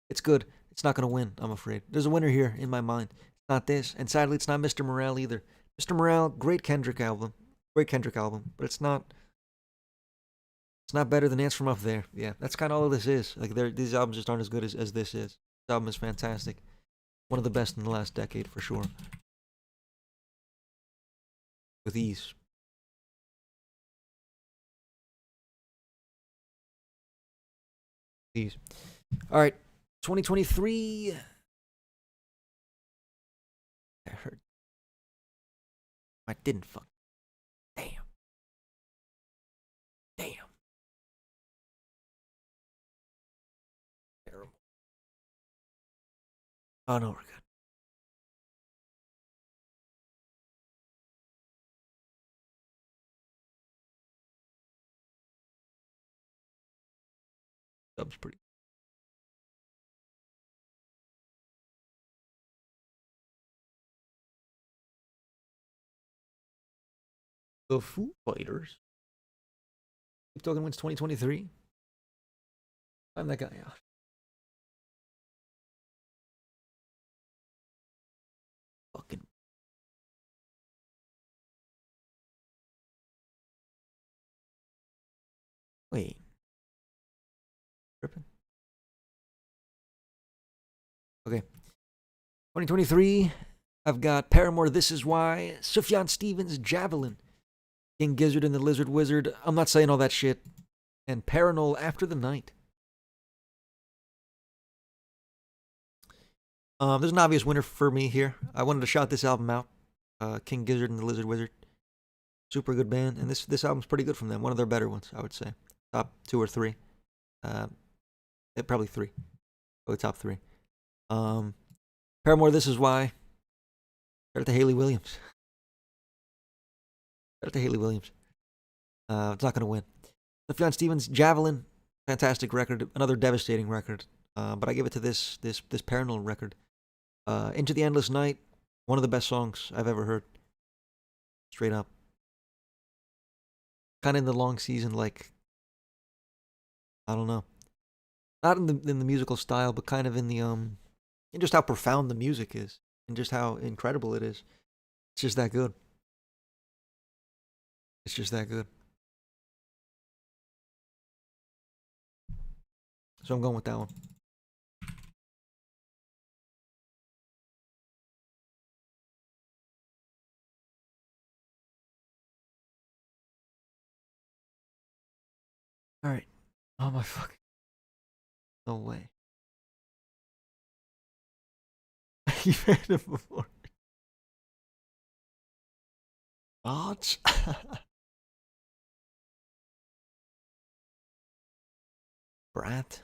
It's good. It's not going to win, I'm afraid. There's a winner here in my mind. It's not this, and sadly, it's not Mr. Morale either. Mr. Morale, great Kendrick album, but it's not better than Ants from Up There. Yeah, that's kind of all this is. Like, these albums just aren't as good as this is. This album is fantastic. One of the best in the last decade, for sure. With ease. These. All right, 2023. I heard. I didn't fuck. Damn. Terrible. Oh no, we're good. Dub's pretty. The Foo Fighters. Keep talking wins 2023. I'm that guy. Yeah. Fucking. Wait. Tripping. Okay. 2023. I've got Paramore, This Is Why, Sufjan Stevens, Javelin, King Gizzard and the Lizard Wizard. I'm not saying all that shit. and Paranol After the Night. There's an obvious winner for me here. I wanted to shout this album out. King Gizzard and the Lizard Wizard. Super good band, and this album's pretty good from them. One of their better ones, I would say. Top 2 or 3. Probably 3. Probably top 3. Paramore, This Is Why. Shout out to Haley Williams. Shout out to Haley Williams. It's not going to win. Sufjan Stevens, Javelin. Fantastic record. Another devastating record. But I give it to this Paranol record. Into the Endless Night. One of the best songs I've ever heard. Straight up. Kind of in the long season, like, I don't know. Not in the musical style, but kind of in the in just how profound the music is, and just how incredible it is. It's just that good. It's just that good. So I'm going with that one. All right. Oh my fucking. No way. You've heard it before. Odds? Brat?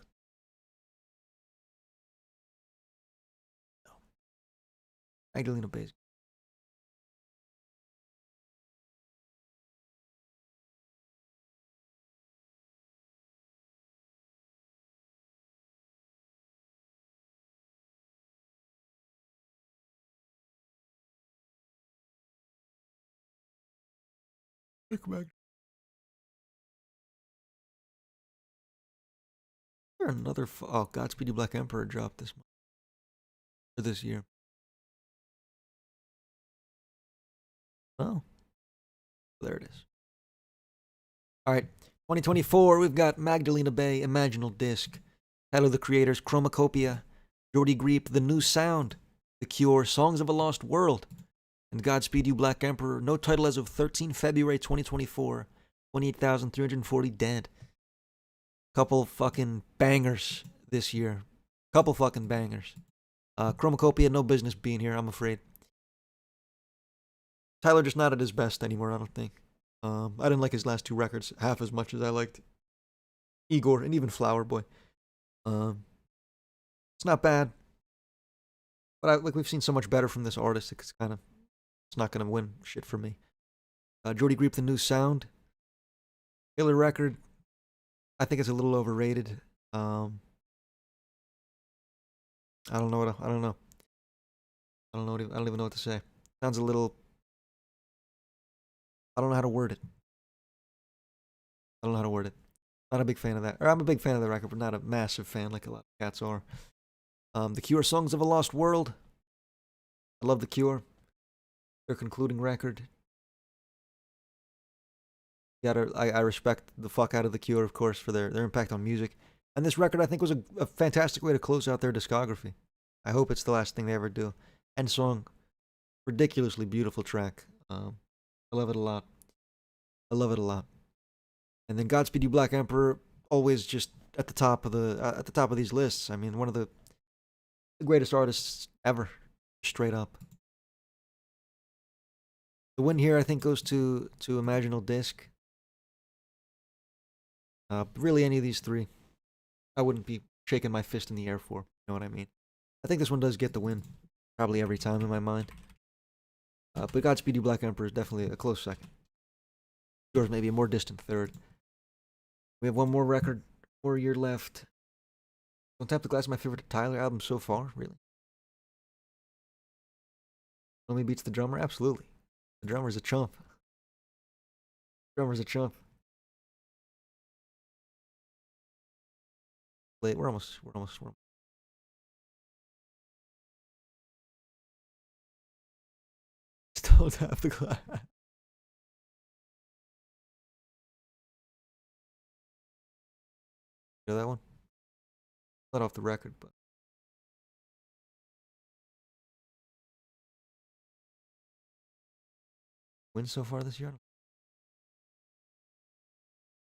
No. Magdalena Bay's. Another. Oh, Godspeed You Black Emperor dropped this month. Or this year. Oh. There it is. All right. 2024, we've got Magdalena Bay, Imaginal Disc. Tyler the Creators, Chromacopia. Jordy Griep, The New Sound. The Cure, Songs of a Lost World. And Godspeed You Black Emperor. No title as of 13 February 2024. 28,340 dead. Couple fucking bangers this year. Couple fucking bangers. Chromacopia, no business being here, I'm afraid. Tyler just not at his best anymore, I don't think. I didn't like his last 2 records half as much as I liked Igor and even Flower Boy. It's not bad, but we've seen so much better from this artist. It's not gonna win shit for me. Jordy Griep, The New Sound, killer record. I think it's a little overrated. I don't know. I don't know. I don't even know what to say. Sounds a little. I don't know how to word it. Not a big fan of that. Or I'm a big fan of the record, but not a massive fan like a lot of cats are. The Cure, Songs of a Lost World. I love The Cure. Their concluding record. I respect the fuck out of The Cure, of course, for their impact on music. And this record, I think, was a fantastic way to close out their discography. I hope it's the last thing they ever do. End song, ridiculously beautiful track. I love it a lot. And then Godspeed You Black Emperor, always just at the top of these lists. I mean, one of the greatest artists ever, straight up. The win here, I think, goes to Imaginal Disc. Really, any of these 3, I wouldn't be shaking my fist in the air for. You know what I mean? I think this one does get the win, probably every time in my mind. But Godspeed You Black Emperor is definitely a close second. Yours maybe a more distant third. We have one more record, 1 year left. Don't Tap the Glass is my favorite Tyler album so far, really. Only Beats the Drummer? Absolutely. The drummer's a chump. Late. We're almost. Still Tap the Glass. You know that one? Not off the record, but. Wins so far this year?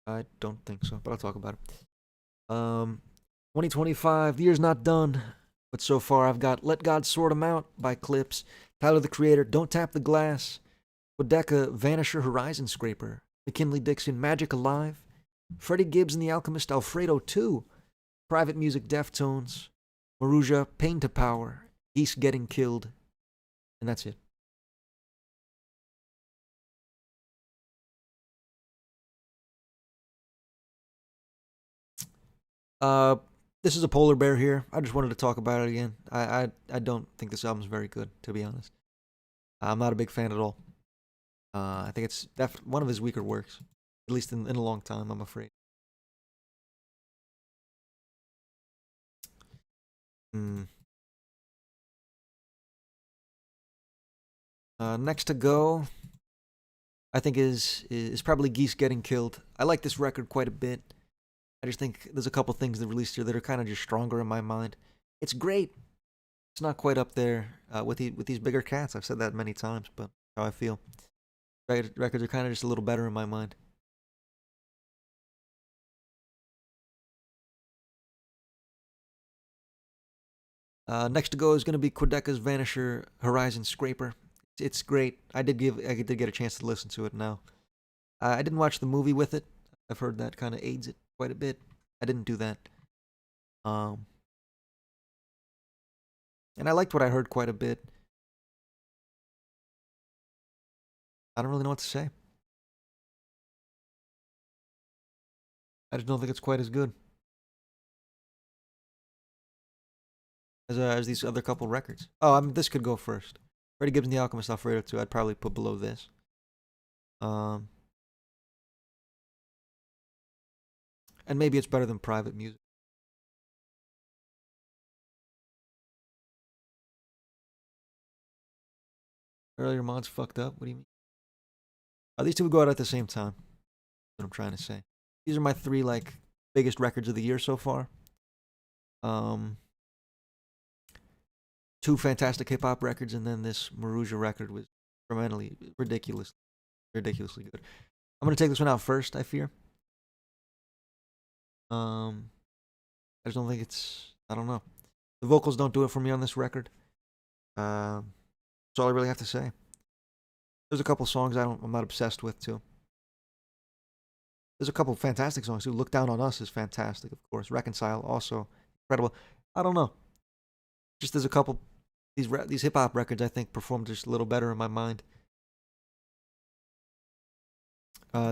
I don't think so, but I'll talk about it. 2025, the year's not done, but so far I've got Let God Sort 'Em Out by Clips, Tyler the Creator, Don't Tap the Glass, Quedeca, Vanisher, Horizon Scraper, McKinley Dixon, Magic Alive, Freddie Gibbs and the Alchemist, Alfredo 2, Private Music, Deftones, Maruja, Pain to Power, Geese Getting Killed, and that's it. Uh, this is a polar bear here. I just wanted to talk about it again. I don't think this album's very good, to be honest. I'm not a big fan at all. I think it's one of his weaker works, at least in a long time, I'm afraid. Hmm. Next to go, I think is probably Geese Getting Killed. I like this record quite a bit. I just think there's a couple things that released here that are kind of just stronger in my mind. It's great. It's not quite up there with these bigger cats. I've said that many times, but how I feel. Records are kind of just a little better in my mind. Next to go is going to be Quedeca's Vanisher Horizon Scraper. It's great. I did get a chance to listen to it now. I didn't watch the movie with it. I've heard that kind of aids it quite a bit. I didn't do that. And I liked what I heard quite a bit. I don't really know what to say. I just don't think it's quite as good as these other couple records. Oh, I mean, this could go first. Freddie Gibbs and the Alchemist, Alfredo 2, I'd probably put below this. And maybe it's better than Private Music. Earlier mods fucked up. What do you mean? These two would go out at the same time. That's what I'm trying to say. These are my three biggest records of the year so far. Two fantastic hip hop records, and then this Maruja record was ridiculously good. I'm gonna take this one out first. I fear. I just don't think it's. I don't know. The vocals don't do it for me on this record. That's all I really have to say. There's a couple songs I'm not obsessed with too. There's a couple fantastic songs too. Look Down on Us is fantastic, of course. Reconcile also incredible. I don't know. Just there's a couple these hip hop records I think performed just a little better in my mind.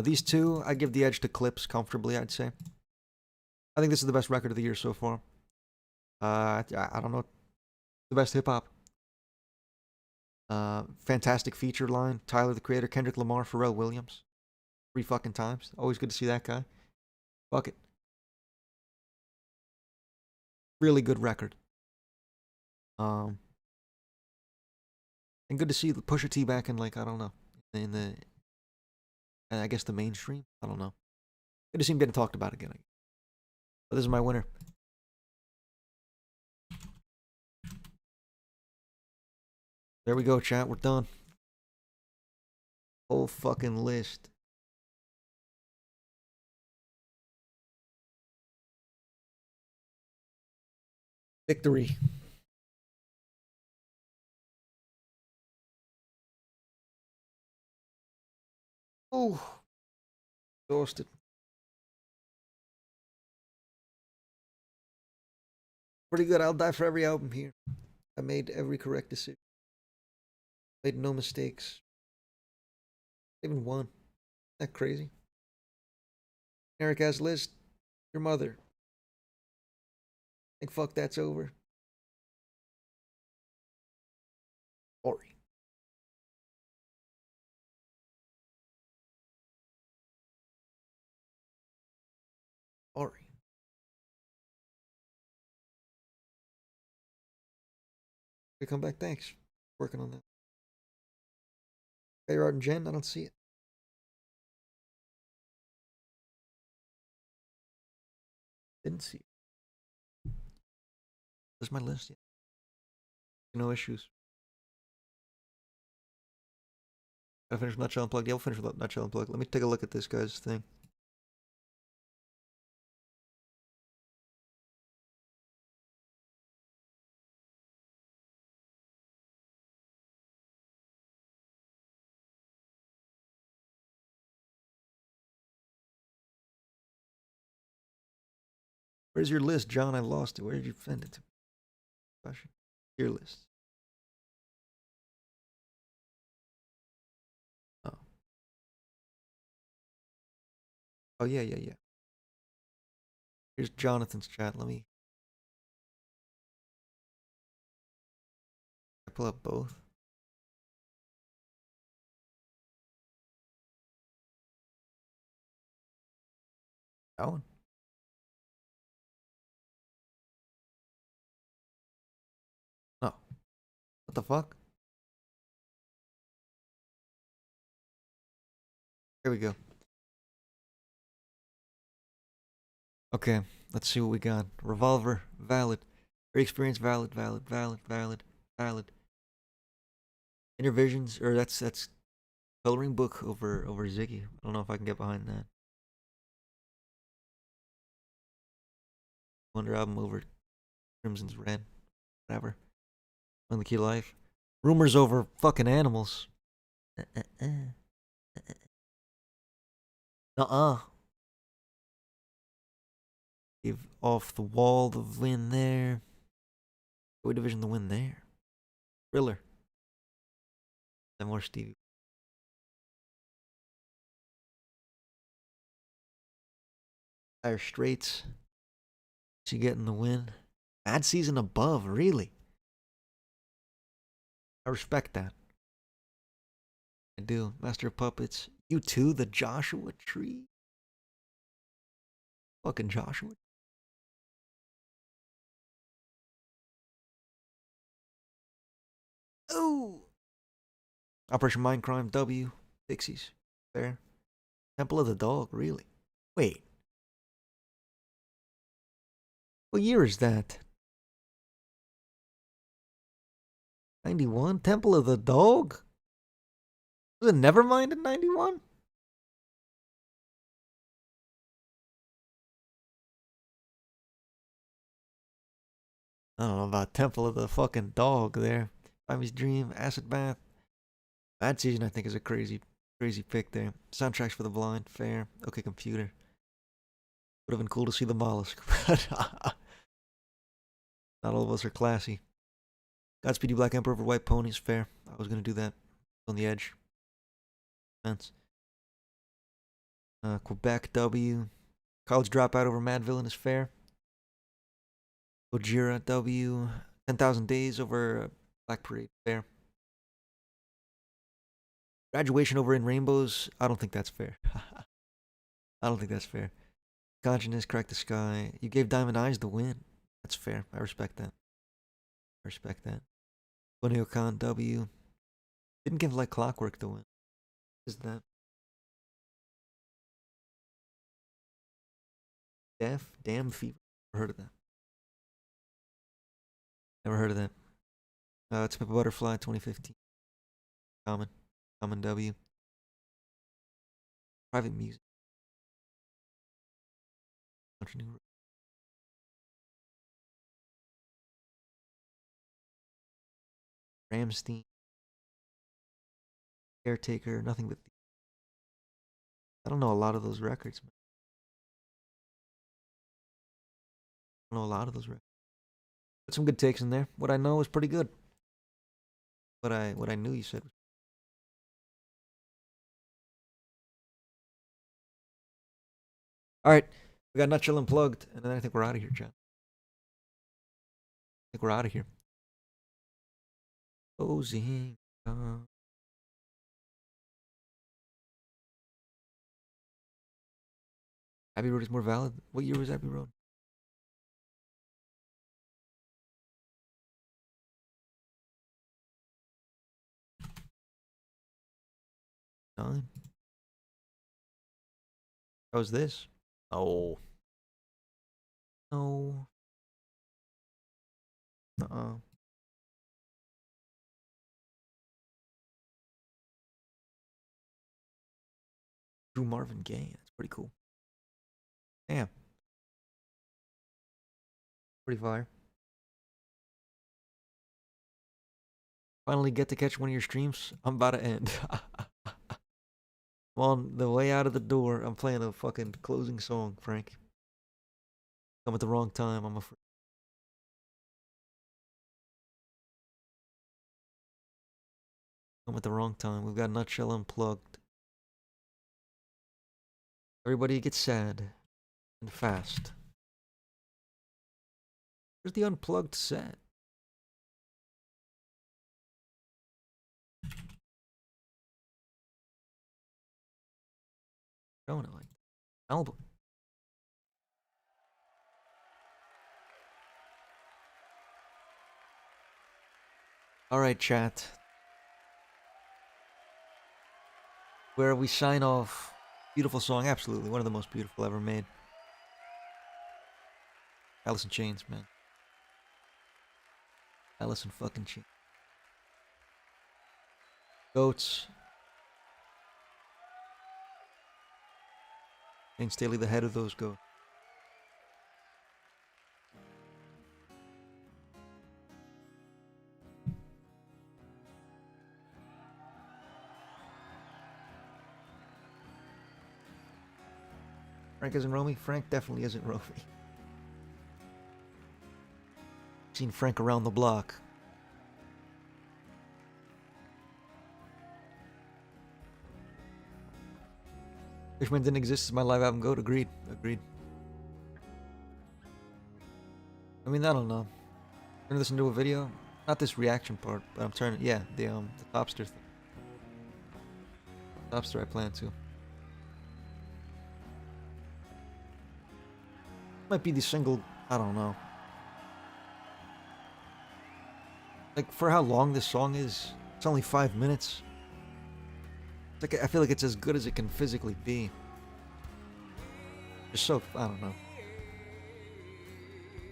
These two I give the edge to Clips comfortably. I'd say. I think this is the best record of the year so far. I don't know. The best hip hop. Fantastic feature line. Tyler the Creator, Kendrick Lamar, Pharrell Williams. 3 fucking times. Always good to see that guy. Fuck it. Really good record. And good to see Pusha T back in I don't know, in the I guess the mainstream. I don't know. Good to see him getting talked about again. But this is my winner. There we go, chat. We're done. Whole fucking list. Victory. Oh, exhausted. Pretty good. I'll die for every album here. I made every correct decision. Made no mistakes. Even one. Isn't that crazy? Eric has list. Your mother. Think fuck that's over. Sorry. Sorry. We come back. Thanks. Working on that. Hey, Art and Jen, I don't see it. Didn't see it. There's my list. Yeah. No issues. I finished Nutshell Unplugged. Yeah, we'll finish with Nutshell Unplugged. Let me take a look at this guy's thing. Where's your list, John? I lost it. Where did you send it to? Gosh, your list. Oh. Oh yeah. Here's Jonathan's chat. Let me pull up both. That one. Oh. What the fuck? Here we go. Okay, let's see what we got. Revolver, valid. Very experienced, valid. Inner visions, or that's coloring book over Ziggy. I don't know if I can get behind that. Wonder album over Crimson's Red. Whatever. On the Key to Life. Rumors over fucking animals. Give off the wall the win there. Joy Division the win there. Thriller. And more Stevie. Dire Straits. She getting the win. Bad season above, really. I respect that. I do. Master of Puppets. You too, the Joshua Tree. Fucking Joshua. Oh. Operation Mindcrime W. Pixies. Fair. Temple of the Dog, really? Wait. What year is that? 91? Temple of the Dog? Was it Nevermind in 91? I don't know about Temple of the fucking Dog there. Miami's Dream, Acid Bath. Bad Season, I think, is a crazy pick there. Soundtracks for the Blind, fair. Okay, Computer. Would have been cool to see the Mollusk, but not all of us are classy. Godspeed You Black Emperor over White Ponies, fair. I was gonna do that. On the edge. Fence. Quebec W. College Dropout over Mad Villain is fair. Gojira W. 10,000 Days over Black Parade, fair. Graduation over In Rainbows, I don't think that's fair. I don't think that's fair. Consciousness, Crack the Sky. You gave Diamond Eyes the win. That's fair. I respect that. Bunny Khan W. Didn't give Like Clockwork the win. Is that? Deaf? Damn Fever. Never heard of that. Never heard of that. It's Pimp a Butterfly 2015. Common W. Private Music. Ramstein. Caretaker. Nothing but. I don't know a lot of those records, man. I don't know a lot of those records. Put some good takes in there. What I know is pretty good. What I knew you said. All right, we got Nutshell Unplugged, and then I think we're out of here, John. I think we're out of here. Closing. Abbey Road is more valid. What year was Abbey Road? 9. How's this? Oh. No. Drew Marvin Gaye. That's pretty cool. Damn. Pretty fire. Finally get to catch one of your streams. I'm about to end. I'm on the way out of the door. I'm playing a fucking closing song, Frank. Come at the wrong time, I'm afraid. Come at the wrong time. We've got Nutshell Unplugged. Everybody gets sad and fast. Where's the unplugged set? Showing it like album. Alright, chat. Where we sign off. Beautiful song, absolutely. One of the most beautiful ever made. Alice in Chains, man. Alice in fucking Chains. Goats. Shane Staley, the head of those goats. Frank isn't Romy? Frank definitely isn't Romy. Seen Frank around the block. Fishman didn't exist as my live album goat. Agreed. Agreed. I mean, I don't know. I'm gonna listen to a video. Not this reaction part, but I'm turning. Yeah, the Topster thing. Topster, I plan to. Might be the single. I don't know. Like, for how long this song is, it's only 5 minutes. It's like, I feel like it's as good as it can physically be. Just so, I don't know.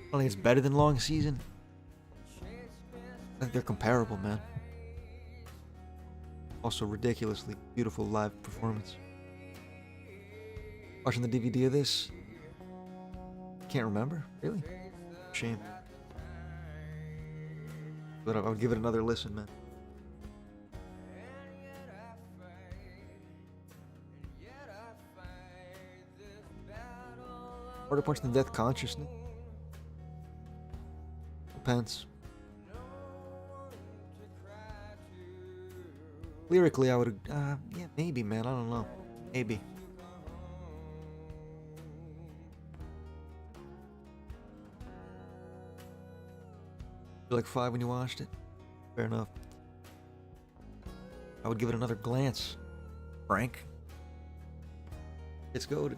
I don't think it's better than Long Season. I think they're comparable, man. Also, ridiculously beautiful live performance. Watching the DVD of this, can't remember, really. Shame. But I would give it another listen, man. Order Punch the Death Consciousness. Depends. Lyrically, I would, yeah, maybe, man. I don't know. Maybe. You're like 5 when you watched it? Fair enough. I would give it another glance. Frank. It's goated.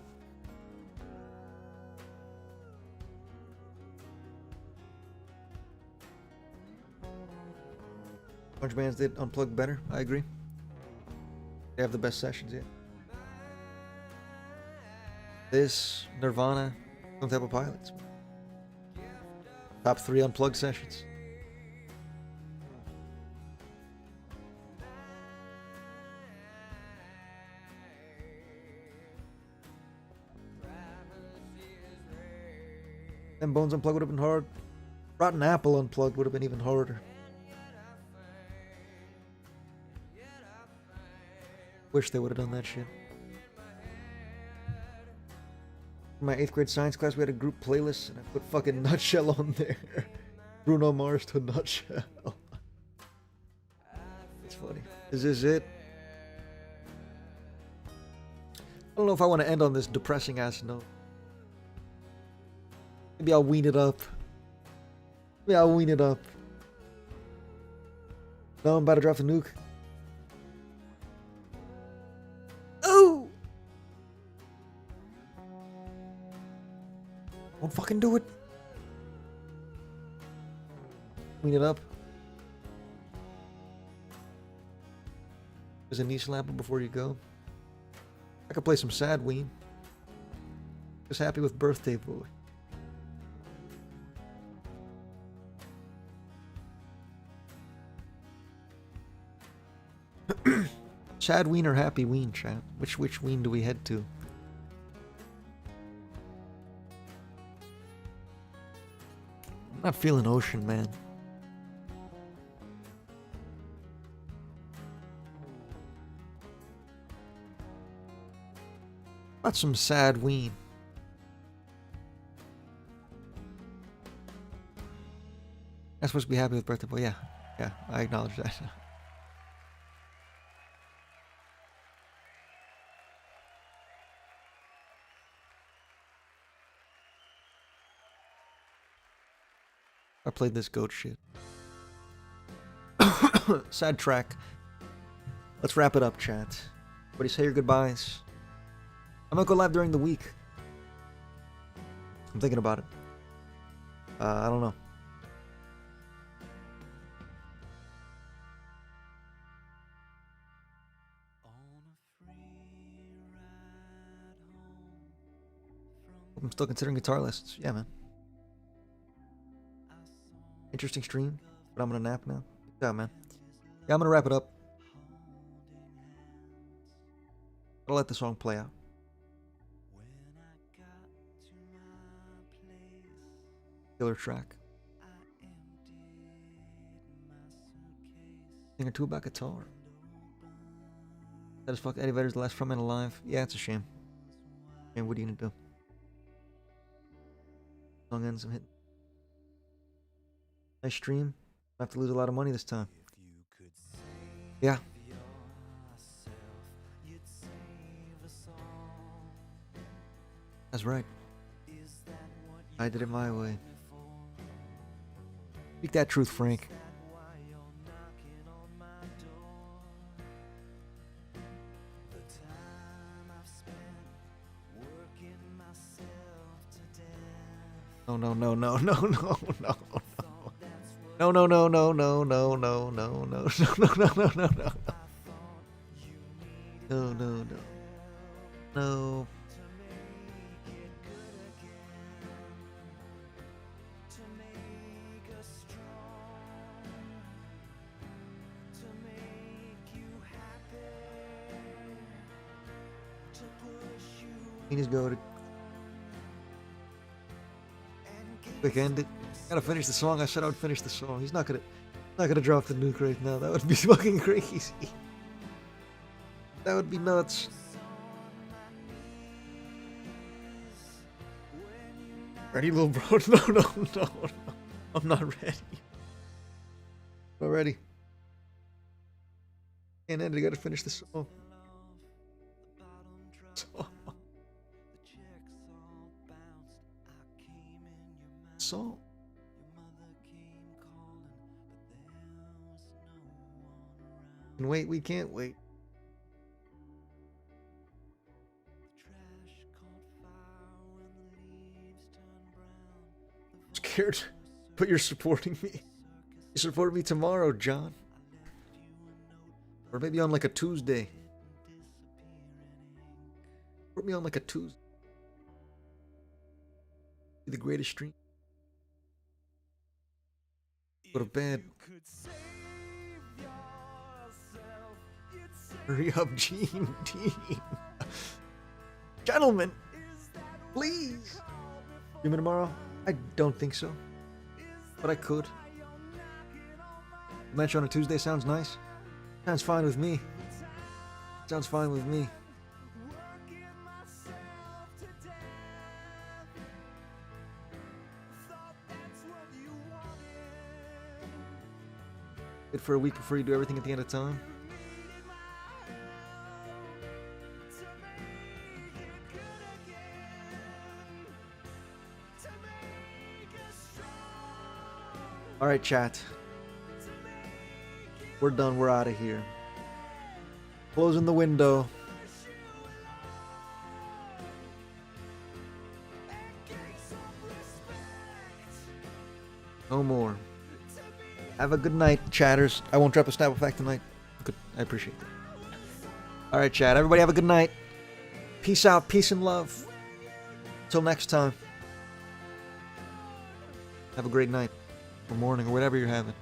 Bunch of bands did unplug better. I agree. They have the best sessions yet. This, Nirvana, Stone Temple Pilots. Top 3 unplugged sessions. Then Bones Unplugged would have been hard. Rotten Apple Unplugged would have been even harder. Wish they would have done that shit. In my 8th grade science class, we had a group playlist, and I put fucking Nutshell on there. Bruno Mars to Nutshell. That's funny. Is this it? I don't know if I want to end on this depressing ass note. Maybe I'll wean it up. Maybe I'll wean it up. No, I'm about to drop the nuke. Oh! Won't fucking do it. Wean it up. There's a knee slapper before you go. I could play some sad ween. Just happy with Birthday Boy. Sad ween or happy ween, chat? Which ween do we head to? I'm not feeling Ocean, man. About some sad ween. I'm supposed to be happy with Birthday Boy. Yeah. Yeah, I acknowledge that. I played this goat shit. Sad track. Let's wrap it up, chat. Everybody say your goodbyes. I'm gonna go live during the week. I'm thinking about it. I don't know. I'm still considering guitar lessons. Yeah, man. Interesting stream, but I'm gonna nap now. Yeah, man. Yeah, I'm gonna wrap it up. I'll let the song play out. Killer track. Thing or two about guitar. That is fuck. Eddie Vedder's the last frontman alive. Yeah, it's a shame. And what are you gonna do? Song ends. I'm hitting. Nice stream. I have to lose a lot of money this time. Yeah. That's right. I did it my way. Speak that truth, Frank. No, no, no, no, no, no, no, no. No, no, no, no, no, no, no, no, no, no, no, no, no, no, no. No, no, no. No. He needs to go to quick end it. Gotta finish the song. I said I would finish the song. He's not gonna drop the nuke right now. That would be fucking crazy. That would be nuts. Ready, little bro? No, no, no, no. I'm not ready. Not ready. Can't end it. I gotta finish the song. Song. And wait, we can't wait. Scared, but you're supporting me. You support me tomorrow, John. Or maybe on like a Tuesday. Put me on like a Tuesday. Be the greatest stream. Go to bed. Hurry up, Gene. Dean. Gentlemen, please. Streaming tomorrow? I don't think so. But I could. Match on a Tuesday sounds nice. Sounds fine with me. Sounds fine with me. Wait for a week before you do everything at the end of time. Alright, chat. We're done. We're out of here. Closing the window. No more. Have a good night, chatters. I won't drop a Snapple fact tonight. Good. I appreciate that. Alright, chat. Everybody have a good night. Peace out. Peace and love. Till next time. Have a great night. Or morning. Or whatever you're having.